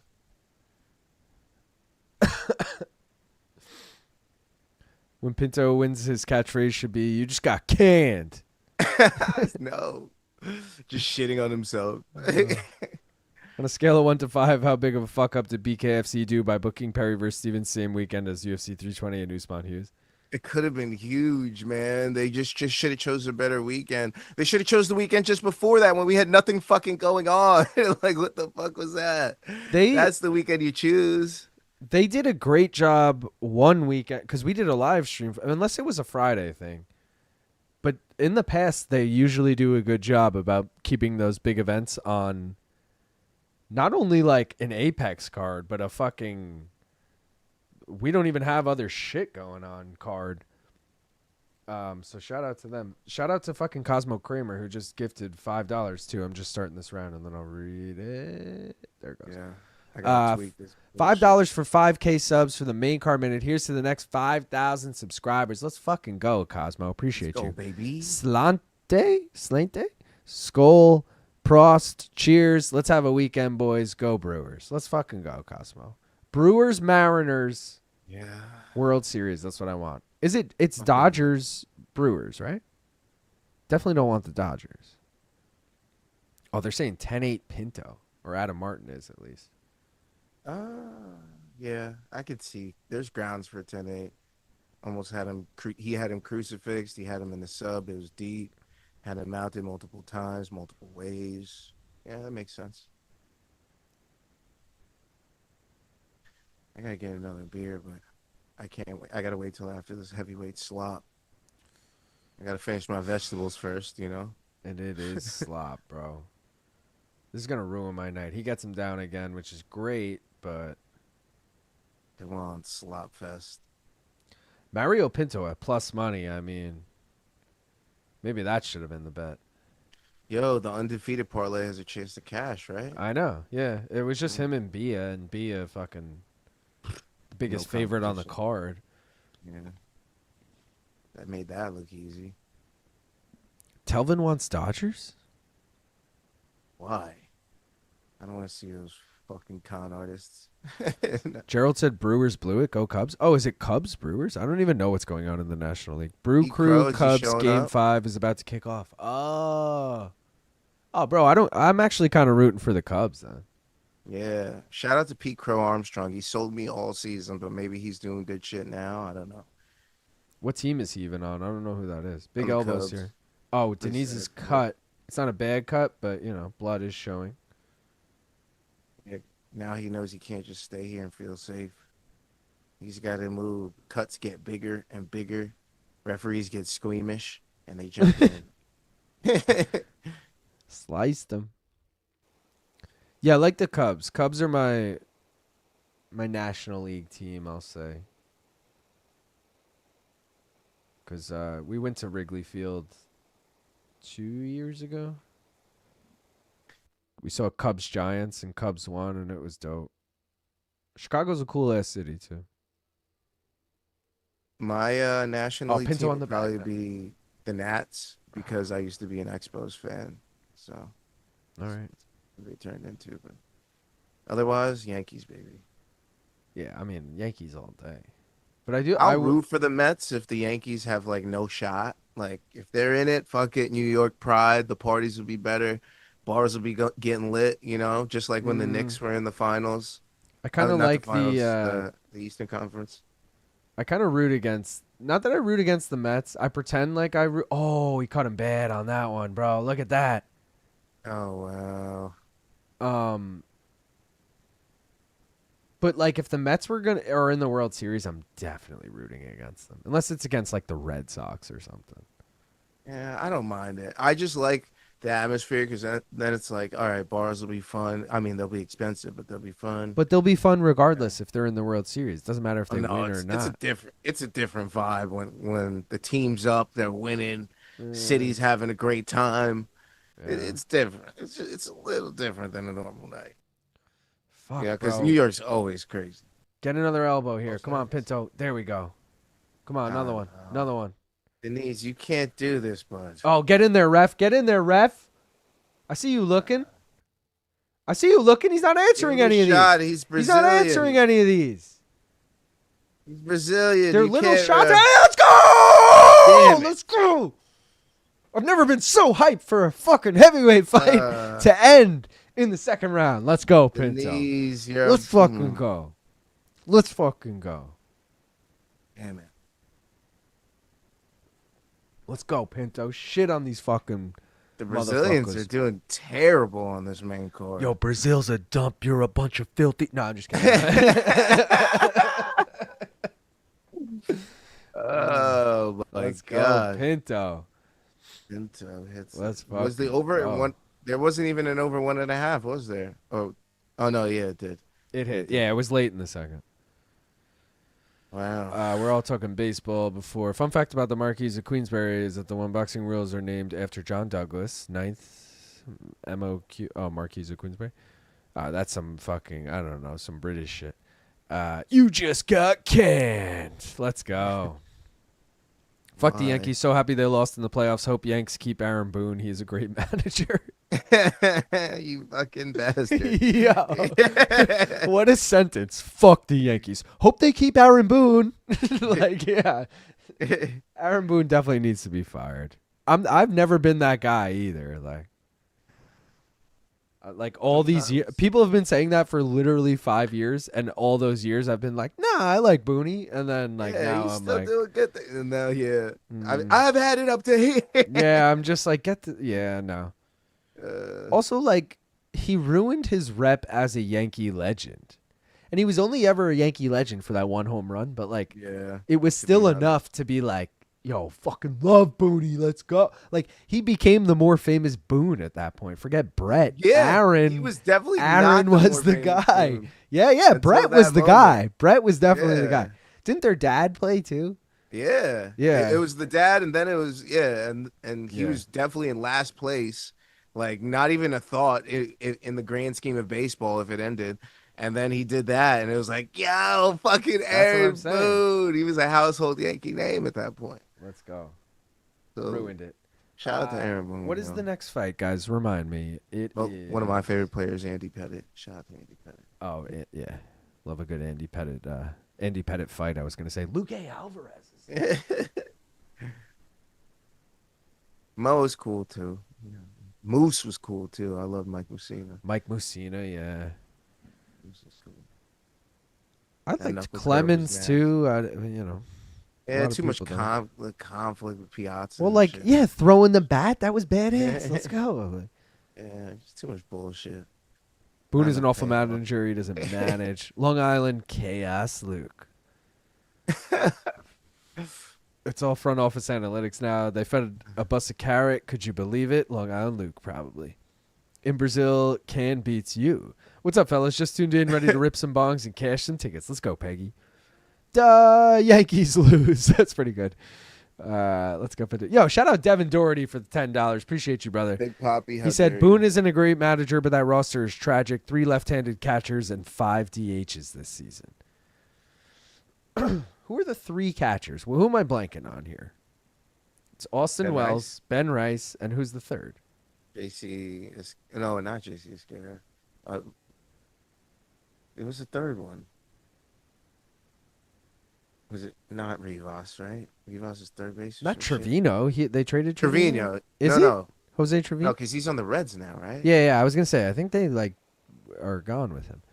When Pinto wins, his catchphrase should be, "You just got canned." No. Just shitting on himself. On a scale of 1 to 5, how big of a fuck up did BKFC do by booking Perry versus Stevens same weekend as UFC 320 and Usman Hughes? It could have been huge, man. They just should have chose a better weekend. They should have chose the weekend just before that when we had nothing fucking going on. Like, what the fuck was that? That's the weekend you choose. They did a great job one weekend because we did a live stream, unless it was a Friday thing. But in the past, they usually do a good job about keeping those big events on not only like an Apex card, but a fucking we don't even have other shit going on card. So shout out to them. Shout out to fucking Cosmo Kramer who just gifted $5 too. I'm just starting this round and then I'll read it. There it goes. Yeah. I gotta tweak this. $5 for 5K subs for the main card minute. Here's to the next 5,000 subscribers. Let's fucking go, Cosmo. Appreciate you. Let's go, baby. Slante? Skull, Prost, cheers. Let's have a weekend, boys. Go Brewers. Let's fucking go, Cosmo. Brewers, Mariners. Yeah. World Series. That's what I want. It's Dodgers, Brewers, right? Definitely don't want the Dodgers. Oh, they're saying 10-8 Pinto. Or Adam Martin is, at least. Yeah, I could see. There's grounds for 10-8. Almost had him. He had him crucifixed. He had him in the sub. It was deep. Had him mounted multiple times, multiple ways. Yeah, that makes sense. I gotta get another beer, but I can't wait. I gotta wait till after this heavyweight slop. I gotta finish my vegetables first, you know? And it is slop, bro. This is going to ruin my night. He gets him down again, which is great, but... Come on, slop fest. Mario Pinto at plus money, I mean... Maybe that should have been the bet. Yo, the undefeated parlay has a chance to cash, right? I know, yeah. It was just him and Bia fucking... The biggest favorite on the card. Yeah. That made that look easy. Telvin wants Dodgers? Why? I don't want to see those fucking con artists. Gerald said Brewers blew it. Go Cubs. Oh, is it Cubs Brewers? I don't even know what's going on in the National League. Brew Crew Cubs Game 5 is about to kick off. Oh, bro, I'm actually kind of rooting for the Cubs then. Yeah. Shout out to Pete Crow Armstrong. He sold me all season, but maybe he's doing good shit now. I don't know. What team is he even on? I don't know who that is. Big elbows Cubs. here. Oh, Denise is cut. It's not a bad cut, but, blood is showing. Yeah, now he knows he can't just stay here and feel safe. He's got to move. Cuts get bigger and bigger. Referees get squeamish, and they jump in. Sliced them. Yeah, I like the Cubs. Cubs are my National League team, I'll say. Because we went to Wrigley Field 2 years ago. We saw Cubs Giants and Cubs won, and it was dope. Chicago's a cool ass city too. My National League Pinto team on the would probably back, be the Nats because I used to be an Expos fan. So, All right. they turned into, but otherwise, Yankees, baby. Yeah, I mean Yankees all day. But I do. I'll root for the Mets if the Yankees have like no shot. Like if they're in it, fuck it, New York pride. The parties will be better, bars will be getting lit. Just like when the Knicks were in the finals. I kind of Not like the finals, the the Eastern Conference. I kind of root against. Not that I root against the Mets. I pretend like I root. Oh, he caught him bad on that one, bro. Look at that. Oh wow. But like, if the Mets are in the World Series, I'm definitely rooting against them, unless it's against like the Red Sox or something. Yeah, I don't mind it. I just like the atmosphere because then it's like, all right, bars will be fun. I mean, they'll be expensive, but they'll be fun. But they'll be fun regardless if they're in the World Series. Doesn't matter if they win or not. It's a different vibe when the team's up, they're winning, city's having a great time. Yeah. It's different. It's a little different than a normal night. Fuck, Yeah, because bro. New York's always crazy. Get another elbow here. Come on, Pinto. There we go. Come on, another one. No. Another one. Denise, you can't do this, bud. Oh, get in there, ref. Get in there, ref. I see you looking. He's not answering any of these. He's He's Brazilian. not answering any of these. He's Brazilian. They're You little can't, shots. uh, Hey, let's go! Damn it. Let's go! I've never been so hyped for a fucking heavyweight fight to end in the second round. Let's go, Pinto. Denise, Let's fucking go. Let's fucking go. Damn it. Let's go, Pinto. Shit on these fucking The Brazilians are doing terrible on this main court. Yo, Brazil's a dump. You're a bunch of filthy. No, I'm just kidding. Oh my Let's god. go, Pinto. Pinto hits. Let's Was the fucking over go. one? There wasn't even an over 1.5, was there? Oh no, yeah, it did. It hit. Yeah, it was late in the second. Wow. We're all talking baseball before. Fun fact about the Marquis of Queensberry is that the One Boxing Rules are named after John Douglas, 9th MOQ. Oh, Marquis of Queensberry. That's some fucking, I don't know, some British shit. You just got canned. Let's go. Fuck the Why? Yankees. So happy they lost in the playoffs. Hope Yanks keep Aaron Boone. He's a great manager. You fucking bastard. Yeah. What a sentence. Fuck the Yankees. Hope they keep Aaron Boone. Like, yeah. Aaron Boone definitely needs to be fired. I've never been that guy either. Like all these years, people have been saying that for literally 5 years, and all those years I've been like, nah, I like Booney, and then like now he's I'm still like, doing good things. And now, yeah, I've had it up to here. yeah, I'm just like, no. Also, like, he ruined his rep as a Yankee legend, and he was only ever a Yankee legend for that one home run, but like, Yeah, it was still enough to be like, yo, fucking love Booney, let's go. Like, he became the more famous Boone at that point. Forget Brett. yeah. Aaron. He was definitely Aaron not was the more famous guy. Boone. Yeah. Until Brett that was the moment. guy. Brett was definitely the Yeah. guy. Didn't their dad play too? Yeah, Yeah. It was the dad, and then it was and he Yeah. was definitely in last place, like not even a thought in the grand scheme of baseball if it ended. And then he did that, and it was like, yo, fucking what Aaron I'm saying. Boone. He was a household Yankee name at that point. Let's go. So, Ruined it. shout out to Aaron Boone. What is the next fight, guys? Remind me. Well, one of my favorite players, Andy Pettit. Shout out to Andy Pettit. Oh, yeah. Love a good Andy Pettit fight. I was going to say Luque Alvarez. Mo was cool too. Moose was cool too. I love Mike Mussina. Mike Mussina, yeah. Moose was cool. I That liked knuckle curl was Clemens nasty. too. A Yeah, lot of too much people don't. conflict with Piazza. Well, and like, shit. yeah, throwing the bat, that was badass. Let's go. Yeah, just too much bullshit. Boone I'm is an a awful fan. manager. He doesn't manage. Long Island Chaos Luke. It's all front office analytics now. They fed a bus of carrot. Could you believe it? Long Island Luke, probably. In Brazil, Can beats you. What's up, fellas? Just tuned in, ready to rip some bongs and cash some tickets. Let's go, Peggy. Duh, Yankees lose. That's pretty good. Let's go. Yo, shout out Devin Doherty for the $10. Appreciate you, brother. Big Poppy. He said Boone isn't a great manager, but that roster is tragic. 3 left-handed catchers and 5 DHs this season. Who are the 3 catchers? Well, who am I blanking on here? It's Austin Ben Wells, Rice. Ben Rice, and who's the third? JC is no, not JC Skinner. It was the third one. Was it not Rivas, right? Rivas is third base or Not some shit? Trevino. They traded Trevino. Trevino. Is No, it no. Jose No, Trevino? because he's on the Reds now, right? Yeah. I was gonna say. I think they like are gone with him.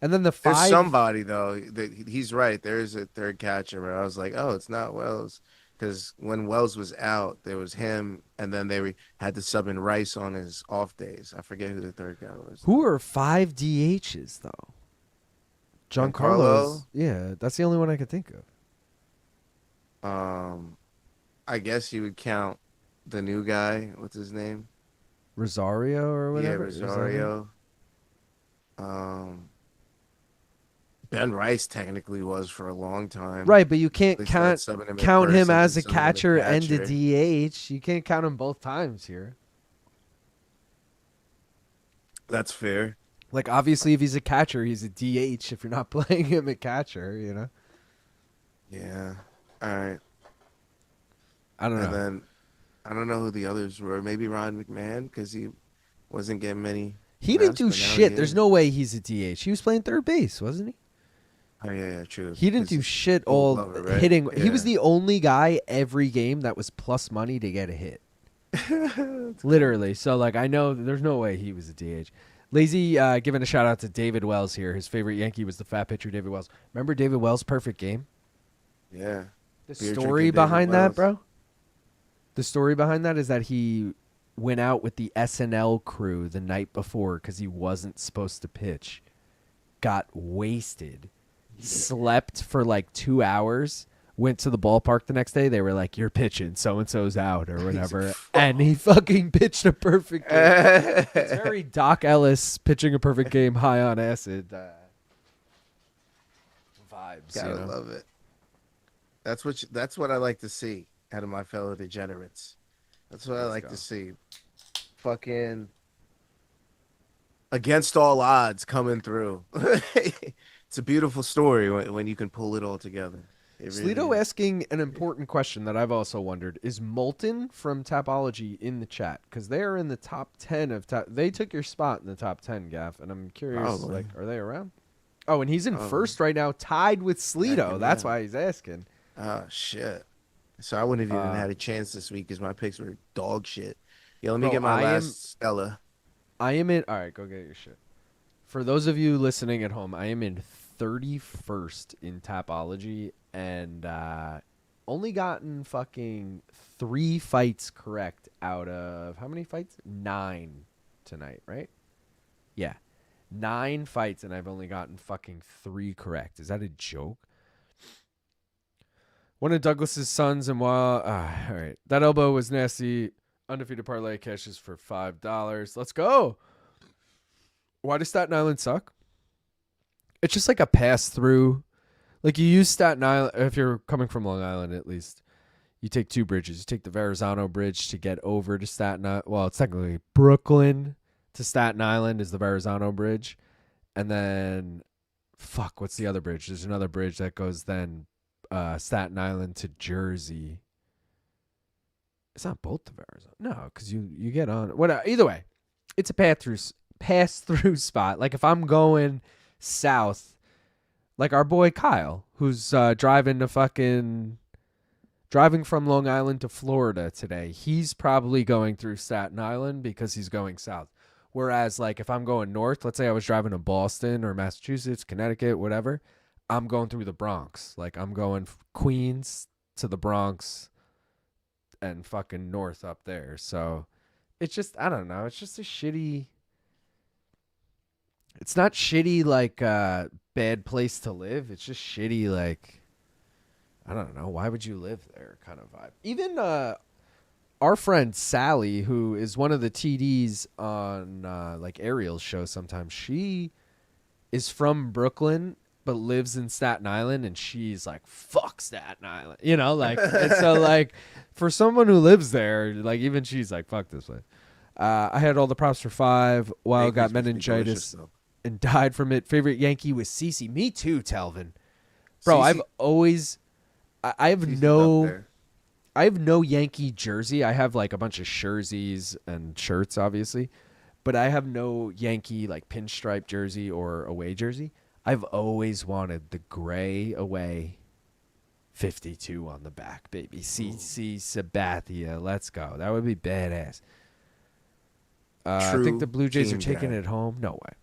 And then the There's five. somebody, though. He's right. There's a third catcher where I was like, oh, it's not Wells. Because when Wells was out, there was him, and then they had to sub in Rice on his off days. I forget who the third guy was. Who are 5 DHs though? Giancarlo's. Yeah, that's the only one I could think of. I guess you would count the new guy. What's his name? Rosario or whatever. Yeah, Rosario. Ben Rice technically was for a long time. Right, but you can't They started count subbing him at as first a and subbing him at catcher and a catcher. DH. You can't count him both times here. That's fair. Like, obviously, if he's a catcher, he's a DH. If you're not playing him at catcher, you know? Yeah. All right. I don't know. And then I don't know who the others were. Maybe Ron McMahon because he wasn't getting many. He didn't reps, do but now shit. he There's is. no way he's a DH. He was playing third base, wasn't he? Oh yeah, true. He didn't do It's shit Gold all Glover, right? hitting. He was Yeah. the only guy every game that was plus money to get a hit. Literally. So, like, I know there's no way he was a DH. Lazy giving a shout out to David Wells here. His favorite Yankee was the fat pitcher David Wells. Remember David Wells' perfect game? Yeah. The Beer story drinking behind David that, Wells. bro? The story behind that is that he went out with the SNL crew the night before because he wasn't supposed to pitch. Got wasted. Slept for like 2 hours. Went to the ballpark the next day. They were like, "You're pitching. So and so's out or whatever." And he fucking pitched a perfect game. It's very Doc Ellis pitching a perfect game, high on acid vibes. Gotta You know? love it. That's what I like to see out of my fellow degenerates. That's what I Let's like go. to see. Fucking against all odds coming through. It's a beautiful story when you can pull it all together. It really Sleeto is. asking an important question that I've also wondered. Is Molten from Tapology in the chat? Because they are in the top 10 of they took your spot in the top 10, Gaff, and I'm curious, Probably. like, are they around? Oh, and he's in Probably. first right now, tied with Sleeto. Heck, That's yeah. why he's asking. Oh shit. So I wouldn't have even had a chance this week because my picks were dog shit. Yeah, let me Bro, get my I am- last Stella. I am in. All right, go get your shit. For those of you listening at home, I am in 31st in Tapology and only gotten fucking 3 fights correct out of how many fights? 9 tonight, right? Yeah. 9 fights and I've only gotten fucking 3 correct. Is that a joke? One of Douglas's sons and while all right. That elbow was nasty. Undefeated parlay cashes for $5. Let's go. Why does Staten Island suck? It's just like a pass through. Like you use Staten Island if you're coming from Long Island at least. You take 2 bridges. You take the Verrazano Bridge to get over to Staten Island. Well, it's technically Brooklyn to Staten Island is the Verrazano Bridge. And then what's the other bridge? There's another bridge that goes then Staten Island to Jersey. It's not both the Verrazano. No, because you get on. Whatever. Either way, it's a pass through spot. Like if I'm going south, like our boy Kyle, who's driving from Long Island to Florida today, he's probably going through Staten Island because he's going south. Whereas like if I'm going north, let's say I was driving to Boston or Massachusetts, Connecticut, whatever, I'm going through the Bronx. Like I'm going Queens to the Bronx and fucking north up there. So it's just, I don't know. It's just a shitty. It's not shitty like a bad place to live. It's just shitty like, I don't know. Why would you live there kind of vibe? Even our friend Sally, who is one of the TDs on like Ariel's show sometimes, she is from Brooklyn but lives in Staten Island, and she's like, fuck Staten Island. You know, like, and so like for someone who lives there, like even she's like, fuck this place. I had all the props for 5. Wild got meningitis and died from it. Favorite Yankee was CeCe. Me too, Telvin. Bro, CeCe I've always I have CeCe's no up there. I have no Yankee jersey. I have like a bunch of jerseys and shirts, obviously, but I have no Yankee like pinstripe jersey or away jersey. I've always wanted the gray away 52 on the back, baby. CC Sabathia. Let's go. That would be badass. I think the Blue Jays are taking it home. No way.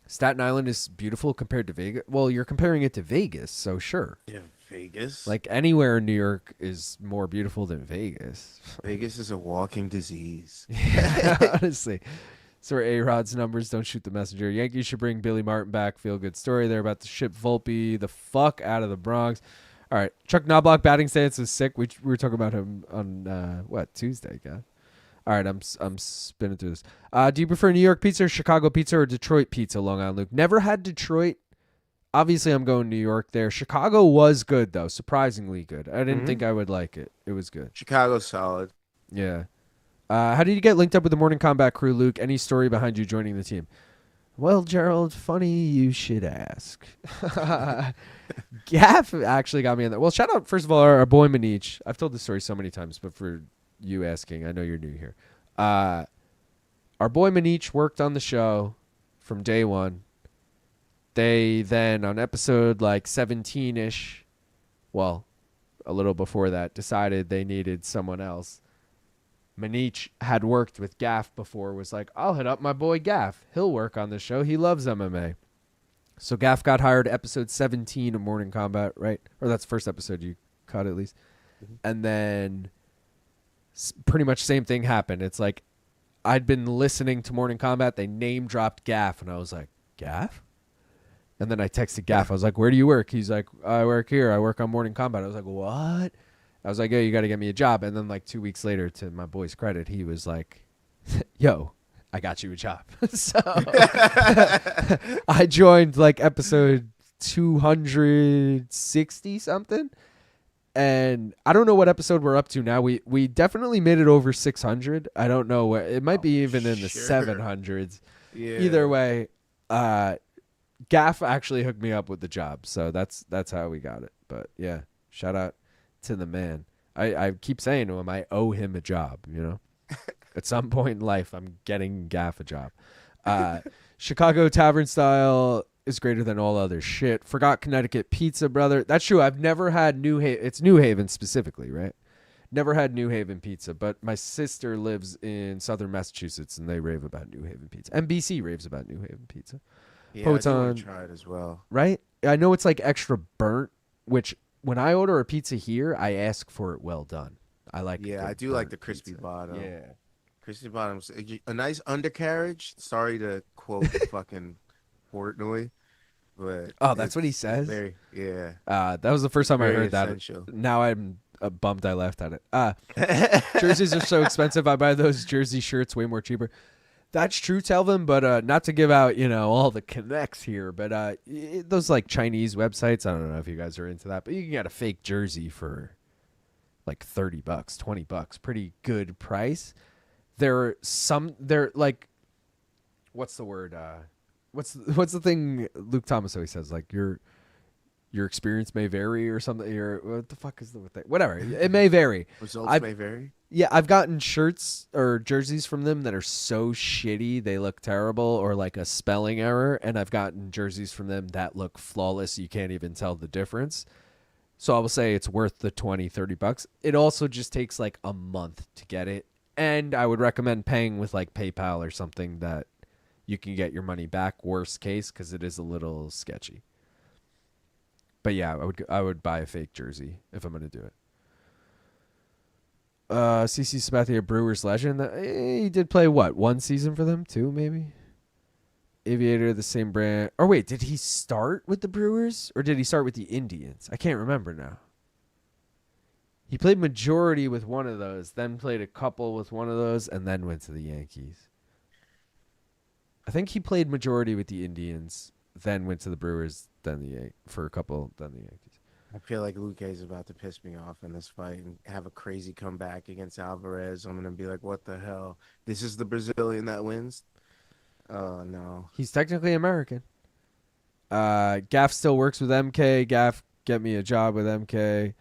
Staten Island is beautiful compared to Vegas. Well, you're comparing it to Vegas, so sure. Yeah, Vegas. Like anywhere in New York is more beautiful than Vegas. Vegas is a walking disease. Yeah, honestly. So are A-Rod's numbers. Don't shoot the messenger. Yankees should bring Billy Martin back. Feel good story. They're about to ship Volpe the fuck out of the Bronx. All right. Chuck Knobloch batting stance was sick. We were talking about him on, Tuesday, guys. All right, I'm spinning through this. Do you prefer New York pizza, or Chicago pizza, or Detroit pizza, Long Island Luke? Never had Detroit. Obviously, I'm going New York there. Chicago was good, though. Surprisingly good. I didn't think I would like it. It was good. Chicago's solid. Yeah. How did you get linked up with the Morning Combat crew, Luke? Any story behind you joining the team? Well, Gerald, funny you should ask. Gaff actually got me in there. Well, shout out, first of all, our boy Manich. I've told this story so many times, but for you asking, I know you're new here. Our boy Manich worked on the show from day one. They then, on episode like 17-ish, well, a little before that, decided they needed someone else. Manich had worked with Gaff before, was like, I'll hit up my boy Gaff. He'll work on the show. He loves MMA. So Gaff got hired episode 17 of Morning Combat, right? Or that's the first episode you caught at least. Mm-hmm. And then pretty much same thing happened. It's like I'd been listening to Morning Combat. They name dropped Gaff, and I was like, Gaff? And then I texted Gaff. I was like, where do you work? He's like, I work here. I work on Morning Combat. I was like, what? I was like, yo, you got to get me a job. And then like 2 weeks later, to my boy's credit, he was like, yo, I got you a job. So I joined like episode 260 something. And I don't know what episode we're up to now. We definitely made it over 600. I don't know what. It might be even in the 700s. Yeah. Either way, Gaff actually hooked me up with the job. So that's how we got it. But yeah, shout out to the man. I keep saying to him, I owe him a job, you know? At some point in life, I'm getting Gaff a job. Chicago tavern style is greater than all other shit. Forgot Connecticut pizza, brother. That's true. I've never had New Haven. It's New Haven specifically, right? Never had New Haven pizza, but my sister lives in southern Massachusetts, and they rave about New Haven pizza. NBC raves about New Haven pizza. Yeah, I do want to try it as well. Right? I know it's like extra burnt, which when I order a pizza here, I ask for it well done. I like. Yeah, I do like the crispy pizza. bottom. Yeah, crispy bottoms. A nice undercarriage. Sorry to quote fucking Portnoy, but that's what he says. Very, yeah. That was the first time I heard essential. That. Now I'm bummed I left at it. Jerseys are so expensive. I buy those jersey shirts way more cheaper. That's true, Telvin, but not to give out, all the connects here, but those like Chinese websites, I don't know if you guys are into that, but you can get a fake jersey for like $30, $20, pretty good price. They're like, what's the word? What's the thing Luke Thomas always says? Like your experience may vary or something. What the fuck is the thing? Whatever. It may vary. Results may vary. Yeah, I've gotten shirts or jerseys from them that are so shitty they look terrible, or like a spelling error, and I've gotten jerseys from them that look flawless. You can't even tell the difference. So I will say it's worth the $20-$30. It also just takes like a month to get it, and I would recommend paying with like PayPal or something that you can get your money back, worst case, because it is a little sketchy. But yeah, I would buy a fake jersey if I'm going to do it. CC Sabathia, Brewers legend. He did play one season for them? Two, maybe? Aviator, the same brand. Or wait, did he start with the Brewers? Or did he start with the Indians? I can't remember now. He played majority with one of those, then played a couple with one of those, and then went to the Yankees. I think he played majority with the Indians, then went to the Brewers, then for a couple, then the Yankees. I feel like Luque is about to piss me off in this fight and have a crazy comeback against Alvarez. I'm going to be like, what the hell? This is the Brazilian that wins? Oh, no. He's technically American. Gaff still works with MK. Gaff, get me a job with MK.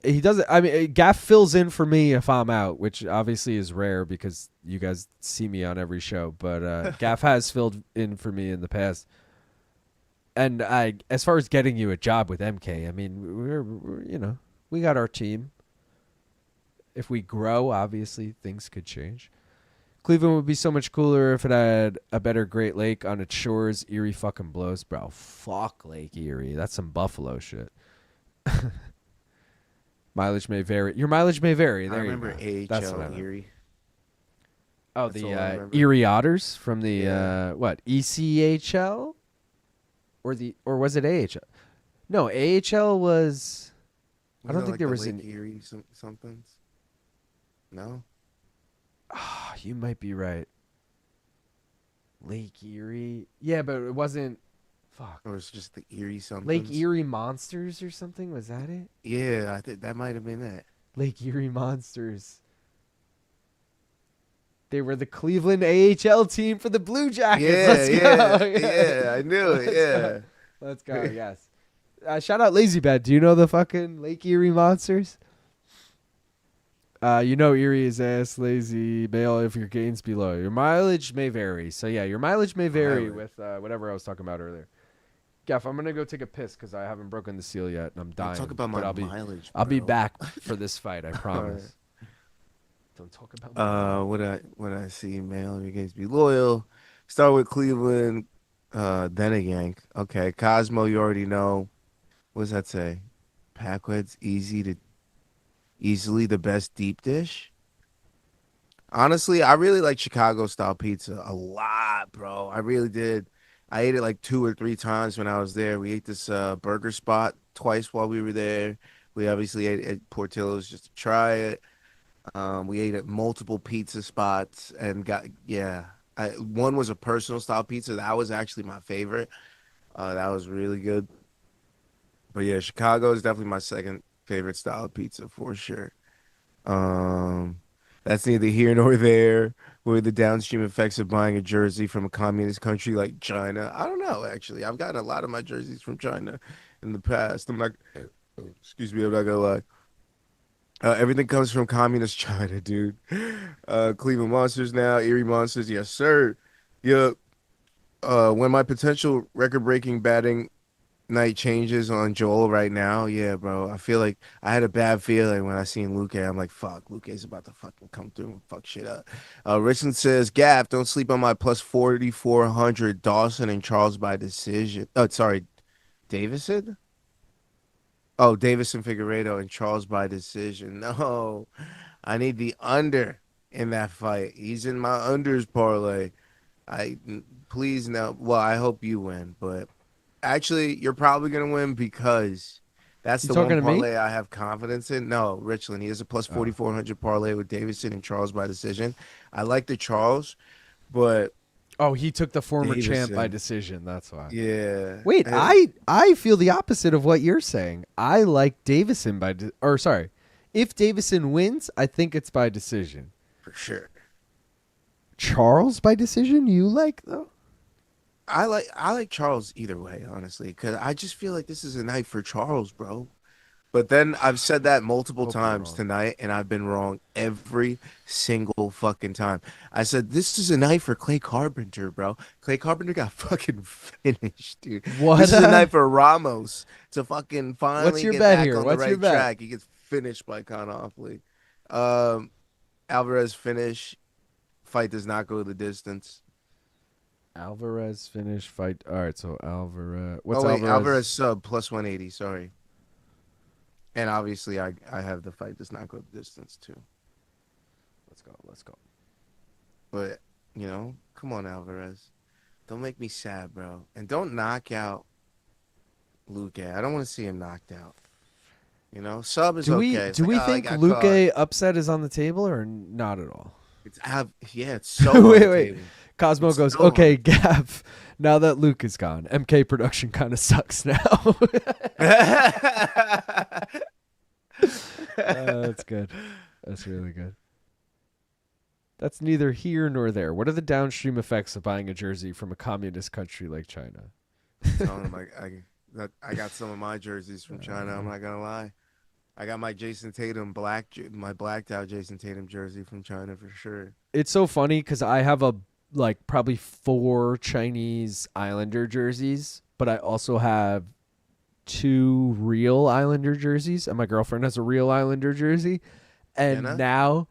He doesn't. I mean, Gaff fills in for me if I'm out, which obviously is rare because you guys see me on every show. But Gaff has filled in for me in the past. And as far as getting you a job with MK, I mean, we're we got our team. If we grow, obviously things could change. Cleveland would be so much cooler if it had a better Great Lake on its shores. Erie fucking blows, bro. Fuck Lake Erie. That's some Buffalo shit. Mileage may vary. Your mileage may vary. There I remember you go. That's what I AHL know. Erie. Oh, That's all I the remember. Erie Otters from the Yeah. what? ECHL? Or was it AHL? No, AHL was I don't it think like there the was Lake an Erie somethings. No. You might be right. Lake Erie. Yeah, but it wasn't fuck. Or it's just the Erie something. Lake Erie Monsters or something? Was that it? Yeah, I think that might have been it. Lake Erie Monsters. They were the Cleveland AHL team for the Blue Jackets. Yeah, Let's yeah, go. yeah. I knew it. Yeah. Let's go. Yes. Shout out Lazy Bad. Do you know the fucking Lake Erie Monsters? Erie is ass lazy. Bail if your gains be low. Your mileage may vary. So yeah, your mileage may vary with whatever I was talking about earlier. Gaff, I'm gonna go take a piss because I haven't broken the seal yet and I'm dying. Talk about but my I'll be, mileage. I'll be bro. back for this fight. I promise. Don't talk about. My What I see, man. Your games be loyal. Start with Cleveland, then a Yank. Okay, Cosmo, you already know. What does that say? Packwood's easily the best deep dish. Honestly, I really like Chicago style pizza a lot, bro. I really did. I ate it like 2 or 3 times when I was there. We ate this burger spot twice while we were there. We obviously ate at Portillo's just to try it. We ate at multiple pizza spots and one was a personal style pizza. That was actually my favorite. That was really good. But yeah, Chicago is definitely my second favorite style of pizza for sure. That's neither here nor there. What are the downstream effects of buying a jersey from a communist country like China? I don't know, actually. I've gotten a lot of my jerseys from China in the past. I'm not gonna lie. Everything comes from communist China, dude. Cleveland Monsters now, Erie Monsters, yes, sir. Yeah. When my potential record-breaking batting night changes on Joel right now, yeah, bro. I feel like I had a bad feeling when I seen Luque. I'm like, fuck, Luque's about to fucking come through and fuck shit up. Richland says, Gaff, don't sleep on my plus 4,400 Dawson and Charles by decision. Oh, sorry, Davison? Oh, Davison Figueiredo and Charles by decision. No, I need the under in that fight. He's in my unders parlay. Please no. Well, I hope you win, but actually, you're probably gonna win because that's You the talking one to me? parlay I have confidence in. No, Richland. He has a plus 4,400 parlay with Davison and Charles by decision. I like the Charles, but Oh, he took the former champ by Davison. decision. That's why. yeah. Wait, And- I feel the opposite of what you're saying. I like Davison if Davison wins, I think it's by decision. for sure. Charles by decision, you like though? I like Charles either way, honestly, because I just feel like this is a night for Charles, bro. But then I've said that multiple Hope you're times wrong. tonight, and I've been wrong every single fucking time. I said this is a night for Clay Carpenter, bro. Clay Carpenter got fucking finished, dude. What? This is a night for Ramos to fucking finally What's your get bet back here? on What's the your right bet? track. He gets finished by Kaan Ofli. Alvarez finish. Fight does not go the distance. Alvarez finish fight. All right, so Alvarez. What's Oh wait, Alvarez? Alvarez sub plus 180. Sorry. And obviously, I have the fight does not go the distance too. Let's go. But come on, Alvarez, don't make me sad, bro, and don't knock out Luque. I don't want to see him knocked out. Sub is Do okay. we It's like, think I got Luque upset is on the table or not at all? caught. It's so on Wait, the wait. table. Cosmo It's goes, still okay, Gav. Now that Luke is gone, MK production kind of sucks now. That's good. That's really good. That's neither here nor there. What are the downstream effects of buying a jersey from a communist country like China? Telling him I got some of my jerseys from China. I'm not gonna lie. I got my Jason Tatum my blacked out Jason Tatum jersey from China for sure. It's so funny because I have probably 4 Chinese Islander jerseys but I also have 2 real Islander jerseys, and my girlfriend has a real Islander jersey. And Jenna? now,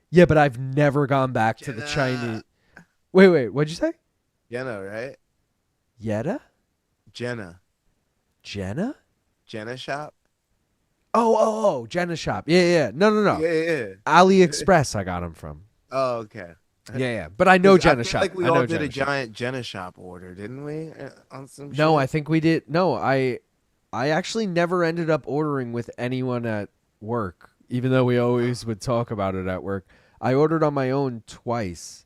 yeah, but I've never gone back to the Jenna. Chinese. Wait, what'd you say? Jenna, right? Yetta? Jenna. Jenna? Jenna shop? Oh, Jenna shop. Yeah. No. Yeah. AliExpress I got them from. Oh, okay. Yeah. But I know 'Cause Jenna I feel shop. like we I know all did Jenna a shop. giant Jenna shop order, didn't we? On some shit? No, I think we did. No, I actually never ended up ordering with anyone at work, even though we always would talk about it at work. I ordered on my own twice,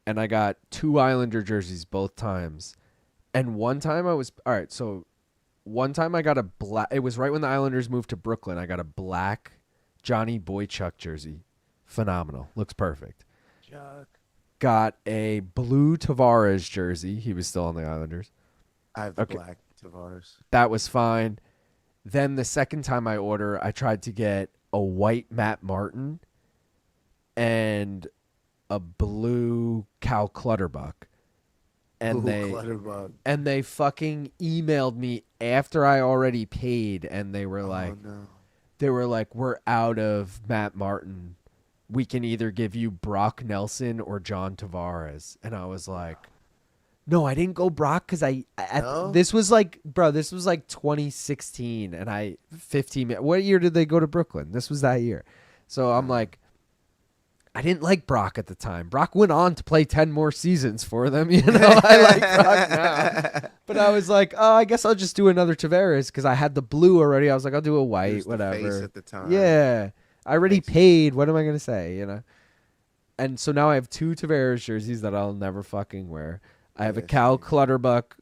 and I got 2 Islander jerseys both times. And one time I was all right. So one time I got a black. It was right when the Islanders moved to Brooklyn. I got a black Johnny Boychuk jersey. Phenomenal. Looks perfect. Chuck. Got a blue Tavares jersey. He was still on the Islanders. I have the Okay. black Tavares. That was fine. Then the second time I order, I tried to get a white Matt Martin and a blue Cal Clutterbuck. And Clutterbug. they fucking emailed me after I already paid, and they were like, no. we're out of Matt Martin. We can either give you Brock Nelson or John Tavares. And I was like, no, I didn't go Brock because No? this was like 2016, and 15. What year did they go to Brooklyn? This was that year. So I'm like, I didn't like Brock at the time. Brock went on to play 10 more seasons for them. You know, I like Brock now. But I was like, oh, I guess I'll just do another Tavares because I had the blue already. I was like, I'll do a He white, was the whatever. face at the time. Yeah. I already Makes paid. What am I going to say, you know? And so now I have 2 Tavares jerseys that I'll never fucking wear. I have a Yes, Cal man. Clutterbuck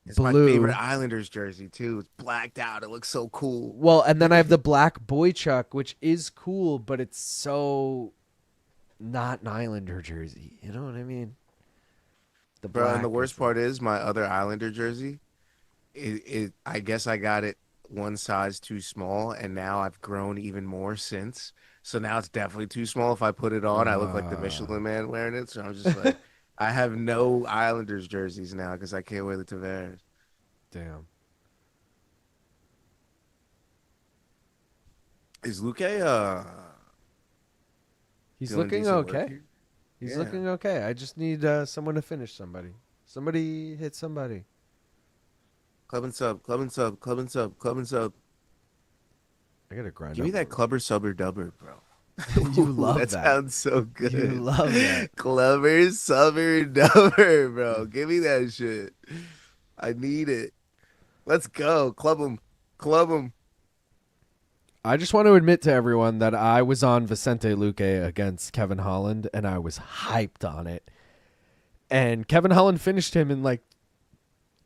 It's blue. my favorite Islanders jersey too. It's blacked out. It looks so cool. Well, and then I have the black Boychuk, which is cool, but it's so not an Islander jersey. You know what I mean? The Bro, and the black worst is- part is my other Islander jersey. I guess I got it one size too small, and now I've grown even more since. So now it's definitely too small. If I put it on, I look like the Michelin Man wearing it. So I'm just like, I have no Islanders jerseys now because I can't wear the Tavares. Damn. Is Luque He's doing looking decent work okay. here? He's Yeah. looking okay. I just need someone to finish somebody. Somebody hit somebody. Club and sub, club and sub, club and sub, club and sub. I gotta grind. Give me up that more. clubber subber dubber, bro. You Ooh, love that. that. Sounds so good. You love that. Clubber subber dubber, bro. Give me that shit. I need it. Let's go. Club them. Club them. I just want to admit to everyone that I was on Vicente Luque against Kevin Holland, and I was hyped on it. And Kevin Holland finished him in like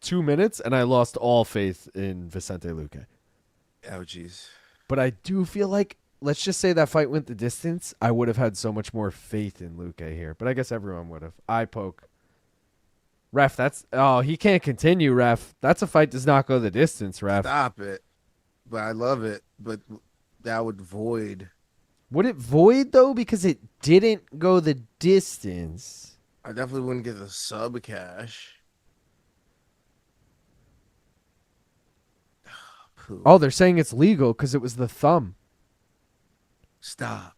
2 minutes, and I lost all faith in Vicente Luque. Oh, jeez. But I do feel like, let's just say that fight went the distance, I would have had so much more faith in Luque here. But I guess everyone would have. Eye poke. Ref, he can't continue, ref. That's a fight does not go the distance, ref. Stop it. But I love it. But that would void. Would it void, though? Because it didn't go the distance. I definitely wouldn't get the sub cash. Poo. Oh, they're saying it's legal because it was the thumb. Stop.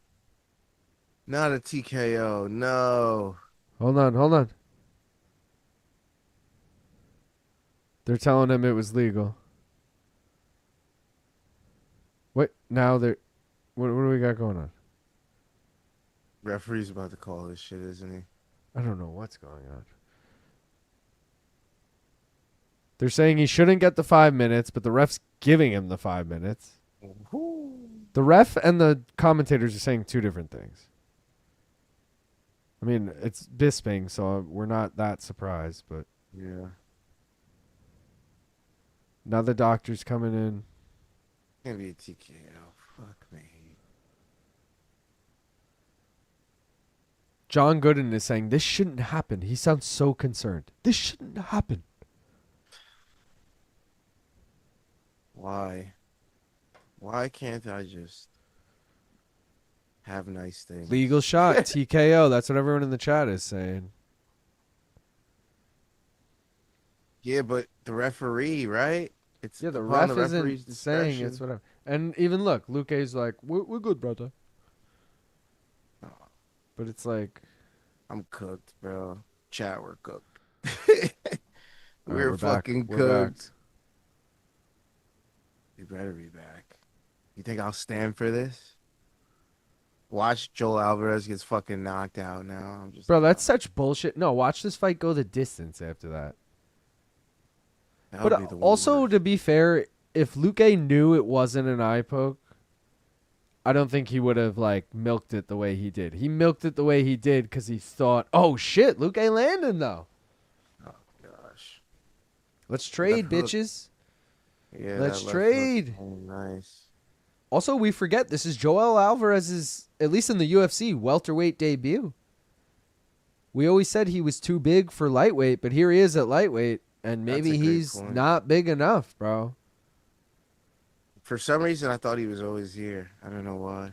Not a TKO. No. Hold on. They're telling him it was legal. What? Now they're... What do we got going on? Referee's about to call this shit, isn't he? I don't know what's going on. They're saying he shouldn't get the 5 minutes, but the ref's giving him the 5 minutes. The ref and the commentators are saying 2 different things. I mean, it's Bisping, so we're not that surprised, but Yeah. now the doctor's coming in. Can't be a TKO. Fuck me. John Gooden is saying, this shouldn't happen. He sounds so concerned. This shouldn't happen. Why? Why can't I just have nice things? Legal shot, TKO. That's what everyone in the chat is saying. Yeah, but the referee, right? It's Yeah, the upon the ref referee's isn't saying it's discretion. whatever. And even look, Luque's like, we're good, brother. Oh, But it's like, I'm cooked, bro. Chat, we're cooked. all right, We're we're back. fucking We're back. cooked. You better be back. You think I'll stand for this? Watch Joel Alvarez gets fucking knocked out now. I'm just Bro, like, that's oh, such bullshit. No, watch this fight go the distance after that. that But would be the also, worst. to be fair, if Luque knew it wasn't an eye poke, I don't think he would have like milked it the way he did. He milked it the way he did because he thought, "Oh shit, Luque landing though. Oh gosh. Let's That trade, hook. bitches. Yeah, Let's that left hook. trade." Oh, nice. Also, we forget this is Joel Alvarez's, at least in the UFC, welterweight debut. We always said he was too big for lightweight, but here he is at lightweight, and That's maybe a great he's point. not big enough, bro. For some reason, I thought he was always here. I don't know why.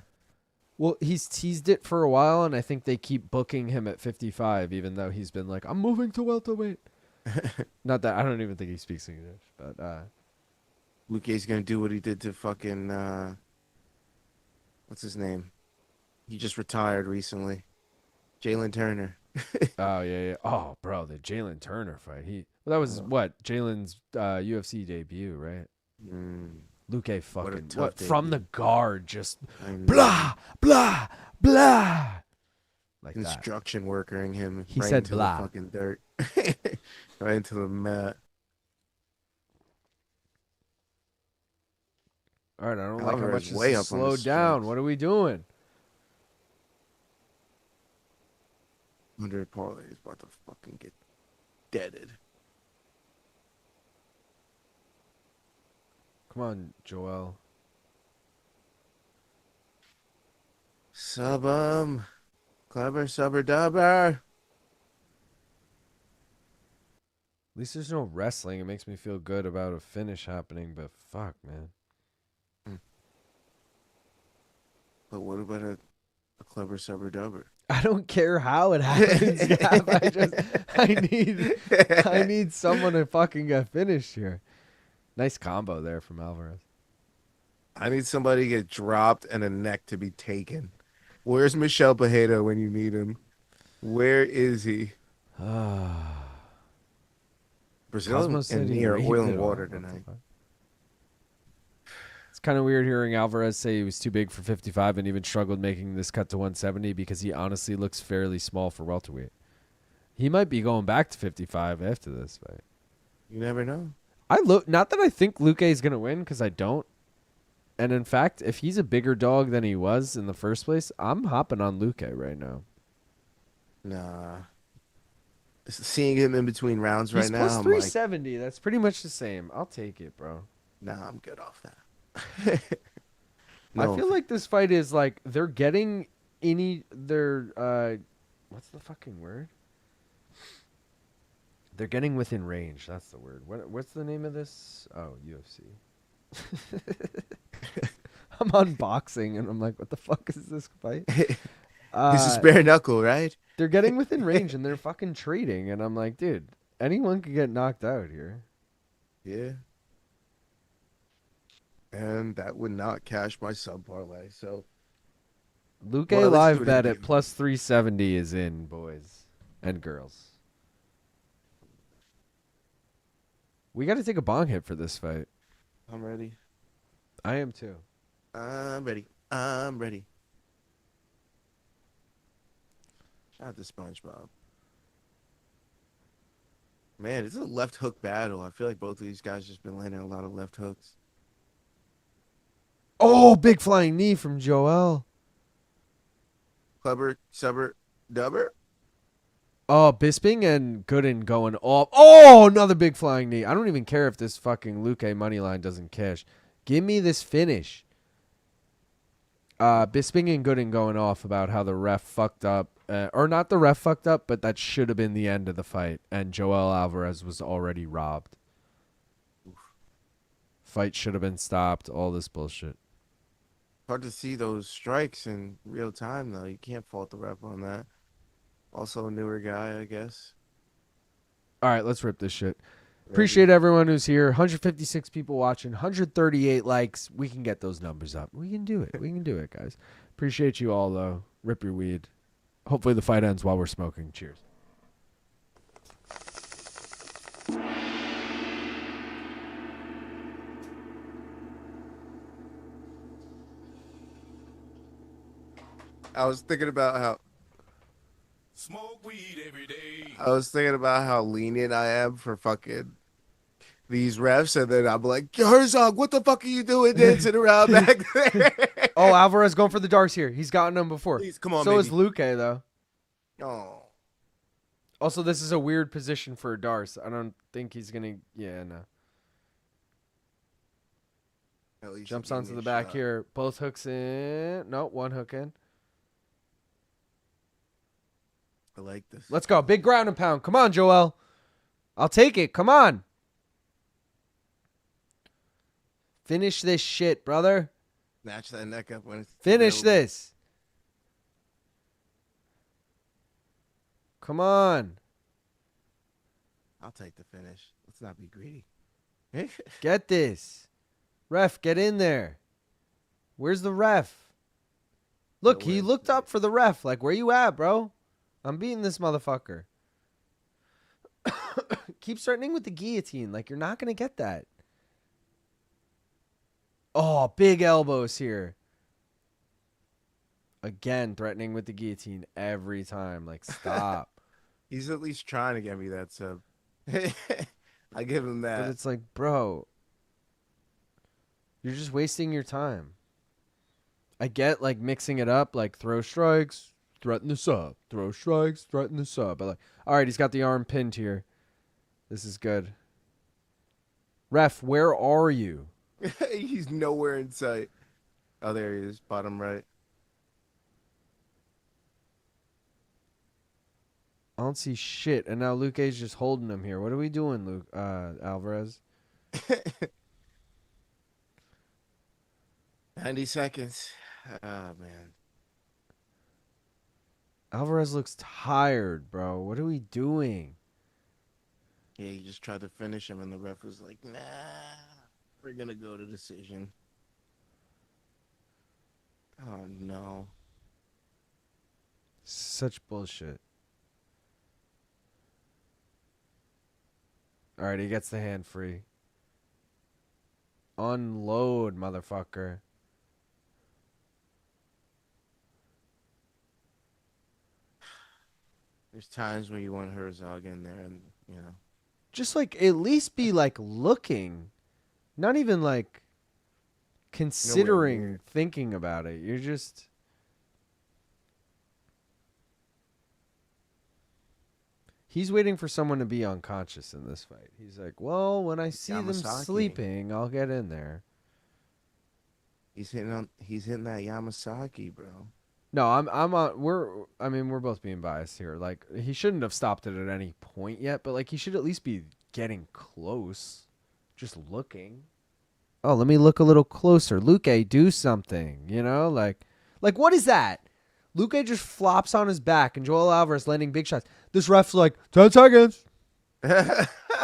Well, he's teased it for a while, and I think they keep booking him at 55, even though he's been like, I'm moving to welterweight. Not that, I don't even think he speaks English, but Luque's gonna do what he did to fucking what's his name? He just retired recently. Jalen Turner. oh, yeah. Oh, bro, the Jalen Turner fight. Well, that was what? Jalen's UFC debut, right? Mm, Luque what a fucking, tough from the debut. guard, just I know. blah, blah, blah. Like that. Construction workering him He right said into blah. the fucking dirt. Right into the mat. All right, I don't like how Alvarez much this way is up on the slowed down. strikes. What are we doing? 100 parlay is about to fucking get deaded. Come on, Joel. Sub Clever subber dubber. At least there's no wrestling. It makes me feel good about a finish happening, but fuck, man. But what about a clever subber dubber? I don't care how it happens. I need someone to fucking get finished here. Nice combo there from Alvarez. I need somebody to get dropped and a neck to be taken. Where's Michelle Pajeda when you need him? Where is he? Brazil Cosmo and said he me are raved oil it and all. water What the tonight. fuck? It's kind of weird hearing Alvarez say he was too big for 55 and even struggled making this cut to 170 because he honestly looks fairly small for welterweight. He might be going back to 55 after this fight. You never know. Not that I think Luque is going to win, because I don't. And in fact, if he's a bigger dog than he was in the first place, I'm hopping on Luque right now. Nah. Seeing him in between rounds He's right now, plus I'm like, 370. That's pretty much the same. I'll take it, bro. nah, I'm good off that. I No, feel like this fight is like they're getting what's the fucking word? They're getting within range. That's the word. What's the name of this? Oh, UFC. I'm unboxing and I'm like, what the fuck is this fight? this is bare knuckle, right? They're getting within range and they're fucking trading, and I'm like, dude, anyone could get knocked out here. Yeah. And that would not cash my sub parlay. So Luque Well, let's do live it bet again. at plus 370 is in, boys and girls. We got to take a bong hit for this fight. I'm ready. I am too. I'm ready. I'm ready. Shout out to SpongeBob. Man, it's a left hook battle. I feel like both of these guys just been landing a lot of left hooks. Oh, big flying knee from Joel. Clever, subber, dubber. Oh, Bisping and Gooden going off. Oh, another big flying knee. I don't even care if this fucking Luque money line doesn't cash. Give me this finish. Bisping and Gooden going off about how the ref fucked up. Or not the ref fucked up, but that should have been the end of the fight. And Joel Alvarez was already robbed. Fight should have been stopped. All this bullshit. Hard to see those strikes in real time, though. You can't fault the ref on that. Also a newer guy, I guess. All right, let's rip this shit. Appreciate everyone who's here. 156 people watching, 138 likes. We can get those numbers up. We can do it. We can do it, guys. Appreciate you all, though. Rip your weed. Hopefully the fight ends while we're smoking. Cheers. I was thinking about Smoke weed every day. how lenient I am for fucking these refs, and then I'm like, Herzog, what the fuck are you doing dancing around back there? Oh, Alvarez going for the darts here. He's gotten them before. Please, come on, So baby. is Luque, though. Oh, Also, this is a weird position for darts. I don't think he's going to... Yeah, no. at least Jumps he gave onto me the a back shot. here. Both hooks in. No, one hook in. I like this. Let's go. Big ground and pound. Come on, Joel. I'll take it. Come on. Finish this shit, brother. Snatch that neck up when it's Finish available. this. Come on. I'll take the finish. Let's not be greedy. Get this. Ref, get in there. Where's the ref? Look, he where's looked the- up for the ref. Like, where you at, bro? I'm beating this motherfucker. Keep threatening with the guillotine. Like, you're not going to get that. Oh, big elbows here. Again, threatening with the guillotine every time. Like, stop. He's at least trying to get me that sub. I give him But that. it's like, bro, you're just wasting your time. I get, like, mixing it up, like, throw strikes, threaten the sub. Throw strikes, threaten the sub. But, like, all right, he's got the arm pinned here. This is good. Ref, where are you? He's nowhere in sight. Oh, there he is, bottom right. I don't see shit. And now Luque's just holding him here. What are we doing, Luke? Alvarez? 90 seconds. Oh, man. Alvarez looks tired, bro. What are we doing? Yeah, he just tried to finish him, and the ref was like, nah, we're going to go to decision. Oh, no. Such bullshit. All right, he gets the hand free. Unload, motherfucker. There's times when you want Herzog in there, and, you know. Just, like, at least be, like, looking. Not even, like, considering near. thinking about it. You're just... He's waiting for someone to be unconscious in this fight. He's like, well, when I see them Yamasaki. sleeping, I'll get in there. He's hitting that Yamasaki, bro. No, I'm on. We're both being biased here. Like, he shouldn't have stopped it at any point yet, but like, he should at least be getting close, just looking. Oh, let me look a little closer. Luque, do something. You know, like what is that? Luque just flops on his back, and Joel Alvarez landing big shots. This ref's like 10 seconds.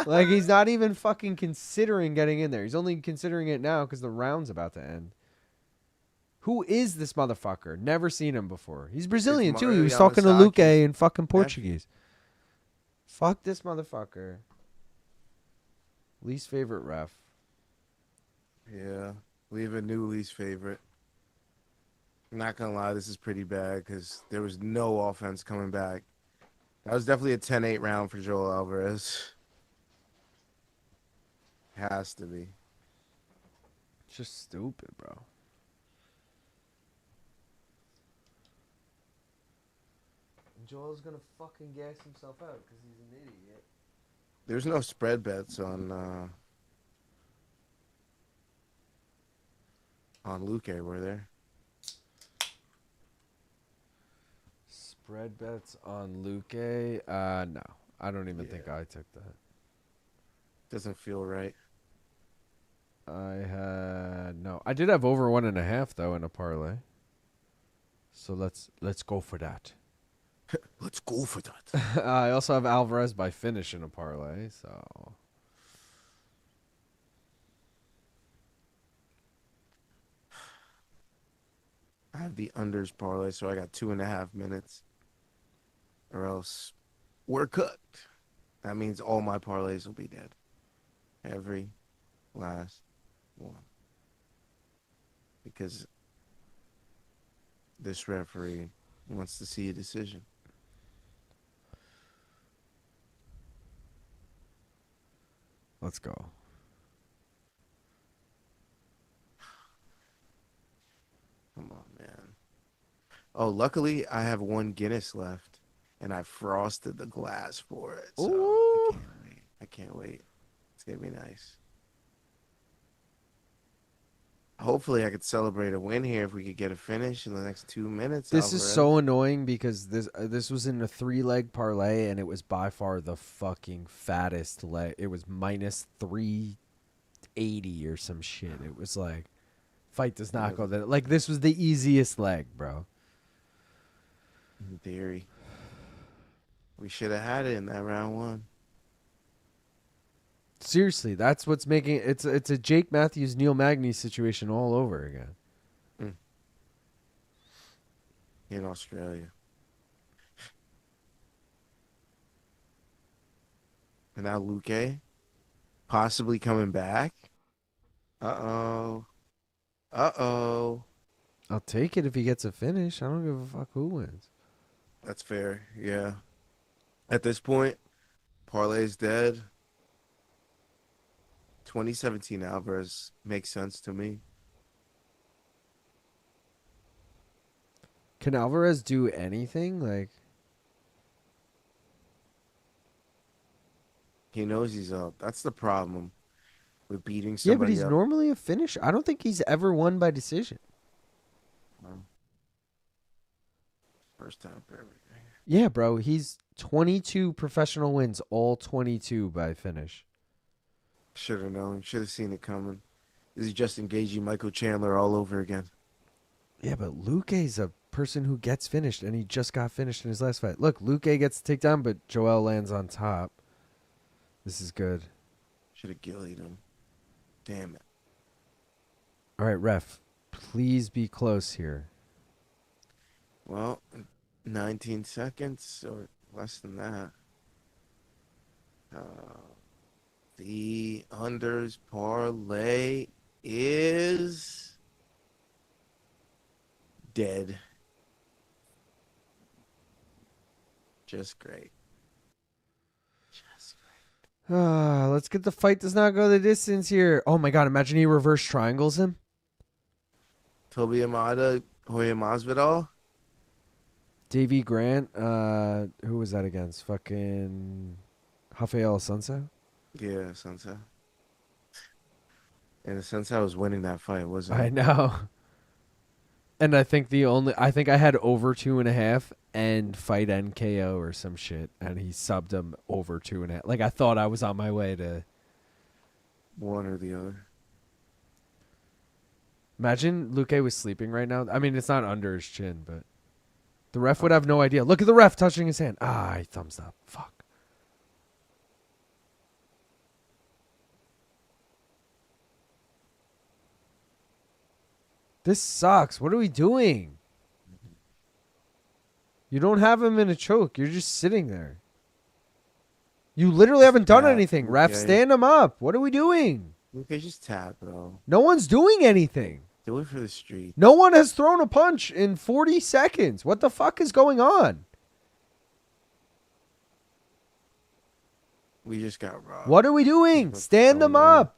Like, he's not even fucking considering getting in there. He's only considering it now because the round's about to end. Who is this motherfucker? Never seen him before. He's Brazilian, too. He Mario was talking to Yamasaki's Luque in fucking Portuguese. Fuck this motherfucker. Least favorite ref. Yeah, we have a new least favorite. I'm not gonna lie, this is pretty bad because there was no offense coming back. That was definitely a 10-8 round for Joel Alvarez. Has to be. It's just stupid, bro. Joel's gonna fucking gas himself out because he's an idiot. There's no spread bets on Luque, were there? Spread bets on Luque? No. I don't even think I took that. Doesn't feel right. I did have over 1.5 though in a parlay. So let's go for that. Let's go for that. I also have Alvarez by finish in a parlay, so have the unders parlay, so I got 2.5 minutes, or else we're cooked. That means all my parlays will be dead. Every last one. Because this referee wants to see a decision. Let's go. Come on, man. Oh, luckily I have one Guinness left, and I frosted the glass for it. So Ooh. I can't wait. I can't wait. It's gonna be nice. Hopefully, I could celebrate a win here if we could get a finish in the next 2 minutes. This is Alvarez. so annoying because this was in a 3-leg parlay and it was by far the fucking fattest leg. It was minus 380 or some shit. It was like fight does not go that. Like this was the easiest leg, bro. In theory, we should have had it in that round one. Seriously, that's what's making it's a Jake Matthews Neil Magny situation all over again. In Australia. And now Luque possibly coming back. Uh-oh. Uh-oh. I'll take it if he gets a finish. I don't give a fuck who wins. That's fair, yeah. At this point, parlay's dead. 2017 Alvarez makes sense to me. Can Alvarez do anything? Like He knows he's up. That's the problem with beating yeah, somebody but he's up. normally a finisher. I don't think he's ever won by decision. First time for everything. Yeah, bro. He's 22 professional wins, all 22 by finish. Should have known. Should have seen it coming. This is just engaging Michael Chandler all over again. Yeah, but Luque's a person who gets finished, and he just got finished in his last fight. Look, Luque gets the takedown, but Joel lands on top. This is good. Should have gillied him. Damn it. All right, ref. Please be close here. Well, 19 seconds or less than that. The unders parlay is dead. Just great. Just great. Let's get the fight does not go the distance here. Oh my god, imagine he reverse triangles him. Toby Amada, Hoya Masvidal. Davey Grant, who was that against? Fucking Rafael Sansa? Yeah, Sansa. In a sense, I was winning that fight, wasn't I it? know. And I think I had over 2.5 and fight NKO or some shit, and he subbed him over 2.5. Like I thought I was on my way to. One or the other. Imagine Luque was sleeping right now. I mean, it's not under his chin, but the ref would have no idea. Look at the ref touching his hand. He thumbs up. Fuck. This sucks. What are we doing? You don't have him in a choke. You're just sitting there. You literally haven't done anything. Ref, stand him up. What are we doing? Okay, just tap, bro. No one's doing anything. Do it for the street. No one has thrown a punch in 40 seconds. What the fuck is going on? We just got robbed. What are we doing? What's Stand them going on? up.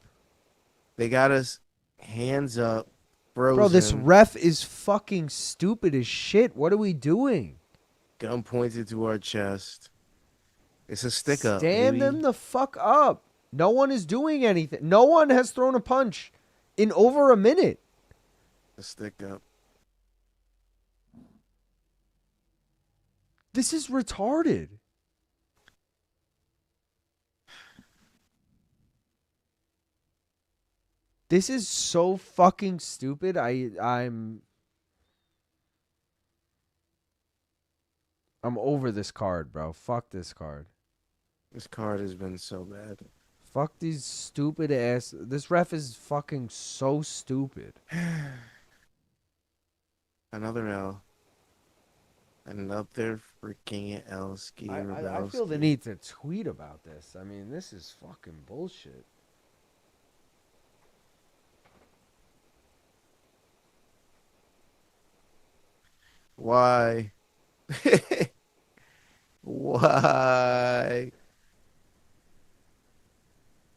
They got us hands up, frozen. Bro, this ref is fucking stupid as shit. What are we doing? Gun pointed to our chest. It's a stick up. Stand baby. them the fuck up. No one is doing anything. No one has thrown a punch in over a minute. A stick up. This is retarded. This is so fucking stupid. I'm over this card, bro. Fuck this card. This card has been so bad. Fuck these stupid ass. This ref is fucking so stupid. Another L. Another freaking L. I feel the need to tweet about this. I mean, this is fucking bullshit. Why? Why?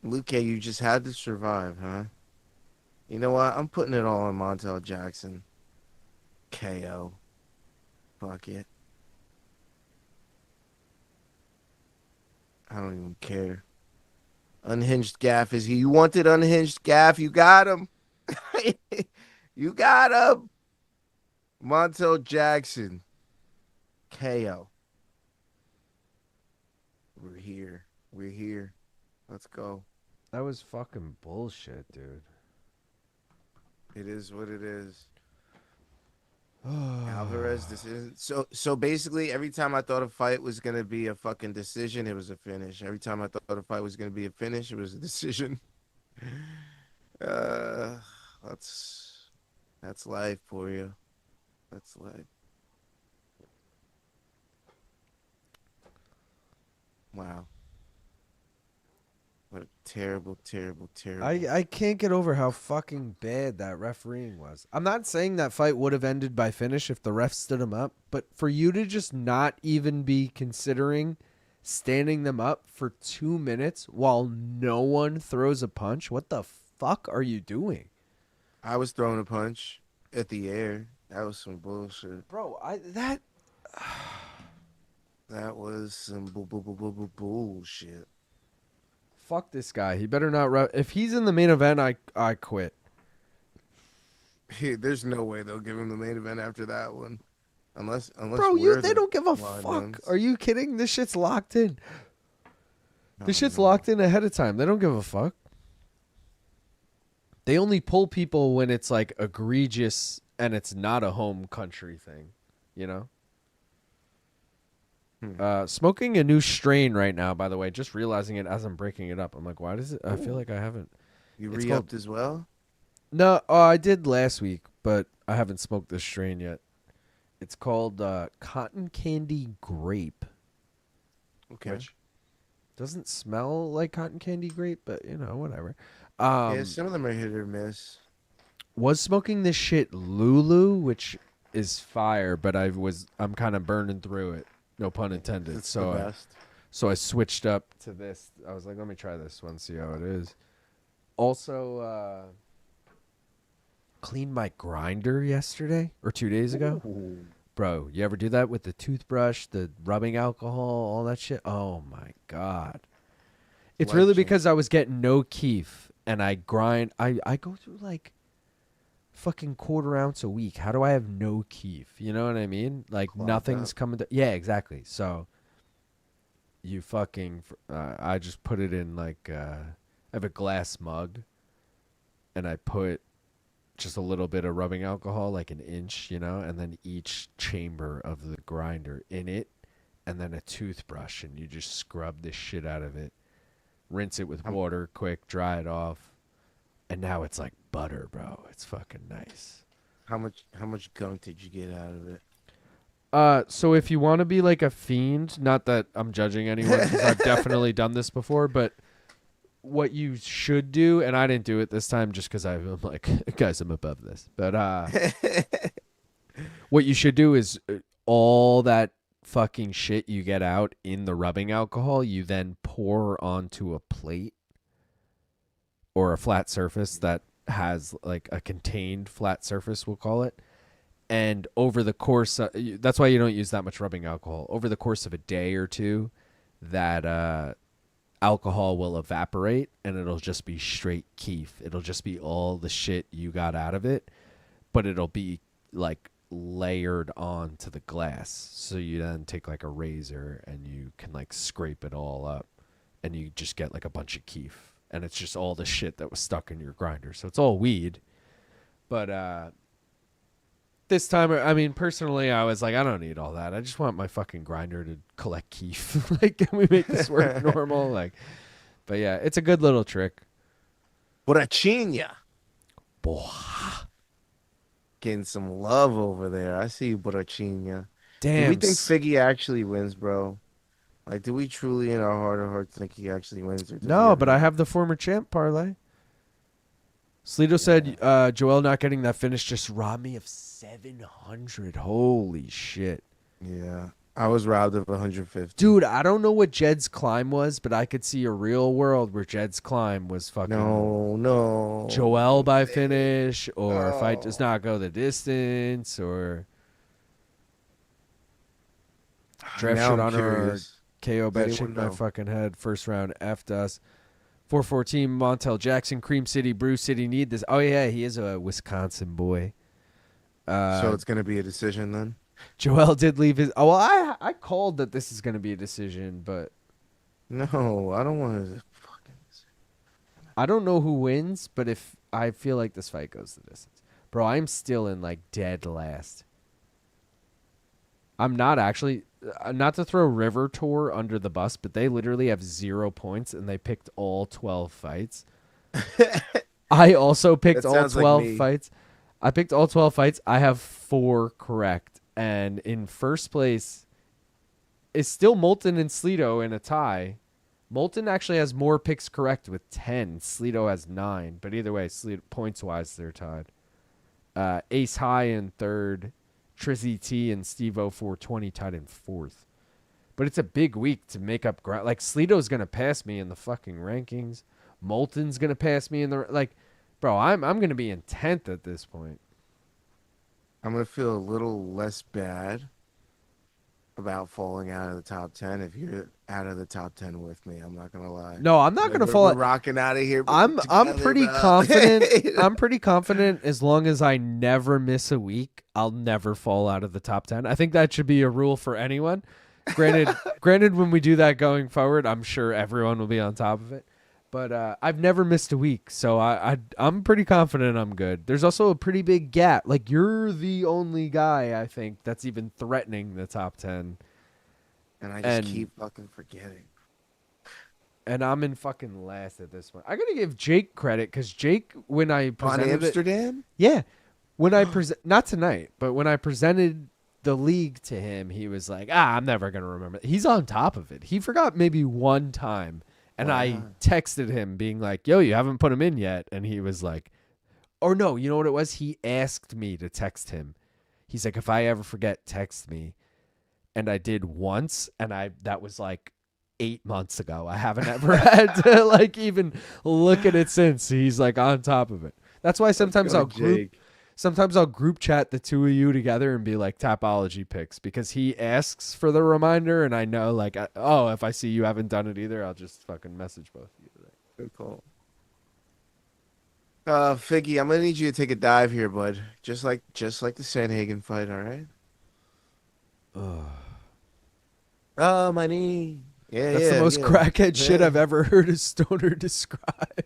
Luque, you just had to survive, huh? You know what? I'm putting it all on Montel Jackson. KO. Fuck it. I don't even care. Unhinged Gaff is he. You wanted Unhinged Gaff. You got him. You got him. Montel Jackson. KO. We're here. We're here. Let's go. That was fucking bullshit, dude. It is what it is. Alvarez decision. So basically, every time I thought a fight was gonna be a fucking decision, it was a finish. Every time I thought a fight was gonna be a finish, it was a decision. Uh, that's life for you. That's life. Wow. What a terrible, terrible, terrible. I can't get over how fucking bad that refereeing was. I'm not saying that fight would have ended by finish if the ref stood him up, but for you to just not even be considering standing them up for 2 minutes while no one throws a punch, what the fuck are you doing? I was throwing a punch at the air. That was some bullshit. Bro, That was some bullshit. fuck this guy. He better not if he's in the main event, I quit. There's no way they'll give him the main event after that one, unless. Bro, they don't give a fuck. Ones. Are you kidding? This shit's locked in. This shit's No. locked in ahead of time. They don't give a fuck. They only pull people when it's like egregious and it's not a home country thing, you know? Smoking a new strain right now, by the way, just realizing it as I'm breaking it up. I'm like, why does it? I feel like I haven't. You It's re-upped as well? No, I did last week, but I haven't smoked this strain yet. It's called Cotton Candy Grape. Okay. Which doesn't smell like cotton candy grape, but you know, whatever. Yeah, some of them are hit or miss. Was smoking this shit Lulu, which is fire, but I'm kind of burning through it. No pun intended. It's the best. So I switched up to this. I was like, let me try this one, see how it is. Also, cleaned my grinder yesterday or 2 days ago. Ooh. Bro, you ever do that with the toothbrush, the rubbing alcohol, all that shit? Oh my God. It's really Life-changing. because I was getting no keef and I grind. I go through like fucking 1/4 ounce a week. How do I have no keef? You know what I mean? Like Clogged nothing's up. coming. Yeah, exactly. So you fucking, I just put it in like, I have a glass mug and I put just a little bit of rubbing alcohol, like an inch, you know, and then each chamber of the grinder in it, and then a toothbrush, and you just scrub this shit out of it. Rinse it with water, quick, dry it off, and now it's like butter, bro. It's fucking nice. How much gunk did you get out of it? So if you want to be like a fiend, not that I'm judging anyone, because I've definitely done this before, but what you should do, and I didn't do it this time just because I'm like, guys, I'm above this. But what you should do is all that fucking shit you get out in the rubbing alcohol, you then pour onto a plate or a flat surface that has like a contained flat surface, we'll call it. And over the course, that's why you don't use that much rubbing alcohol. Over the course of a day or two, that alcohol will evaporate and it'll just be straight keef. It'll just be all the shit you got out of it, but it'll be like layered onto the glass. So you then take like a razor and you can like scrape it all up and you just get like a bunch of keef. And it's just all the shit that was stuck in your grinder. So it's all weed. But this time, I mean, personally, I was like, I don't need all that. I just want my fucking grinder to collect keef. Like, can we make this work normal? Like, but yeah, it's a good little trick. Borrachinha. Boy. getting some love over there. I see you, Borrachina. Do we Damn. think Figgy actually wins, bro? Like, do we truly in our heart of hearts think he actually wins? Or does he No, have but I any- have the former champ parlay. Slito said Joel not getting that finish just robbed me of 700. Holy shit. Yeah. I was robbed of 150. Dude, I don't know what Jed's climb was, but I could see a real world where Jed's climb was fucking No. Joel by finish, or fight does No. not go the distance, or draft Now shit I'm on our curious. KO bet anyone shit in my know? fucking head. First round F'd us. 414 Montel Jackson, Cream City, Brew City need this. Oh yeah, he is a Wisconsin boy. So it's going to be a decision then? Joel did leave his. Oh, well, I called that this is going to be a decision, but No, I don't want to fucking. I don't know who wins. But if I feel like this fight goes the distance, bro, I'm still in like dead last. I'm not actually. Not to throw River Tour under the bus, but they literally have 0 points and they picked all 12 fights. I also picked That all sounds like 12 me. fights. I picked all 12 fights. I have 4 correct. And in first place is still Moulton and Slito in a tie. Moulton actually has more picks correct with 10. Slito has 9. But either way, points-wise, they're tied. Ace High in third. Trizzy T and Steve-O 420 tied in fourth. But it's a big week to make up ground. Like, Slito's going to pass me in the fucking rankings. Moulton's going to pass me in the... Like, bro, I'm going to be in 10th at this point. I'm going to feel a little less bad about falling out of the top 10 if you're out of the top 10 with me. I'm not going to lie. No, I'm not going to We're- fall... We're rocking out of here. I'm together, pretty bro. confident. I'm pretty confident as long as I never miss a week, I'll never fall out of the top 10. I think that should be a rule for anyone. Granted, when we do that going forward, I'm sure everyone will be on top of it. But I've never missed a week, so I'm pretty confident I'm good. There's also a pretty big gap. Like, you're the only guy, I think, that's even threatening the top 10. And I just keep fucking forgetting. And I'm in fucking last at this point. I gotta give Jake credit, because Jake, when I On presented Amsterdam? yeah, when I not tonight, but when I presented the league to him, he was like, I'm never gonna remember. He's on top of it. He forgot maybe one time. And I Wow. texted him being like, yo, you haven't put him in yet. And he was like, or no, you know what it was? He asked me to text him. He's like, if I ever forget, text me. And I did once. And that was like 8 months ago. I haven't ever had to like even look at it since. He's like on top of it. That's why sometimes I'll group chat the two of you together and be like Tapology picks, because he asks for the reminder and I know like, if I see you haven't done it either, I'll just fucking message both of you. Good call. Figgy, I'm gonna need you to take a dive here, bud. Just like the Sandhagen fight, all right? Oh, my knee. Yeah, That's the most crackhead shit I've ever heard a stoner describe.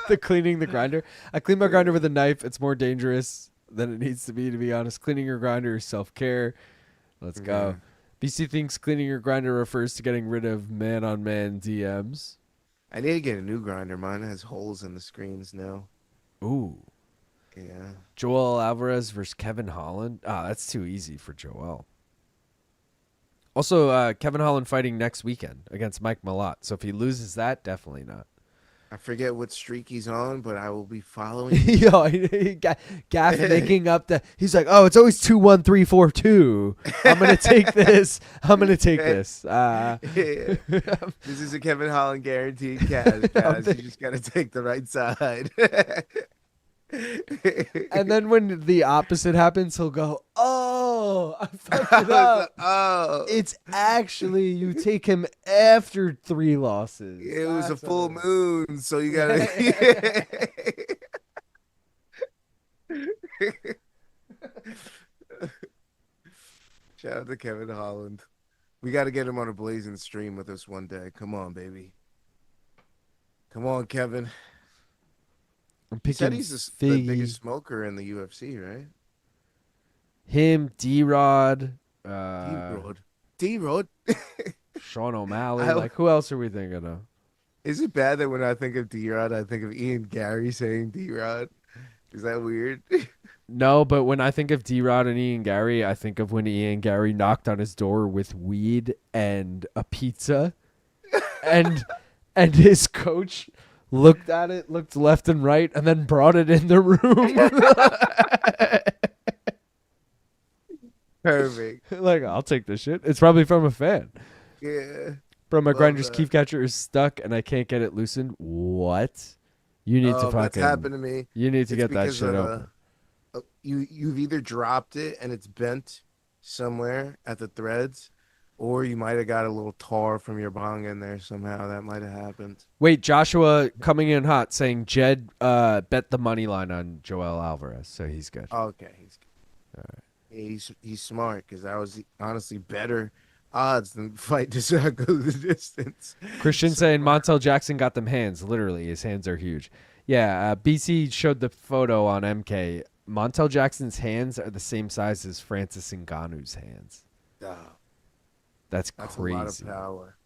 The cleaning the grinder. I clean my grinder with a knife. It's more dangerous than it needs to be honest. Cleaning your grinder is self-care. Let's go. BC thinks cleaning your grinder refers to getting rid of man-on-man DMs. I need to get a new grinder. Mine has holes in the screens now. Ooh. Yeah. Joel Alvarez versus Kevin Holland. That's too easy for Joel. Also, Kevin Holland fighting next weekend against Mike Malott. So if he loses that, definitely not. I forget what streak he's on, but I will be following. Yo, Gaff making up he's like, oh, it's always 2-1-3-4-2. I'm gonna take this. This. This is a Kevin Holland guaranteed cash, guys. You just gotta take the right side. And then when the opposite happens, he'll go, oh, I fucked it up. Oh, It's actually you take him after 3 losses. it was a That's full what moon, so you gotta. Shout out to Kevin Holland. We got to get him on a blazing stream with us one day. Come on, baby. Come on, Kevin. I'm He said picking he's the Figgy, biggest smoker in the UFC, right? him, D-Rod. D-Rod. Sean O'Malley. I- Like, who else are we thinking of? Is it bad that when I think of D-Rod, I think of Ian Gary saying D-Rod? Is that weird? No, but when I think of D-Rod and Ian Gary, I think of when Ian Gary knocked on his door with weed and a pizza, and his coach looked at it, looked left and right, and then brought it in the room. Perfect. Like, I'll take this shit. It's probably from a fan. Yeah. From a Love grinder's that. keef catcher is stuck and I can't get it loosened. What? You need to Oh, that's fucking. happened to me. You need to It's get that because shit of, open. You've either dropped it and it's bent somewhere at the threads, or you might have got a little tar from your bong in there somehow. That might have happened. Wait, Joshua coming in hot saying Jed bet the money line on Joel Alvarez, so he's good. Okay, he's good. All right. He's smart because that was honestly better odds than fight to go the distance. Christian saying Montel Jackson got them hands. Literally, his hands are huge. Yeah, BC showed the photo on MK. Montel Jackson's hands are the same size as Francis Ngannou's hands. Oh, That's that's crazy. a lot of power.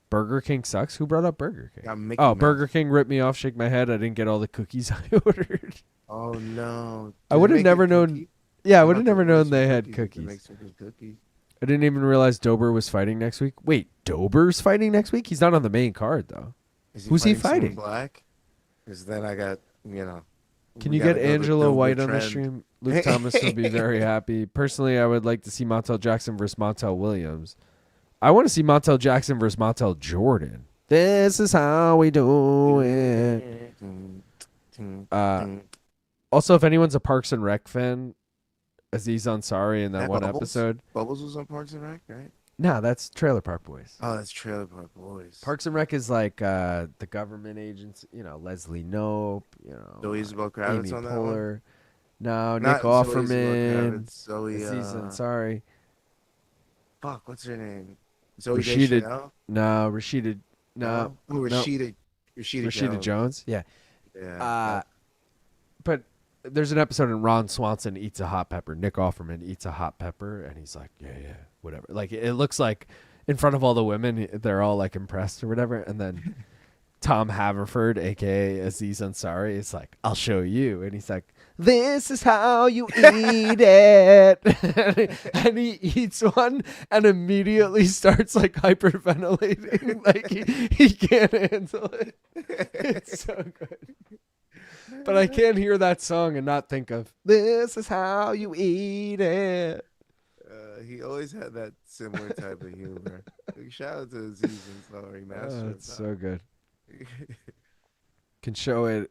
Burger King sucks. Who brought up Burger King? Got Mickey Oh, Mouse. Burger King ripped me off. Shake my head. I didn't get all the cookies I ordered. Oh no! I Did would they have make never good known. cookies? Yeah, I I'm would have about to never order known some they had They cookies. make some good cookies. I didn't even realize Dober was fighting next week. Wait, Dober's fighting next week? He's not on the main card though. Is Who's he someone fighting? Black? Because then I got Can we you get gotta go the Angelo Dober White on the trend. stream? Luke Thomas would be very happy. Personally, I would like to see Montel Jackson versus Montel Williams. I want to see Montel Jackson versus Montel Jordan. This is how we do it. Also, if anyone's a Parks and Rec fan, Aziz Ansari in that one Bubbles? episode. Bubbles was on Parks and Rec, right? No, that's Trailer Park Boys. Oh, that's Trailer Park Boys. Parks and Rec is like the government agents, Leslie Knope, Zoe Isabel Kravitz Amy on that Poehler. one? No, Not Nick Zoe Isabel Offerman. Kravitz, Zoe, Aziz Ansari. fuck, what's her name? Zoe Rashida- Deschanel? No, Rashida. No, Oh, Rashida. Rashida Jones. Yeah. Yeah. But there's an episode in Ron Swanson eats a hot pepper. Nick Offerman eats a hot pepper, and he's like, yeah, whatever. Like, it looks like in front of all the women, they're all like impressed or whatever. And then Tom Haverford, a.k.a. Aziz Ansari, is like, I'll show you. And he's like, this is how you eat it. And he eats one and immediately starts like hyperventilating. Like he can't handle it. It's so good. But I can't hear that song and not think of this is how you eat it. He always had that similar type of humor. Shout out to Aziz Ansari, master. It's so good. Can show it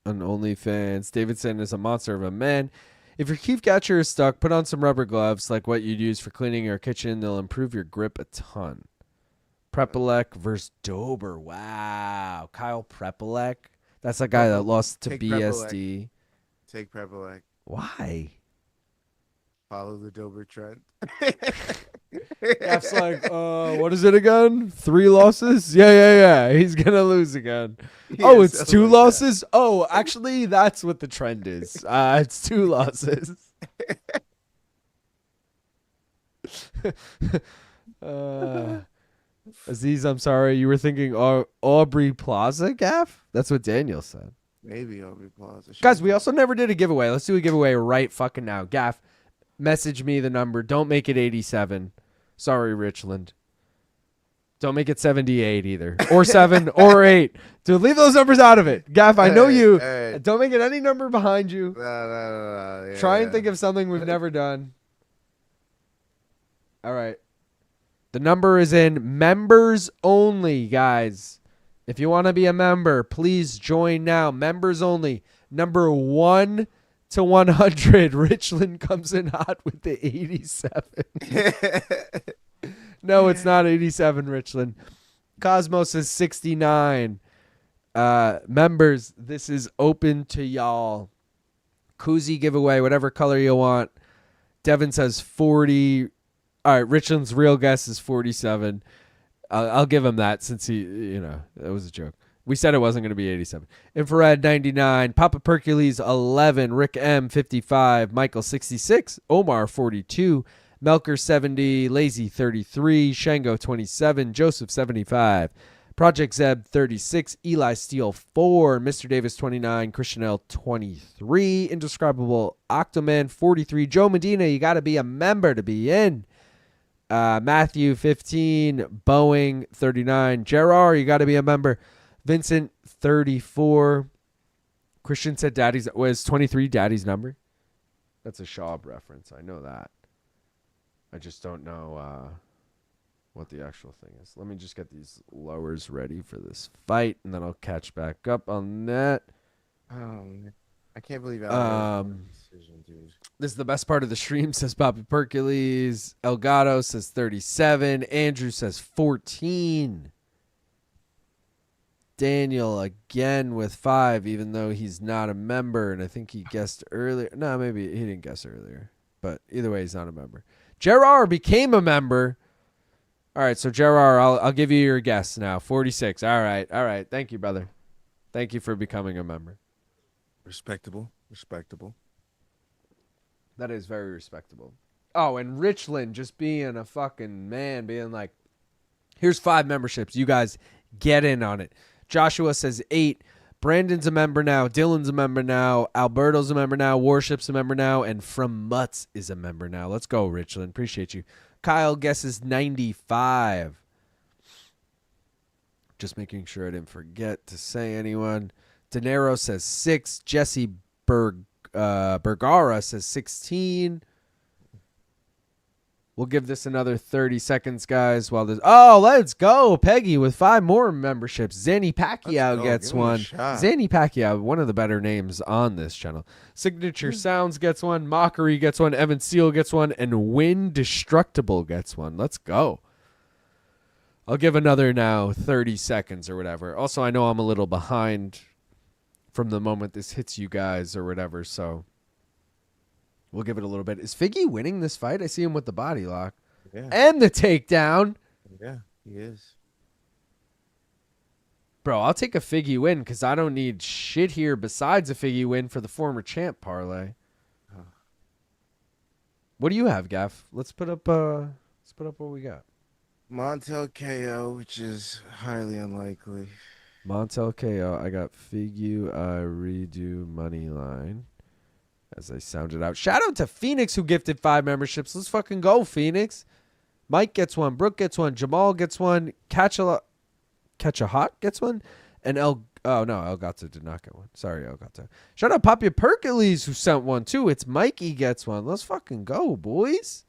on OnlyFans. Davidson is a monster of a man. If your keef catcher is stuck, put on some rubber gloves like what you'd use for cleaning your kitchen. They'll improve your grip a ton. Prepelec versus Dober. Wow. Kyle Prepelec. That's the guy that lost to Take BSD. Take Prepelec. Why? Follow the Dober trend. F's like, what is it again? 3 losses? Yeah. He's going to lose again. Oh, it's 2 losses? Oh, actually, that's what the trend is. It's 2 losses. Aziz, I'm sorry. You were thinking Aubrey Plaza, Gaff? That's what Daniel said. Maybe Aubrey Plaza. Guys, we also never did a giveaway. Let's do a giveaway right fucking now. Gaff, message me the number. Don't make it 87. Sorry, Richland. Don't make it 78 either. Or 7 or 8. Dude, leave those numbers out of it. Gaff, I know you. Hey. Don't make it any number behind you. No. Yeah, Try and think of something we've never done. All right. The number is in members only, guys. If you want to be a member, please join now. Members only. Number 1 to 100. Richland comes in hot with the 87. No, it's not 87, Richland. Cosmos is 69. Members, this is open to y'all. Koozie giveaway, whatever color you want. Devin says 40. All right, Richland's real guess is 47. I'll give him that since that was a joke. We said it wasn't going to be 87. Infrared 99. Papa Percules 11. Rick M 55. Michael 66. Omar 42. Melker 70. Lazy 33. Shango 27. Joseph 75. Project Zeb 36, Eli Steele 4, Mr. Davis 29, Christian L 23, Indescribable Octoman 43, Joe Medina, you got to be a member to be in. Matthew 15, Boeing 39, Gerard, you got to be a member. Vincent 34, Christian said was 23 Daddy's number. That's a Schaub reference. I know that. I just don't know what the actual thing is. Let me just get these lowers ready for this fight, and then I'll catch back up on that. I can't believe decision, dude. This is the best part of the stream, says Bobby Perkins. Elgato says 37. Andrew says 14. Daniel again with 5, even though he's not a member, and I think he guessed earlier. No, maybe he didn't guess earlier, but either way, he's not a member. Gerard became a member. All right, so Gerard, I'll give you your guess now. 46. All right. Thank you, brother. Thank you for becoming a member. Respectable. That is very respectable. Oh, and Richland just being a fucking man, being like, here's 5 memberships. You guys get in on it. Joshua says 8. Brandon's a member now. Dylan's a member now. Alberto's a member now. Warship's a member now. And From Mutts is a member now. Let's go, Richland. Appreciate you. Kyle guesses 95. Just making sure I didn't forget to say anyone. De Niro says 6. Jesse Bergara says 16. We'll give this another 30 seconds, guys. While this, let's go, Peggy, with 5 more memberships. Zanny Pacquiao gets one. Zanny Pacquiao, one of the better names on this channel. Signature Sounds gets one. Mockery gets one. Evan Seal gets one, and Win Destructible gets one. Let's go. I'll give another now 30 seconds or whatever. Also, I know I'm a little behind from the moment this hits you guys or whatever, so we'll give it a little bit. Is Figgy winning this fight? I see him with the body lock. Yeah. And the takedown. Yeah, he is. Bro, I'll take a Figgy win because I don't need shit here besides a Figgy win for the former champ parlay. Huh. What do you have, Gaff? Let's put up what we got. Montel KO, which is highly unlikely. Montel KO. I got Figu. I redo money line. As I sounded out. Shout out to Phoenix who gifted 5 memberships. Let's fucking go, Phoenix. Mike gets one. Brooke gets one. Jamal gets one. Catch a Hot gets one. And El Gato did not get one. Sorry, El Gato. Shout out Papia Perkins who sent one too. It's Mikey gets one. Let's fucking go, boys.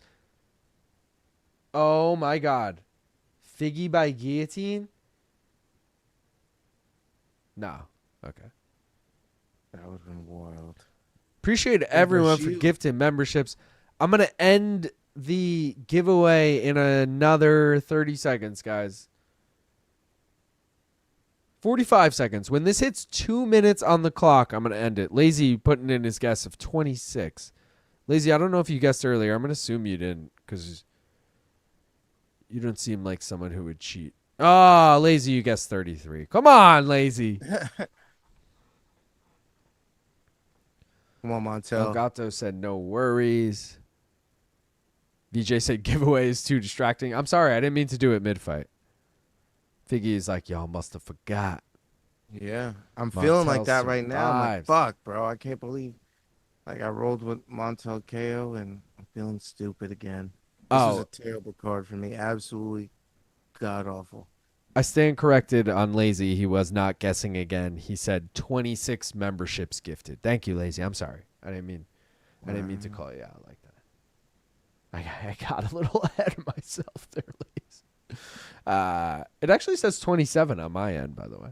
Oh my God. Figgy by guillotine? No. Okay. That would have been wild. Appreciate everyone for gifting memberships. I'm going to end the giveaway in another 30 seconds, guys. 45 seconds. When this hits 2 minutes on the clock, I'm going to end it. Lazy putting in his guess of 26. Lazy, I don't know if you guessed earlier. I'm going to assume you didn't because you don't seem like someone who would cheat. Oh, Lazy, you guessed 33. Come on, Lazy. Come on, Montel. Elgato said no worries. VJ said giveaway is too distracting. I'm sorry. I didn't mean to do it mid-fight. Figgy is like, y'all must have forgot. Yeah. I'm feeling like that right now. I'm like, survives. fuck, bro. I can't believe. Like, I rolled with Montel KO, and I'm feeling stupid again. This is a terrible card for me. Absolutely god-awful. I stand corrected on Lazy. He was not guessing again. He said 26 memberships gifted. Thank you, Lazy. I'm sorry. I didn't mean to call you out like that. I got a little ahead of myself there, Lazy. It actually says 27 on my end, by the way.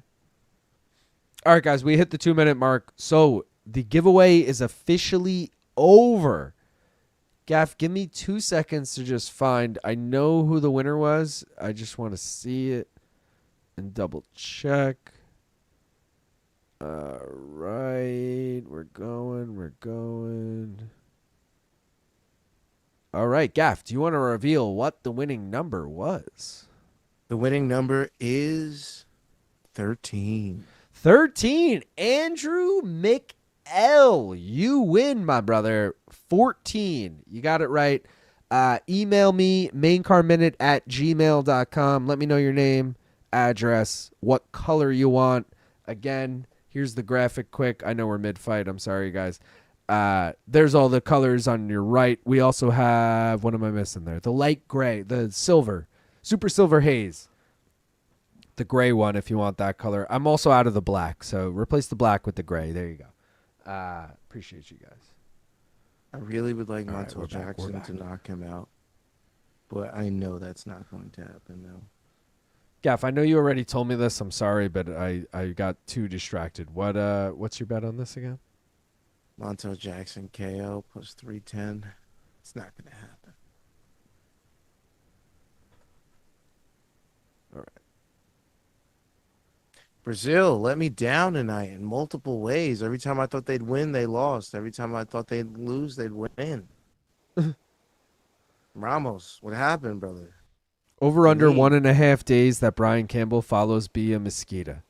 All right, guys, we hit the 2-minute mark. So the giveaway is officially over. Gaff, give me 2 seconds to just find. I know who the winner was. I just want to see it and double check. All right. We're going. All right, Gaff, do you want to reveal what the winning number was? The winning number is 13. 13. Andrew McL. You win, my brother. 14. You got it right. Email me, maincarminute@gmail.com. Let me know your name. address, what color you want. Again, here's the graphic quick. I know we're mid-fight. I'm sorry, guys. There's all the colors on your right. We also have, what am I missing there? The light gray, the silver, super silver haze. The gray one if you want that color. I'm also out of the black, so replace the black with the gray. There you go. Appreciate you guys. I really would like All right, Mateusz Jackson to knock him out, but I know that's not going to happen now. Gaff, I know you already told me this. I'm sorry, but I got too distracted. What's your bet on this again? Mateusz Jackson KO plus 310. It's not going to happen. All right. Brazil let me down tonight in multiple ways. Every time I thought they'd win, they lost. Every time I thought they'd lose, they'd win. Ramos, what happened, brother? Over under 1.5 days that Brian Campbell follows Bia Mesquita.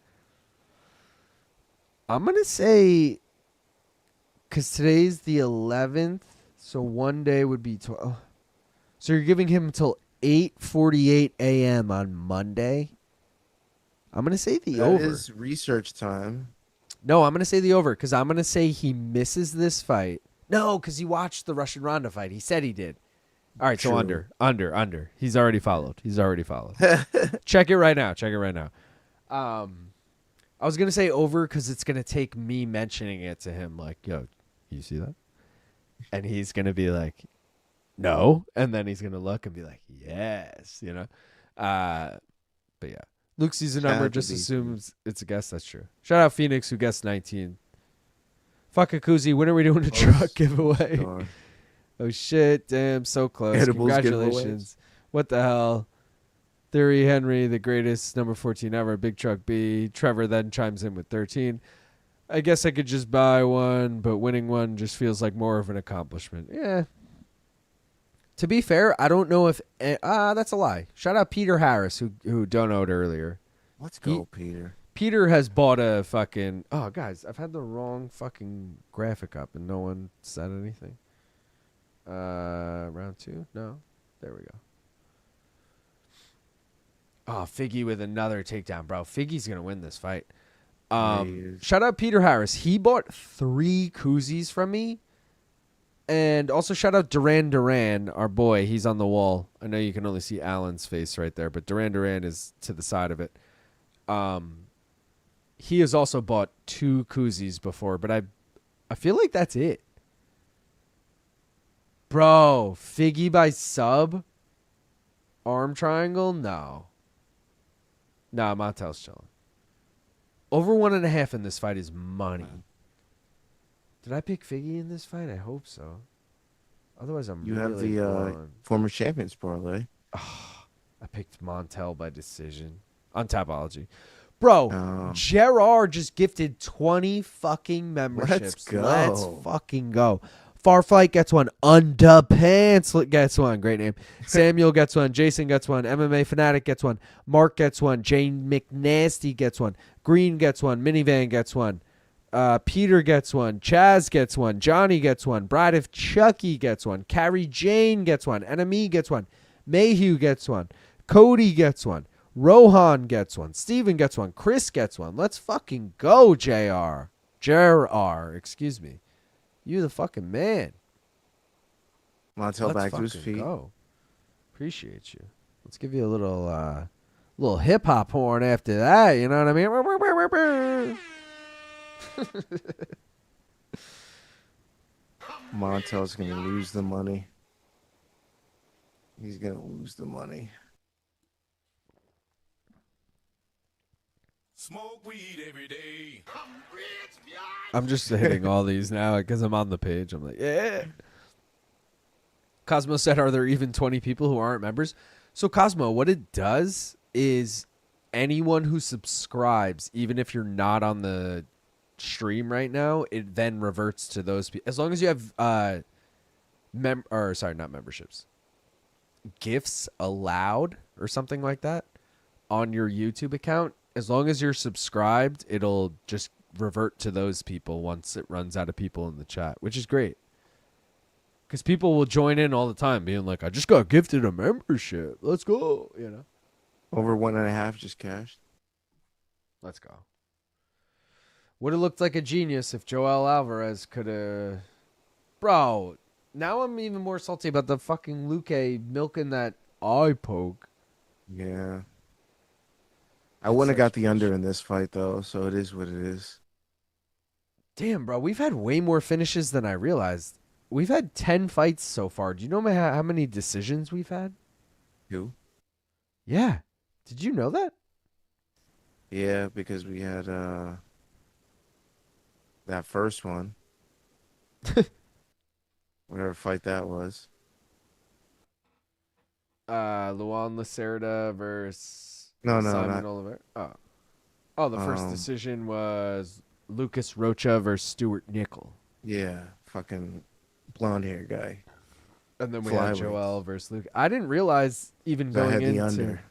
I'm going to say, because today's the 11th, so one day would be 12. So you're giving him until 8:48 a.m. on Monday? I'm going to say the over. That is research time. No, I'm going to say the over because I'm going to say he misses this fight. No, because he watched the Russian Ronda fight. He said he did. All right, True. so under. He's already followed. Check it right now. I was going to say over because it's going to take me mentioning it to him like, yo, you see that? And he's going to be like, no. And then he's going to look and be like, yes, you know? But yeah. Luke sees a number, just assumes it's a guess. That's true. Shout out Phoenix, who guessed 19. Fuck a koozie. When are we doing a truck giveaway? Sure. Oh, shit. Damn, so close. Edibles Congratulations. What the hell? Theory Henry, the greatest number 14 ever. Big Truck B. Trevor then chimes in with 13. I guess I could just buy one, but winning one just feels like more of an accomplishment. Yeah. To be fair, I don't know if that's a lie. Shout out Peter Harris who donated earlier. Let's go, Peter. Peter has bought a fucking. Oh, guys, I've had the wrong fucking graphic up and no one said anything. Round 2? No, there we go. Oh, Figgy with another takedown, bro. Figgy's gonna win this fight. Shout out Peter Harris. He bought 3 koozies from me. And also shout out Duran, our boy. He's on the wall. I know you can only see Alan's face right there, but Duran is to the side of it. He has also bought 2 koozies before, but I feel like that's it. Bro, Figgy by sub? Arm triangle? No. Nah, Mateusz chilling. Over 1.5 in this fight is money. Did I pick Figgy in this fight? I hope so. Otherwise, You have the former champions parlay. I picked Montel by decision on Tapology. Bro, Gerard just gifted 20 fucking memberships. Let's fucking go. Farfight gets one. Underpants gets one. Great name. Samuel gets one. Jason gets one. MMA Fanatic gets one. Mark gets one. Jane McNasty gets one. Green gets one. Minivan gets one. Peter gets one. Chaz gets one. Johnny gets one. Brad if Chucky gets one. Carrie Jane gets one. Enemy gets one. Mayhew gets one. Cody gets one. Rohan gets one. Steven gets one. Chris gets one. Let's fucking go, JR. JR, excuse me. You the fucking man. Montel back to his feet. Go. Appreciate you. Let's give you a little hip hop horn after that. You know what I mean? Montel's gonna lose the money. He's gonna lose the money. Smoke weed every day. I'm just hitting all these now because I'm on the page. I'm like, yeah. Cosmo said, are there even 20 people who aren't members? So, Cosmo, what it does is anyone who subscribes, even if you're not on the stream right now, it then reverts to those people. As long as you have not memberships. Gifts allowed or something like that on your YouTube account. As long as you're subscribed, it'll just revert to those people once it runs out of people in the chat, which is great. Because people will join in all the time being like, I just got gifted a membership. Let's go, you know. Over 1.5 just cashed. Let's go. Would have looked like a genius if Joel Alvarez could have. Bro, now I'm even more salty about the fucking Luque milking that eye poke. Yeah. I It's wouldn't have got such the under bullshit. in this fight, though, so it is what it is. Damn, bro, we've had way more finishes than I realized. We've had 10 fights so far. Do you know how many decisions we've had? Who? Yeah. Did you know that? Yeah, because we had that first one. Whatever fight that was. Luan Lacerda versus No, Simon not. Oliveira. Oh, the first decision was Lucas Rocha versus Stewart Nicoll. Yeah, fucking blonde hair guy. And then we had Flyweights. Joel versus Luke. I didn't realize even I going had the into. under.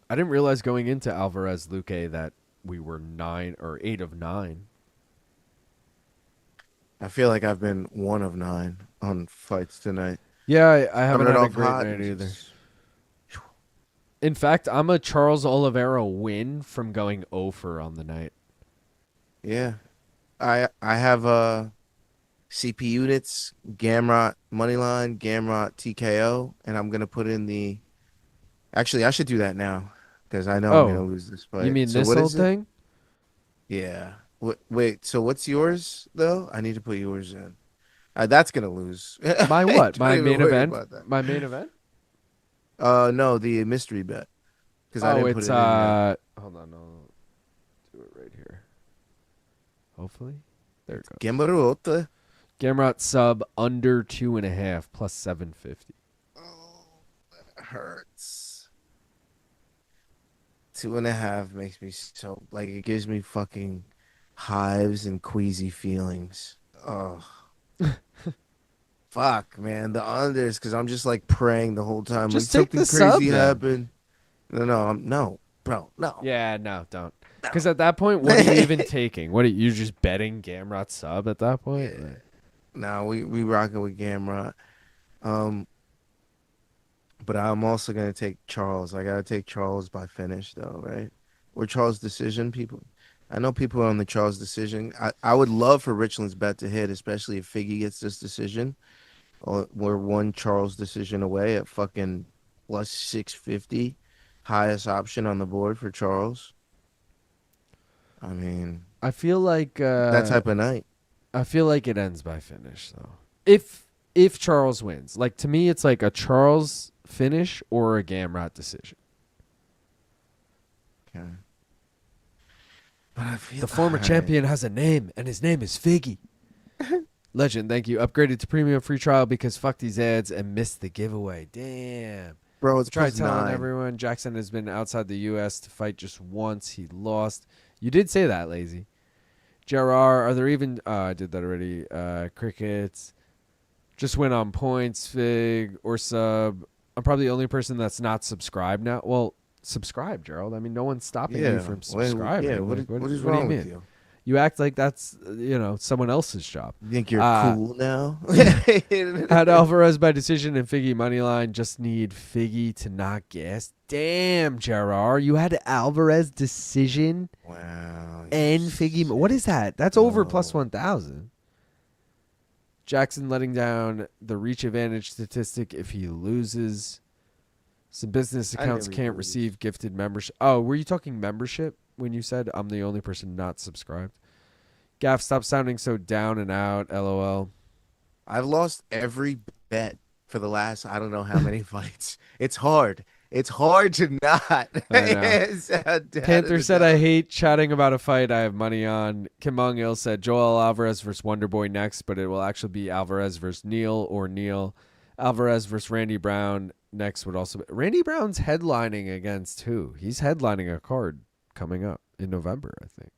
I didn't realize going into Alvarez Luque that we were 9 or 8 of 9. I feel like I've been 1 of 9 on fights tonight. Yeah, I haven't Coming had a off great hot night and either. just- In fact, I'm a Charles Oliveira win from going over on the night. Yeah, I have CP units, Gamrot moneyline, Gamrot TKO, and I'm gonna put in the. Actually, I should do that now because I know I'm gonna lose this fight. You mean So this what whole is it? thing? Yeah. Wait. So what's yours though? I need to put yours in. That's gonna lose. My what? Don't My even main worry event? about that. My main event? No, the mystery bet because I Oh, didn't put it's it in yet. hold on, I'll do it right here. Hopefully. There it goes. Gamrot. Gamrot sub under 2.5 plus 750. Oh, that hurts. 2.5 makes me so like it gives me fucking hives and queasy feelings. Oh, fuck, man. The unders because I'm just like praying the whole time. Just like take the something sub, crazy then. happened. No, bro, no. Yeah, no, don't. Because at that point, what are you even taking? What are you just betting Gamrot sub at that point? Yeah. No, we rocking with Gamrot. But I'm also gonna take Charles. I gotta take Charles by finish though, right? Or Charles decision, people. I know people are on the Charles decision. I would love for Richland's bet to hit, especially if Figgy gets this decision. We're one Charles decision away at fucking plus 650, highest option on the board for Charles. I mean, I feel like that type of night. I feel like it ends by finish though. If Charles wins, like to me, it's like a Charles finish or a Gamrot decision. Okay. But I feel The former champion has a name, and his name is Figgy. Legend, thank you. Upgraded to premium free trial because fuck these ads and missed the giveaway. Damn. Bro, it's Try plus telling 9. everyone Jackson has been outside the U.S. to fight just once. He lost. You did say that, Lazy. Gerard, are there even... I did that already. Crickets. Just went on points, Fig, or sub. I'm probably the only person that's not subscribed now. Well, subscribe, Gerald. I mean, no one's stopping you from subscribing. Yeah, Like, what is what wrong do you with mean? you? You act like that's, someone else's job. You think you're cool now? Had Alvarez by decision and Figgy money line. Just need Figgy to not gas. Damn, Gerard. You had Alvarez decision Wow. and Figgy. What is that? That's over No. plus 1,000. Jackson letting down the reach advantage statistic if he loses. Some business I accounts never can't lose. receive gifted membership. Oh, were you talking membership when you said I'm the only person not subscribed? Gaff, stop sounding so down and out. LOL. I've lost every bet for the last I don't know how many fights. It's hard. It's hard to not. I know. Panther said, I hate chatting about a fight I have money on. Kim Mong-il said, Joel Alvarez versus Wonderboy next, but it will actually be Alvarez versus Neil or Neil. Alvarez versus Randy Brown next would also be. Randy Brown's headlining against who? He's headlining a card coming up in November, I think.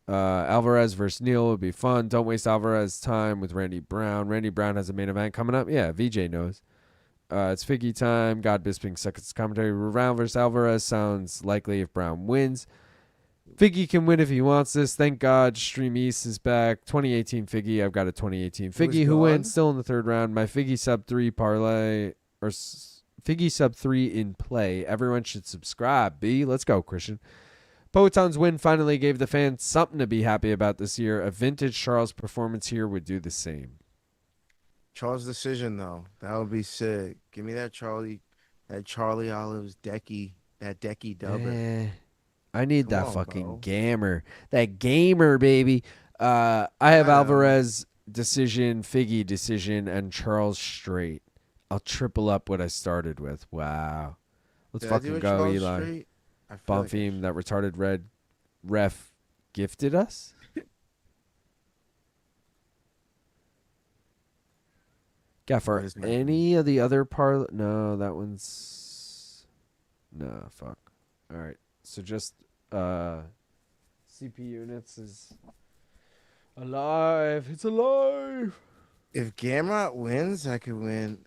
Alvarez versus Neil would be fun. Don't waste Alvarez time with Randy Brown. Randy Brown has a main event coming up. Yeah, VJ knows. It's Figgy time. God Bisping seconds commentary. Brown versus Alvarez sounds likely if Brown wins. Figgy can win if he wants this. Thank God Stream East is back. 2018 Figgy. I've got a 2018 Figgy who gone? wins. Still in the third round. My Figgy sub 3 parlay or Figgy sub 3 in play. Everyone should subscribe. B. Let's go, Christian. Poeton's win finally gave the fans something to be happy about this year. A vintage Charles performance here would do the same. Charles' decision though, that would be sick. Give me that Charlie Olives decky dubber. I need Come that on, fucking bro. gamer. That gamer, baby. I have I know. Alvarez decision, Figgy decision, and Charles straight. I'll triple up what I started with. Wow. Let's Did I do fucking a go, Charles Eli. straight? I feel Bomb like I theme that retarded red ref gifted us. Gaff, What are is my any of the other No, that one's. No, fuck. All right. So just CP units is alive. It's alive. If Gamrot wins, I could win.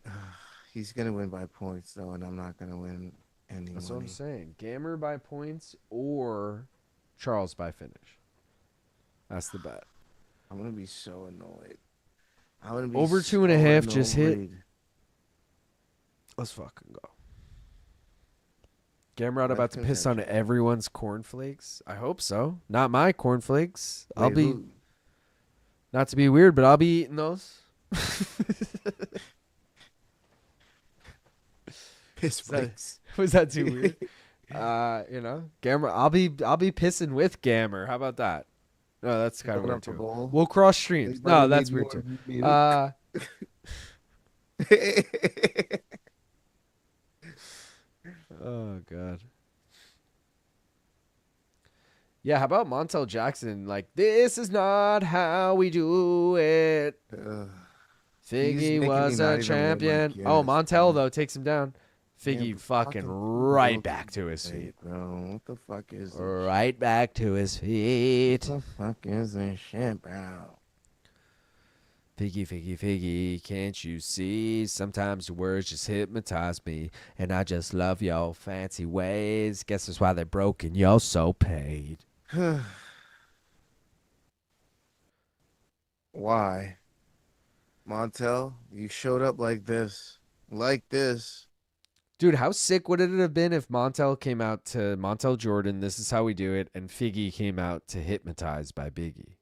He's gonna win by points though, and I'm not gonna win any That's what money. I'm saying. Gamer by points or Charles by finish. That's the bet. I'm gonna be so annoyed. I'm gonna be Over so 2.5 just hit. annoyed. Let's fucking go. Gamrot That's about to piss on contention. everyone's cornflakes. I hope so. Not my cornflakes. I'll Wait, be who- not to be weird, but I'll be eating those. piss that- flakes. Was that too weird? Gammer. I'll be pissing with Gammer. How about that? No, that's kind of Open weird up the too. bowl. We'll cross streams. Anybody No, that's need weird more too. milk? Oh god. Yeah, how about Montel Jackson? Like, this is not how we do it. Ugh. Figgy making was me not a even win my champion. Guinness, Oh, Montel bro. though takes him down. Figgy Yeah, fucking right back to his feet. bro. What the fuck is this? Right back to his feet. What the fuck is this shit, bro? Figgy, Figgy, Figgy, can't you see? Sometimes your words just hypnotize me, and I just love your fancy ways. Guess that's why they're broken. You're so paid. Why? Montel, you showed up like this. Like this. Dude, how sick would it have been if Montel came out to Montel Jordan, this is how we do it, and Figgy came out to Hypnotize by Biggie?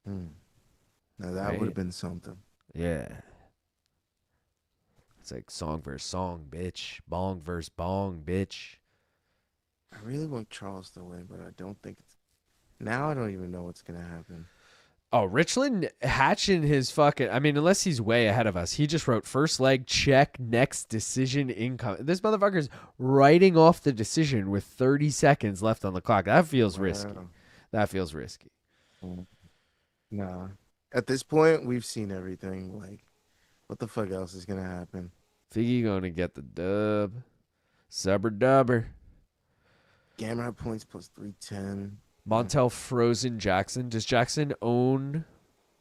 Now that Right? would have been something. Yeah. It's like song versus song, bitch. Bong versus bong, bitch. I really want Charles to win, but I don't think it's. Now I don't even know what's gonna happen. Oh, Richland hatching his fucking. I mean, unless he's way ahead of us, he just wrote first leg check, next decision income. This motherfucker's writing off the decision with 30 seconds left on the clock. That feels risky. Wow. That feels risky. Nah. At this point, we've seen everything. Like, what the fuck else is gonna happen? Figgy gonna get the dub. Subber dubber. Gamrot points plus 310. Montel frozen Jackson. Does Jackson own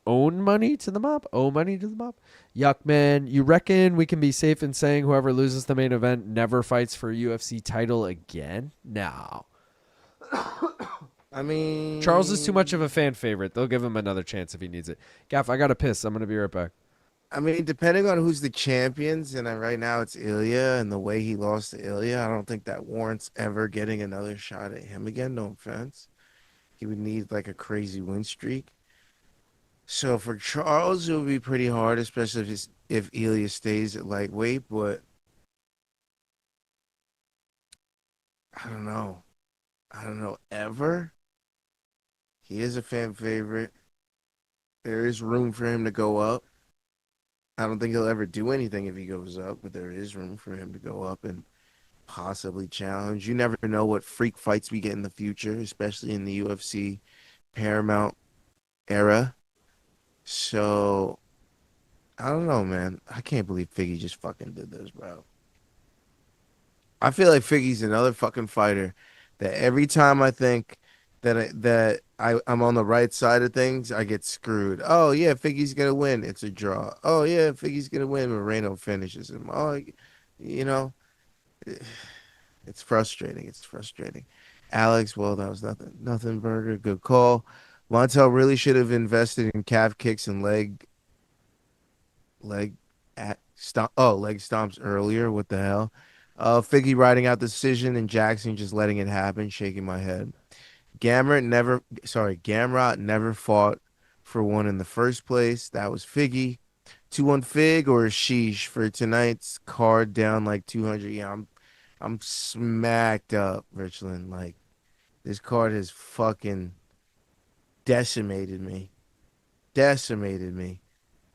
money to the mob? Owe money to the mob? Yuck, man. You reckon we can be safe in saying whoever loses the main event never fights for a UFC title again? No. I mean, Charles is too much of a fan favorite. They'll give him another chance if he needs it. Gaff, I gotta piss. I'm gonna be right back. I mean, depending on who's the champions, and right now it's Ilya, and the way he lost to Ilya, I don't think that warrants ever getting another shot at him again. No offense. He would need like a crazy win streak. So for Charles, it would be pretty hard, especially if Ilya stays at lightweight. But I don't know. Ever. He is a fan favorite. There is room for him to go up. I don't think he'll ever do anything if he goes up, but there is room for him to go up and possibly challenge. You never know what freak fights we get in the future, especially in the UFC Paramount era. So, I don't know, man. I can't believe Figgy just fucking did this, bro. I feel like Figgy's another fucking fighter that every time I think I'm on the right side of things, I get screwed. Oh yeah, Figgy's gonna win. It's a draw. Oh yeah, Figgy's gonna win. Moreno finishes him. Oh, you know, it's frustrating. It's frustrating. Alex, well, that was nothing. Burger, good call. Montel really should have invested in calf kicks and leg leg stomps earlier. What the hell? Figgy riding out the decision and Jackson just letting it happen, shaking my head. Gamrot never fought for one in the first place. That was Figgy. 2-1 Fig or Sheesh for tonight's card down like 200. Yeah, I'm smacked up, Richland. Like this card has fucking decimated me. Decimated me.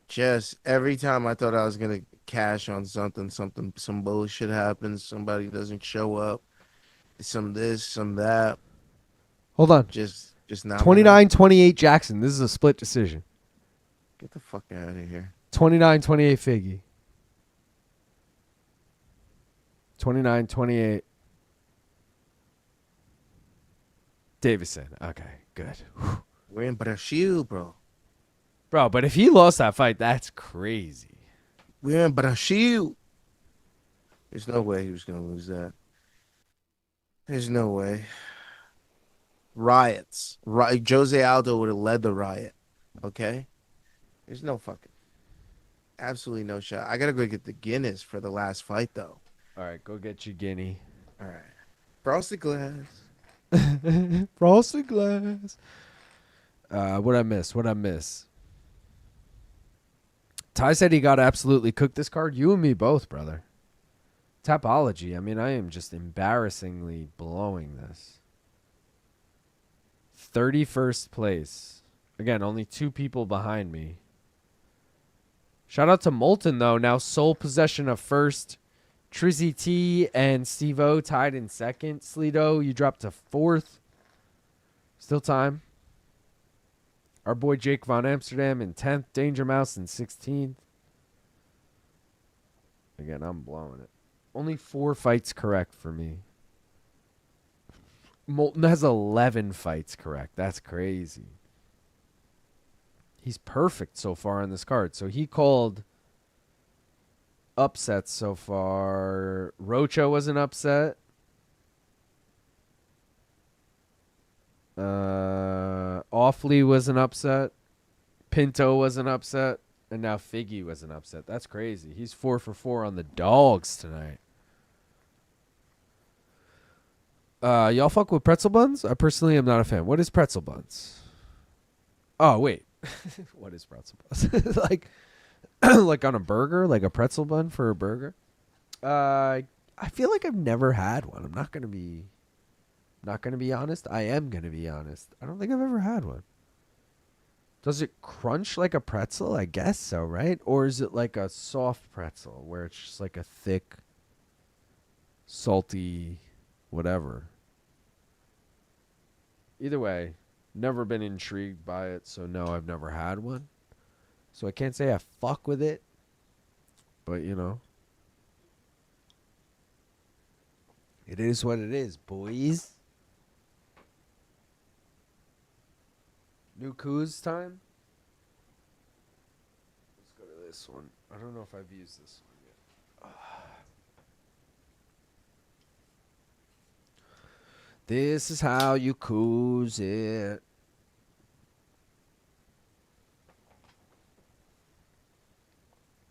Just every time I thought I was gonna cash on some bullshit happens. Somebody doesn't show up. Some this, some that. Hold on. Just not 29-28 Jackson. This is a split decision. Get the fuck out of here. 29-28 Figgy. 29-28 Davison. Okay, good. Whew. We're in Brazil, bro. Bro, but if he lost that fight, that's crazy. We're in Brazil. There's no way he was gonna lose that. There's no way. Riots. Jose Aldo would have led the riot. Okay? There's no fucking. Absolutely no shot. I gotta go get the Guinness for the last fight, though. All right, go get your guinea. All right. Frosted glass. Frosted glass. What'd I miss? Ty said he got absolutely cooked this card. You and me both, brother. Tapology. I mean, I am just embarrassingly blowing this. 31st place. Again, only 2 people behind me. Shout out to Moulton, though. Now sole possession of first. Trizzy T and Steve-O tied in second. Sleeto, you dropped to 4th. Still time. Our boy Jake Von Amsterdam in 10th. Danger Mouse in 16th. Again, I'm blowing it. Only 4 fights correct for me. Moulton has 11 fights correct. That's crazy. He's perfect so far on this card. So he called upsets so far. Rocha was an upset. Ofli was an upset. Pinto was an upset. And now Figgy was an upset. That's crazy. He's 4 for 4 on the dogs tonight. Y'all fuck with pretzel buns? I personally am not a fan. What is pretzel buns? Oh, wait. What is pretzel buns? like on a burger? Like a pretzel bun for a burger? I feel like I've never had one. I'm not gonna be honest. I am gonna be honest. I don't think I've ever had one. Does it crunch like a pretzel? I guess so, right? Or is it like a soft pretzel where it's just like a thick, salty, whatever? Either way, never been intrigued by it, so no, I've never had one. So I can't say I fuck with it, but you know, it is what it is, boys. New Coos time? Let's go to this one. I don't know if I've used this one yet. This is how you coos it.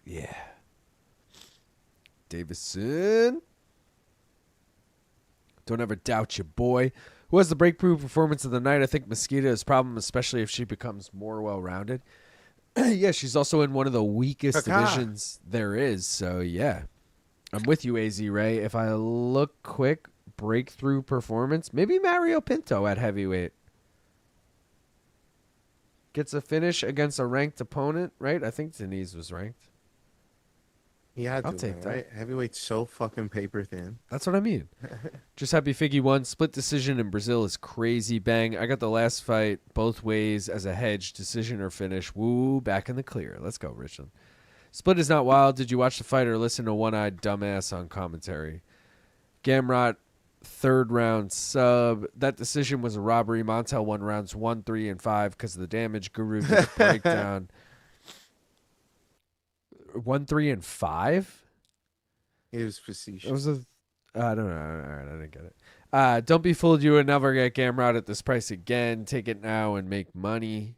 Yeah. Davison. Don't ever doubt your boy. Who has the breakthrough performance of the night? I think Mesquita is a problem, especially if she becomes more well-rounded. Yeah, she's also in one of the weakest divisions there is. So, yeah. I'm with you, AZ Ray. If I look quick, breakthrough performance, maybe Mario Pinto at heavyweight. Gets a finish against a ranked opponent, right? I think Denise was ranked. He had to, I'll take that. right? Heavyweight's so fucking paper thin. That's what I mean. Just happy Figgy won. Split decision in Brazil is crazy. Bang. I got the last fight both ways as a hedge, decision or finish. Woo, back in the clear. Let's go, Richland. Split is not wild. Did you watch the fight or listen to one-eyed dumbass on commentary? Gamrot, 3rd round sub. That decision was a robbery. Montel won rounds 1, 3, and 5 because of the damage. Guru did a breakdown. 1, 3, and 5? It was facetious. It was I don't know. All right, I didn't get it. Don't be fooled. You would never get Gamrot at this price again. Take it now and make money.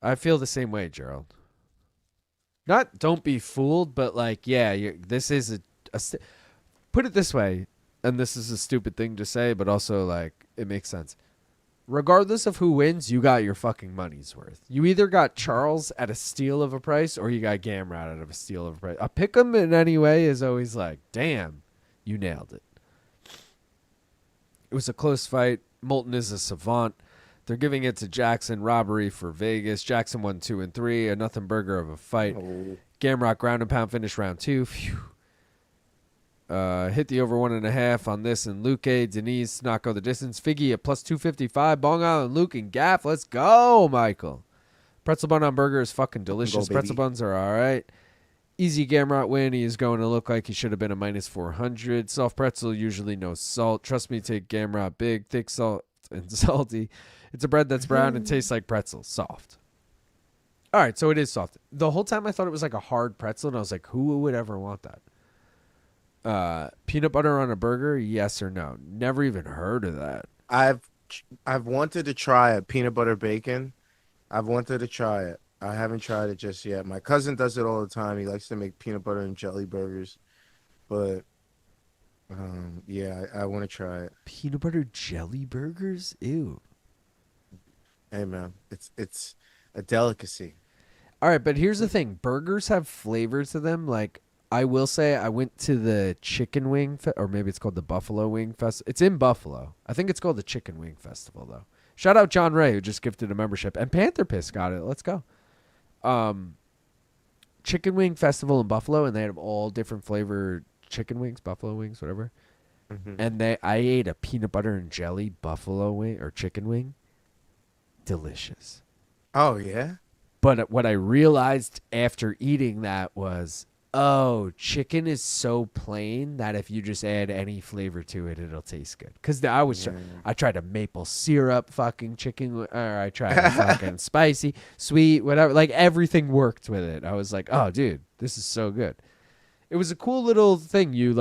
I feel the same way, Gerald. Not don't be fooled, but like, yeah, this is put it this way, and this is a stupid thing to say, but also like it makes sense. Regardless of who wins, you got your fucking money's worth. You either got Charles at a steal of a price or you got Gamrot at a steal of a price. A pick 'em in any way is always like, damn, you nailed it. It was a close fight. Moulton is a savant. They're giving it to Jackson. Robbery for Vegas. Jackson won 2 and 3. A nothing burger of a fight. Oh. Gamrot ground and pound finish round 2. Phew. Hit the over 1.5 on this and Luque. Denise not go the distance. Figgy at plus 255. Bong Island, Luke and Gaff. Let's go, Michael. Pretzel bun on burger is fucking delicious. Go, Pretzel buns are all right. Easy Gamrot win. He is going to look like he should have been a minus 400. Soft pretzel, usually no salt. Trust me, take Gamrot big, thick salt and salty. It's a bread that's brown and tastes like pretzel. Soft. All right, so it is soft. The whole time I thought it was like a hard pretzel, and I was like, who would ever want that? Peanut butter on a burger, yes or no? Never even heard of that. I've wanted to try a peanut butter bacon. I've wanted to try it. I haven't tried it just yet. My cousin does it all the time. He likes to make peanut butter and jelly burgers. But yeah, I want to try it. Peanut butter jelly burgers? Ew. Hey man, it's a delicacy. All right, but here's the thing. Burgers have flavor to them. Like, I will say I went to the chicken wing, or maybe it's called the Buffalo Wing Festival. It's in Buffalo. I think it's called the Chicken Wing Festival, though. Shout out John Ray, who just gifted a membership. And Panther Piss got it. Let's go. Chicken Wing Festival in Buffalo, and they had all different flavored chicken wings, buffalo wings, whatever. Mm-hmm. And I ate a peanut butter and jelly buffalo wing or chicken wing. Delicious. Oh yeah. But what I realized after eating that was, oh, chicken is so plain that if you just add any flavor to it, it'll taste good. Because I tried a maple syrup fucking chicken, or I tried a fucking spicy, sweet, whatever. Like, everything worked with it. I was like, oh, dude, this is so good. It was a cool little thing. You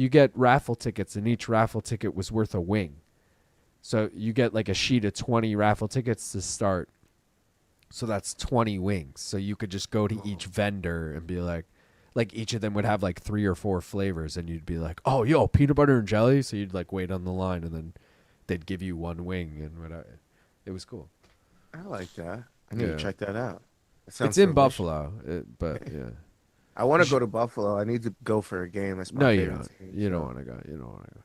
get raffle tickets, and each raffle ticket was worth a wing. So you get like a sheet of 20 raffle tickets to start. So that's 20 wings. So you could just go to each vendor and be like each of them would have like 3 or 4 flavors, and you'd be like, oh, yo, peanut butter and jelly. So you'd like wait on the line, and then they'd give you one wing, and whatever. It was cool. I like that. I need to check that out. It's in Buffalo, but yeah. I want to go to Buffalo. I need to go for a game. That's my you don't. You don't want to go. You don't want to go.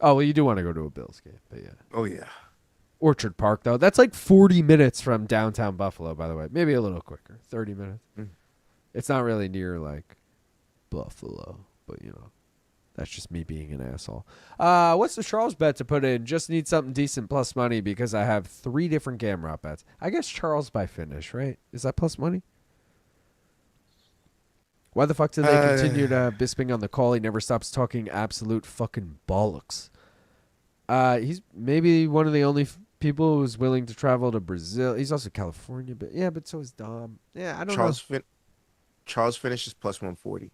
Oh, well, you do want to go to a Bills game, but yeah. Oh, yeah. Orchard Park, though. That's like 40 minutes from downtown Buffalo, by the way. Maybe a little quicker. 30 minutes. Mm. It's not really near, like, Buffalo, but, that's just me being an asshole. What's the Charles bet to put in? Just need something decent plus money because I have 3 different Gamrot bets. I guess Charles by finish, right? Is that plus money? Why the fuck did they continue to Bisping on the call? He never stops talking absolute fucking bollocks. He's maybe one of the only people who's willing to travel to Brazil. He's also California, but so is Dom. Yeah, I don't know. Charles finishes plus 140.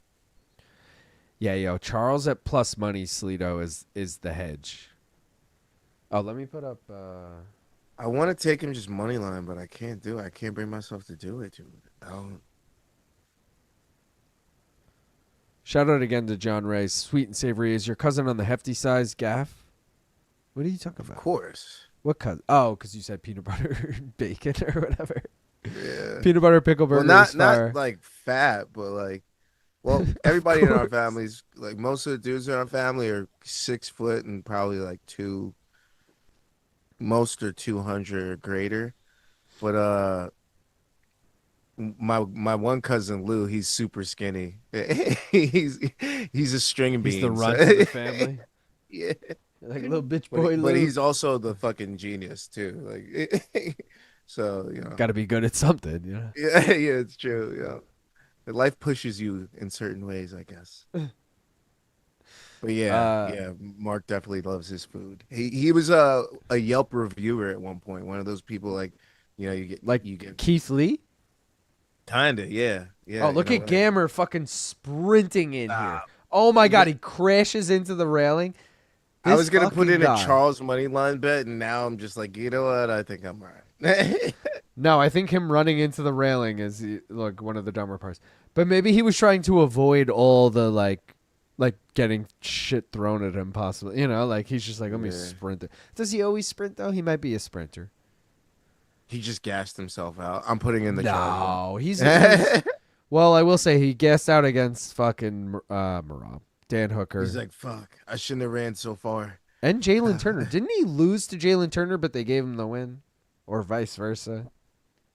Yeah, Charles at plus money, Sleeto, is the hedge. Oh, let me put up... I want to take him just money line, but I can't do it. I can't bring myself to do it, dude. Shout out again to John Ray. Sweet and savory. Is your cousin on the hefty size, Gaff? What are you talking about? Of course. What cousin? Oh, because you said peanut butter and bacon or whatever. Yeah. Peanut butter pickle burger. Well, not like fat, but like, well, everybody in our families, like most of the dudes in our family are 6 foot and probably like most are 200 or greater. But my one cousin Lou, he's super skinny. he's a string bean. He's the runt of the family. Yeah. Like a little bitch boy, but he's also the fucking genius too. Like, so got to be good at something, Yeah, it's true. Life pushes you in certain ways, I guess. But yeah, Mark definitely loves his food. He was a Yelp reviewer at one point. One of those people like, you get Keith Lee. Kinda, yeah. Oh, look at Gammer fucking sprinting in here. Oh my God, he crashes into the railing. I was gonna put in a Charles money line bet, and now I'm just like, you know what? I think I'm all right. No, I think him running into the railing is one of the dumber parts. But maybe he was trying to avoid all the like getting shit thrown at him. Possibly, like he's just like, let me sprint it. Does he always sprint though? He might be a sprinter. He just gassed himself out. I'm putting in the No, he's well, I will say he gassed out against fucking Marab, Dan Hooker. He's like, fuck, I shouldn't have ran so far. And Jalen Turner. Didn't he lose to Jalen Turner, but they gave him the win? Or vice versa?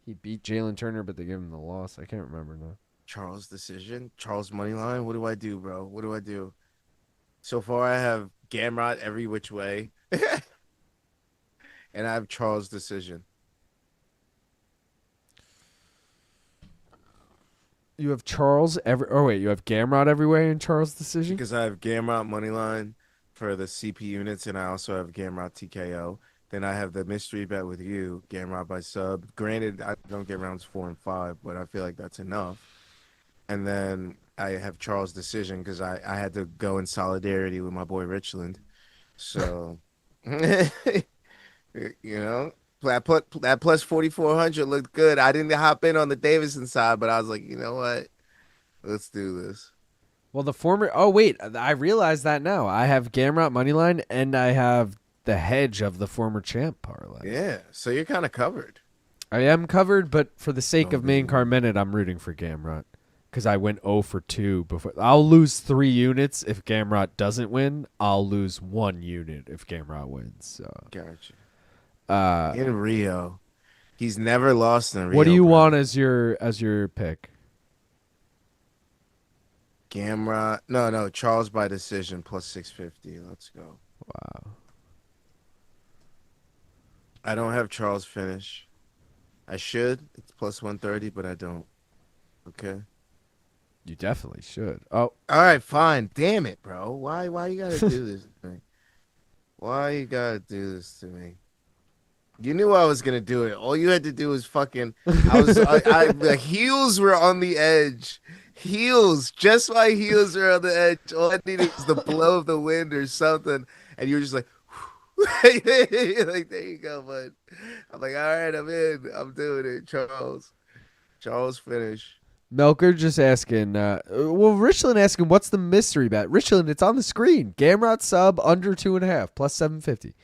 He beat Jalen Turner, but they gave him the loss. I can't remember now. Charles decision? Charles money line? What do I do, bro? What do I do? So far, I have Gamrot every which way. And I have Charles decision. You have Charles you have Gamrot everywhere in Charles decision? Because I have Gamrot money line for the CP units, and I also have Gamrot TKO. Then I have the mystery bet with you, Gamrot by sub. Granted, I don't get rounds 4 and 5, but I feel like that's enough. And then I have Charles' decision because I had to go in solidarity with my boy Richland. So, that plus 4,400 looked good. I didn't hop in on the Davison side, but I was like, you know what? Let's do this. Well, I realize that now. I have Gamrot moneyline, and I have the hedge of the former champ parlay. Yeah, so you're kind of covered. I am covered, but for the sake of main car minute, I'm rooting for Gamrot because I went 0 for 2 before. I'll lose 3 units if Gamrot doesn't win. I'll lose 1 unit if Gamrot wins. So. Gotcha. In Rio, he's never lost in Rio. What do you want as your pick? Gamrot. No, Charles by decision plus 650. Let's go. Wow. I don't have Charles finish. I should. It's plus 130, but I don't. Okay. You definitely should. Oh. All right, fine. Damn it, bro. Why you gotta do this to me? Why you gotta do this to me? You knew I was gonna do it. All you had to do was fucking. The heels were on the edge. Just my heels were on the edge. All I needed was the blow of the wind or something, and you were just like, like, there you go, bud. I'm like, all right, I'm in. I'm doing it, Charles. Charles finish. Melker just asking. Richland asking, what's the mystery bet? Richland, it's on the screen. Gamrot sub under 2.5 plus 750.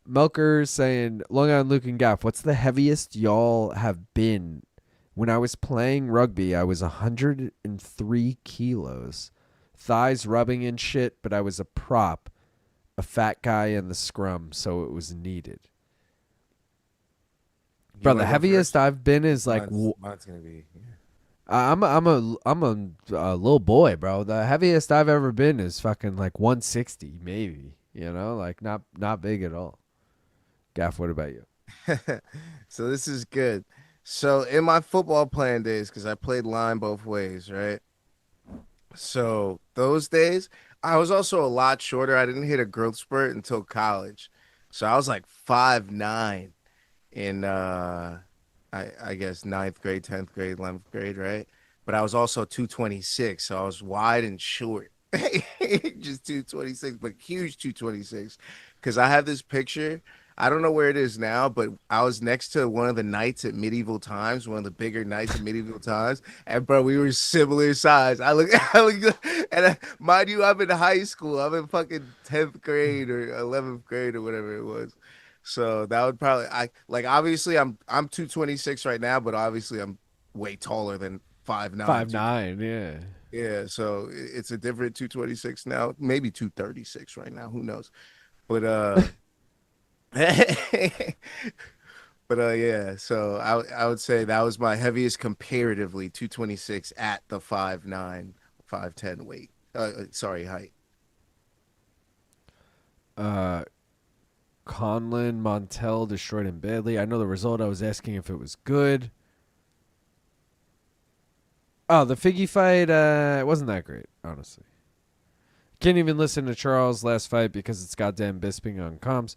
Melker saying, Long Island Luke and Gaff, what's the heaviest y'all have been? When I was playing rugby, I was 103 kilos. Thighs rubbing and shit, but I was a prop. A fat guy in the scrum, so it was needed. Bro, the heaviest I've been is like. Mine's gonna be. Yeah. I'm a little boy, bro. The heaviest I've ever been is fucking like 160, maybe. Like not big at all. Gaff, what about you? So this is good. So in my football playing days, because I played line both ways, right? So those days, I was also a lot shorter. I didn't hit a growth spurt until college. So I was like 5'9" in I guess 9th grade, 10th grade, 11th grade, right? But I was also 226, so I was wide and short. Just 226, but huge 226. Because I have this picture. I don't know where it is now, but I was next to one of the knights at medieval times, one of the bigger knights at medieval times. And bro, we were similar size. Mind you, I'm in high school. I'm in fucking 10th grade or 11th grade or whatever it was. So that would probably obviously I'm 226 right now, but obviously I'm way taller than 5'9". 5'9", yeah. Yeah, so it's a different 226 now, maybe 236 right now, who knows. But yeah, so I would say that was my heaviest comparatively, 226 at the 5'9", 5'10" weight. Height. Conlon, Montel destroyed him badly. I know the result. I was asking if it was good. Oh, the Figgy fight, it wasn't that great, honestly. Can't even listen to Charles' last fight because it's goddamn Bisping on comms.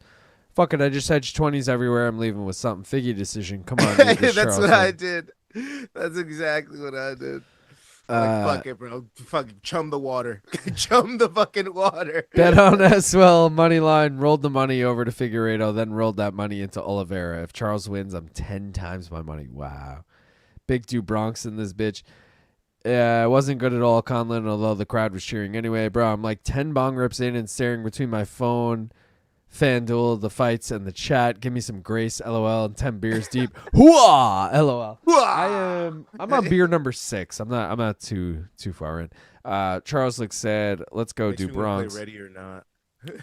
Fuck it, I just hedged 20s everywhere. I'm leaving with something. Figgy decision. Come on. That's what I did. That's exactly what I did. Like, fuck it, bro. Fucking chum the water. Chum the fucking water. Bet on Aswell money line, rolled the money over to Figueiredo, then rolled that money into Oliveira. If Charles wins, I'm 10 times my money. Wow. Big two Bronx in this bitch. Yeah, it wasn't good at all, Conlon, although the crowd was cheering anyway. Bro, I'm like 10 bong rips in and staring between my phone, FanDuel, the fights, and the chat. Give me some grace, LOL, and 10 beers deep. Hooah! LOL. I'm on beer number 6. I'm not too far in. Charles looks sad. Let's go Makes do me wanna Bronx. play Ready or Not.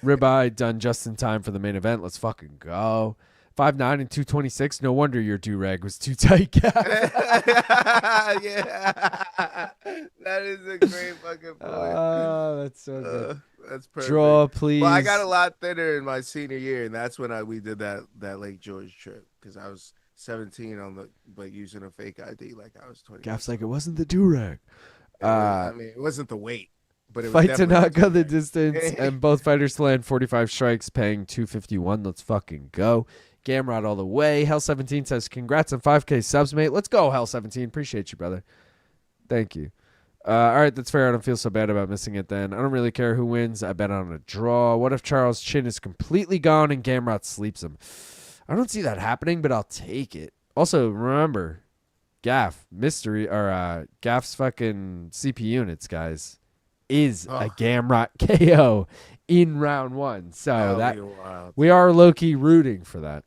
Ribeye done just in time for the main event. Let's fucking go. 5'9" and 226. No wonder your do-rag was too tight, Gav. Yeah. That is a great fucking point. Oh, that's so good. That's perfect. Draw, please. Well, I got a lot thinner in my senior year, and that's when we did that Lake George trip because I was 17 but using a fake ID like I was 20. Gav's like, it wasn't the do-rag. I mean, it wasn't the weight, but it was Fight to definitely not go the do-rag. distance, and both fighters land 45 strikes, paying 251. Let's fucking go. Gamrot all the way. Hell17 says, congrats on 5K subs, mate. Let's go, Hell17. Appreciate you, brother. Thank you. All right, that's fair. I don't feel so bad about missing it then. I don't really care who wins. I bet on a draw. What if Charles' chin is completely gone and Gamrot sleeps him? I don't see that happening, but I'll take it. Also, remember, Gaff, Gaff's fucking CP units, guys, is a Gamrot KO in round 1. So That'll be wild. we are low-key rooting for that.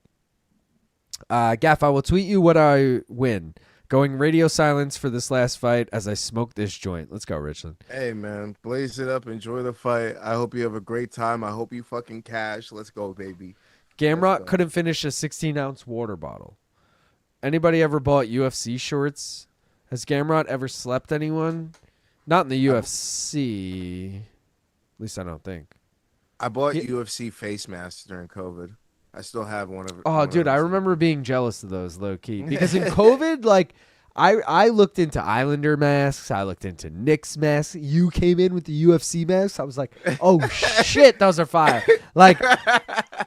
Gaff, I will tweet you what I win. Going radio silence for this last fight as I smoke this joint. Let's go, Richland. Hey, man, blaze it up. Enjoy the fight. I hope you have a great time. I hope you fucking cash. Let's go, baby. Gamrot couldn't finish a 16-ounce water bottle. Anybody ever bought UFC shorts? Has Gamrot ever slept anyone? Not in the UFC. At least I don't think. I bought UFC face masks during COVID. I still have one of. Oh, dude, I remember being jealous of those, low key, because in COVID, like, I looked into Islander masks, I looked into Knicks masks. You came in with the UFC masks. I was like, oh shit, those are fire. Like,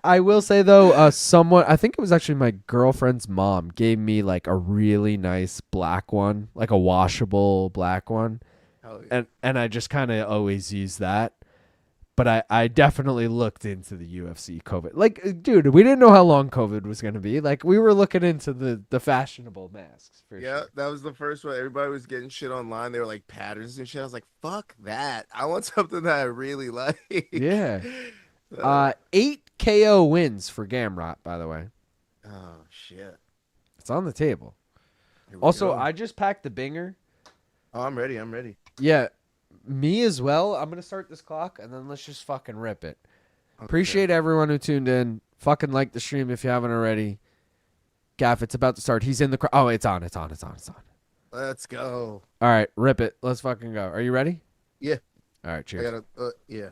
I will say though, someone, I think it was actually my girlfriend's mom, gave me like a really nice black one, like a washable black one, Yeah. and I just kind of always use that. But I definitely looked into the UFC COVID. Like, dude, we didn't know how long COVID was going to be. Like, we were looking into the fashionable masks. For Yeah, sure. that was the first one. Everybody was getting shit online. They were like patterns and shit. I was like, fuck that. I want something that I really like. Yeah. 8 KO wins for Gamrot, by the way. Oh, shit. It's on the table. Here we Also, go. I just packed the binger. Oh, I'm ready. I'm ready. Yeah, me as well. I'm going to start this clock, and then let's just fucking rip it. Appreciate everyone who tuned in. Fucking like the stream if you haven't already. Gaff, it's about to start. He's in the crowd. Oh, it's on. Let's go. All right, rip it. Let's fucking go. Are you ready? Yeah. All right, I cheers. gotta, yeah.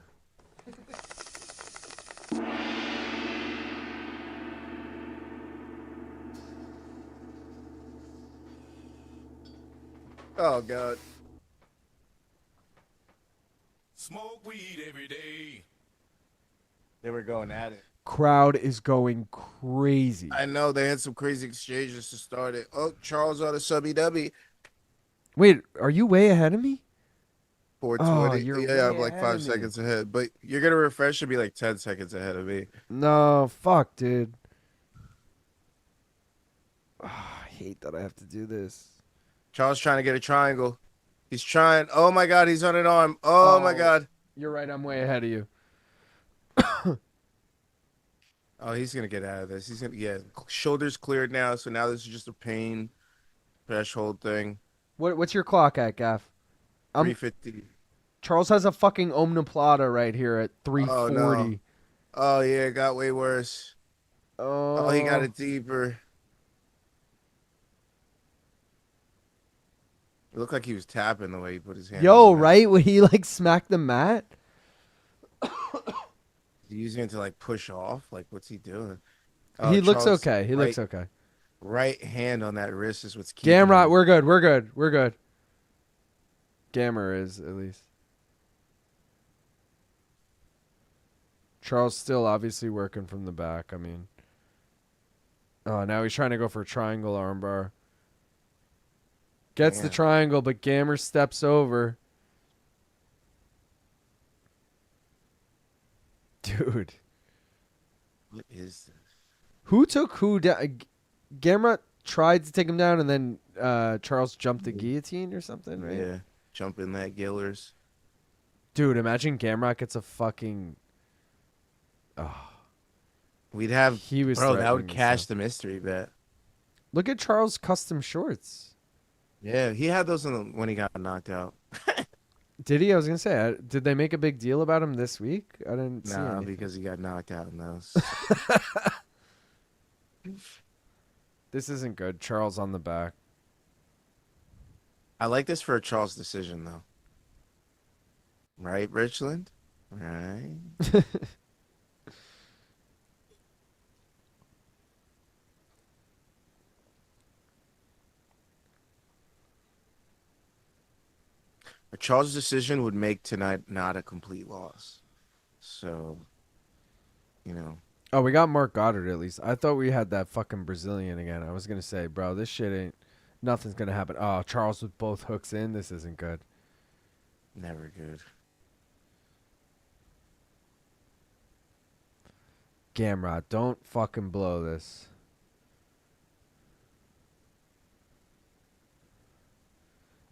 Oh, God. Smoke weed every day. They were going at it. Crowd is going crazy. I know they had some crazy exchanges to start it. Oh, Charles on a subby dubby. Wait, are you way ahead of me? 420. you're Yeah, I'm way like ahead 5 of me. seconds ahead. But you're going to refresh and be like 10 seconds ahead of me. No, fuck, dude. I hate that I have to do this. Charles trying to get a triangle. He's trying. Oh, my God. He's on an arm. Oh, my God. You're right. I'm way ahead of you. Oh, he's going to get out of this. He's going to, yeah. Shoulders cleared now. So now this is just a pain threshold thing. What's your clock at, Gaff? 350. Charles has a fucking omoplata right here at 340. Oh, yeah. It got way worse. Oh, he got it deeper. It looked like he was tapping the way he put his hand. Yo, on the mat. right? When he like smacked the mat? He's using it to like push off. Like, what's he doing? He looks Charles' okay. He looks okay. Right hand on that wrist is what's keeping Gamrot, him. we're good. Gamma is, at least. Charles still obviously working from the back. I mean. Oh, now he's trying to go for a triangle armbar. Gets the Yeah. triangle, but Gammer steps over. Dude. What is this? Who took who down? Gamrot tried to take him down, and then Charles jumped the guillotine or something, right? Yeah. Jumping that Gillers. Dude, imagine Gamrot gets a fucking... Oh, We'd have, he was bro, that threatening would to cash stuff. the mystery bet. Look at Charles' custom shorts. Yeah, he had those when he got knocked out. Did he? I was going to say, did they make a big deal about him this week? I didn't see Nah, anything. because he got knocked out in those. This isn't good. Charles on the back. I like this for a Charles decision, though. Right, Richland? Right. A Charles decision would make tonight not a complete loss. So, you know. Oh, we got Mark Goddard at least. I thought we had that fucking Brazilian again. I was going to say, bro, this shit ain't... Nothing's going to happen. Oh, Charles with both hooks in. This isn't good. Never good. Gamrot, don't fucking blow this.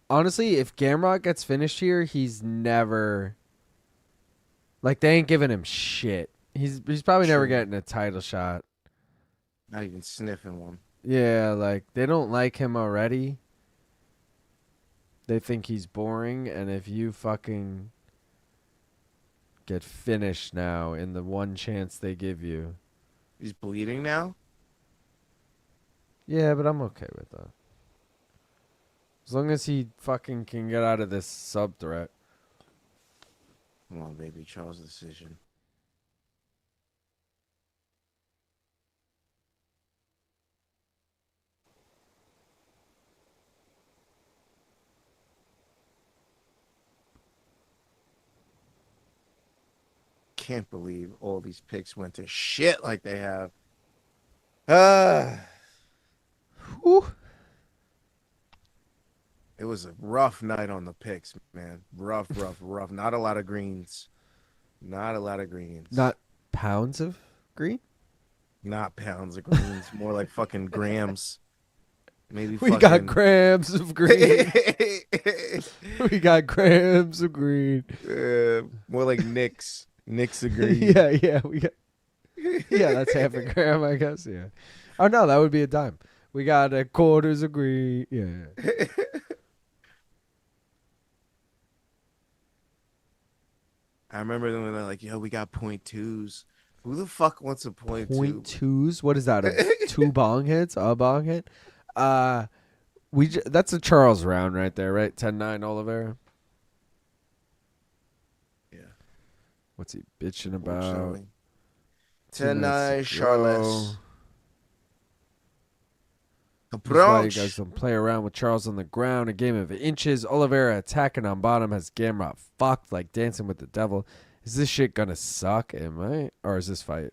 Honestly, if Gamrot gets finished here, he's never... Like, they ain't giving him shit. He's probably never True. getting a title shot. Not even sniffing one. Yeah, like, they don't like him already. They think he's boring, and if you fucking get finished now in the one chance they give you... He's bleeding now? Yeah, but I'm okay with that. As long as he fucking can get out of this sub threat. Come on, baby. Charles' decision. Can't believe all these picks went to shit like they have. Whew. It was a rough night on the picks, man. Rough. Not a lot of greens. Not a lot of greens. Not pounds of green? Not pounds of greens. More like fucking grams. Maybe We fucking... got grams of green. We got grams of green. More like Nicks. Nicks of green. Yeah, we got... Yeah, that's half a gram, I guess, yeah. Oh, no, that would be a dime. We got quarters of green. Yeah. I remember them when they're like, yo, we got .2s. Who the fuck wants a .2? Point twos? What is that? Two bong hits? A bong hit? That's a Charles round right there, right? 10-9 Oliveira. Yeah. What's he bitching about? Unfortunately. 2 minutes 10-9, to go. Charles. That's why you guys don't play around with Charles on the ground. A game of inches. Oliveira attacking on bottom has Gamrot fucked like dancing with the devil. Is this shit gonna suck? Am I? Or is this fight?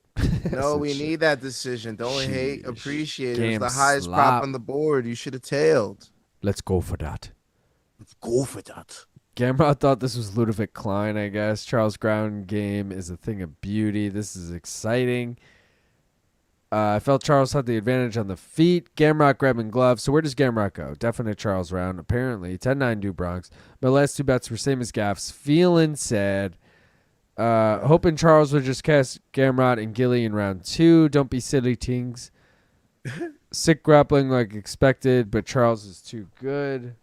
No, we need that decision. Don't hate, Sheesh. appreciate it. It Game was the highest slop. prop on the board. You should have tailed. Let's go for that. Let's go for that. Gamrot thought this was Ludovic Klein, I guess. Charles' ground game is a thing of beauty. This is exciting. I felt Charles had the advantage on the feet. Gamrot grabbing gloves. So where does Gamrot go? Definite Charles round, apparently. 10-9 do Bronx. My last two bets were same as Gaff's. Feeling sad. Hoping Charles would just cast Gamrot and Gilly in round 2. Don't be silly tings. Sick grappling like expected, but Charles is too good.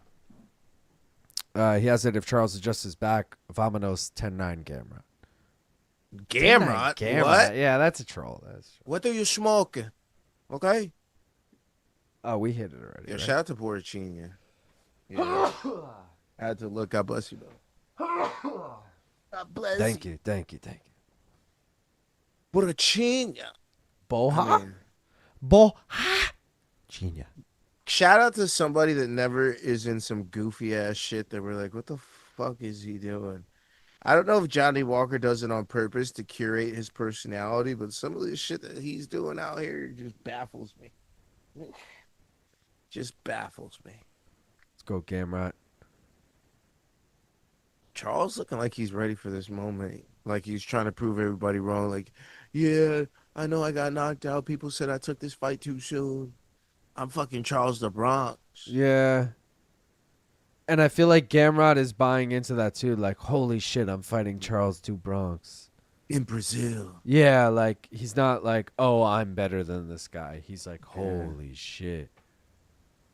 He has it if Charles adjusts his back. Vamonos 10-9 Gamrot. Gamrot? 10-9 What? Yeah, that's a troll. What are you smoking? Okay. Oh, we hit it already. Yeah, right? shout out to Porcini. Yeah. I had to look. God bless you, bro. God bless Thank you. Porcini. Boha? Boha? Genius. Shout out to somebody that never is in some goofy ass shit that we're like, what the fuck is he doing? I don't know if Johnny Walker does it on purpose to curate his personality, but some of the shit that he's doing out here just baffles me. Just baffles me. Let's go, Gamrot. Charles looking like he's ready for this moment. Like he's trying to prove everybody wrong. Like, yeah, I know I got knocked out. People said I took this fight too soon. I'm fucking Charles the Bronx. Yeah. And I feel like Gamrot is buying into that too. Like, holy shit, I'm fighting Charles Du Bronx. In Brazil. Yeah, like, he's not like, oh, I'm better than this guy. He's like, holy shit.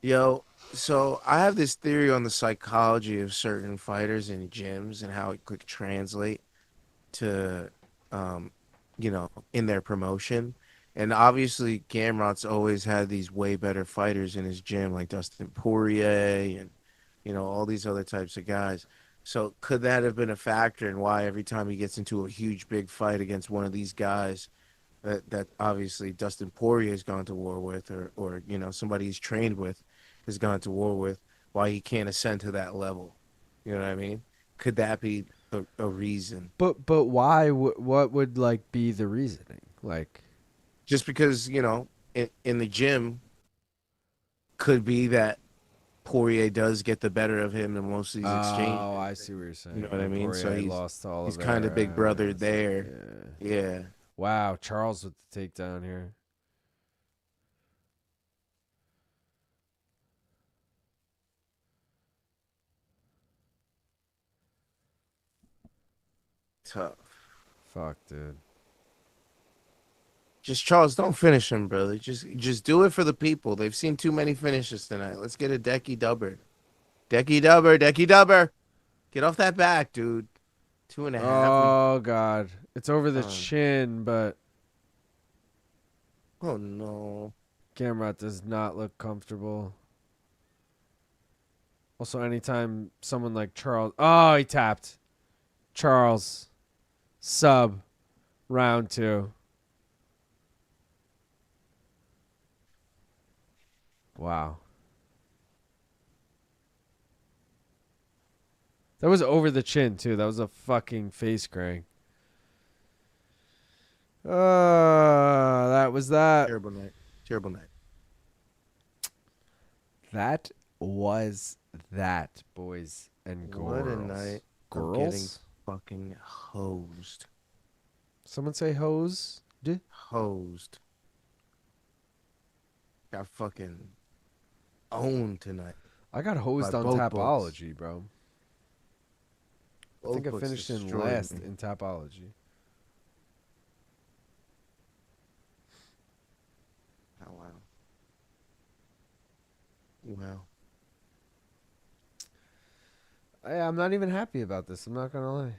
Yo, so I have this theory on the psychology of certain fighters in gyms and how it could translate to, in their promotion. And obviously, Gamrot's always had these way better fighters in his gym, like Dustin Poirier and, all these other types of guys. So could that have been a factor in why every time he gets into a huge, big fight against one of these guys that obviously Dustin Poirier has gone to war with or somebody he's trained with has gone to war with, why he can't ascend to that level? You know what I mean? Could that be a reason? But why? What would, like, be the reasoning? Like, Just because, in the gym, could be that Poirier does get the better of him in most of these exchanges. oh, I see what you're saying. You know what I mean? So Poirier he's lost to Oliveira. he's kind of big brother It's there. like, Yeah. Wow, Charles with the takedown here. Tough. Fuck, dude. Just Charles, don't finish him, brother. Just do it for the people. They've seen too many finishes tonight. Let's get a Decky Dubber. Decky Dubber, Decky Dubber. Get off that back, dude. 2.5. Oh, God. It's over the chin, but Oh, no. Gamrot does not look comfortable. Also, anytime someone like Charles... Oh, he tapped. Charles. Sub. Round 2. Wow. That was over the chin, too. That was a fucking face crank. That was that. Terrible night. Terrible night. That was that, boys and girls. What a night. I'm getting Girls? fucking hosed. Someone say hose? Hosed. Got fucking owned tonight. I got hosed By on both Tapology, bro. I think I Both finished in destroyed last me. in Tapology. Oh, wow. Wow. I'm not even happy about this. I'm not going to lie.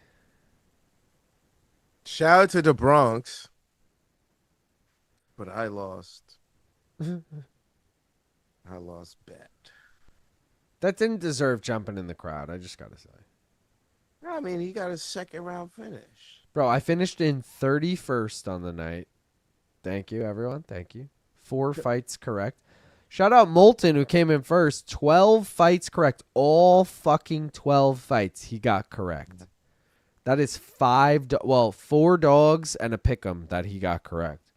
Shout out to the Bronx. But I lost. I lost bet. That didn't deserve jumping in the crowd. I just got to say. I mean, he got a second round finish. Bro, I finished in 31st on the night. Thank you, everyone. Thank you. 4 fights correct. Shout out Moulton, who came in first. 12 fights correct. All fucking 12 fights he got correct. That is 4 dogs and a pick'em that he got correct.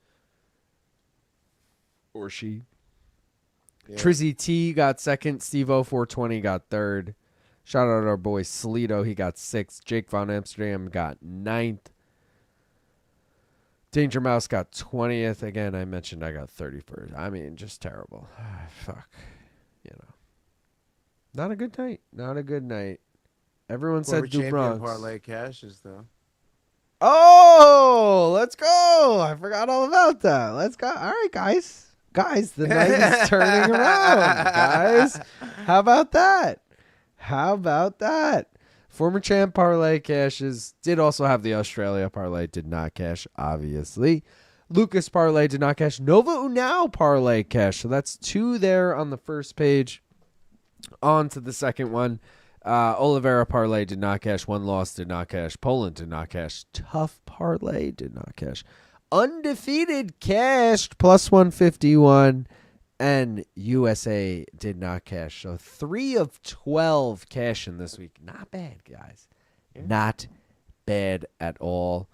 Or she. Yeah. Trizzy T got second. Steve-O 420 got third. Shout out our boy Salito. He got 6th. Jake Von Amsterdam got 9th. Danger Mouse got 20th. Again, I mentioned I got 31st. I mean, just terrible. Fuck. You know. Not a good night. Not a good night. Everyone Former said Du champion Bronx. parlay cashes, though. Oh, let's go. I forgot all about that. Let's go. All right, guys. Guys, the night is turning around, guys. How about that? How about that? Former champ parlay cashes. Did also have the Australia parlay. Did not cash, obviously. Lucas parlay did not cash. Nova Unao parlay cash. So that's 2 there on the first page. On to the second one. Oliveira parlay did not cash. 1 loss did not cash. Poland did not cash. Tough parlay did not cash. Undefeated cashed plus 151. And USA did not cash. So 3 of 12 cashing this week. Not bad, guys. Yeah. Not bad at all.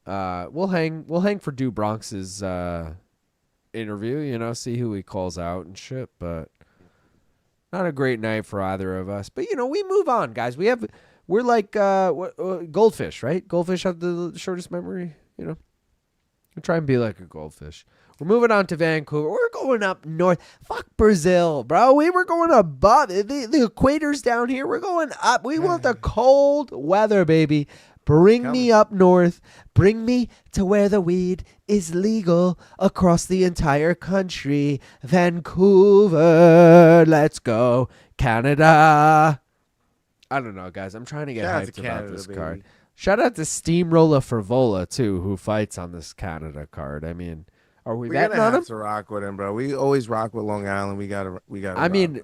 We'll hang for Du Bronx's interview, see who he calls out and shit, but Not a great night for either of us. But, we move on, guys. We're like goldfish, right? Goldfish have the shortest memory, We try and be like a goldfish. We're moving on to Vancouver. We're going up north. Fuck Brazil, bro. We were going above. The equator's down here. We're going up. We want the cold weather, baby. Bring me up north. Bring me to where the weed is legal across the entire country. Vancouver, let's go. Canada. I don't know, guys. I'm trying to get hyped about this card. Shout out to Steamroller Frivola, too, who fights on this Canada card. I mean, are we betting on him? To rock with him, bro. We always rock with Long Island. We gotta. I mean,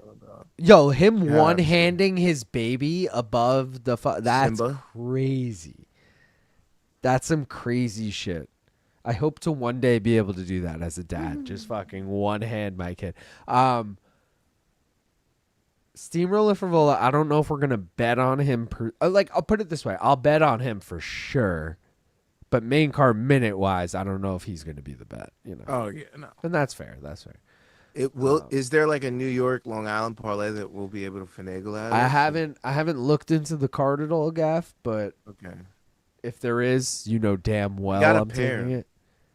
him one-handing his baby above the that's Simba. Crazy. That's some crazy shit. I hope to one day be able to do that as a dad. Just fucking one-hand my kid. Steamroller Frivola, I don't know if we're going to bet on him. I'll put it this way. I'll bet on him for sure. But main card minute-wise, I don't know if he's going to be the bet. Oh, yeah, no. And that's fair. That's fair. It will. Is there like a New York, Long Island parlay that we'll be able to finagle at? I haven't looked into the card at all, Gaff, but okay. If there is, damn well I'm taking it.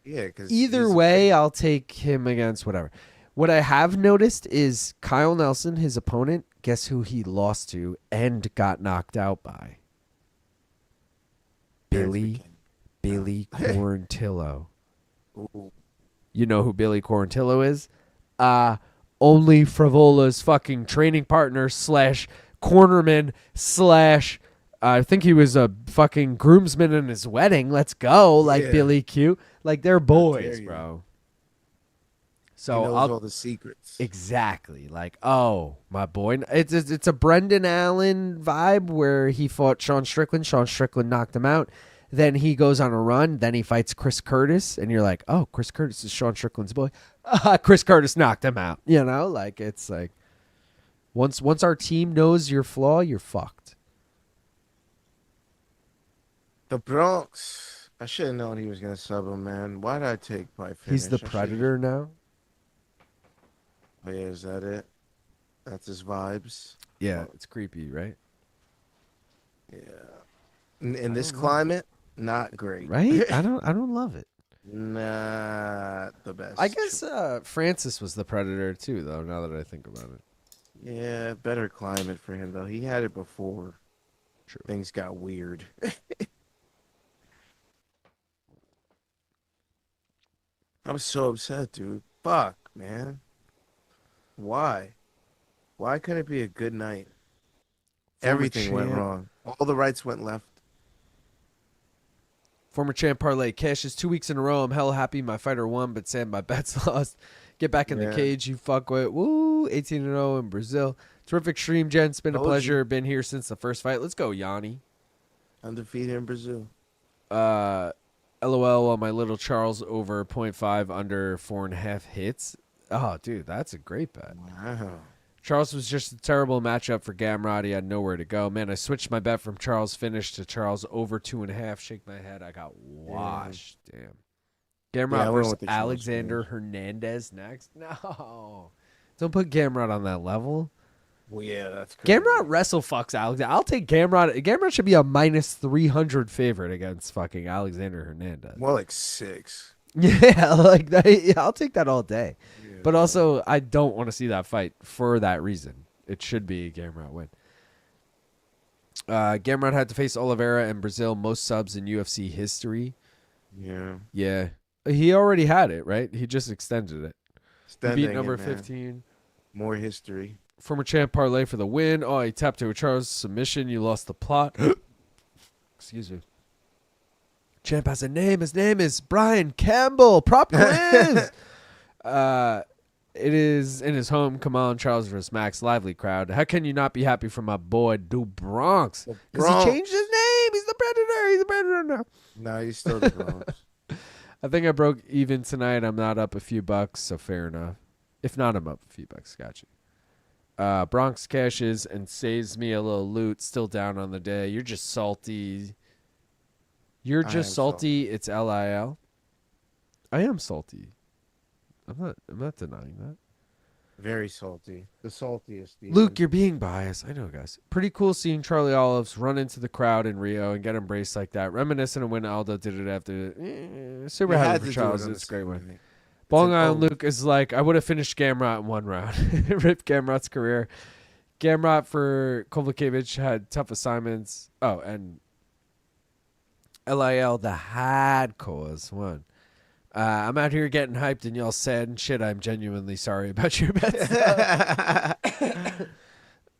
Yeah, because either way, I'll take him against whatever. What I have noticed is Kyle Nelson, his opponent, guess who he lost to and got knocked out by? Billy Quarantillo. Ooh. You know who Billy Quarantillo is? Only Frivola's fucking training partner / cornerman / I think he was a fucking groomsman in his wedding. Let's go. Billy Q. Like, they're boys, bro. So he knows all the secrets. Exactly. Like, oh, my boy. It's a Brendan Allen vibe where he fought Sean Strickland. Sean Strickland knocked him out. Then he goes on a run. Then he fights Chris Curtis. And you're like, oh, Chris Curtis is Sean Strickland's boy. Chris Curtis knocked him out. Like, it's like, once our team knows your flaw, you're fucked. The Bronx. I should have known he was going to sub him, man. Why did I take by finish? He's the Predator now? Oh, yeah, is that it? That's his vibes? Yeah, it's creepy, right? Yeah. In this climate, not great. Right? I don't love it. Not the best. I guess Francis was the Predator too, though, now that I think about it. Yeah, better climate for him, though. He had it before. True. Things got weird. I'm so upset, dude. Fuck, man. Why? Why couldn't it be a good night? Everything went wrong. All the rights went left. Former champ parlay cashes 2 weeks in a row. I'm hella happy my fighter won, but Sam, my bet's lost. Get back in the cage, you fuck with. Woo, 18-0 in Brazil. Terrific stream, gents. Been a pleasure. Been here since the first fight. Let's go, Yanni. Undefeated in Brazil. LOL on my little Charles over 0.5 under 4.5 hits. Oh, dude, that's a great bet. Wow. Charles was just a terrible matchup for Gamrot. He had nowhere to go. Man, I switched my bet from Charles finish to Charles over 2.5. Shake my head. I got washed. Damn. Gamrot versus Alexander Hernandez next? No. Don't put Gamrot on that level. Well, yeah, that's crazy. Gamrot wrestle fucks Alexander. I'll take Gamrot. Gamrot should be a minus 300 favorite against fucking Alexander Hernandez. More like 6. Yeah, like that. Yeah, I'll take that all day. Yeah, but also, I don't want to see that fight for that reason. It should be a Gamrot win. Gamrot had to face Oliveira in Brazil, most subs in UFC history. Yeah. Yeah. He already had it, right? He just extended it. He beat number 15. More history. Former champ parlay for the win. Oh, he tapped to a Charles submission. You lost the plot. Excuse me. Champ has a name. His name is Brian Campbell. Prop quiz. It is in his home. Come on, Charles versus Max. Lively crowd. How can you not be happy for my boy, Du Bronx? Because he changed his name. He's the Predator. He's the Predator now. No, he's still the Bronx. I think I broke even tonight. I'm not up a few bucks, so fair enough. If not, I'm up a few bucks. Got you. Bronx cashes and saves me a little loot. Still down on the day. You're just salty. You're just salty. It's LIL. I am salty. I'm not denying that. Very salty. The saltiest. Luke, Even. you're being biased. I know, guys. Pretty cool seeing Charlie Olives run into the crowd in Rio and get embraced like that. Reminiscent of when Aldo did it after. Super You happy had for to do Charles. it on It's a the great same one. night. Bong an Island O. Luke is like, I would have finished Gamrot in one round. Rip Gamrot's career. Gamrot for Kowalkiewicz had tough assignments. Oh, and LIL, the had cause won. I'm out here getting hyped and y'all sad and shit. I'm genuinely sorry about your bets.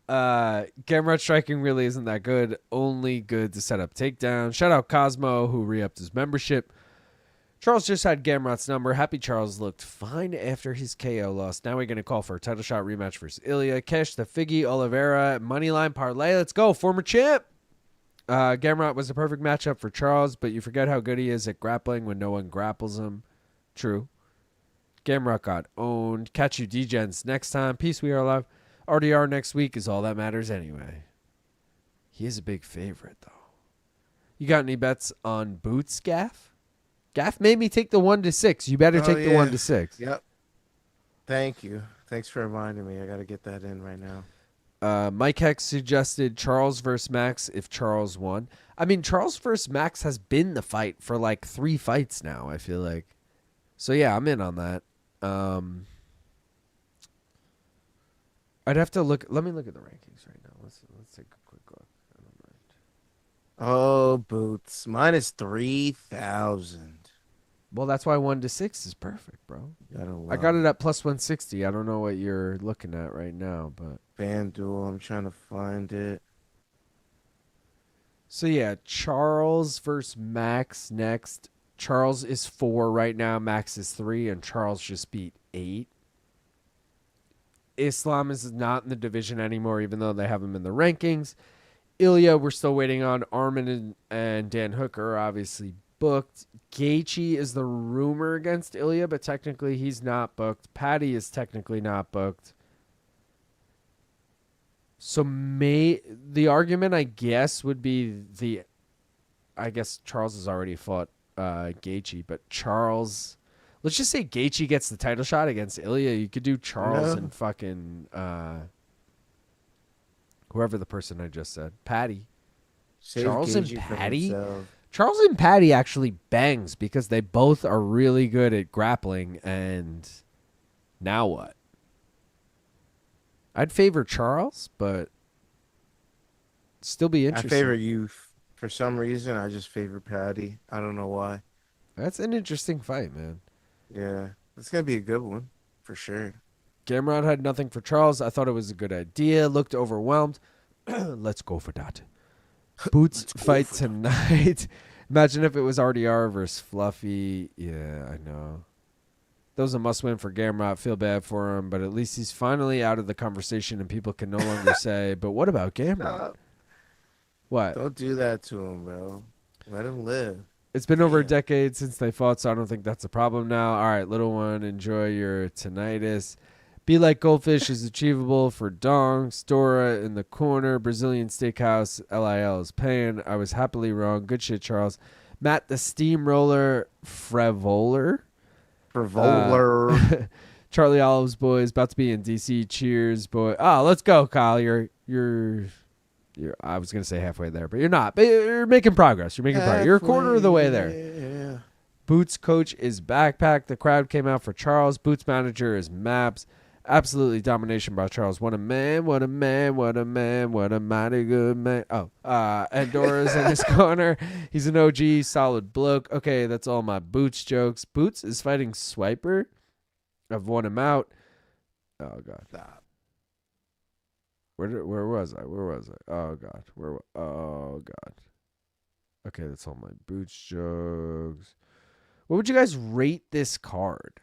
Gamrot striking really isn't that good. Only good to set up takedown. Shout out Cosmo, who re-upped his membership. Charles just had Gamrot's number. Happy Charles looked fine after his KO loss. Now we're going to call for a title shot rematch versus Ilya. Cash the Figgy, Oliveira, moneyline parlay. Let's go. Former champ. Gamrot was a perfect matchup for Charles, but you forget how good he is at grappling when no one grapples him. True. Gamrot got owned. Catch you D-Gens next time. Peace, we are alive. RDR next week is all that matters anyway. He is a big favorite, though. You got any bets on Boots, Gaff? Gaff made me take the 1-6. You better take the 1-6. Yep. Thank you. Thanks for reminding me. I got to get that in right now. Mike Hex suggested Charles versus Max if Charles won. I mean, Charles versus Max has been the fight for like 3 fights now, I feel like. So, yeah, I'm in on that. I'd have to look. Let me look at the rankings right now. Let's take a quick look. I don't mind. Oh, Boots. Minus 3,000. Well, that's why 1-6 is perfect, bro. Gotta I got it at plus 160. I don't know what you're looking at right now, but FanDuel. I'm trying to find it. so yeah, Charles versus Max next. Charles is 4 right now. Max is 3, and Charles just beat 8. Islam is not in the division anymore, even though they have him in the rankings. Ilya, we're still waiting on. Armin and Dan Hooker are obviously booked. Gaethje is the rumor against Ilya, but technically he's not booked. Patty is technically not booked. So the argument, I guess, would be I guess Charles has already fought Gaethje, but Charles... Let's just say Gaethje gets the title shot against Ilya. You could do Charles and fucking whoever the person I just said. Patty. Save Charles Gaethje and for Patty? himself. Charles and Patty actually bangs because they both are really good at grappling. And now what? I'd favor Charles, but still be I interesting. favor you. For some reason, I just favor Patty. I don't know why. That's an interesting fight, man. Yeah, it's going to be a good one, for sure. Gamrot had nothing for Charles. I thought it was a good idea. Looked overwhelmed. Let's go for that. Boots fight tonight. Imagine if it was RDR versus Fluffy. Yeah, I know. That was a must-win for Gamrot. Feel bad for him, but at least he's finally out of the conversation and people can no longer say, but what about Gamrot? What? Don't do that to him, bro. Let him live. It's been over a decade since they fought, so I don't think that's a problem now. All right, little one, enjoy your tinnitus. Be like Goldfish is achievable for Dong. Stora in the corner. Brazilian Steakhouse. LIL is paying. I was happily wrong. Good shit, Charles. Matt the Steamroller Frevoler. Charlie Olive's boys about to be in DC. Cheers, boy. Oh, let's go, Kyle. You're I was gonna say halfway there, but you're not. But you're making progress. You're a quarter of the way there. Yeah. Boots coach is backpack. The crowd came out for Charles. Boots manager is Maps. Absolutely domination by Charles. What a man, what a man, what a man, what a mighty good man. Oh, Andora's in his corner. He's an OG, solid bloke. Okay, that's all my Boots jokes. Boots is fighting Swiper. I've won him out. Oh, God. Stop. Where was I? Oh, God. Oh, God. Okay, that's all my Boots jokes. What would you guys rate this card?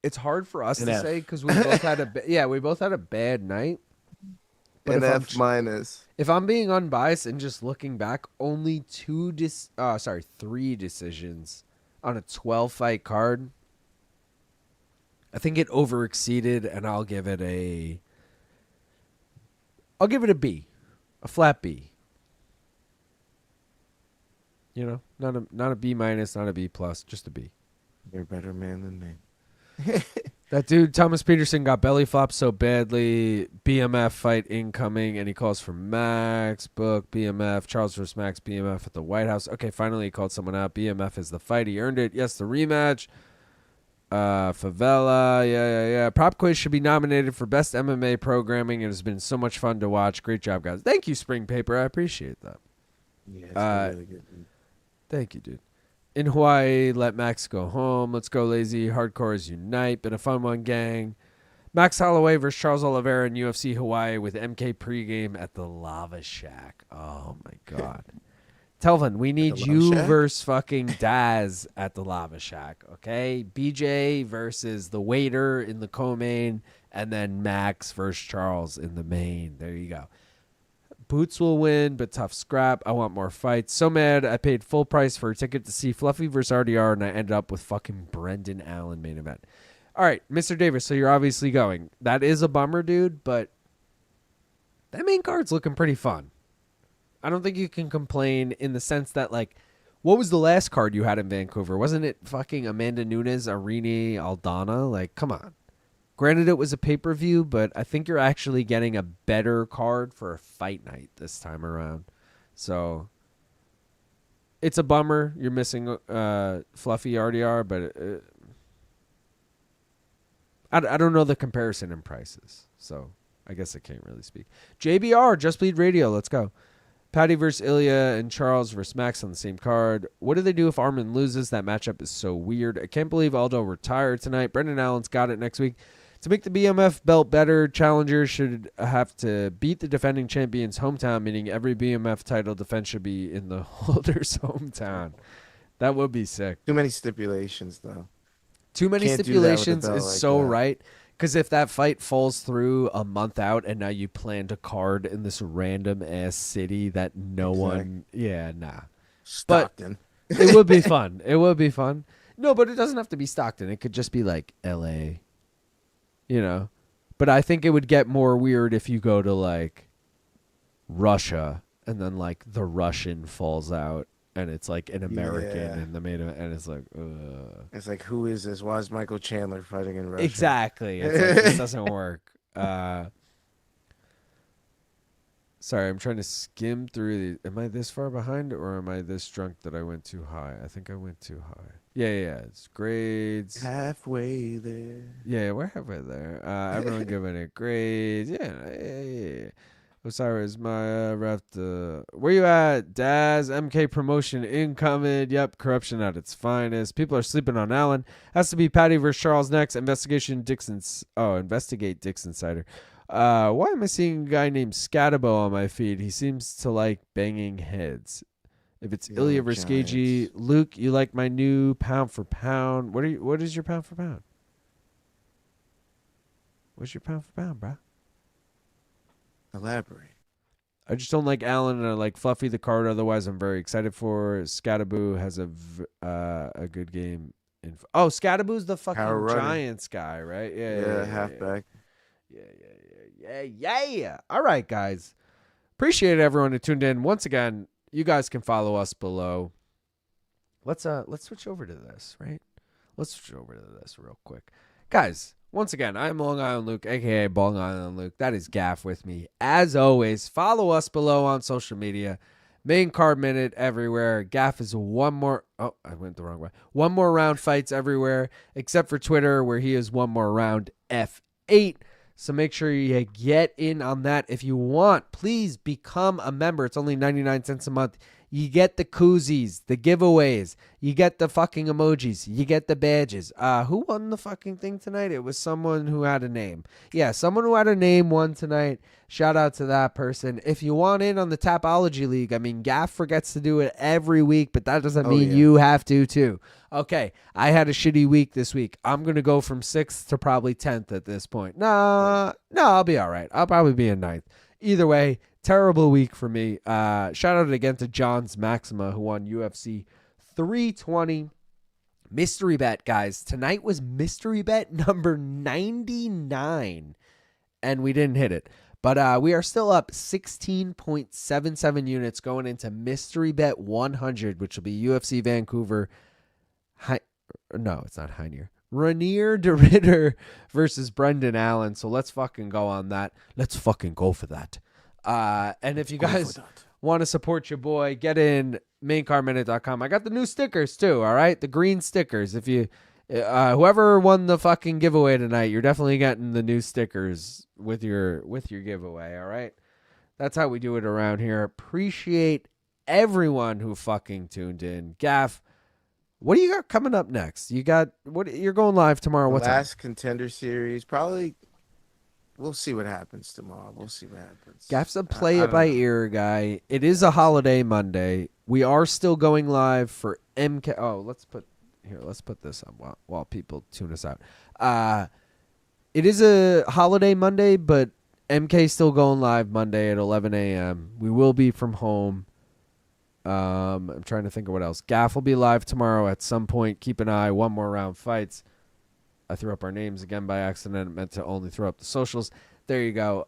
It's hard for us An to F. say because we both had we both had a bad night. But An F minus. If I'm being unbiased and just looking back, only 3 decisions on a 12-fight card. I think it overexceeded, and I'll give it a B, a flat B. You know, not a B minus, not a B plus, just a B. You're a better man than me. That dude, Thomas Petersen, got belly flopped so badly. BMF fight incoming, and he calls for Max. Book, BMF. Charles versus Max, BMF at the White House. Okay, finally he called someone out. BMF is the fight. He earned it. Yes, the rematch. Favela. Yeah. Prop Quiz should be nominated for Best MMA Programming. It has been so much fun to watch. Great job, guys. Thank you, Spring Paper. I appreciate that. Yeah, it's been really good. Thank you, dude. In Hawaii, let Max go home. Let's go, lazy. Hardcores unite. Been a fun one, gang. Max Holloway versus Charles Oliveira in UFC Hawaii with MK pregame at the Lava Shack. Oh, my God. Telvin, we need you versus fucking Daz at the Lava Shack, okay? BJ versus the waiter in the co-main, and then Max versus Charles in the main. There you go. Boots will win, but tough scrap. I want more fights. So mad I paid full price for a ticket to see Fluffy versus RDR, and I ended up with fucking Brendan Allen main event. All right, Mr. Davis, so you're obviously going. That is a bummer, dude, but that main card's looking pretty fun. I don't think you can complain in the sense that, like, what was the last card you had in Vancouver? Wasn't it fucking Amanda Nunes, Irina, Aldana? Like, come on. Granted, it was a pay-per-view, but I think you're actually getting a better card for a fight night this time around. So it's a bummer you're missing Fluffy RDR, but I don't know the comparison in prices. So I guess I can't really speak. JBR, Just Bleed Radio, let's go. Patty versus Ilya and Charles versus Max on the same card. What do they do if Armin loses? That matchup is so weird. I can't believe Aldo retired tonight. Brendan Allen's got it next week. To make the BMF belt better, challengers should have to beat the defending champion's hometown, meaning every BMF title defense should be in the holder's hometown. That would be sick. Too many stipulations, though. Too many stipulations is like so that. right. Because if that fight falls through a month out and now you plan to card in this random-ass city that no one... Yeah, nah. Stockton. But it would be fun. It would be fun. No, but it doesn't have to be Stockton. It could just be like L.A., you know, but I think it would get more weird if you go to like Russia and then like the Russian falls out and it's like an American in the main event and it's like, It's like, who is this? Why is Michael Chandler fighting in Russia? Exactly. It's like, this doesn't work. Sorry, I'm trying to skim through these. Am I this far behind or am I this drunk that I went too high? I think I went too high. Yeah. It's grades. Halfway there. Yeah, we're halfway there. Everyone giving it grades. Yeah. Osiris, Maya, Ref, where you at? Daz, MK promotion incoming. Yep, corruption at its finest. People are sleeping on Allen. Has to be Patty versus Charles next. Investigate Dixon Cider. Why am I seeing a guy named Scatabo on my feed? He seems to like banging heads. If it's Ilya versus Gagey, Luke, you like my new pound for pound? What is your pound for pound? What's your pound for pound, bro? Elaborate. I just don't like Allen and I like Fluffy the card. Otherwise, I'm very excited for Scatabo. Has a good game. Scatabu's the fucking Giants guy, right? Yeah, halfback. Yeah. All right, guys. Appreciate everyone who tuned in. Once again, you guys can follow us below. Let's switch over to this, right? Let's switch over to this real quick. Guys, once again, I'm Long Island Luke, a.k.a. Long Island Luke. That is Gaff with me. As always, follow us below on social media. Main card minute everywhere. Gaff is one more... Oh, I went the wrong way. One more round fights everywhere, except for Twitter, where he is one more round F8. So make sure you get in on that. If you want, please become a member. It's only 99 cents a month. You get the koozies, the giveaways. You get the fucking emojis. You get the badges. Who won the fucking thing tonight? It was someone who had a name. Yeah, someone who had a name won tonight. Shout out to that person. If you want in on the Tapology League, I mean, Gaff forgets to do it every week, but that doesn't mean you have to too. Okay, I had a shitty week this week. I'm going to go from 6th to probably 10th at this point. No, I'll be all right. I'll probably be in 9th. Either way, terrible week for me. Shout out again to John's Maxima, who won UFC 320. Mystery bet, guys. Tonight was mystery bet number 99, and we didn't hit it. But we are still up 16.77 units going into mystery bet 100, which will be UFC Vancouver. No, it's not Heinier. Ranier de Ridder versus Brendan Allen. So let's fucking go on that. Let's fucking go for that. And if you guys want to support your boy, get in maincardminute.com. I got the new stickers too, all right? The green stickers. If you whoever won the fucking giveaway tonight, you're definitely getting the new stickers with your giveaway, all right? That's how we do it around here. Appreciate everyone who fucking tuned in. Gaff, what do you got coming up next? You're going live tomorrow. What's last Contender Series? Probably. We'll see what happens tomorrow. Gaff's a play it by ear guy. It is a holiday Monday. We are still going live for MK. Oh, let's put this on while people tune us out. It is a holiday Monday, but MK still going live Monday at 11 a.m. We will be from home. I'm trying to think of what else. Gaff will be live tomorrow at some point. Keep an eye. One more round fights. I threw up our names again by accident. I meant to only throw up the socials. There you go.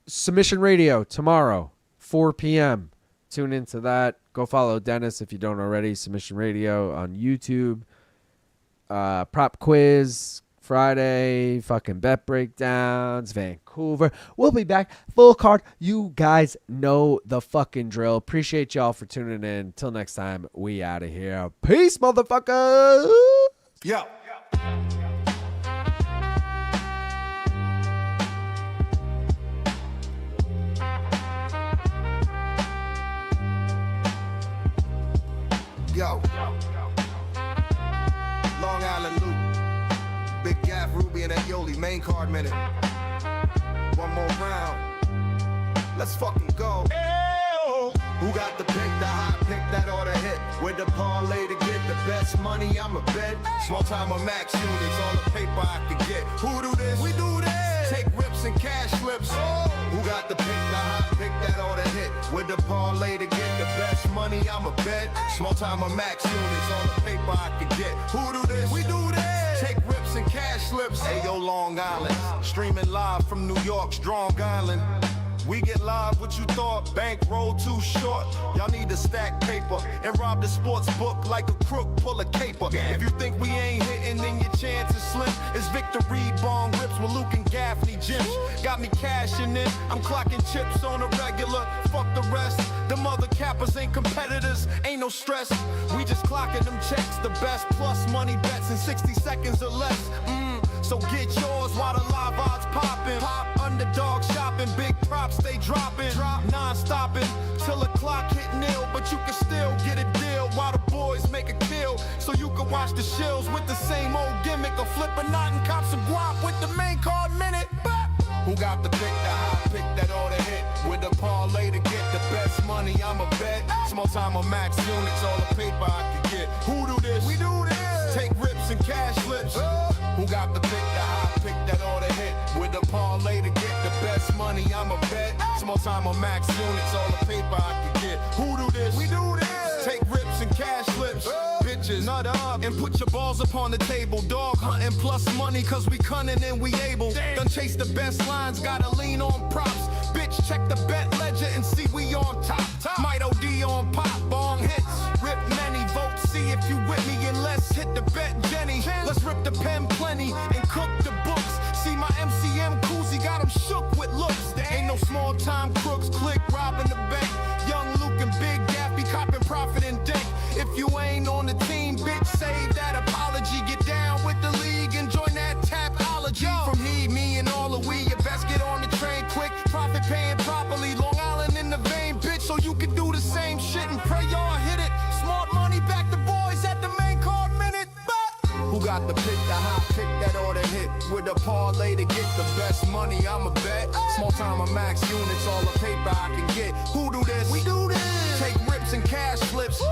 Submission Radio tomorrow, 4 p.m. Tune into that. Go follow Dennis if you don't already. Submission Radio on YouTube. Prop quiz Friday. Fucking bet breakdowns. Vancouver. We'll be back. Full card. You guys know the fucking drill. Appreciate y'all for tuning in. Till next time, we out of here. Peace, motherfuckers. Yo. Yo. Long Island Luke. Big Gaff, Ruby, and Yoli. Main card minute. One more round. Let's fucking go. Who got the pick, the hot pick that ought to hit? With the parlay to get the best money, I'm a bet. Small time of max units, all the paper I can get. Who do this? We do this. Take rips and cash flips. Who got the pick, the hot pick that ought to hit? With the parlay to get the best money, I'm a bet. Small time of max units, all the paper I can get. Who do this? We do this. Take rips and cash flips. Ayo, Long Island. Streaming live from New York's Strong Island. We get live, what you thought? Bankroll too short. Y'all need to stack paper and rob the sports book like a crook pull a caper. If you think we ain't hitting, then your chance is slim. It's victory bong rips with Luke and Gaffney gyms. Got me cashing in, I'm clocking chips on a regular. Fuck the rest, them other cappers ain't competitors, ain't no stress. We just clocking them checks, the best plus money bets in 60 seconds or less. So get yours while the live odds poppin'. Pop underdog shopping, big props stay dropping. Non-stopping till the clock hit nil, but you can still get a deal while the boys make a kill. So you can watch the shills with the same old gimmick, or flip a knot and cop some guap with the main card minute. Who got the pick, the hot pick that ought to hit? With the parlay to get the best money, I'm a bet. Small time of max units, all the paper I can get. Who do this? We do this. Take rips and cash flips. Who got the pick, the hot pick that ought to hit? With the parlay to get the best money, I'm a bet. Small time of max units, all the paper I can get. Who do this? We do this. Take rips and cash flips. Bitches, nut up and put your balls upon the table. Dog hunting plus money, cause we cunning and we able. Done chase the best lines, gotta lean on props. Bitch, check the bet ledger and see we on top. Might OD on pop, bong hits. Rip many votes, see if you with me, and let's hit the bet, Jenny. Let's rip the pen plenty and cook the books. See my MCM koozie got 'em shook with looks. There ain't no small time crooks, click robbing the bank. Young Luke and Big Gaffy copping profit and dank. If you ain't on the team, bitch, save that apology. Get down with the league and join that tapology. From he, me, and all of we, you best get on the train quick. Profit paying properly, Long Island in the vein, bitch, so you can do the same shit and pray y'all hit it. Smart money back the boys at the main card minute. Who got the pick, the hot pick that ought to hit? With a parlay to get the best money, I'm a bet. Small time of max units, all the paper I can get. Who do this? We do this. Take rips and cash flips.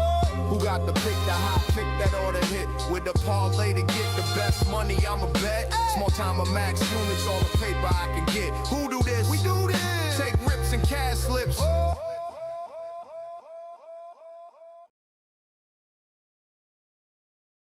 Who got the pick, the hot pick that ought to hit? With a parlay to get the best money, I'm a bet. Small time of max units, all the paper I can get. Who do this? We do this. Take rips and cash flips.